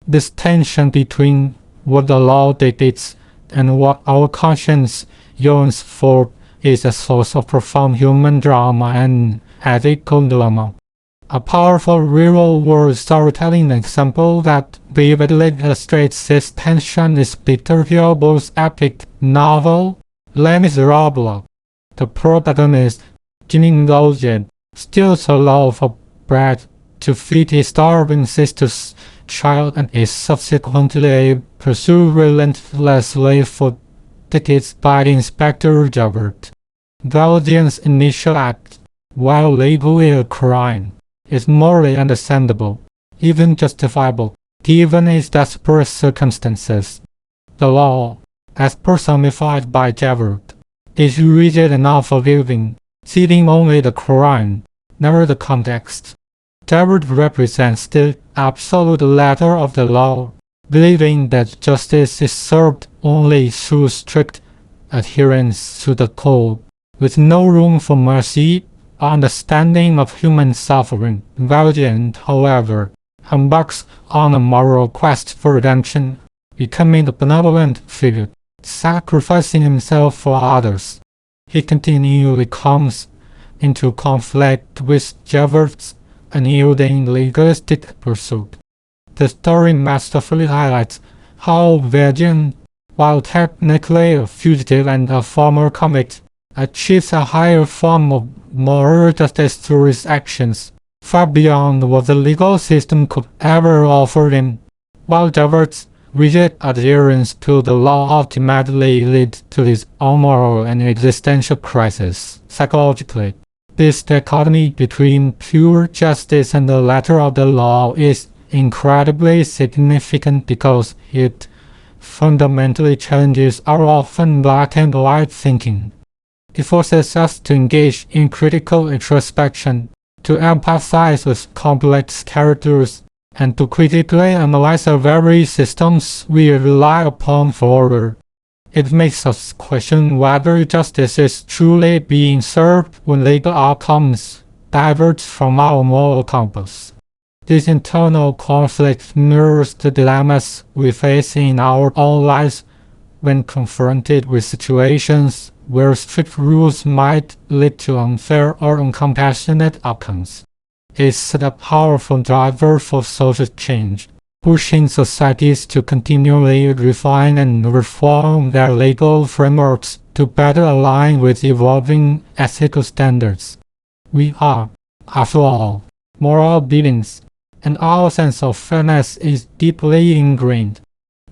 This tension between what the law dictates and what our conscience yearns for is a source of profound human drama and ethical dilemma. A powerful real-world storytelling example that vividly illustrates this tension is Victor Hugo's epic novel Les Miserables. The protagonist, Jean Valjean, steals a loaf of bread to feed his starving sister's child and is subsequently pursued relentlessly for decades by Inspector Javert. Valjean's initial act, while labeling a crime, is morally understandable, even justifiable, given its desperate circumstances. The law, as personified by Javert, is rigid and unforgiving, seeing only the crime, never the context. Javert represents the absolute letter of the law, believing that justice is served only through strict adherence to the code, with no room for mercy or understanding of human suffering. Valjean, however, embarks on a moral quest for redemption, becoming a benevolent figure, sacrificing himself for others. He continually comes into conflict with Javert's unyielding legalistic pursuit. The story masterfully highlights how Valjean, while technically a fugitive and a former convict, achieves a higher form of moral justice through his actions, far beyond what the legal system could ever offer him, while Javert's rigid adherence to the law ultimately leads to his own moral and existential crisis. Psychologically, this dichotomy between pure justice and the letter of the law is incredibly significant because it fundamentally challenges our often black and white thinking. It forces us to engage in critical introspection, to empathize with complex characters, and to critically analyze the very systems we rely upon for order. It makes us question whether justice is truly being served when legal outcomes diverge from our moral compass. This internal conflict mirrors the dilemmas we face in our own lives when confronted with situations where strict rules might lead to unfair or uncompassionate outcomes. It's a powerful driver for social change, pushing societies to continually refine and reform their legal frameworks to better align with evolving ethical standards. We are, after all, moral beings, and our sense of fairness is deeply ingrained.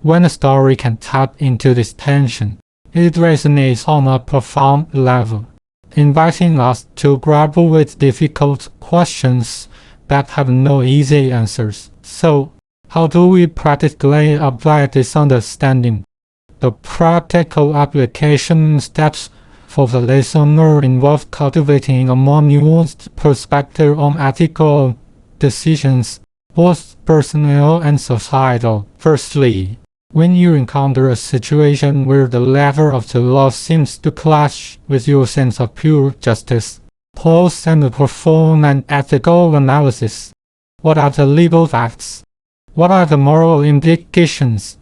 When a story can tap into this tension, it resonates on a profound level, inviting us to grapple with difficult questions that have no easy answers. So, how do we practically apply this understanding? The practical application steps for the listener involve cultivating a more nuanced perspective on ethical decisions, both personal and societal. Firstly, When you encounter a situation where the letter of the law seems to clash with your sense of pure justice, pause and perform an ethical analysis. What are the legal facts? What are the moral implications?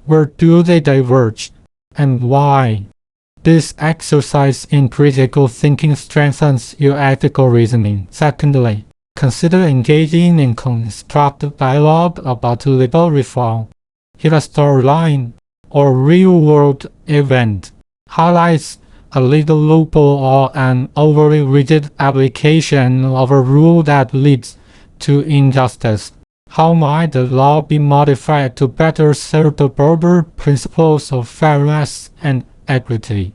Where do they diverge? And why? This exercise in critical thinking strengthens your ethical reasoning. Secondly, consider engaging in constructive dialogue about legal reform. If a storyline or real-world event highlights a legal loophole or an overly rigid application of a rule that leads to injustice, how might the law be modified to better serve the broader principles of fairness and equity?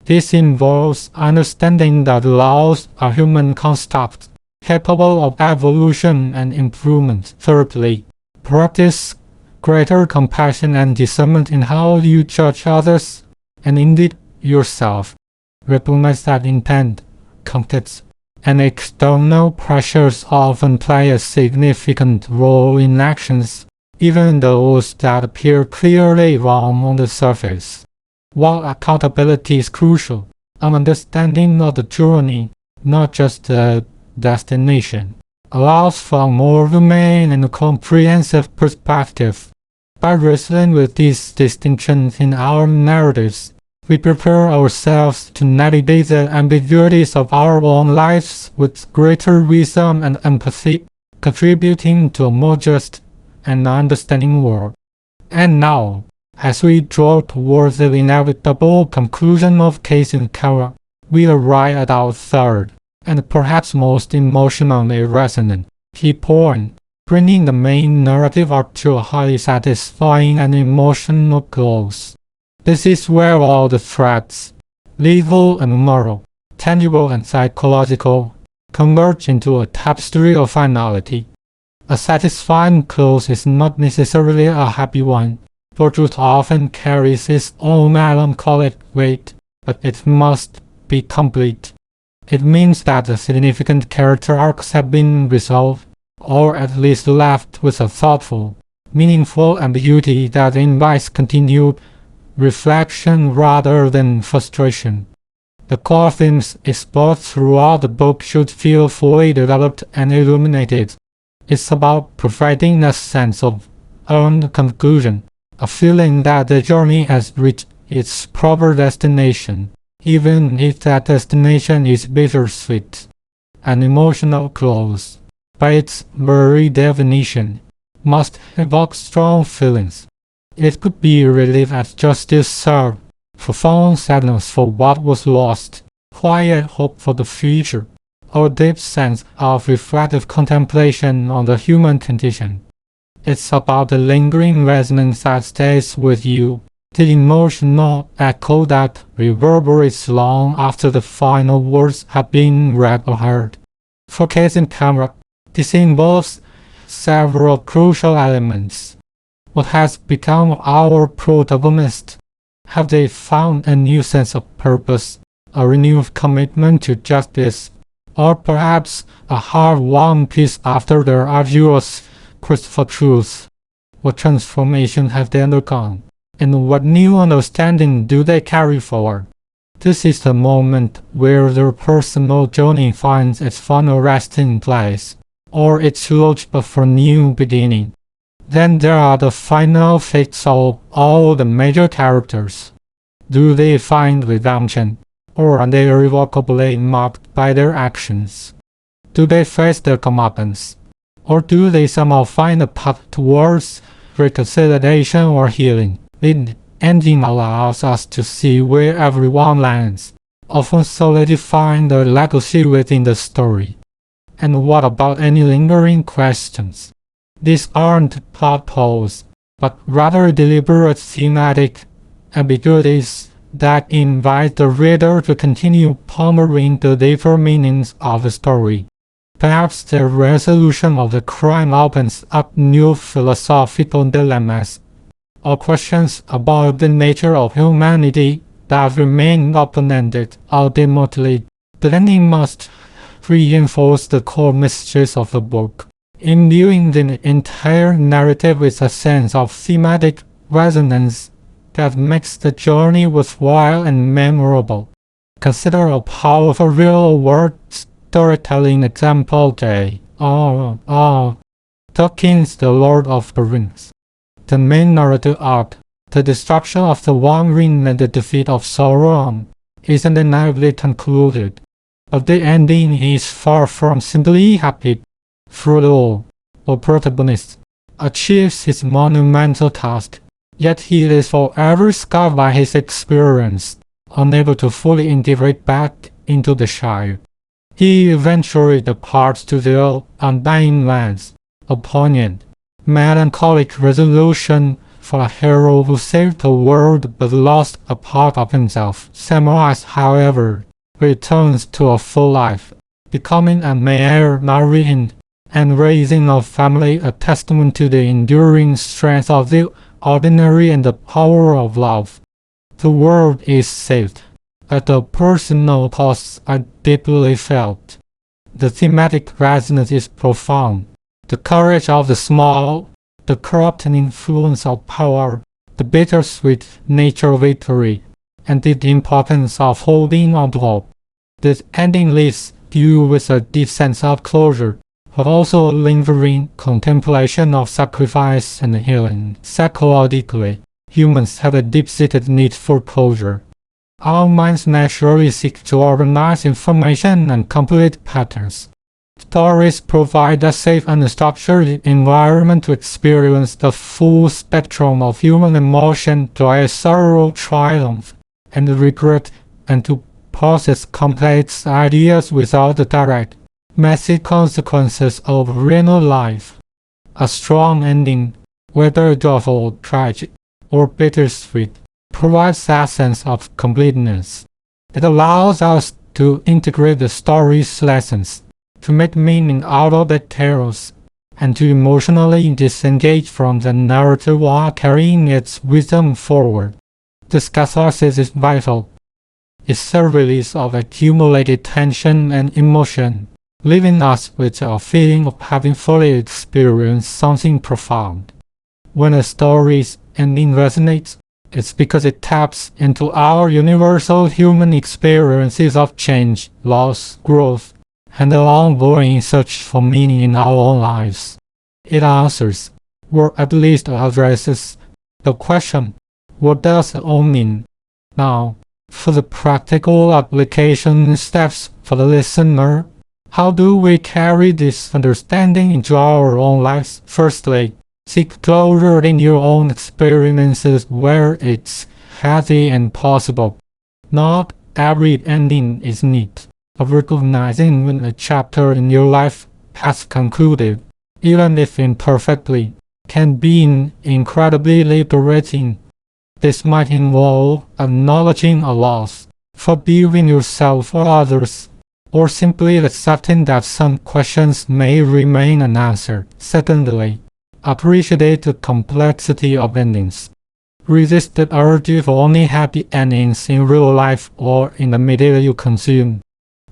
This involves understanding that laws are human constructs, capable of evolution and improvement. Thirdly, practice greater compassion and discernment in how you judge others, and indeed yourself. Recognize that intent, context, and external pressures often play a significant role in actions, even those that appear clearly wrong on the surface. While accountability is crucial, an understanding of the journey, not just the destination, allows for a more humane and comprehensive perspective. By wrestling with these distinctions in our narratives, we prepare ourselves to navigate the ambiguities of our own lives with greater wisdom and empathy, contributing to a more just and understanding world. And now, as we draw towards the inevitable conclusion of Case in Camera, we arrive at our third, and perhaps most emotionally resonant, key point, bringing the main narrative arc to a highly satisfying and emotional close. This is where all the threads, legal and moral, tangible and psychological, converge into a tapestry of finality. A satisfying close is not necessarily a happy one, for truth often carries its own melancholic weight, but it must be complete. It means that the significant character arcs have been resolved, or at least left with a thoughtful, meaningful ambiguity that invites continued reflection rather than frustration. The core themes explored throughout the book should feel fully developed and illuminated. It's about providing a sense of earned conclusion, a feeling that the journey has reached its proper destination, even if that destination is bittersweet. An emotional close, by its very definition, must evoke strong feelings. It could be relief at justice served, profound sadness for what was lost, quiet hope for the future, or deep sense of reflective contemplation on the human condition. It's about the lingering resonance that stays with you, the emotional echo that reverberates long after the final words have been read or heard. For Case in Camera, this involves several crucial elements. What has become our protagonist? Have they found a new sense of purpose, a renewed commitment to justice, or perhaps a hard-won peace after their arduous quest for truth? What transformation have they undergone, and what new understanding do they carry forward? This is the moment where their personal journey finds its final resting place, or its launch for a new beginning. Then there are the final fates of all the major characters. Do they find redemption, or are they irrevocably marked by their actions? Do they face their comeuppance, or do they somehow find a path towards reconciliation or healing? The ending allows us to see where everyone lands, often solidifying the legacy within the story. And what about any lingering questions? These aren't plot holes, but rather deliberate thematic ambiguities that invite the reader to continue pondering the deeper meanings of the story. Perhaps the resolution of the crime opens up new philosophical dilemmas, or questions about the nature of humanity that remain open-ended. Ultimately, the ending must reinforce the core messages of the book, imbuing the entire narrative with a sense of thematic resonance that makes the journey worthwhile and memorable. Consider a powerful real-world storytelling example Tolkien's The Lord of the Rings. The main narrative arc, the destruction of the One Ring and the defeat of Sauron, is undeniably concluded, but the ending is far from simply happy. Frodo, the protagonist, achieves his monumental task, yet he is forever scarred by his experience, unable to fully integrate back into the Shire. He eventually departs to the Undying Lands, a poignant, melancholic resolution for a hero who saved the world but lost a part of himself. Samwise, however, returns to a full life, becoming a Maer Mariin and raising a family, a testament to the enduring strength of the ordinary and the power of love. The world is saved, but the personal costs are deeply felt. The thematic resonance is profound. The courage of the small, the corrupting influence of power, the bittersweet nature of victory, and the importance of holding on to hope. This ending leaves you with a deep sense of closure, but also a lingering contemplation of sacrifice and healing. Psychologically, humans have a deep-seated need for closure. Our minds naturally seek to organize information and complete patterns. Stories provide a safe and structured environment to experience the full spectrum of human emotion, joy, sorrow, triumph, and regret, and to process complex ideas without the direct, messy consequences of real life. A strong ending, whether joyful, tragic, or bittersweet, provides a sense of completeness. It allows us to integrate the story's lessons, to make meaning out of the tales, and to emotionally disengage from the narrative while carrying its wisdom forward. This catharsis is vital. It's a release of accumulated tension and emotion, leaving us with a feeling of having fully experienced something profound. When a story's ending resonates, it's because it taps into our universal human experiences of change, loss, growth, and the ongoing search for meaning in our own lives. It answers, or at least addresses, the question, what does it all mean? Now, for the practical application steps for the listener, how do we carry this understanding into our own lives? Firstly, seek closure in your own experiences where it's healthy and possible. Not every ending is neat. Recognizing when a chapter in your life has concluded, even if imperfectly, can be incredibly liberating. This might involve acknowledging a loss, forgiving yourself or others, or simply accepting that some questions may remain unanswered. Secondly, appreciate the complexity of endings. Resist the urge for only happy endings in real life or in the media you consume.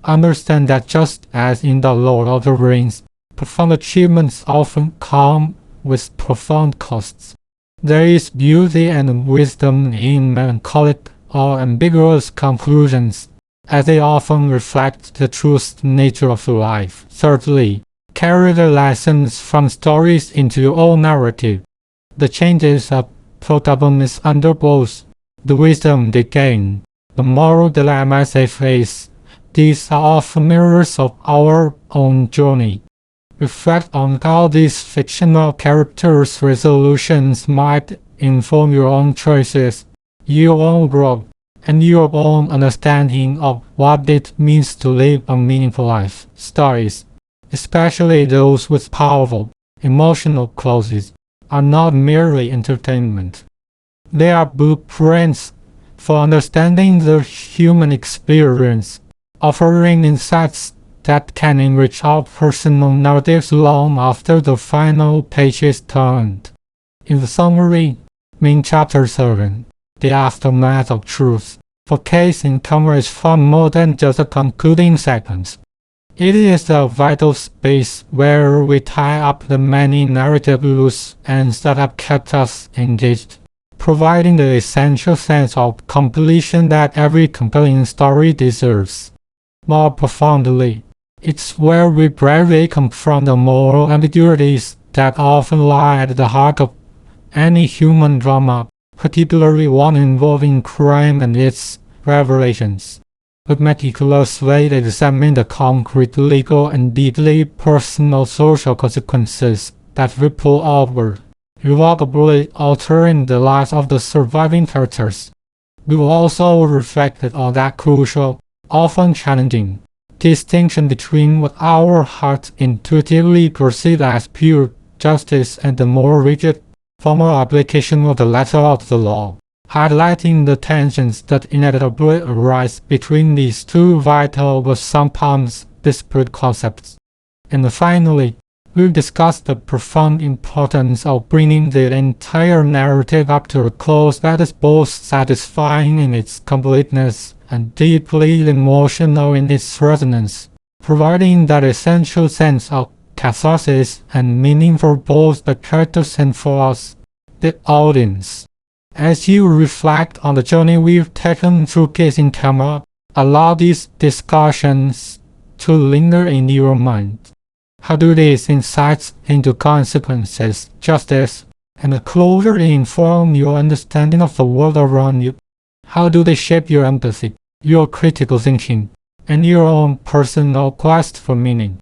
Understand that just as in The Lord of the Rings, profound achievements often come with profound costs. There is beauty and wisdom in melancholic or ambiguous conclusions, as they often reflect the true nature of life. Thirdly, carry the lessons from stories into your own narrative. The changes a protagonist undergoes, the wisdom they gain, the moral dilemmas they face, these are often mirrors of our own journey. Reflect on how these fictional characters' resolutions might inform your own choices, your own growth, and your own understanding of what it means to live a meaningful life. Stories, especially those with powerful, emotional closes, are not merely entertainment. They are blueprints for understanding the human experience, offering insights that can enrich our personal narratives long after the final page is turned. In the summary, main chapter 7, The Aftermath of Truth, for Case Encounter is far more than just a concluding sentence. It is a vital space where we tie up the many narrative loose ends that have kept us engaged. providing the essential sense of completion that every compelling story deserves. More profoundly, it's where we bravely confront the moral ambiguities that often lie at the heart of any human drama, particularly one involving crime and its revelations. With meticulous way they examine the concrete legal and deeply personal social consequences that ripple outward, irrevocably altering the lives of the surviving characters. We will also reflect on that crucial, often challenging, distinction between what our hearts intuitively perceive as pure justice and the more rigid, formal application of the letter of the law, highlighting the tensions that inevitably arise between these two vital but sometimes disparate concepts. And finally, we'll discuss the profound importance of bringing the entire narrative up to a close that is both satisfying in its completeness and deeply emotional in its resonance, providing that essential sense of catharsis and meaning for both the characters and for us, the audience. As you reflect on the journey we've taken through Kissing Camera, allow these discussions to linger in your mind. How do these insights into consequences, justice, and closure inform your understanding of the world around you? How do they shape your empathy, your critical thinking, and your own personal quest for meaning?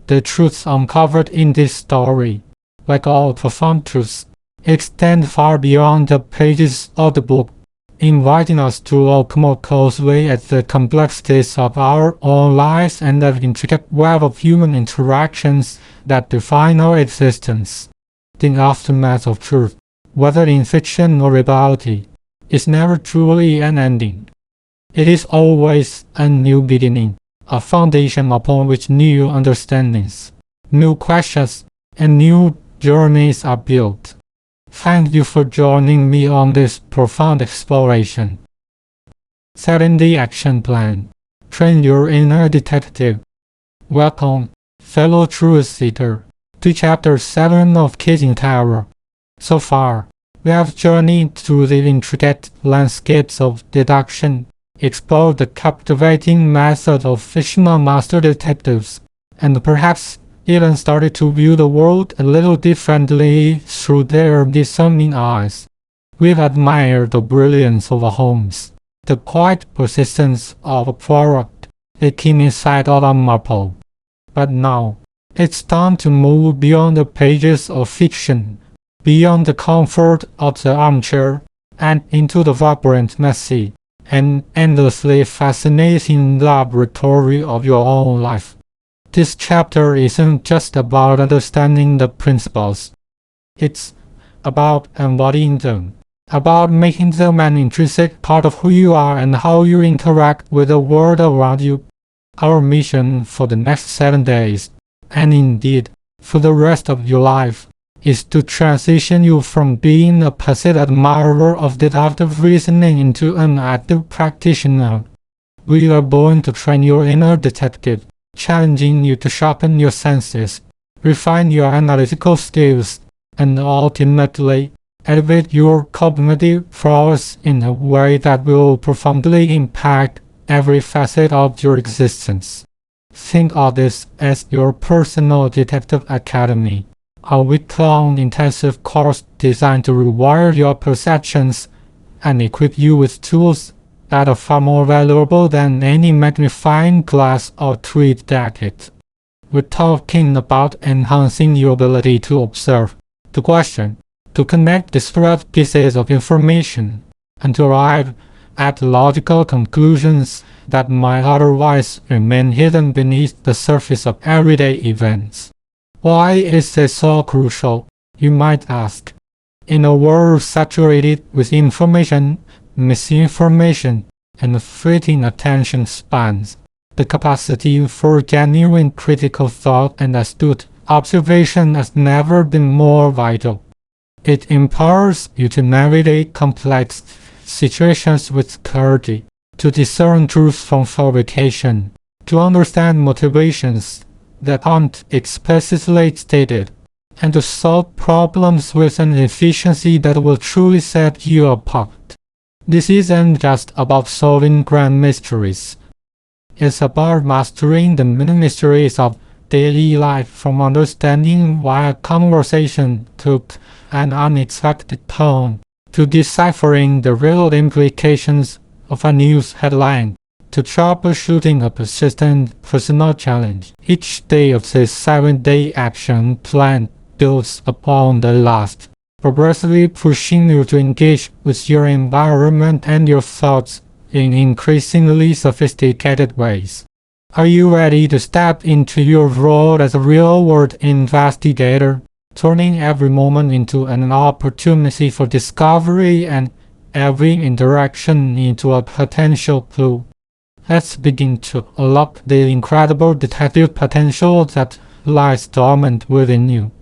The truths uncovered in this story, like all profound truths, extend far beyond the pages of the book, inviting us to look more closely at the complexities of our own lives and the intricate web of human interactions that define our existence. The aftermath of truth, whether in fiction or reality, is never truly an ending. It is always a new beginning, a foundation upon which new understandings, new questions, and new journeys are built. Thank you for joining me on this profound exploration. Setting the action plan. Train your inner detective. Welcome, fellow truth seeker, to Chapter 7 of Kissing Tower. So far, we have journeyed through the intricate landscapes of deduction, explored the captivating method of fictional master detectives, and perhaps even started to view the world a little differently through their discerning eyes. We've admired the brilliance of Holmes, the quiet persistence of Poirot, the keen insight of Marple. But now, it's time to move beyond the pages of fiction, beyond the comfort of the armchair, and into the vibrant, messy, and endlessly fascinating laboratory of your own life. This chapter isn't just about understanding the principles. It's about embodying them, about making them an intrinsic part of who you are and how you interact with the world around you. Our mission for the next 7 days, and indeed for the rest of your life, is to transition you from being a passive admirer of deductive reasoning into an active practitioner. We are born to train your inner detective, challenging you to sharpen your senses, refine your analytical skills, and ultimately elevate your cognitive prowess in a way that will profoundly impact every facet of your existence. Think of this as your personal detective academy, a week-long intensive course designed to rewire your perceptions and equip you with tools that are far more valuable than any magnifying glass or tweed jacket. We're talking about enhancing your ability to observe, to question, to connect disparate pieces of information, and to arrive at logical conclusions that might otherwise remain hidden beneath the surface of everyday events. Why is this so crucial, you might ask? In a world saturated with information, misinformation, and fleeting attention spans, the capacity for genuine critical thought and astute observation has never been more vital. It empowers you to navigate complex situations with clarity, to discern truth from fabrication, to understand motivations that aren't explicitly stated, and to solve problems with an efficiency that will truly set you apart. This isn't just about solving grand mysteries. It's about mastering the many mysteries of daily life, from understanding why a conversation took an unexpected turn, to deciphering the real implications of a news headline, to troubleshooting a persistent personal challenge. Each day of this 7-day action plan builds upon the last, progressively pushing you to engage with your environment and your thoughts in increasingly sophisticated ways. Are you ready to step into your role as a real-world investigator, turning every moment into an opportunity for discovery and every interaction into a potential clue? Let's begin to unlock the incredible detective potential that lies dormant within you.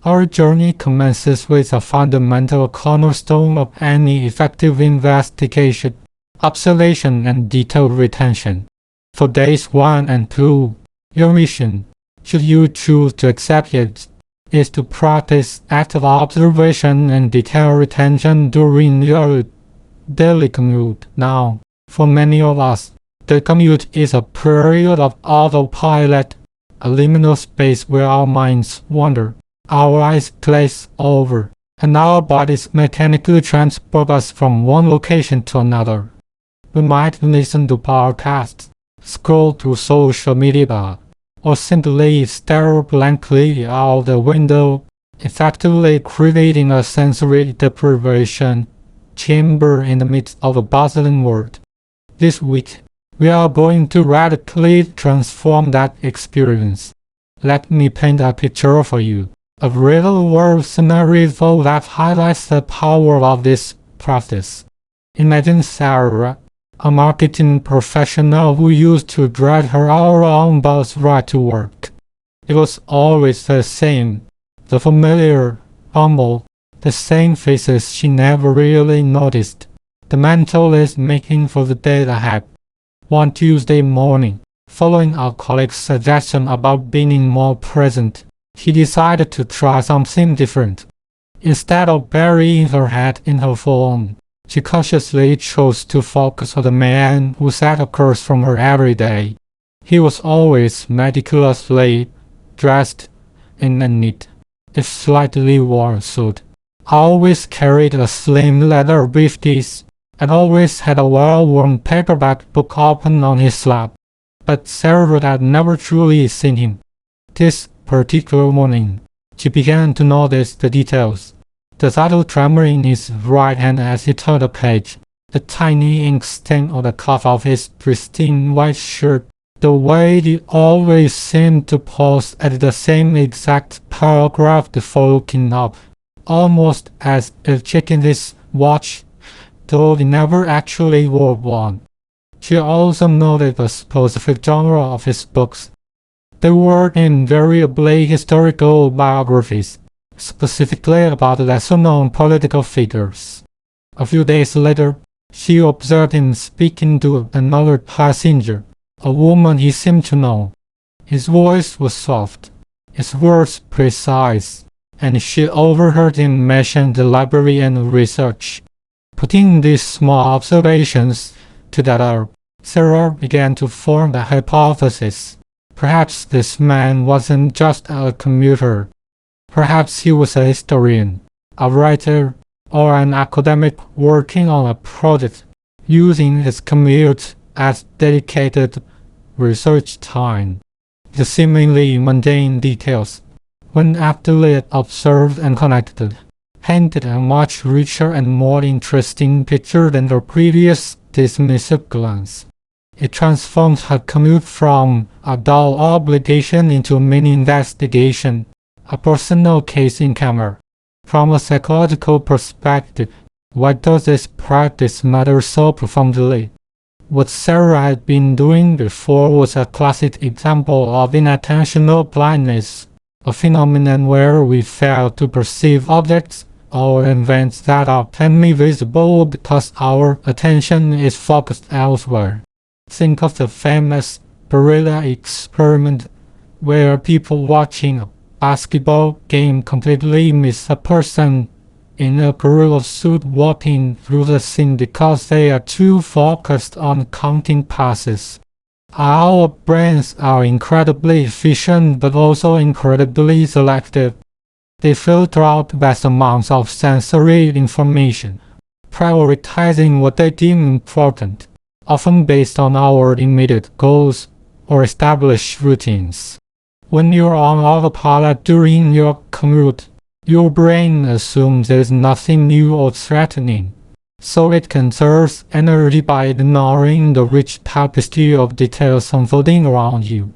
Our journey commences with a fundamental cornerstone of any effective investigation: observation and detail retention. For days 1 and 2, your mission, should you choose to accept it, is to practice active observation and detail retention during your daily commute. Now, for many of us, the commute is a period of autopilot, a liminal space where our minds wander, our eyes glaze over, and our bodies mechanically transport us from one location to another. We might listen to podcasts, scroll through social media, or simply stare blankly out the window, effectively creating a sensory deprivation chamber in the midst of a bustling world. This week, we are going to radically transform that experience. Let me paint a picture for you, a real-world scenario that highlights the power of this practice. Imagine Sarah, a marketing professional who used to drive her own bus ride to work. It was always the same, the familiar, humble, the same faces she never really noticed. The mental list making for the day ahead. One Tuesday morning, following a colleague's suggestion about being more present, she decided to try something different. Instead of burying her head in her phone, she cautiously chose to focus on the man who sat across from her every day. He was always meticulously dressed in a neat, if slightly worn suit, always carried a slim leather briefcase, and always had a well-worn paperback book open on his lap. But Sarah had never truly seen him. This particular morning, she began to notice the details. The subtle tremor in his right hand as he turned a page, the tiny ink stain on the cuff of his pristine white shirt, the way he always seemed to pause at the same exact paragraph before looking up, almost as if checking his watch, though he never actually wore one. She also noted the specific genre of his books. They were invariably historical biographies, specifically about lesser-known political figures. A few days later, she observed him speaking to another passenger, a woman he seemed to know. His voice was soft, his words precise, and she overheard him mention the library and research. Putting these small observations together, Sarah began to form the hypothesis. Perhaps this man wasn't just a commuter. Perhaps he was a historian, a writer, or an academic working on a project, using his commute as dedicated research time. The seemingly mundane details, when aptly observed and connected, painted a much richer and more interesting picture than the previous dismissive glance. It transformed her commute from a dull obligation into a mini investigation, a personal case in camera. From a psychological perspective, why does this practice matter so profoundly? What Sarah had been doing before was a classic example of inattentional blindness, a phenomenon where we fail to perceive objects or events that are plainly visible because our attention is focused elsewhere. Think of the famous Barilla experiment, where people watching a basketball game completely miss a person in a gorilla suit walking through the scene because they are too focused on counting passes. Our brains are incredibly efficient but also incredibly selective. They filter out vast amounts of sensory information, prioritizing what they deem important, often based on our immediate goals or established routines. When you're on autopilot during your commute, your brain assumes there is nothing new or threatening, so it conserves energy by ignoring the rich tapestry of details unfolding around you.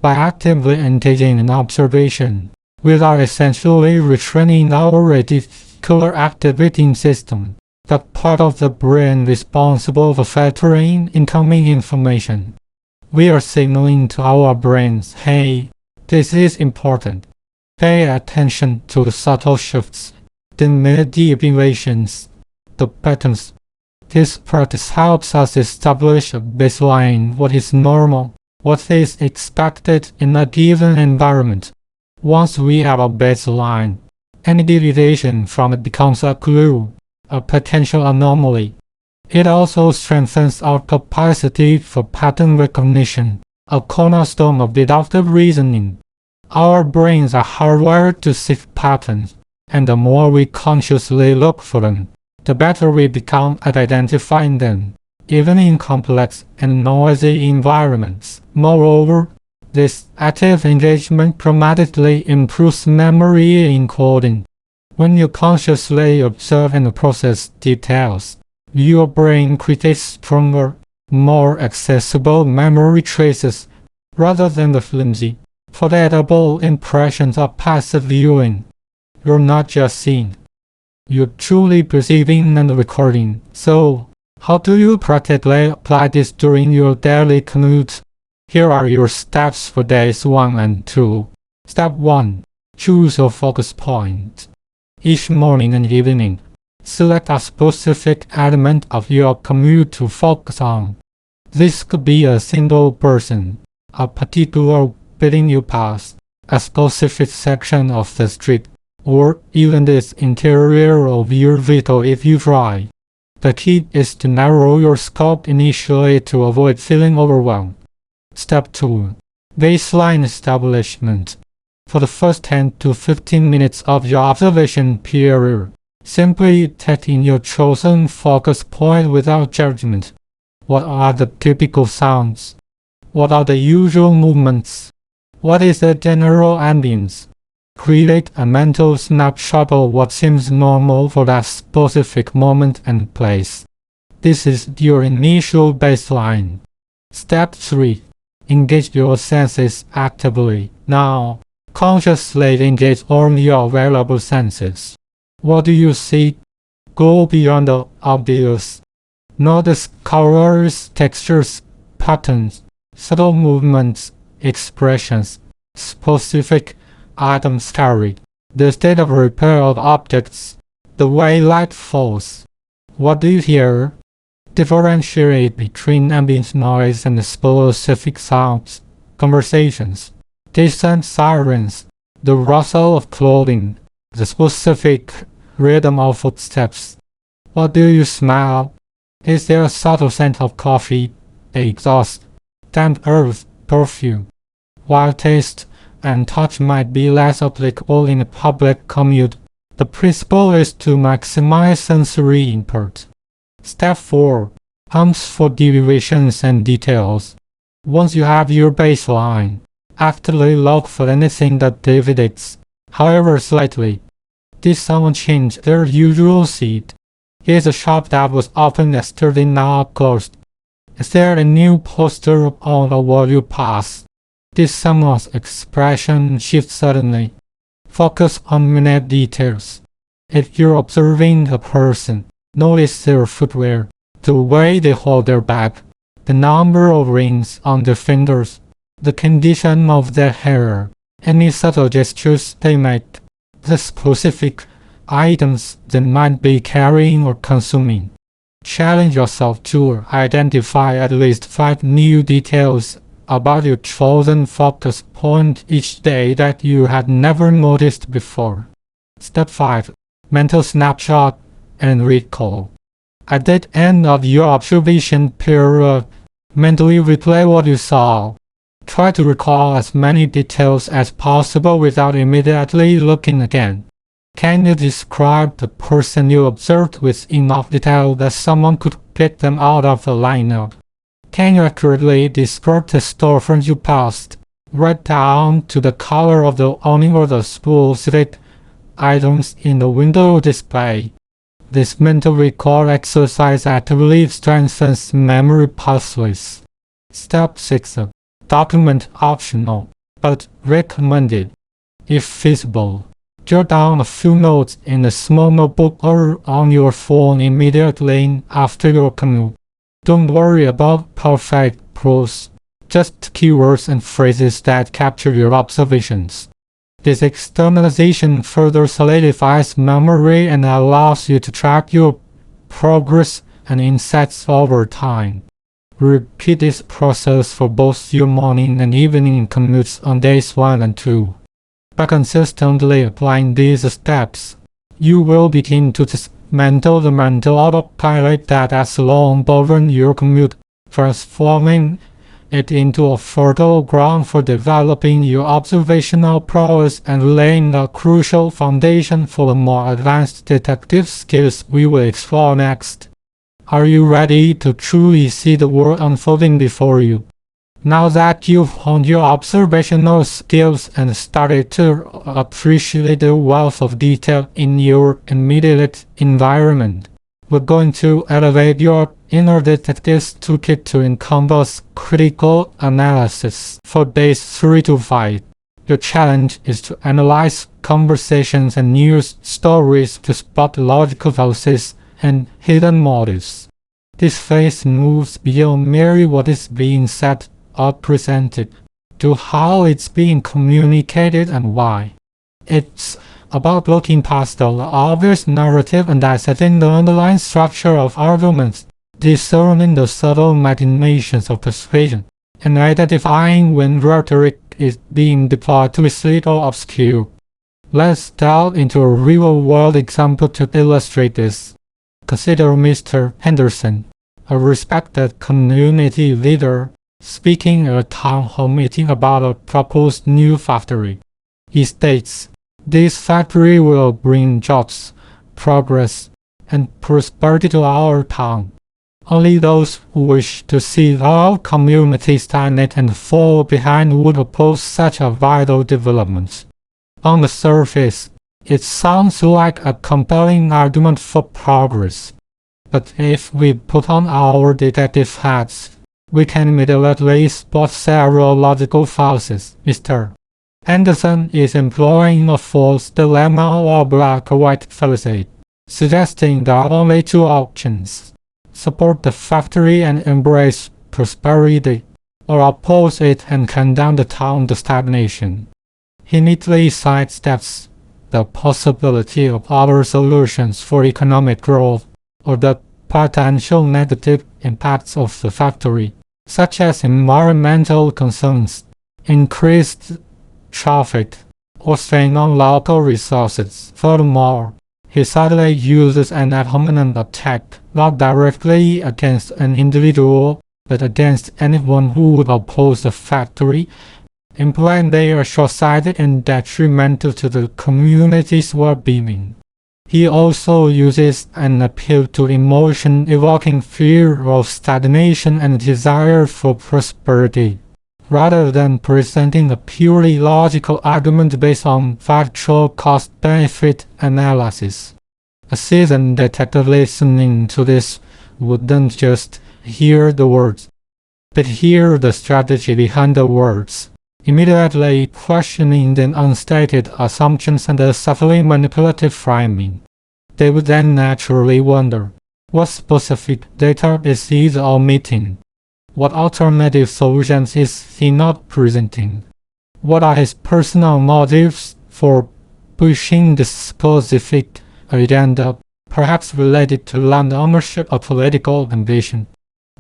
By actively engaging in observation, we are essentially retraining our reticular activating system, that part of the brain responsible for filtering incoming information. We are signaling to our brains, hey, this is important. Pay attention to the subtle shifts, the manipulations, the patterns. This practice helps us establish a baseline, what is normal, what is expected in a given environment. Once we have a baseline, any deviation from it becomes a clue, a potential anomaly. It also strengthens our capacity for pattern recognition, a cornerstone of deductive reasoning. Our brains are hardwired to seek patterns, and the more we consciously look for them, the better we become at identifying them, even in complex and noisy environments. Moreover, this active engagement dramatically improves memory encoding. When you consciously observe and process details, your brain creates stronger, more accessible memory traces rather than the flimsy, forgettable impressions of passive viewing. You're not just seeing, you're truly perceiving and recording. So, how do you practically apply this during your daily commute? Here are your steps for days 1 and 2. Step 1. Choose your focus point. Each morning and evening, select a specific element of your commute to focus on. This could be a single person, a particular building you pass, a specific section of the street, or even the interior of your vehicle if you drive. The key is to narrow your scope initially to avoid feeling overwhelmed. Step 2. Baseline establishment. For the first 10 to 15 minutes of your observation period, simply take in your chosen focus point without judgment. What are the typical sounds? What are the usual movements? What is the general ambience? Create a mental snapshot of what seems normal for that specific moment and place. This is your initial baseline. Step 3. Engage your senses actively. Now, consciously engage all your available senses. What do you see? Go beyond the obvious. Notice colors, textures, patterns, subtle movements, expressions, specific items carry, the state of repair of objects, the way light falls. What do you hear? Differentiate between ambient noise and specific sounds, conversations, distant sirens, the rustle of clothing, the specific rhythm of footsteps. What do you smell? Is there a subtle scent of coffee, exhaust, damp earth, perfume? While taste and touch might be less applicable in a public commute, the principle is to maximize sensory input. Step 4. Pumps for deviations and details. Once you have your baseline, actively look for anything that deviates, however slightly. Did someone change their usual seat? Is a shop that was open yesterday now closed? Is there a new poster on the wall you pass? Did someone's expression shift suddenly? Focus on minute details. If you're observing a person, notice their footwear, the way they hold their bag, the number of rings on their fingers, the condition of their hair, any subtle gestures they make, the specific items they might be carrying or consuming. Challenge yourself to identify at least 5 new details about your chosen focus point each day that you had never noticed before. Step 5. Mental snapshot and recall. At the end of your observation period, mentally replay what you saw. Try to recall as many details as possible without immediately looking again. Can you describe the person you observed with enough detail that someone could pick them out of the lineup? Can you accurately describe the storefront you passed, right down to the color of the awning or the specific items in the window display? This mental recall exercise actively strengthens memory pathways. Step 6. Document optional, but recommended. If feasible, jot down a few notes in a small notebook or on your phone immediately after your commute. Don't worry about perfect prose, just keywords and phrases that capture your observations. This externalization further solidifies memory and allows you to track your progress and insights over time. Repeat this process for both your morning and evening commutes on days 1 and 2. By consistently applying these steps, you will begin to dismantle the mental autopilot that has long governed your commute, transforming it into a fertile ground for developing your observational prowess and laying a crucial foundation for the more advanced detective skills we will explore next. Are you ready to truly see the world unfolding before you? Now that you've honed your observational skills and started to appreciate the wealth of detail in your immediate environment, we're going to elevate your inner detective's toolkit to encompass critical analysis for days 3 to 5. Your challenge is to analyze conversations and news stories to spot logical fallacies and hidden motives. This phase moves beyond merely what is being said or presented to how it's being communicated and why. It's about looking past the obvious narrative and dissecting the underlying structure of arguments, discerning the subtle machinations of persuasion, and identifying when rhetoric is being deployed to mislead or obscure. Let's delve into a real-world example to illustrate this. Consider Mr. Henderson, a respected community leader, speaking at a town hall meeting about a proposed new factory. He states, "This factory will bring jobs, progress, and prosperity to our town. Only those who wish to see our community stagnate and fall behind would oppose such a vital development." On the surface, it sounds like a compelling argument for progress. But if we put on our detective hats, we can immediately spot several logical fallacies. Mr. Anderson is employing a false dilemma or black or white fallacy, suggesting there are only two options: support the factory and embrace prosperity, or oppose it and condemn the town to stagnation. He neatly sidesteps the possibility of other solutions for economic growth or the potential negative impacts of the factory, such as environmental concerns, increased traffic, or strain on local resources. Furthermore, he subtly uses an ad hominem attack not directly against an individual, but against anyone who would oppose the factory, implying they are short-sighted and detrimental to the community's well-being. He also uses an appeal to emotion, evoking fear of stagnation and desire for prosperity, rather than presenting a purely logical argument based on factual cost-benefit analysis. A seasoned detective listening to this wouldn't just hear the words, but hear the strategy behind the words, immediately questioning the unstated assumptions and the subtly manipulative framing. They would then naturally wonder, what specific data is he omitting? What alternative solutions is he not presenting? What are his personal motives for pushing this specific agenda, perhaps related to land ownership or political ambition?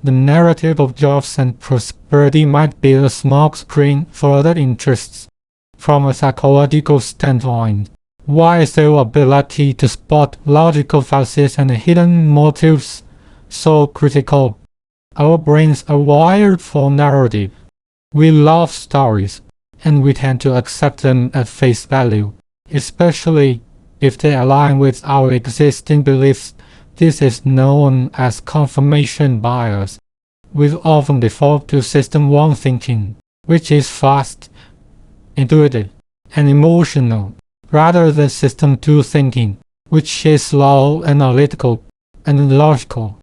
The narrative of jobs and prosperity might be a smokescreen for other interests. From a psychological standpoint, why is their ability to spot logical fallacies and hidden motives so critical? Our brains are wired for narrative. We love stories, and we tend to accept them at face value, especially if they align with our existing beliefs. This is known as confirmation bias. We often default to System 1 thinking, which is fast, intuitive, and emotional, rather than System 2 thinking, which is slow, analytical, and logical.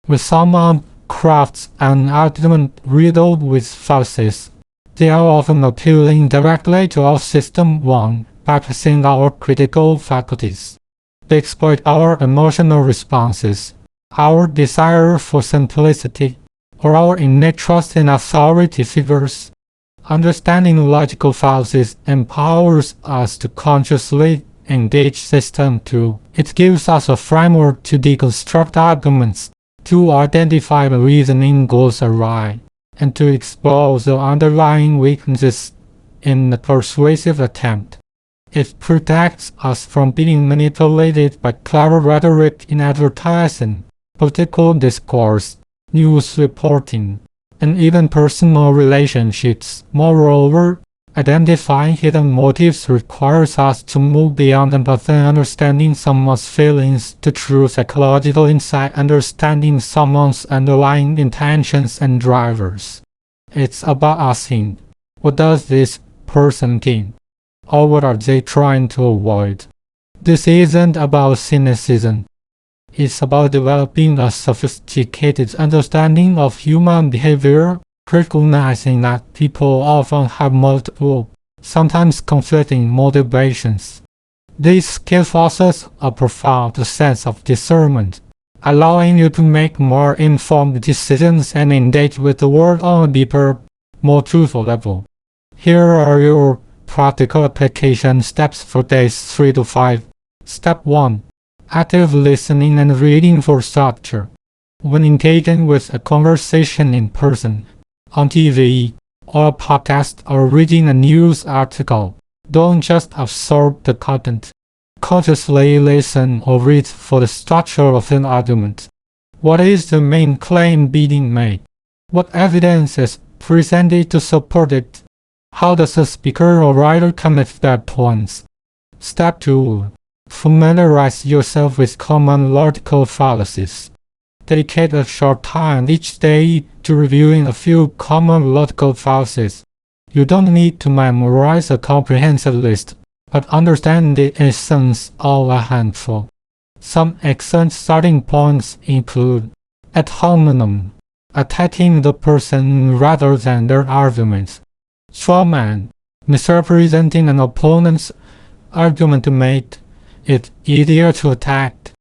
When someone crafts an argument riddled with fallacies, they are often appealing directly to our System 1, bypassing our critical faculties. They exploit our emotional responses, our desire for simplicity, or our innate trust in authority figures. Understanding logical fallacies empowers us to consciously engage System 2. It gives us a framework to deconstruct arguments, to identify the reasoning goes awry, and to expose the underlying weaknesses in the persuasive attempt. It protects us from being manipulated by clever rhetoric in advertising, political discourse, news reporting, and even personal relationships. Moreover, identifying hidden motives requires us to move beyond empathy and understanding someone's feelings to true psychological insight, understanding someone's underlying intentions and drivers. It's about asking, what does this person think? Or what are they trying to avoid? This isn't about cynicism. It's about developing a sophisticated understanding of human behavior, recognizing that people often have multiple, sometimes conflicting motivations. This skill fosters a profound sense of discernment, allowing you to make more informed decisions and engage with the world on a deeper, more truthful level. Here are your practical application steps for days 3 to 5. Step 1. Active listening and reading for structure. When engaging with a conversation in person, on TV, or a podcast, or reading a news article, don't just absorb the content. Consciously listen or read for the structure of an argument. What is the main claim being made? What evidence is presented to support it? How does a speaker or writer connect their points? Step 2. Familiarize yourself with common logical fallacies. Dedicate a short time each day to reviewing a few common logical fallacies. You don't need to memorize a comprehensive list, but understand the essence of a handful. Some excellent starting points include ad hominem, attacking the person rather than their arguments; strawman, misrepresenting an opponent's argument to make it easier to attack;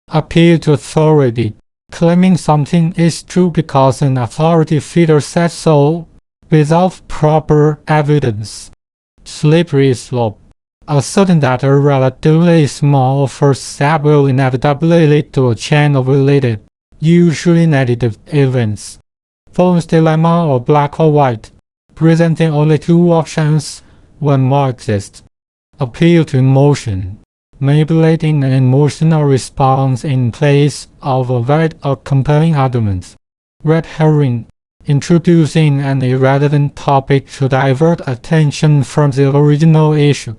appeal to authority, claiming something is true because an authority figure said so, without proper evidence; slippery slope, asserting that a relatively small first step will inevitably lead to a chain of related, usually negative events; Thorne's dilemma, or black or white, presenting only two options when more exist; appeal to emotion, manipulating an emotional response in place of a valid or compelling argument; red herring, introducing an irrelevant topic to divert attention from the original issue.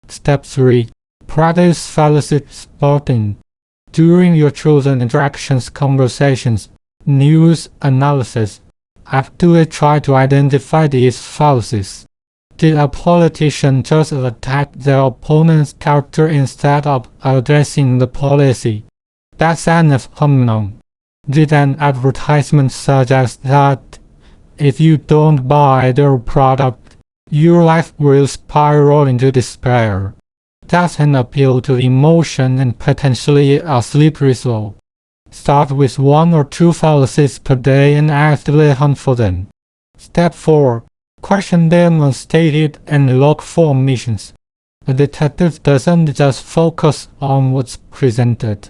Step 3. Practice fallacy spotting. During your chosen interactions, conversations, news analysis, actively try to identify these fallacies. Did a politician just attack their opponent's character instead of addressing the policy? That's an phenomenon. Did an advertisement suggest that if you don't buy their product, your life will spiral into despair? That's an appeal to emotion and potentially a slippery slope. Start with 1 or 2 fallacies per day and actively hunt for them. Step 4. Question them on stated and log for omissions. A detective doesn't just focus on what's presented.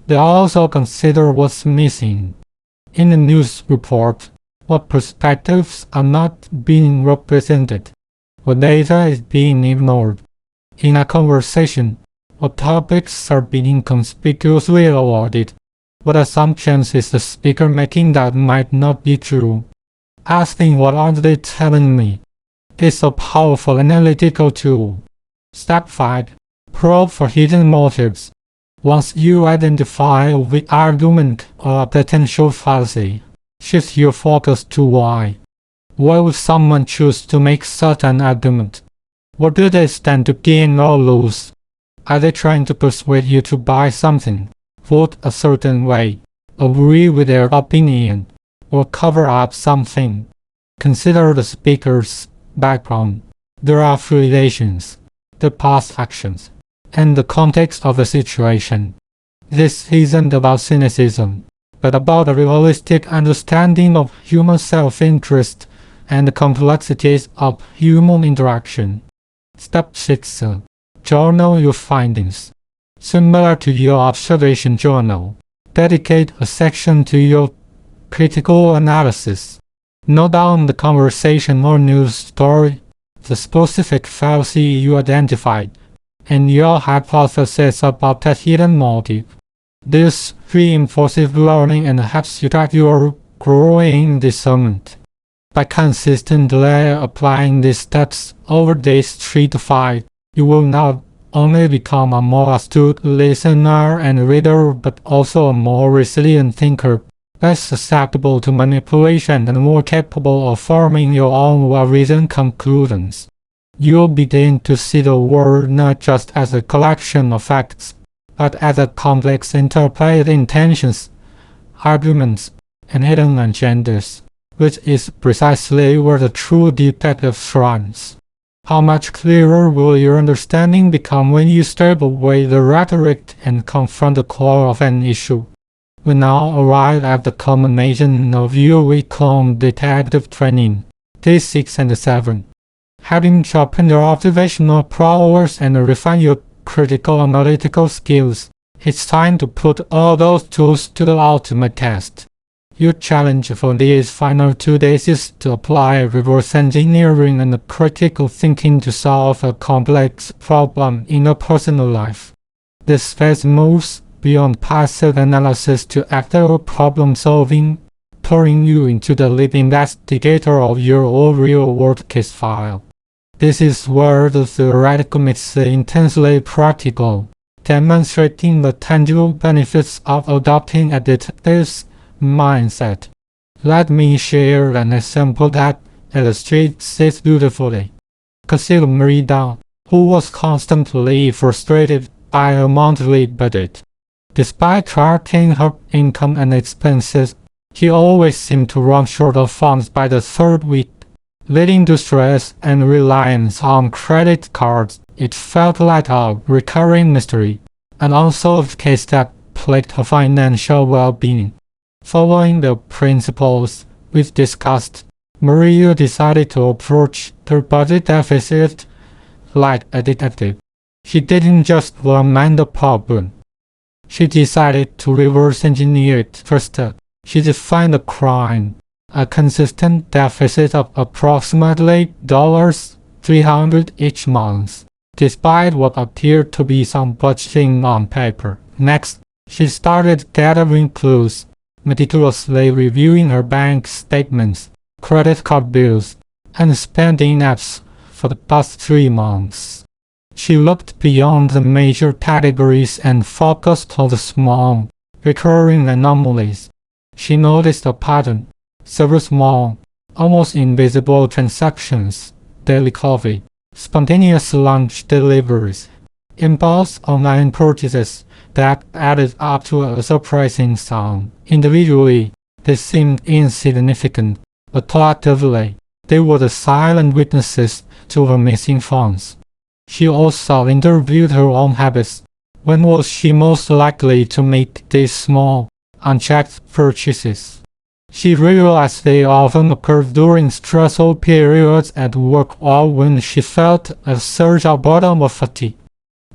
They also consider what's missing. In the news report, what perspectives are not being represented? What data is being ignored? In a conversation, what topics are being conspicuously avoided? What assumptions is the speaker making that might not be true? Asking what are they telling me is a powerful analytical tool. Step 5. Probe for hidden motives. Once you identify a weak argument or a potential fallacy, shift your focus to why. Why would someone choose to make such an argument? What do they stand to gain or lose? Are they trying to persuade you to buy something, vote a certain way, agree with their opinion, or cover up something? Consider the speaker's background, their affiliations, their past actions, and the context of the situation. This isn't about cynicism, but about a realistic understanding of human self-interest and the complexities of human interaction. Step 6. Journal your findings. Similar to your observation journal, dedicate a section to your critical analysis. Note down the conversation or news story, the specific fallacy you identified, and your hypothesis about that hidden motive. This reinforces learning and helps you track your growing discernment. By consistently applying these steps over days 3 to 5, you will not only become a more astute listener and reader, but also a more resilient thinker, less susceptible to manipulation and more capable of forming your own well-reasoned conclusions. You'll begin to see the world not just as a collection of facts, but as a complex interplay of intentions, arguments, and hidden agendas, which is precisely where the true detective shines. How much clearer will your understanding become when you strip away the rhetoric and confront the core of an issue? We now arrive at the culmination of your week-long detective training, Day 6 and 7. Having sharpened your observational prowess and refined your critical analytical skills, it's time to put all those tools to the ultimate test. Your challenge for these final 2 days is to apply reverse engineering and critical thinking to solve a complex problem in your personal life. This phase moves beyond passive analysis to active problem solving, turning you into the lead investigator of your own real-world case file. This is where the theoretical meets the intensely practical, demonstrating the tangible benefits of adopting a detective's mindset. Let me share an example that illustrates this beautifully. Consider Merida, who was constantly frustrated by a monthly budget. Despite tracking her income and expenses, she always seemed to run short of funds by the third week, leading to stress and reliance on credit cards. It felt like a recurring mystery, an unsolved case that plagued her financial well-being. Following the principles we've discussed, Maria decided to approach her budget deficit like a detective. She didn't just lament the problem. She decided to reverse engineer it first. She defined the crime, a consistent deficit of approximately $300 each month, despite what appeared to be some budgeting on paper. Next, she started gathering clues, meticulously reviewing her bank statements, credit card bills, and spending apps for the past 3 months. She looked beyond the major categories and focused on the small, recurring anomalies. She noticed a pattern: several small, almost invisible transactions, daily coffee, spontaneous lunch deliveries, impulse online purchases that added up to a surprising sum. Individually, they seemed insignificant, but collectively, they were the silent witnesses to her missing funds. She also interviewed her own habits. When was she most likely to make these small, unchecked purchases? She realized they often occurred during stressful periods at work or when she felt a surge of boredom or fatigue.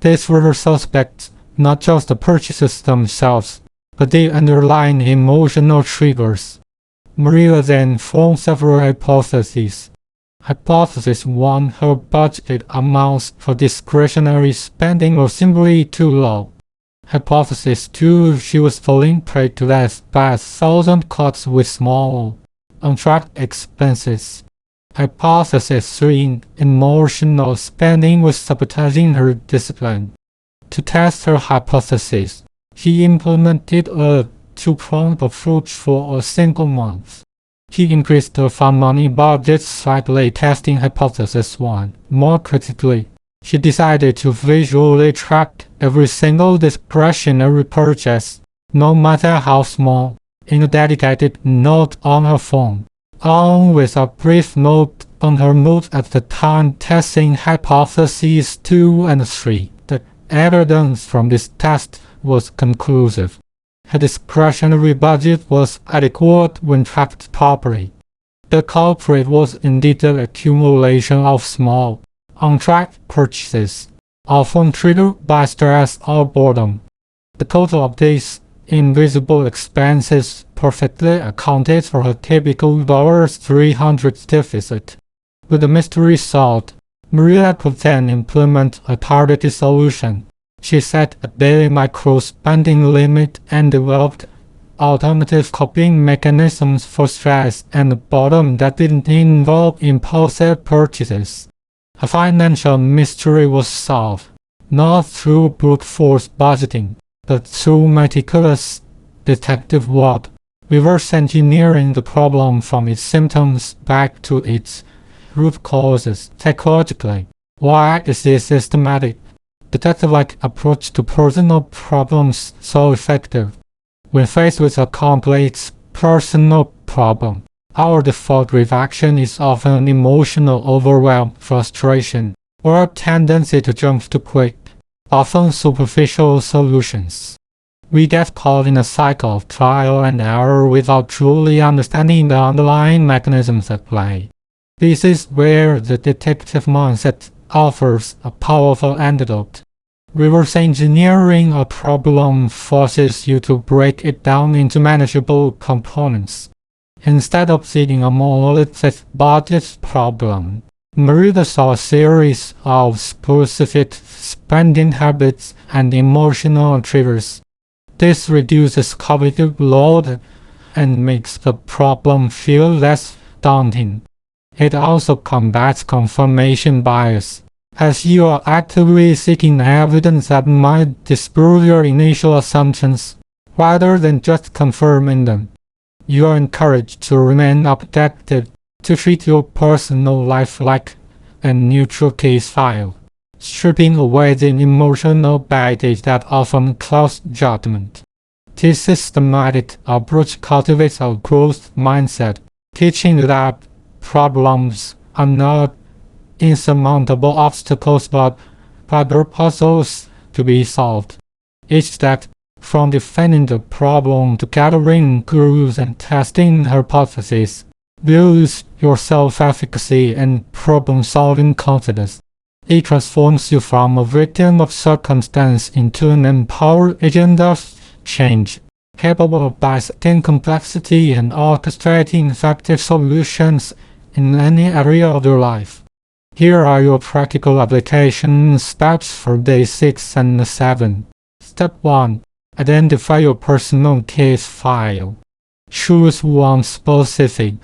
These were suspects, not just the purchases themselves, but the underlying emotional triggers. Maria then formed several hypotheses. Hypothesis 1. Her budgeted amounts for discretionary spending were simply too low. Hypothesis 2. She was falling prey to less bad thousand cuts with small, untracked expenses. Hypothesis 3. Emotional spending was sabotaging her discipline. To test her hypothesis, she implemented a two-pronged approach for a single month. He increased her fund money budget slightly, testing hypothesis 1. More critically, she decided to visually track every single discretionary purchase, no matter how small, in a dedicated note on her phone, along with a brief note on her mood at the time. Testing hypotheses 2 and 3. The evidence from this test was conclusive. Her discretionary budget was adequate when tracked properly. The culprit was indeed the accumulation of small, untracked purchases, often triggered by stress or boredom. The total of these invisible expenses perfectly accounted for her typical $300 deficit. With the mystery solved, Maria could then implement a targeted solution. She set a daily micro-spending limit and developed alternative coping mechanisms for stress and boredom that didn't involve impulsive purchases. A financial mystery was solved, not through brute force budgeting, but through meticulous detective work, reverse engineering the problem from its symptoms back to its root causes psychologically. Why is this systematic, detective-like approach to personal problems so effective? When faced with a complex personal problem, our default reaction is often an emotional overwhelm, frustration, or a tendency to jump to quick, often superficial solutions. We get caught in a cycle of trial and error without truly understanding the underlying mechanisms at play. This is where the detective mindset offers a powerful antidote. Reverse engineering a problem forces you to break it down into manageable components. Instead of seeing a monolithic budget problem, Maria saw a series of specific spending habits and emotional triggers. This reduces cognitive load and makes the problem feel less daunting. It also combats confirmation bias, as you are actively seeking evidence that might disprove your initial assumptions, rather than just confirming them. You are encouraged to remain objective, to treat your personal life like a neutral case file, stripping away the emotional baggage that often clouds judgment. This systematic approach cultivates a growth mindset, teaching that problems are not insurmountable obstacles but rather puzzles to be solved. Each step, from defining the problem to gathering clues and testing hypotheses, builds your self-efficacy and problem-solving confidence. It transforms you from a victim of circumstance into an empowered agent of change, capable of dissecting complexity and orchestrating effective solutions in any area of your life. Here are your practical application steps for day 6 and 7. Step 1. Identify your personal case file. Choose one specific,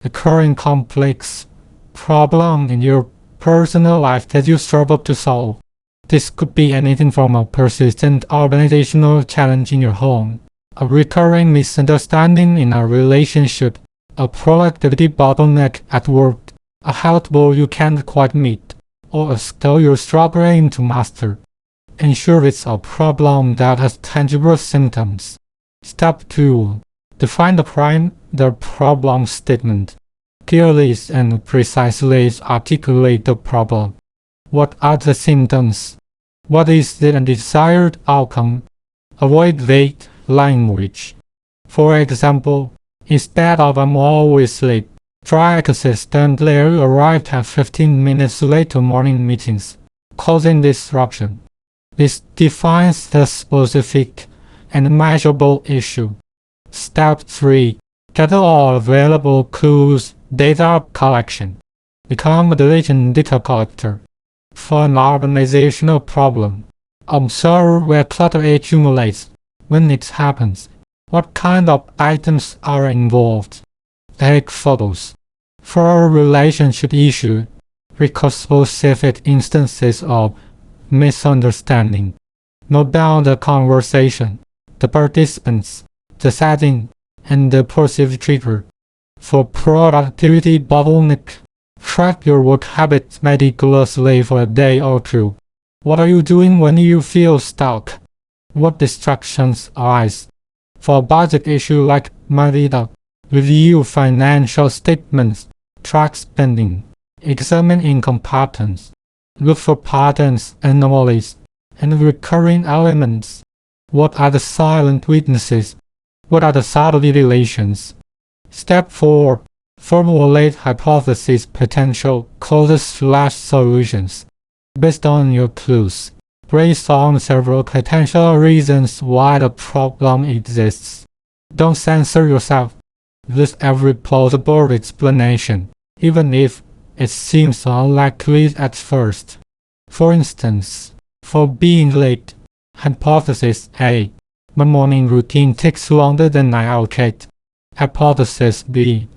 recurring complex problem in your personal life that you struggle to solve. This could be anything from a persistent organizational challenge in your home, a recurring misunderstanding in a relationship, a productivity bottleneck at work, a health goal you can't quite meet, or a skill you're struggling to master. Ensure it's a problem that has tangible symptoms. Step 2. Define the problem statement. Clearly and precisely articulate the problem. What are the symptoms? What is the desired outcome? Avoid vague language. For example, instead of "I'm always late," try consistently arrive at 15 minutes late to morning meetings, causing disruption. This defines the specific and measurable issue. Step 3. Gather all available clues, data collection. Become a diligent data collector. For an organizational problem, observe where clutter accumulates, when it happens, what kind of items are involved. Take photos. For a relationship issue, record specific instances of misunderstanding. Note down the conversation, the participants, the setting, and the perceived trigger. For productivity bottleneck, track your work habits meticulously for a day or two. What are you doing when you feel stuck? What distractions arise? For a budget issue like Marita, review financial statements, track spending, examine income patterns, look for patterns, anomalies, and recurring elements. What are the silent witnesses? What are the subtle relations? Step 4. Formulate hypotheses, potential causes/solutions. Based on your clues, brainstorm several potential reasons why the problem exists. Don't censor yourself. List every plausible explanation, even if it seems unlikely at first. For instance, for being late, hypothesis A. My morning routine takes longer than I allocate. Hypothesis B.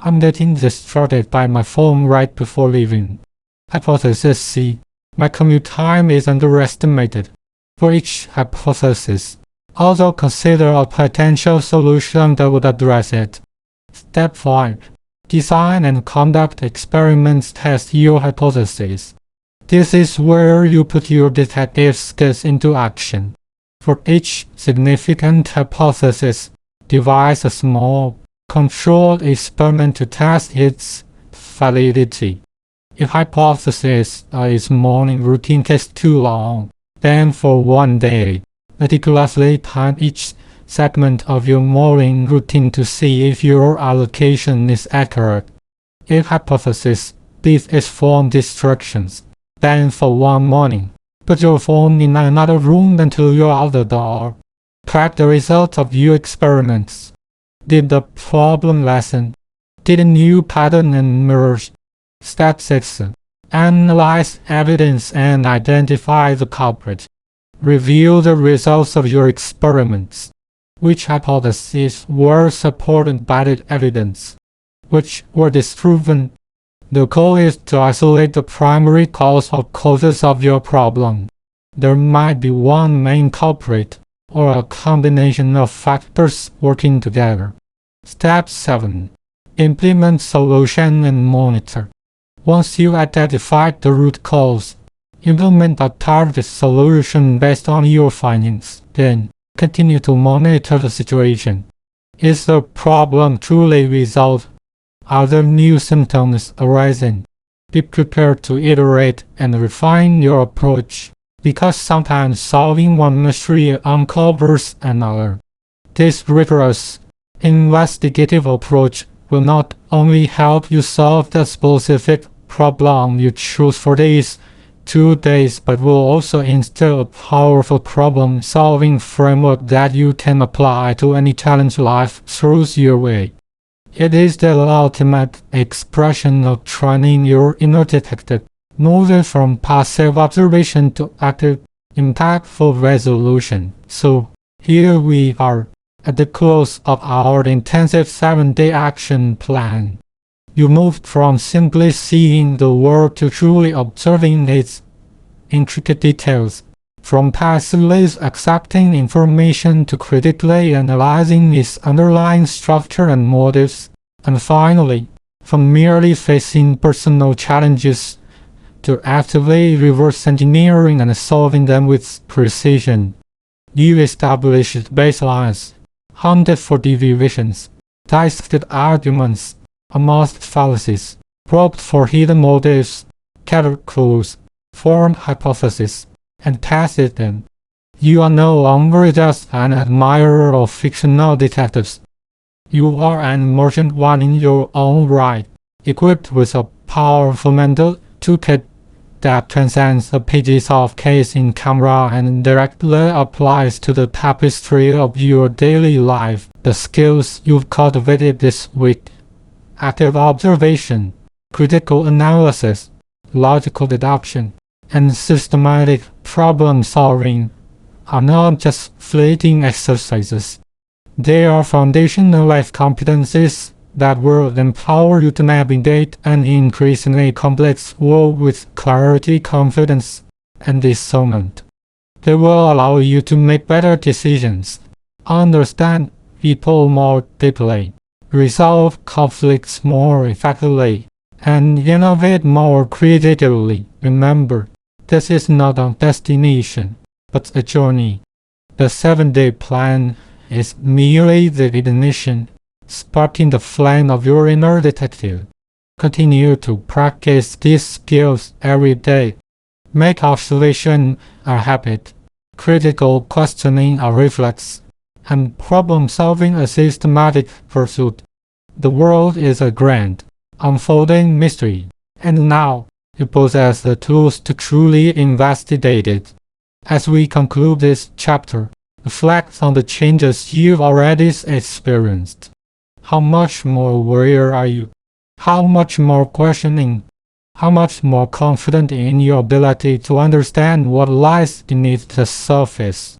I'm getting distracted by my phone right before leaving. Hypothesis C. My commute time is underestimated. For each hypothesis, also consider a potential solution that would address it. Step 5. Design and conduct experiments. Test your hypothesis. This is where you put your detective skills into action. For each significant hypothesis, devise a small, controlled experiment to test its validity. If hypothesis is morning routine takes too long, then for one day, meticulously time each segment of your morning routine to see if your allocation is accurate. If hypothesis B is phone distractions, then for one morning, put your phone in another room until you're out the door. Track the results of your experiments. Did the problem lessen? Did a new pattern emerge? Step 6. Analyze evidence and identify the culprit. Review the results of your experiments. Which hypotheses were supported by the evidence? Which were disproven? The goal is to isolate the primary cause or causes of your problem. There might be one main culprit, or a combination of factors working together. Step 7. Implement solution and monitor. Once you identify the root cause, implement a targeted solution based on your findings. Then, continue to monitor the situation. Is the problem truly resolved? Are there new symptoms arising? Be prepared to iterate and refine your approach, because sometimes solving one mystery uncovers another. This rigorous, investigative approach will not only help you solve the specific problem you choose for these 2 days, but will also instill a powerful problem-solving framework that you can apply to any challenge life throws your way. It is the ultimate expression of training your inner detective, moving from passive observation to active, impactful resolution. So, here we are, at the close of our intensive 7-day action plan. You moved from simply seeing the world to truly observing its intricate details, from passively accepting information to critically analyzing its underlying structure and motives, and finally, from merely facing personal challenges to actively reverse engineering and solving them with precision. You established baselines, hunted for deviations, dissected arguments, amassed fallacies, probed for hidden motives, gathered clues, formed hypotheses, and tested them. You are no longer just an admirer of fictional detectives. You are an emergent one in your own right, equipped with a powerful mental toolkit that transcends the pages of case in camera and directly applies to the tapestry of your daily life. The skills you've cultivated this week: active observation, critical analysis, logical deduction, and systematic problem solving are not just fleeting exercises. They are foundational life competencies that will empower you to navigate an increasingly complex world with clarity, confidence, and discernment. They will allow you to make better decisions, understand people more deeply, resolve conflicts more effectively, and innovate more creatively. Remember, this is not a destination, but a journey. The 7-day plan is merely the ignition, sparking the flame of your inner detective. Continue to practice these skills every day. Make observation a habit, critical questioning a reflex, and problem-solving a systematic pursuit. The world is a grand, unfolding mystery, and now you possess the tools to truly investigate it. As we conclude this chapter, reflect on the changes you've already experienced. How much more aware are you? How much more questioning? How much more confident in your ability to understand what lies beneath the surface?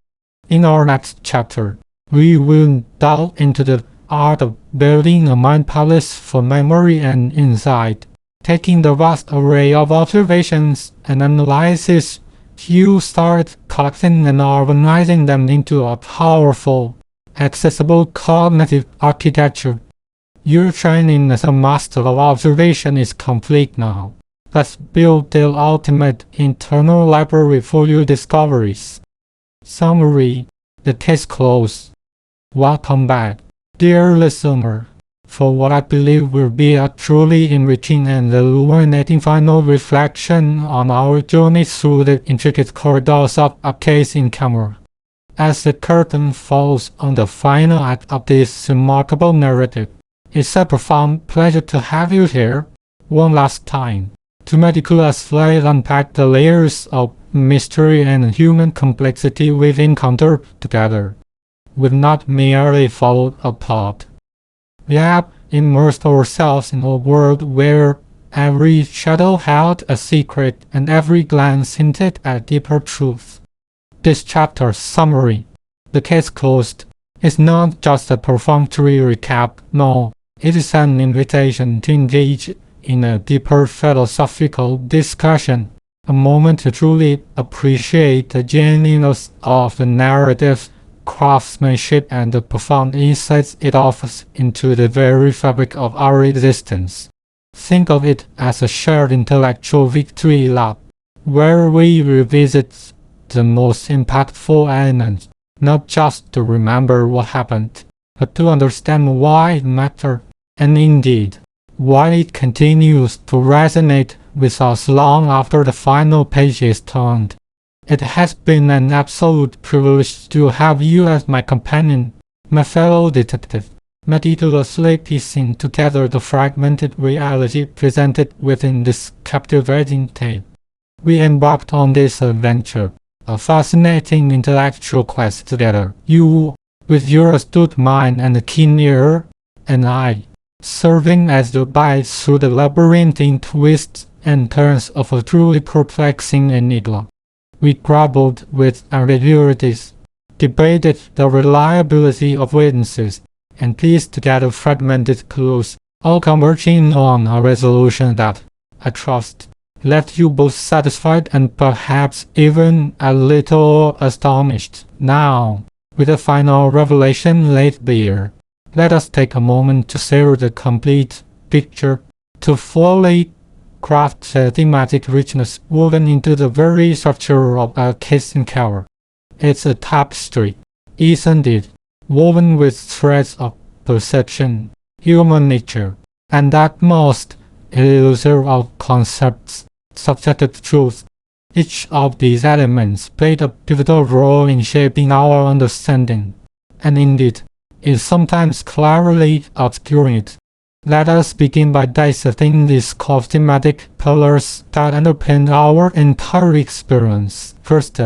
In our next chapter, we will delve into the art of building a mind palace for memory and insight. Taking the vast array of observations and analyses, you start collecting and organizing them into a powerful, accessible cognitive architecture. Your training as a master of observation is complete now. Let's build the ultimate internal library for your discoveries. Summary: the case closed. Welcome back, dear listener, for what I believe will be a truly enriching and illuminating final reflection on our journey through the intricate corridors of a case in camera. As the curtain falls on the final act of this remarkable narrative, it's a profound pleasure to have you here one last time to meticulously unpack the layers of mystery and human complexity we've encountered together. We've not merely followed a plot. We have immersed ourselves in a world where every shadow held a secret and every glance hinted at deeper truth. This chapter's summary, the case closed, is not just a perfunctory recap. No, it is an invitation to engage in a deeper philosophical discussion, a moment to truly appreciate the genuineness of the narrative, craftsmanship, and the profound insights it offers into the very fabric of our existence. Think of it as a shared intellectual victory lap, where we revisit the most impactful elements, not just to remember what happened, but to understand why it mattered, and indeed, why it continues to resonate with us long after the final page is turned. It has been an absolute privilege to have you as my companion, my fellow detective, meticulously piecing together the fragmented reality presented within this captivating tale. We embarked on this adventure, a fascinating intellectual quest together. You, with your astute mind and keen ear, and I, serving as the guide through the labyrinthine twists and turns of a truly perplexing enigma. We grappled with ambiguities, debated the reliability of witnesses, and pieced together fragmented clues, all converging on a resolution that, I trust, left you both satisfied and perhaps even a little astonished. Now, with the final revelation laid bare, let us take a moment to savor the complete picture, to fully craft the thematic richness woven into the very structure of a case in camera. It's a tapestry, isn't it? Woven with threads of perception, human nature, and that most elusive of concepts, subjective truth. Each of these elements played a pivotal role in shaping our understanding, and indeed, is sometimes cleverly obscuring it. Let us begin by dissecting these cosmetic pillars that underpin our entire experience. First,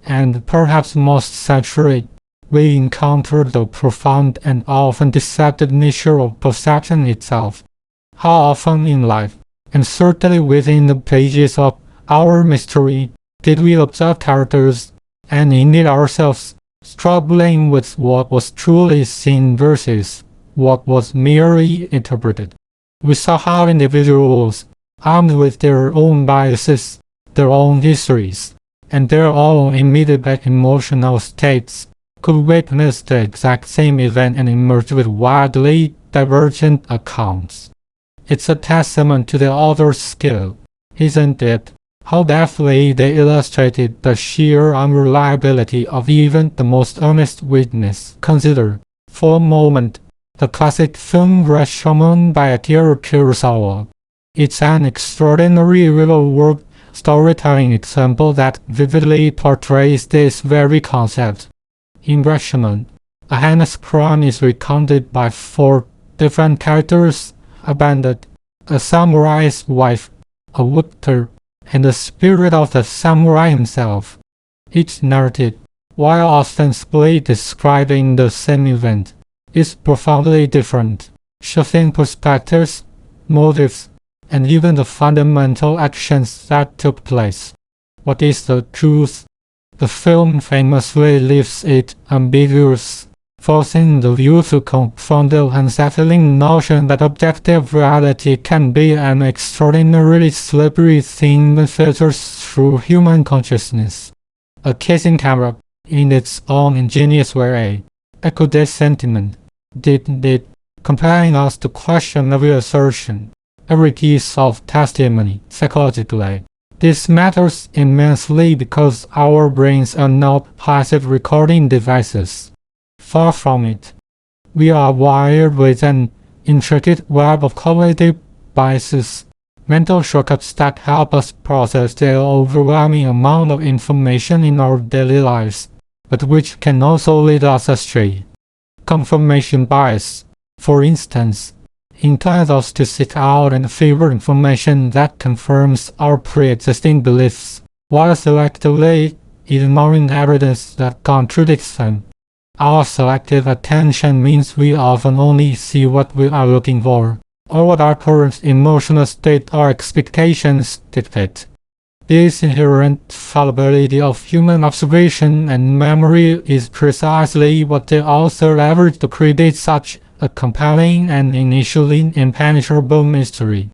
and perhaps most centrally, we encounter the profound and often deceptive nature of perception itself. How often in life, and certainly within the pages of our mystery, did we observe characters, and indeed ourselves, struggling with what was truly seen versus what was merely interpreted? We saw how individuals, armed with their own biases, their own histories, and their own immediate emotional states, could witness the exact same event and emerge with wildly divergent accounts. It's a testament to the author's skill, isn't it? How deftly they illustrated the sheer unreliability of even the most earnest witness. Consider, for a moment, the classic film Rashomon by Akira Kurosawa. It's an extraordinary real-world storytelling example that vividly portrays this very concept. In Rashomon, a heinous crime is recounted by 4 different characters: a bandit, a samurai's wife, a woodcutter, and the spirit of the samurai himself. Each narrative, while ostensibly describing the same event, is profoundly different, shifting perspectives, motives, and even the fundamental actions that took place. What is the truth? The film famously leaves it ambiguous, forcing the viewer to confront the unsettling notion that objective reality can be an extraordinarily slippery thing that filters through human consciousness. A case in camera, in its own ingenious way, echoed this sentiment, didn't it? Compelling us to question every assertion, every piece of testimony psychologically. This matters immensely because our brains are not passive recording devices. Far from it. We are wired with an intricate web of cognitive biases, mental shortcuts that help us process the overwhelming amount of information in our daily lives, but which can also lead us astray. Confirmation bias, for instance, inclines us to seek out and favor information that confirms our pre-existing beliefs, while selectively ignoring evidence that contradicts them. Our selective attention means we often only see what we are looking for, or what our current emotional state or expectations dictate. This inherent fallibility of human observation and memory is precisely what the author leveraged to create such a compelling and initially impenetrable mystery.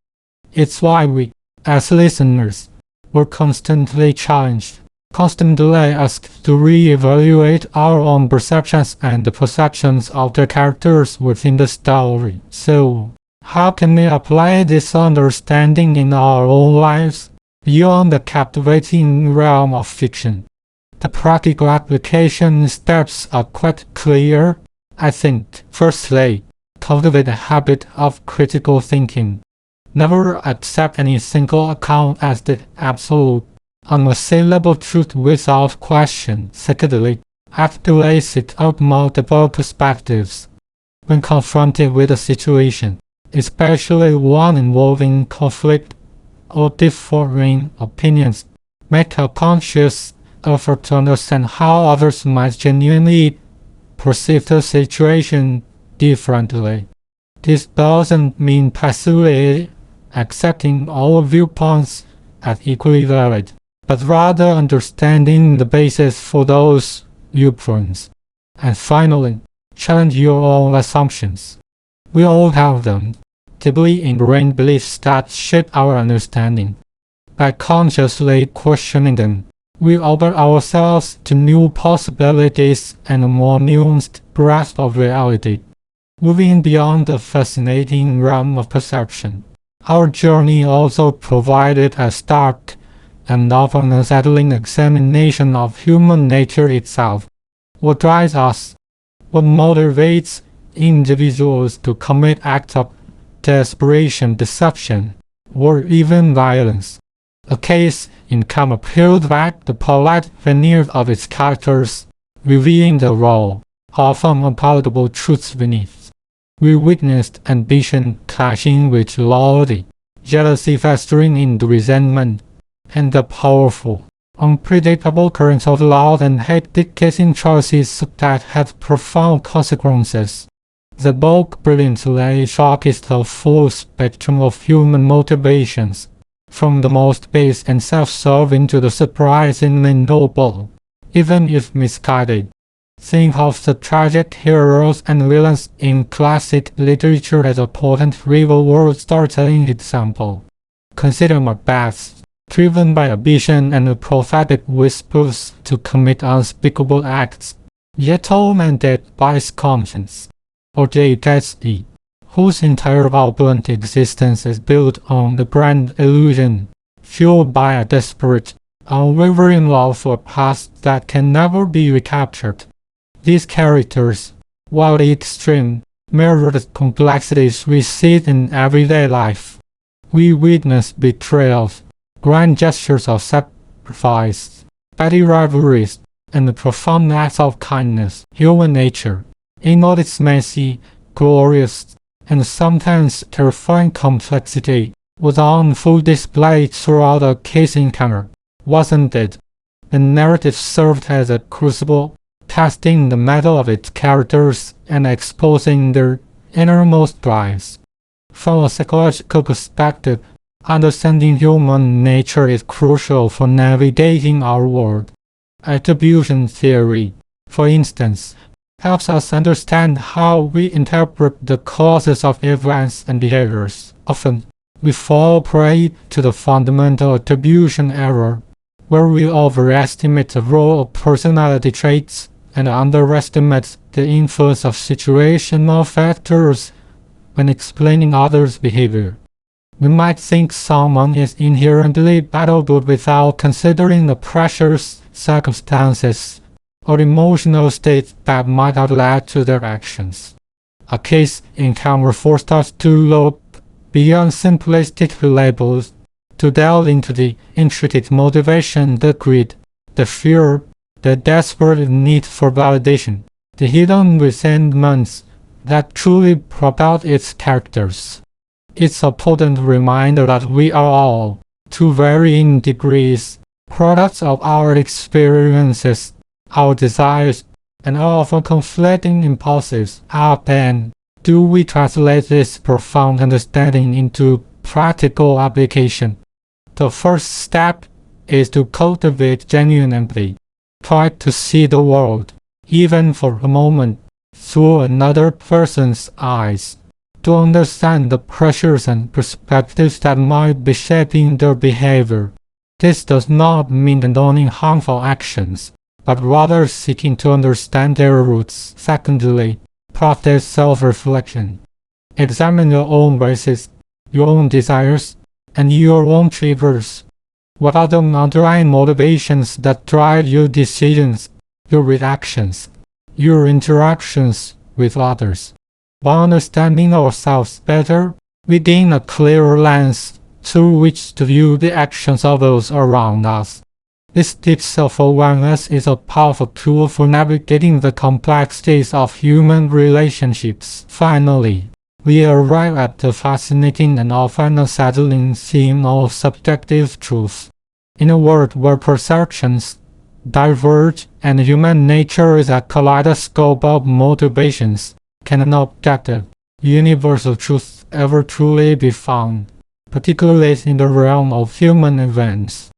It's why we, as listeners, were constantly challenged, constantly asked to re-evaluate our own perceptions and the perceptions of the characters within the story. So, how can we apply this understanding in our own lives, beyond the captivating realm of fiction? The practical application steps are quite clear, I think. Firstly, cultivate a habit of critical thinking. Never accept any single account as the absolute, unassailable truth without question. Secondly, actively seek out multiple perspectives. When confronted with a situation, especially one involving conflict or differing opinions, make a conscious effort to understand how others might genuinely perceive the situation differently. This doesn't mean passively accepting all viewpoints as equally valid, but rather understanding the basis for those viewpoints. And finally, challenge your own assumptions. We all have them, deeply ingrained beliefs that shape our understanding. By consciously questioning them, we open ourselves to new possibilities and a more nuanced grasp of reality. Moving beyond the fascinating realm of perception, our journey also provided a stark and often unsettling examination of human nature itself. What drives us? What motivates individuals to commit acts of desperation, deception, or even violence? A case in camera peeled back the polite veneer of its characters, revealing the raw, often unpalatable truths beneath. We witnessed ambition clashing with loyalty, jealousy festering into resentment, and the powerful, unpredictable currents of love and hate dictating choices that had profound consequences. The book brilliantly showcases the full spectrum of human motivations, from the most base and self-serving to the surprisingly noble, even if misguided. Think of the tragic heroes and villains in classic literature as a potent real-world storytelling example. Consider Macbeth, driven by ambition and prophetic whispers to commit unspeakable acts, yet tormented by his conscience. Or Jay Gatsby, whose entire vibrant existence is built on the grand illusion, fueled by a desperate, unwavering love for a past that can never be recaptured. These characters, while extreme, mirror the complexities we see in everyday life. We witness betrayals, grand gestures of sacrifice, petty rivalries, and the profound acts of kindness. Human nature, in all its messy, glorious, and sometimes terrifying complexity, was on full display throughout the case encounter, wasn't it? The narrative served as a crucible, testing the mettle of its characters and exposing their innermost drives. From a psychological perspective, understanding human nature is crucial for navigating our world. Attribution theory, for instance, helps us understand how we interpret the causes of events and behaviors. Often, we fall prey to the fundamental attribution error, where we overestimate the role of personality traits and underestimate the influence of situational factors when explaining others' behavior. We might think someone is inherently battle-good without considering the pressures, circumstances, or emotional states that might have led to their actions. A case encounter forced us to look beyond simplistic labels, to delve into the intricate motivation, the greed, the fear, the desperate need for validation, the hidden resentments that truly propelled its characters. It's a potent reminder that we are all, to varying degrees, products of our experiences, our desires, and often conflicting impulses. How then do we translate this profound understanding into practical application? The first step is to cultivate genuine empathy. Try to see the world, even for a moment, through another person's eyes, to understand the pressures and perspectives that might be shaping their behavior. This does not mean condoning harmful actions, but rather seeking to understand their roots. Secondly, practice self-reflection. Examine your own biases, your own desires, and your own triggers. What are the underlying motivations that drive your decisions, your reactions, your interactions with others? By understanding ourselves better, we gain a clearer lens through which to view the actions of those around us. This deep self-awareness is a powerful tool for navigating the complexities of human relationships. Finally, we arrive at the fascinating and often unsettling theme of subjective truth. In a world where perceptions diverge and human nature is a kaleidoscope of motivations, can an objective, universal truth ever truly be found, particularly in the realm of human events?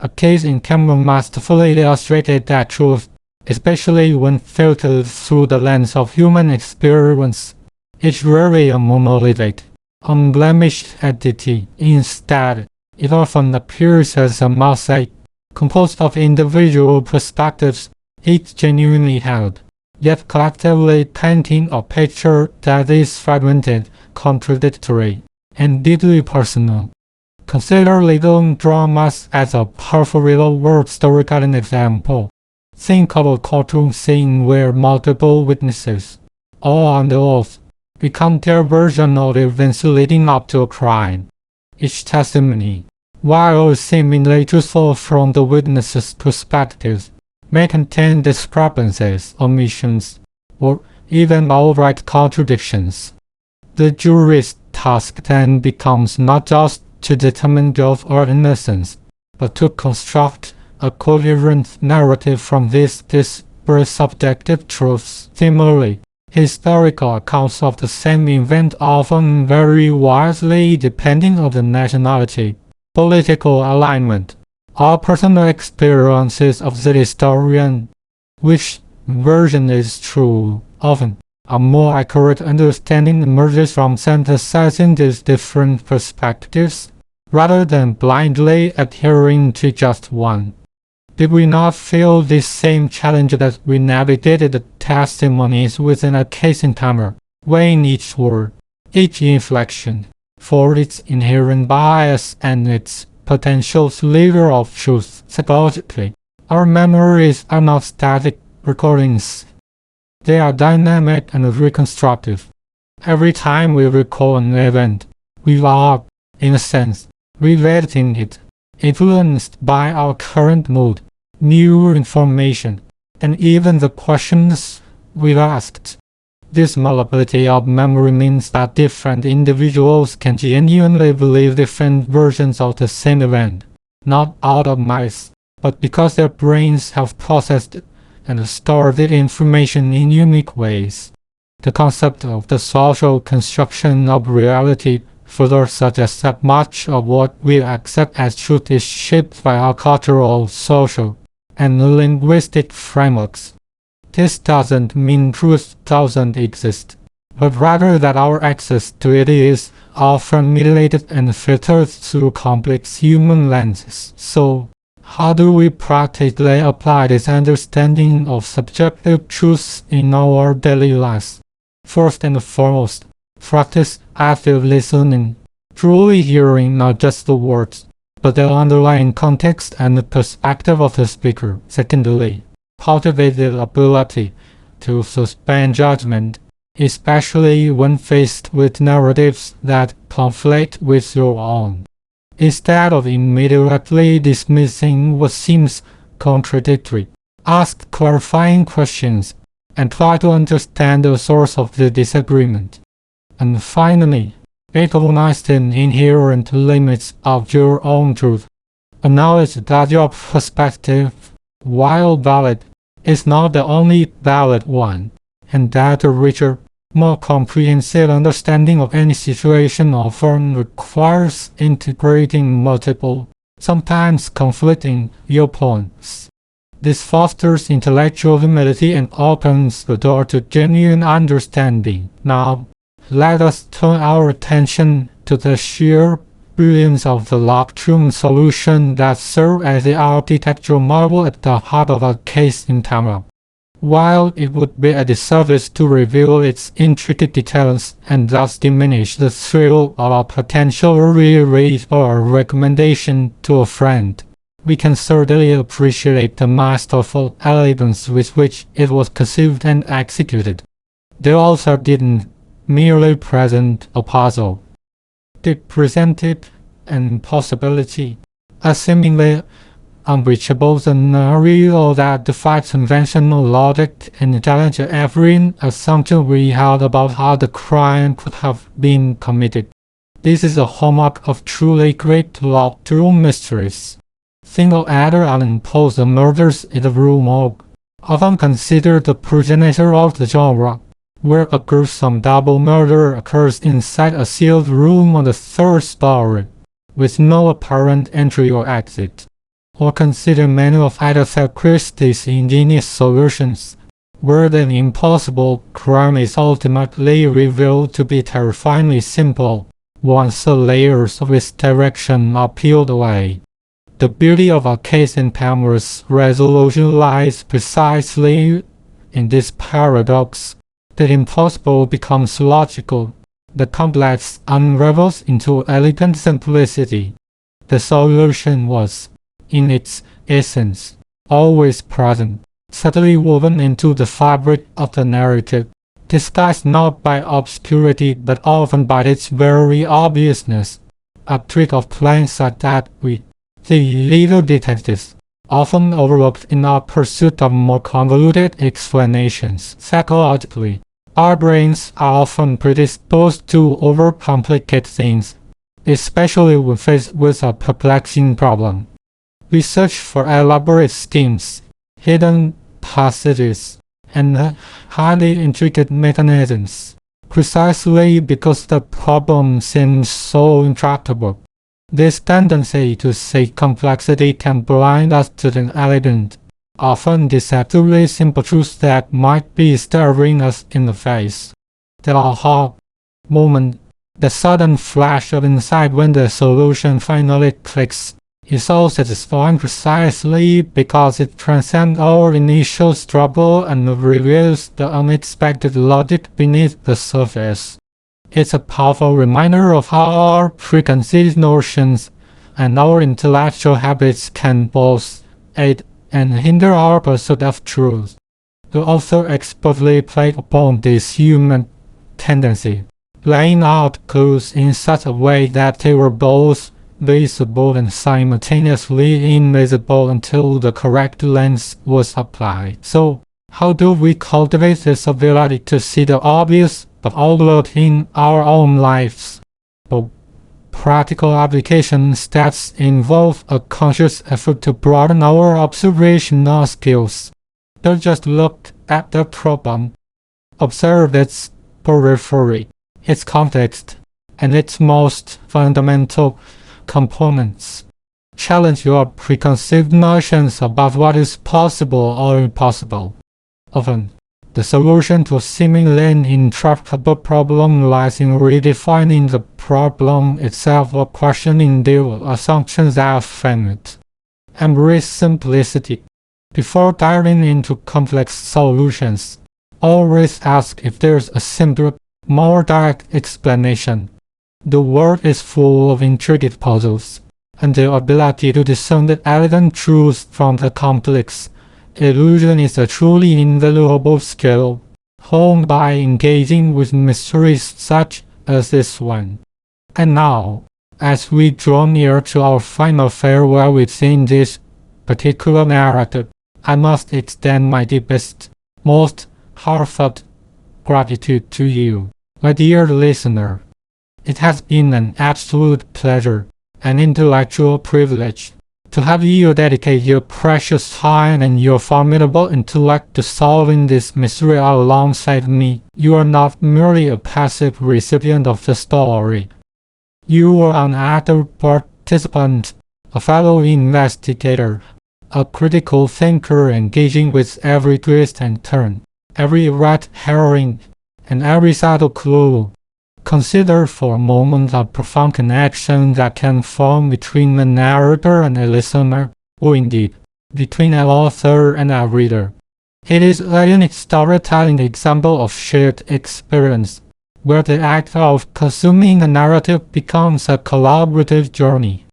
A case encounter masterfully illustrated that truth, especially when filtered through the lens of human experience, is rarely a monolithic, unblemished entity. Instead, it often appears as a mosaic, composed of individual perspectives, each genuinely held, yet collectively painting a picture that is fragmented, contradictory, and deeply personal. Consider legal dramas as a powerful real-world storytelling example. Think of a courtroom scene where multiple witnesses, all under oath, become their version of the events leading up to a crime. Each testimony, while seemingly truthful from the witness's perspective, may contain discrepancies, omissions, or even outright contradictions. The jury's task then becomes not just to determine guilt or innocence, but to construct a coherent narrative from these disparate subjective truths. Similarly, historical accounts of the same event often vary widely depending on the nationality, political alignment, or personal experiences of the historian. Which version is true? Often, a more accurate understanding emerges from synthesizing these different perspectives, rather than blindly adhering to just one. Did we not feel this same challenge as we navigated the testimonies within a case in camera, weighing each word, each inflection, for its inherent bias and its potential sliver of truth? Psychologically, our memories are not static recordings. They are dynamic and reconstructive. Every time we recall an event, we are, in a sense, revisiting it, influenced by our current mood, new information, and even the questions we've asked. This malleability of memory means that different individuals can genuinely believe different versions of the same event, not out of malice, but because their brains have processed and stored the information in unique ways. The concept of the social construction of reality further suggests that much of what we accept as truth is shaped by our cultural, social, and linguistic frameworks. This doesn't mean truth doesn't exist, but rather that our access to it is often mediated and filtered through complex human lenses. So, how do we practically apply this understanding of subjective truths in our daily lives? First and foremost, practice active listening, truly hearing not just the words, but the underlying context and the perspective of the speaker. Secondly, cultivate the ability to suspend judgment, especially when faced with narratives that conflict with your own. Instead of immediately dismissing what seems contradictory, ask clarifying questions and try to understand the source of the disagreement. And finally, recognize the inherent limits of your own truth. Acknowledge that your perspective, while valid, is not the only valid one, and that a richer, more comprehensive understanding of any situation often requires integrating multiple, sometimes conflicting viewpoints. This fosters intellectual humility and opens the door to genuine understanding. Now, let us turn our attention to the sheer brilliance of the locked-room solution that served as the architectural marvel at the heart of a case in camera. While it would be a disservice to reveal its intricate details and thus diminish the thrill of a potential reread or recommendation to a friend, we can certainly appreciate the masterful elegance with which it was conceived and executed. The author didn't merely present a puzzle. They presented an impossibility, a seemingly unreachable scenario that defied conventional logic and challenged every assumption we had about how the crime could have been committed. This is a hallmark of truly great locked-room mysteries. Single Edgar Allan Poe's The Murders in the Rue Morgue, often considered the progenitor of the genre, where a gruesome double murder occurs inside a sealed room on the third story, with no apparent entry or exit. Or consider many of Agatha Christie's ingenious solutions, where the impossible crime is ultimately revealed to be terrifyingly simple, once the layers of its direction are peeled away. The beauty of a case in camera's resolution lies precisely in this paradox. The impossible becomes logical, the complex unravels into elegant simplicity. The solution was, in its essence, always present, subtly woven into the fabric of the narrative, disguised not by obscurity but often by its very obviousness, a trick of playing such that we, the little detectives, often overlooked in our pursuit of more convoluted explanations. Psychologically, Our brains are often predisposed to overcomplicate things, especially when faced with a perplexing problem. We search for elaborate schemes, hidden passages, and highly intricate mechanisms, precisely because the problem seems so intractable. This tendency to seek complexity can blind us to the elegant, often deceptively simple truths that might be staring us in the face. The aha moment, the sudden flash of insight when the solution finally clicks, is so satisfying precisely because it transcends our initial struggle and reveals the unexpected logic beneath the surface. It's a powerful reminder of how our preconceived notions and our intellectual habits can both aid and hinder our pursuit of truth. The author expertly played upon this human tendency, laying out clues in such a way that they were both visible and simultaneously invisible until the correct lens was applied. So, how do we cultivate this ability to see the obvious but overlooked in our own lives? The practical application steps involve a conscious effort to broaden our observational skills. Don't just look at the problem. Observe its periphery, its context, and its most fundamental components. Challenge your preconceived notions about what is possible or impossible. Often, the solution to a seemingly intractable problem lies in redefining the problem itself or questioning the assumptions that frame it. Embrace simplicity. Before diving into complex solutions, always ask if there's a simpler, more direct explanation. The world is full of intricate puzzles, and the ability to discern the elegant truth from the complex illusion is a truly invaluable skill, honed by engaging with mysteries such as this one. And now, as we draw near to our final farewell within this particular narrative, I must extend my deepest, most heartfelt gratitude to you, my dear listener. It has been an absolute pleasure, an intellectual privilege, to have you dedicate your precious time and your formidable intellect to solving this mystery alongside me. You are not merely a passive recipient of the story. You are an active participant, a fellow investigator, a critical thinker engaging with every twist and turn, every red herring, and every subtle clue. Consider for a moment the profound connection that can form between the narrator and the listener, or indeed, between an author and a reader. It is a unique storytelling example of shared experience, where the act of consuming a narrative becomes a collaborative journey.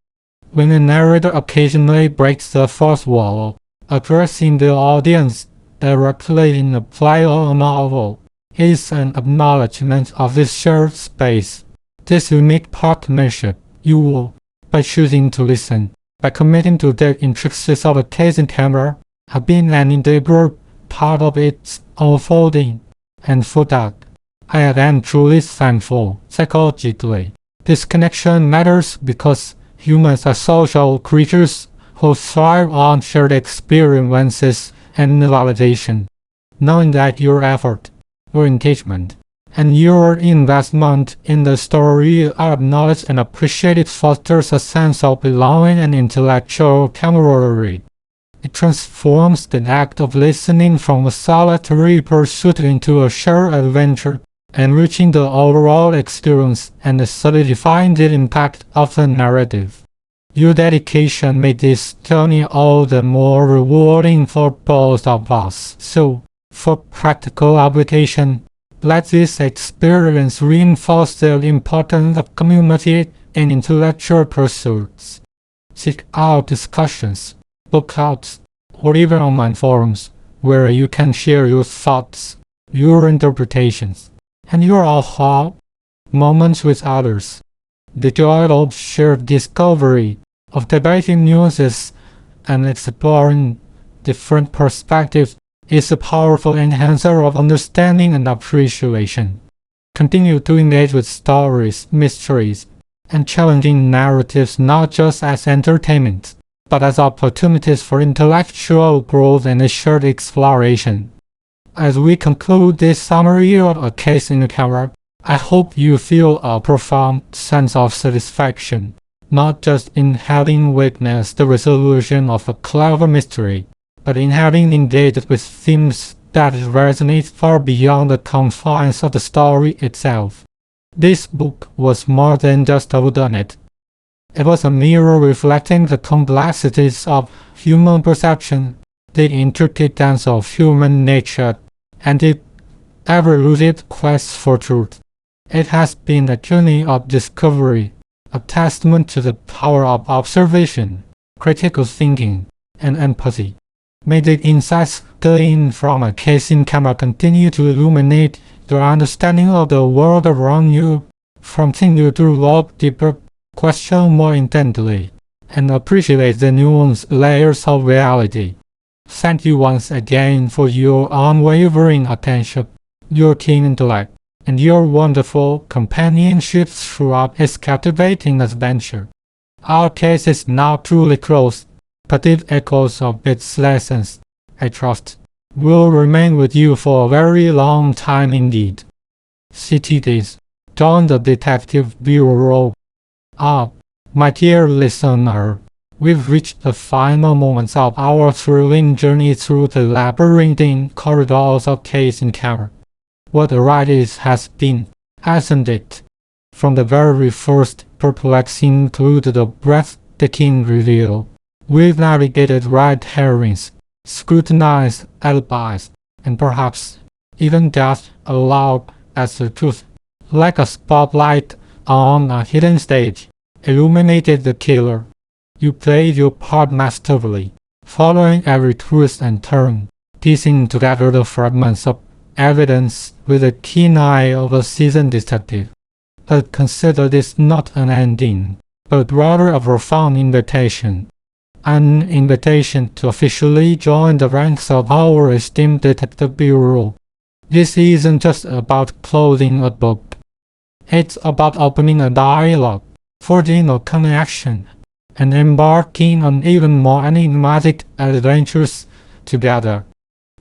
When a narrator occasionally breaks the fourth wall, addressing the audience directly in a play or a novel, is an acknowledgement of this shared space, this unique partnership. You will, by choosing to listen, by committing to the intricacies of a case in camera, have been an integral part of its unfolding, and for that, I am truly thankful. Psychologically, this connection matters because humans are social creatures who thrive on shared experiences and validation. Knowing that your effort, your engagement, and your investment in the story are acknowledged and appreciated fosters a sense of belonging and intellectual camaraderie. It transforms the act of listening from a solitary pursuit into a shared adventure, enriching the overall experience and solidifying the impact of the narrative. Your dedication made this journey all the more rewarding for both of us. So, for practical application, let this experience reinforce the importance of community and intellectual pursuits. Seek out discussions, book clubs, or even online forums where you can share your thoughts, your interpretations, and your aha moments with others. The joy of shared discovery, of debating nuances, and exploring different perspectives is a powerful enhancer of understanding and appreciation. Continue to engage with stories, mysteries, and challenging narratives not just as entertainment, but as opportunities for intellectual growth and shared exploration. As we conclude this summary of A Case in Camera, I hope you feel a profound sense of satisfaction, not just in having witnessed the resolution of a clever mystery, but in having engaged with themes that resonate far beyond the confines of the story itself. This book was more than just a whodunit. It was a mirror reflecting the complexities of human perception, the intricate dance of human nature, and the ever-elusive quest for truth. It has been a journey of discovery, a testament to the power of observation, critical thinking, and empathy. May the insights gleaned from A Case in Camera continue to illuminate your understanding of the world around you, prompting you to look deeper, question more intently, and appreciate the nuanced layers of reality. Thank you once again for your unwavering attention, your keen intellect, and your wonderful companionship throughout this captivating adventure. Our case is now truly closed, but the echoes of its lessons, I trust, will remain with you for a very long time indeed. CTDs, John the Detective Bureau. My dear listener, we've reached the final moments of our thrilling journey through the labyrinthine corridors of Case in Camera. What a ride it has been, hasn't it? From the very first perplexing clue to the breathtaking reveal, we've navigated red herrings, scrutinized alibis, and perhaps even just allowed as the truth, like a spotlight on a hidden stage, illuminated the killer. You played your part masterfully, following every twist and turn, piecing together the fragments of evidence with the keen eye of a seasoned detective. But consider this not an ending, but rather a profound invitation. An invitation to officially join the ranks of our esteemed Detective Bureau. This isn't just about closing a book. It's about opening a dialogue, forging a connection, and embarking on even more enigmatic adventures together.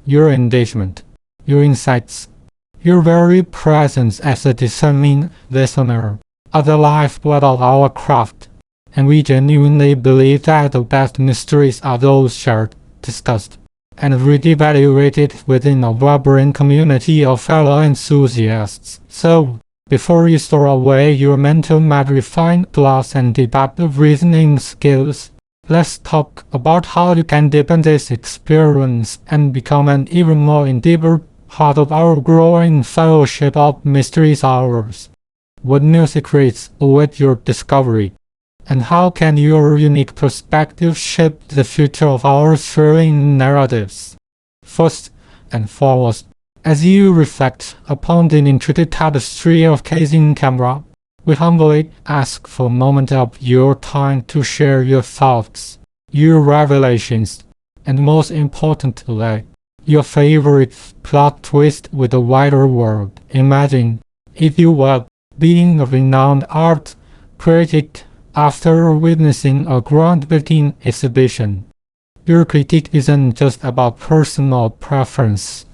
Your engagement, your insights, your very presence as a discerning listener are the lifeblood of our craft, and we genuinely believe that the best mysteries are those shared, discussed, and re-evaluated within a vibrant community of fellow enthusiasts. So, before you store away your mental mad refined plus and deductive reasoning skills, let's talk about how you can deepen this experience and become an even more integral part of our growing fellowship of mysteries hours. What new secrets await your discovery? And how can your unique perspective shape the future of our thrilling narratives? First and foremost, as you reflect upon the intricate tapestry of Case in Camera, we humbly ask for a moment of your time to share your thoughts, your revelations, and most importantly, your favorite plot twist with the wider world. Imagine, if you will, being a renowned art critic after witnessing a groundbreaking exhibition. Your critique isn't just about personal preference.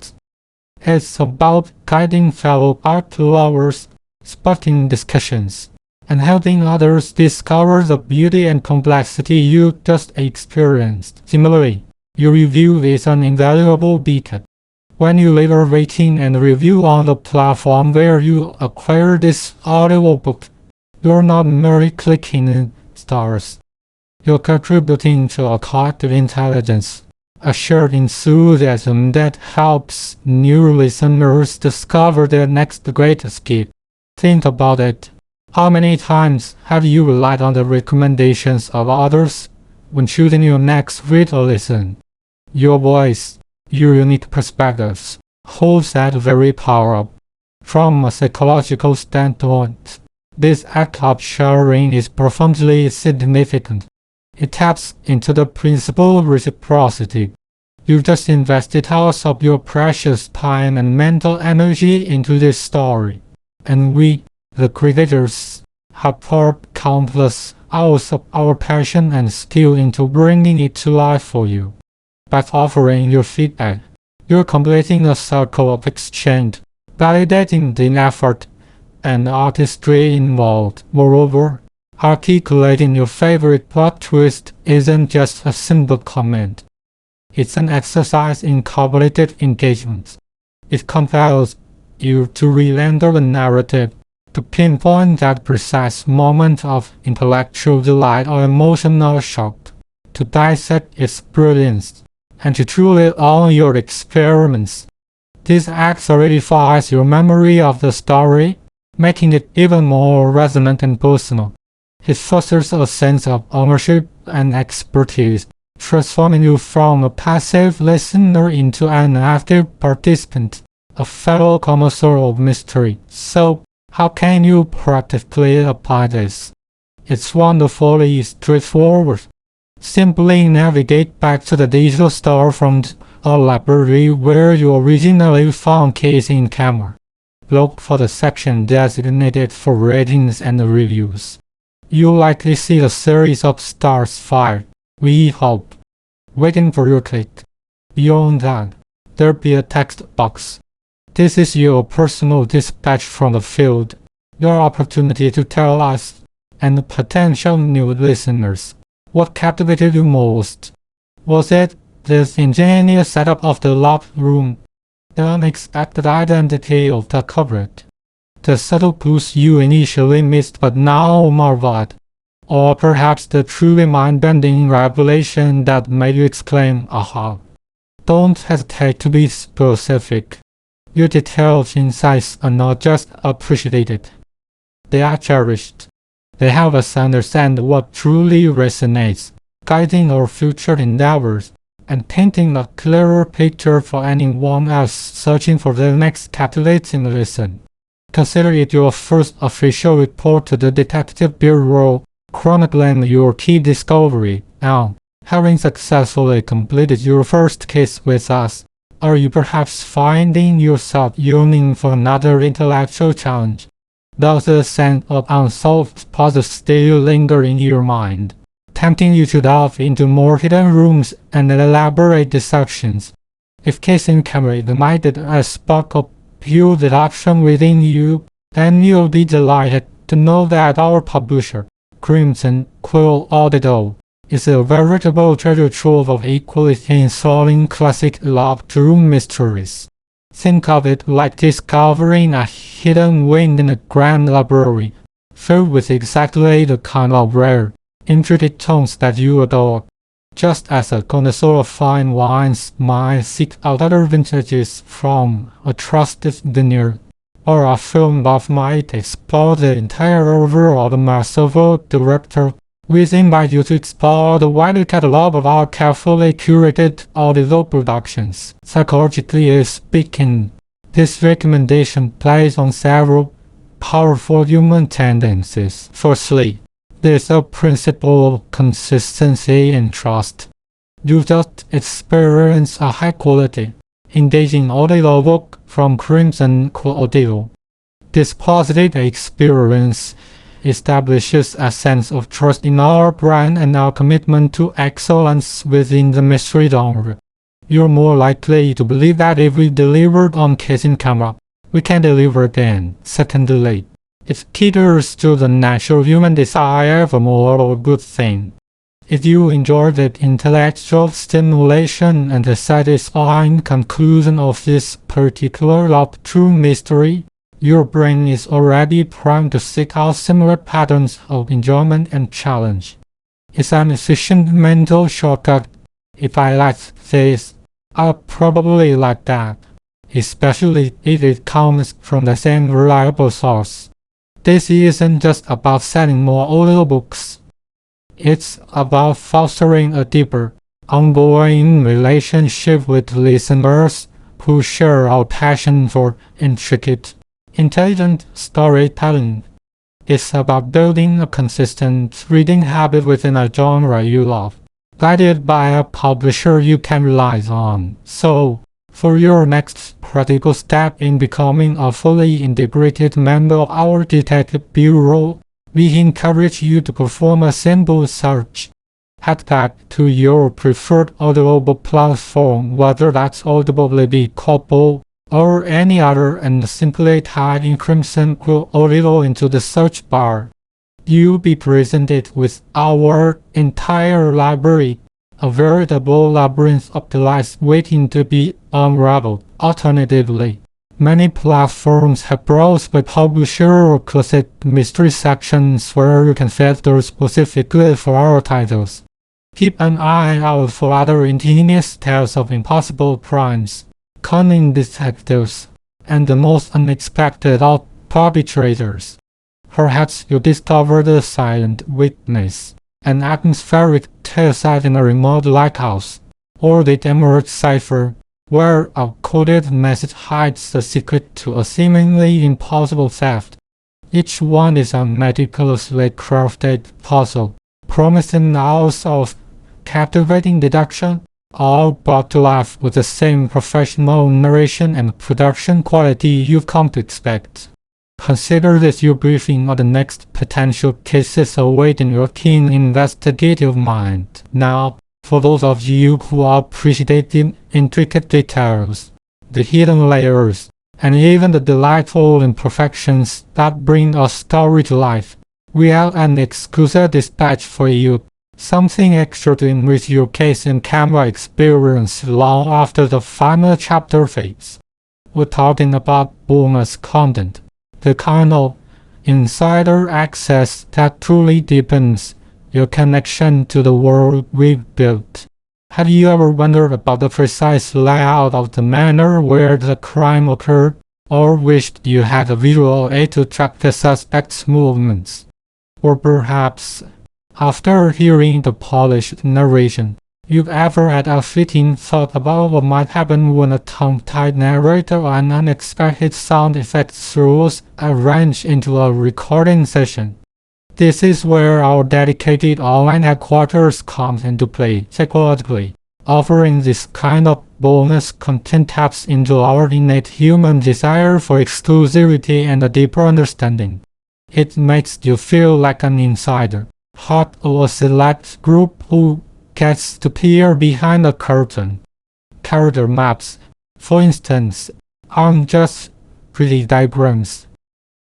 It's about guiding fellow art lovers, sparking discussions, and helping others discover the beauty and complexity you just experienced. Similarly, your review is an invaluable beacon. When you leave a rating and review on the platform where you acquire this audiobook, you're not merely clicking in stars. You're contributing to a collective intelligence, a shared enthusiasm that helps new listeners discover their next great escape. Think about it. How many times have you relied on the recommendations of others when choosing your next read or listen? Your voice, your unique perspectives, holds that very power. From a psychological standpoint, this act of sharing is profoundly significant. It taps into the principle of reciprocity. You just invested hours of your precious time and mental energy into this story. And we, the creators, have poured countless hours of our passion and skill into bringing it to life for you. By offering your feedback, you're completing a circle of exchange, validating the effort and artistry involved. Moreover, articulating your favorite plot twist isn't just a simple comment. It's an exercise in collaborative engagement. It compels you to re-render the narrative, to pinpoint that precise moment of intellectual delight or emotional shock, to dissect its brilliance, and to truly own your experiments. This act solidifies your memory of the story, making it even more resonant and personal. It fosters a sense of ownership and expertise, transforming you from a passive listener into an active participant, a fellow connoisseur of mystery. So, how can you practically apply this? It's wonderfully straightforward. Simply navigate back to the digital store from a library where you originally found Case in Camera. Look for the section designated for ratings and reviews. You'll likely see a series of stars 5, we hope, waiting for your click. Beyond that, there'll be a text box. This is your personal dispatch from the field, your opportunity to tell us and potential new listeners what captivated you most. Was it this ingenious setup of the locked room, the unexpected identity of the culprit, the subtle clues you initially missed but now marvel at, or perhaps the truly mind-bending revelation that made you exclaim, aha? Don't hesitate to be specific. Your detailed insights are not just appreciated, they are cherished. They help us understand what truly resonates, guiding our future endeavors and painting a clearer picture for anyone else searching for the next captivating listen. Consider it your first official report to the Detective Bureau, chronicling your key discovery. Now, having successfully completed your first case with us, are you perhaps finding yourself yearning for another intellectual challenge? Does a sense of unsolved puzzles still linger in your mind, tempting you to delve into more hidden rooms and elaborate deceptions? If Case in Camera ignited a spark of pure deduction within you, then you'll be delighted to know that our publisher, Crimson Quill Auditor, is a veritable treasure trove of equality in solving classic locked room mysteries. Think of it like discovering a hidden wing in a grand library, filled with exactly the kind of rare, intricate tones that you adore. Just as a connoisseur of fine wines might seek out other vintages from a trusted denier, or a film buff might explore the entire oeuvre of a masterful director, we invite you to explore the wider catalog of our carefully curated audio productions. Psychologically speaking, this recommendation plays on several powerful human tendencies. Firstly, there's a principle of consistency and trust. You just experience a high-quality, engaging audio work from Crimson Quill Audio. This positive experience establishes a sense of trust in our brand and our commitment to excellence within the mystery genre. You're more likely to believe that if we delivered on Case in Camera, we can deliver again. Secondly, it caters to the natural human desire for more of a good thing. If you enjoy the intellectual stimulation and the satisfying conclusion of this particular locked-true mystery, your brain is already primed to seek out similar patterns of enjoyment and challenge. It's an efficient mental shortcut. If I liked this, I'll probably like that, especially if it comes from the same reliable source. This isn't just about selling more audiobooks. It's about fostering a deeper, ongoing relationship with listeners who share our passion for intricate, intelligent storytelling. It's about building a consistent reading habit within a genre you love. guided by a publisher you can rely on. So, for your next practical step in becoming a fully integrated member of our detective bureau, we encourage you to perform a simple search. Head back to your preferred Audible platform, whether that's Audible, Libby, Kobo, or any other, and simply type in Crimson Quill Audible into the search bar. You'll be presented with our entire library, a veritable labyrinth of delights waiting to be unraveled. Alternatively, many platforms have browse by publisher or classic mystery sections where you can filter specifically for our titles. Keep an eye out for other ingenious tales of impossible crimes, cunning detectives, and the most unexpected of perpetrators. Perhaps you'll discover the silent witness, an atmospheric tale set in a remote lighthouse, or the emerald cipher, where a coded message hides the secret to a seemingly impossible theft. Each one is a meticulously crafted puzzle, promising hours of captivating deduction, all brought to life with the same professional narration and production quality you've come to expect. Consider this your briefing on the next potential cases awaiting your keen investigative mind. Now, for those of you who appreciate the intricate details, the hidden layers, and even the delightful imperfections that bring a story to life, we have an exclusive dispatch for you. Something extra to enrich your case and camera experience long after the final chapter fades. We're talking about bonus content, the kind of insider access that truly deepens your connection to the world we've built. Have you ever wondered about the precise layout of the manor where the crime occurred, or wished you had a visual aid to track the suspect's movements? Or perhaps, after hearing the polished narration, you've ever had a fleeting thought about what might happen when a tongue-tied narrator and unexpected sound effects throws a wrench into a recording session? This is where our dedicated online headquarters comes into play psychologically. Offering this kind of bonus content taps into our innate human desire for exclusivity and a deeper understanding. It makes you feel like an insider, part of a select group who gets to peer behind the curtain. Character maps, for instance, aren't just pretty diagrams.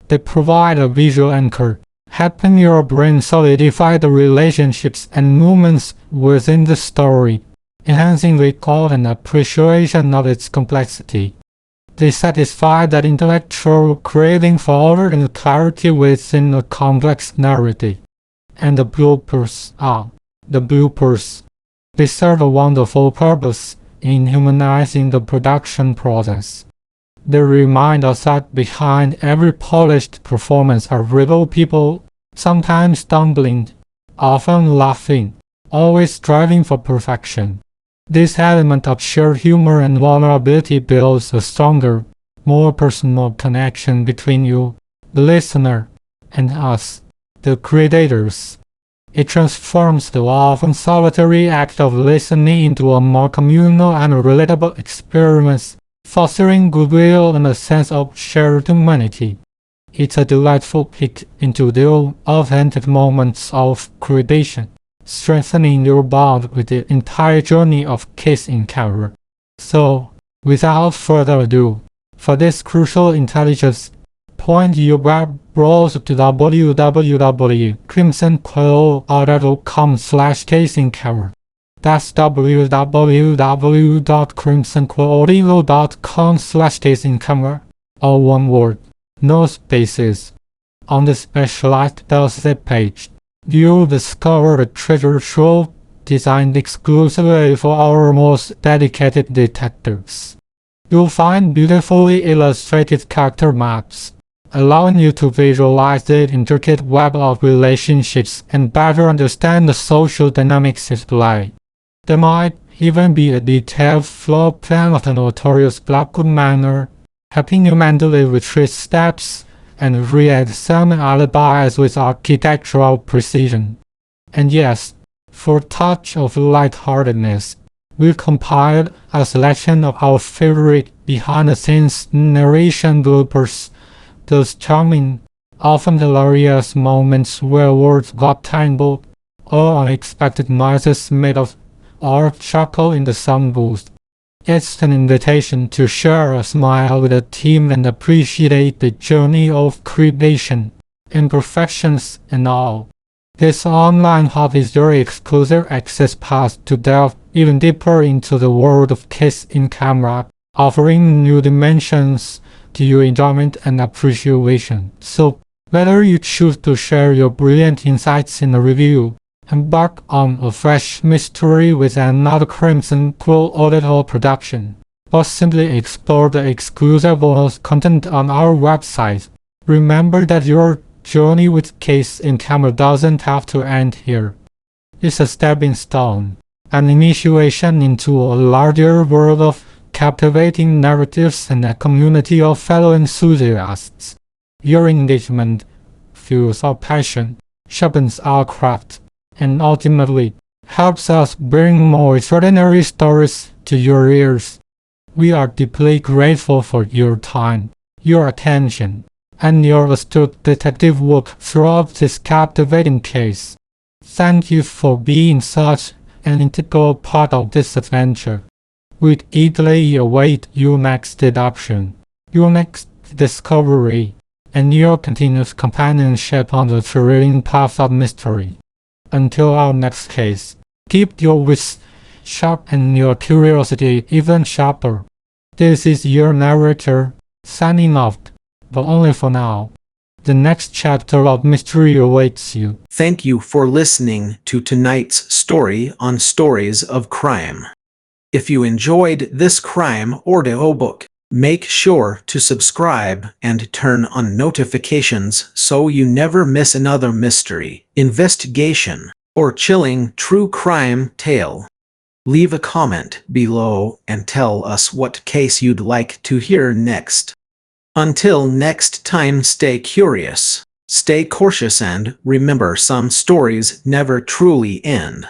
They provide a visual anchor, helping your brain solidify the relationships and movements within the story, enhancing recall and appreciation of its complexity. They satisfy that intellectual craving for order and clarity within a complex narrative. And the bloopers. They serve a wonderful purpose in humanizing the production process. They remind us that behind every polished performance are real people, sometimes stumbling, often laughing, always striving for perfection. This element of shared humor and vulnerability builds a stronger, more personal connection between you, the listener, and us, the creators. It transforms the often solitary act of listening into a more communal and relatable experience, fostering goodwill and a sense of shared humanity. It's a delightful peek into the authentic moments of creation, strengthening your bond with the entire journey of case encounter. So, without further ado, for this crucial intelligence, point your web browser to www.crimsonquillaudio.com/caseencounter. That's www.crimsonquillaudio.com/caseencounter, all one word, no spaces. On the specialized dossier page, you'll discover a treasure trove designed exclusively for our most dedicated detectives. You'll find beautifully illustrated character maps, allowing you to visualize the intricate web of relationships and better understand the social dynamics at play. There might even be a detailed floor plan of the notorious Blackwood Manor, helping you mentally retrace steps and readd some alibis with architectural precision. And yes, For a touch of lightheartedness, we compiled a selection of our favorite behind-the-scenes narration bloopers, those charming, often hilarious moments where words got tangled, or unexpected noises made us all chuckle in the sound booth. It's an invitation to share a smile with the team and appreciate the journey of creation, imperfections and all. This online hub is your exclusive access pass to delve even deeper into the world of Kiss in Camera, offering new dimensions to your enjoyment and appreciation. So, whether you choose to share your brilliant insights in a review, embark on a fresh mystery with another Crimson Quill audio production, or simply explore the exclusive bonus content on our website, remember that your journey with Kiss in Camera doesn't have to end here. It's a stepping stone, an initiation into a larger world of captivating narratives and a community of fellow enthusiasts. Your engagement fuels our passion, sharpens our craft, and ultimately helps us bring more extraordinary stories to your ears. We are deeply grateful for your time, your attention, and your astute detective work throughout this captivating case. Thank you for being such an integral part of this adventure. We eagerly await your next deduction, your next discovery, and your continuous companionship on the thrilling path of mystery. Until our next case, keep your wits sharp and your curiosity even sharper. This is your narrator, signing off, but only for now. The next chapter of mystery awaits you. Thank you for listening to tonight's story on Stories of Crime. If you enjoyed this crime audiobook, make sure to subscribe and turn on notifications so you never miss another mystery, investigation, or chilling true crime tale. Leave a comment below and tell us what case you'd like to hear next. Until next time, stay curious, stay cautious, and remember, some stories never truly end.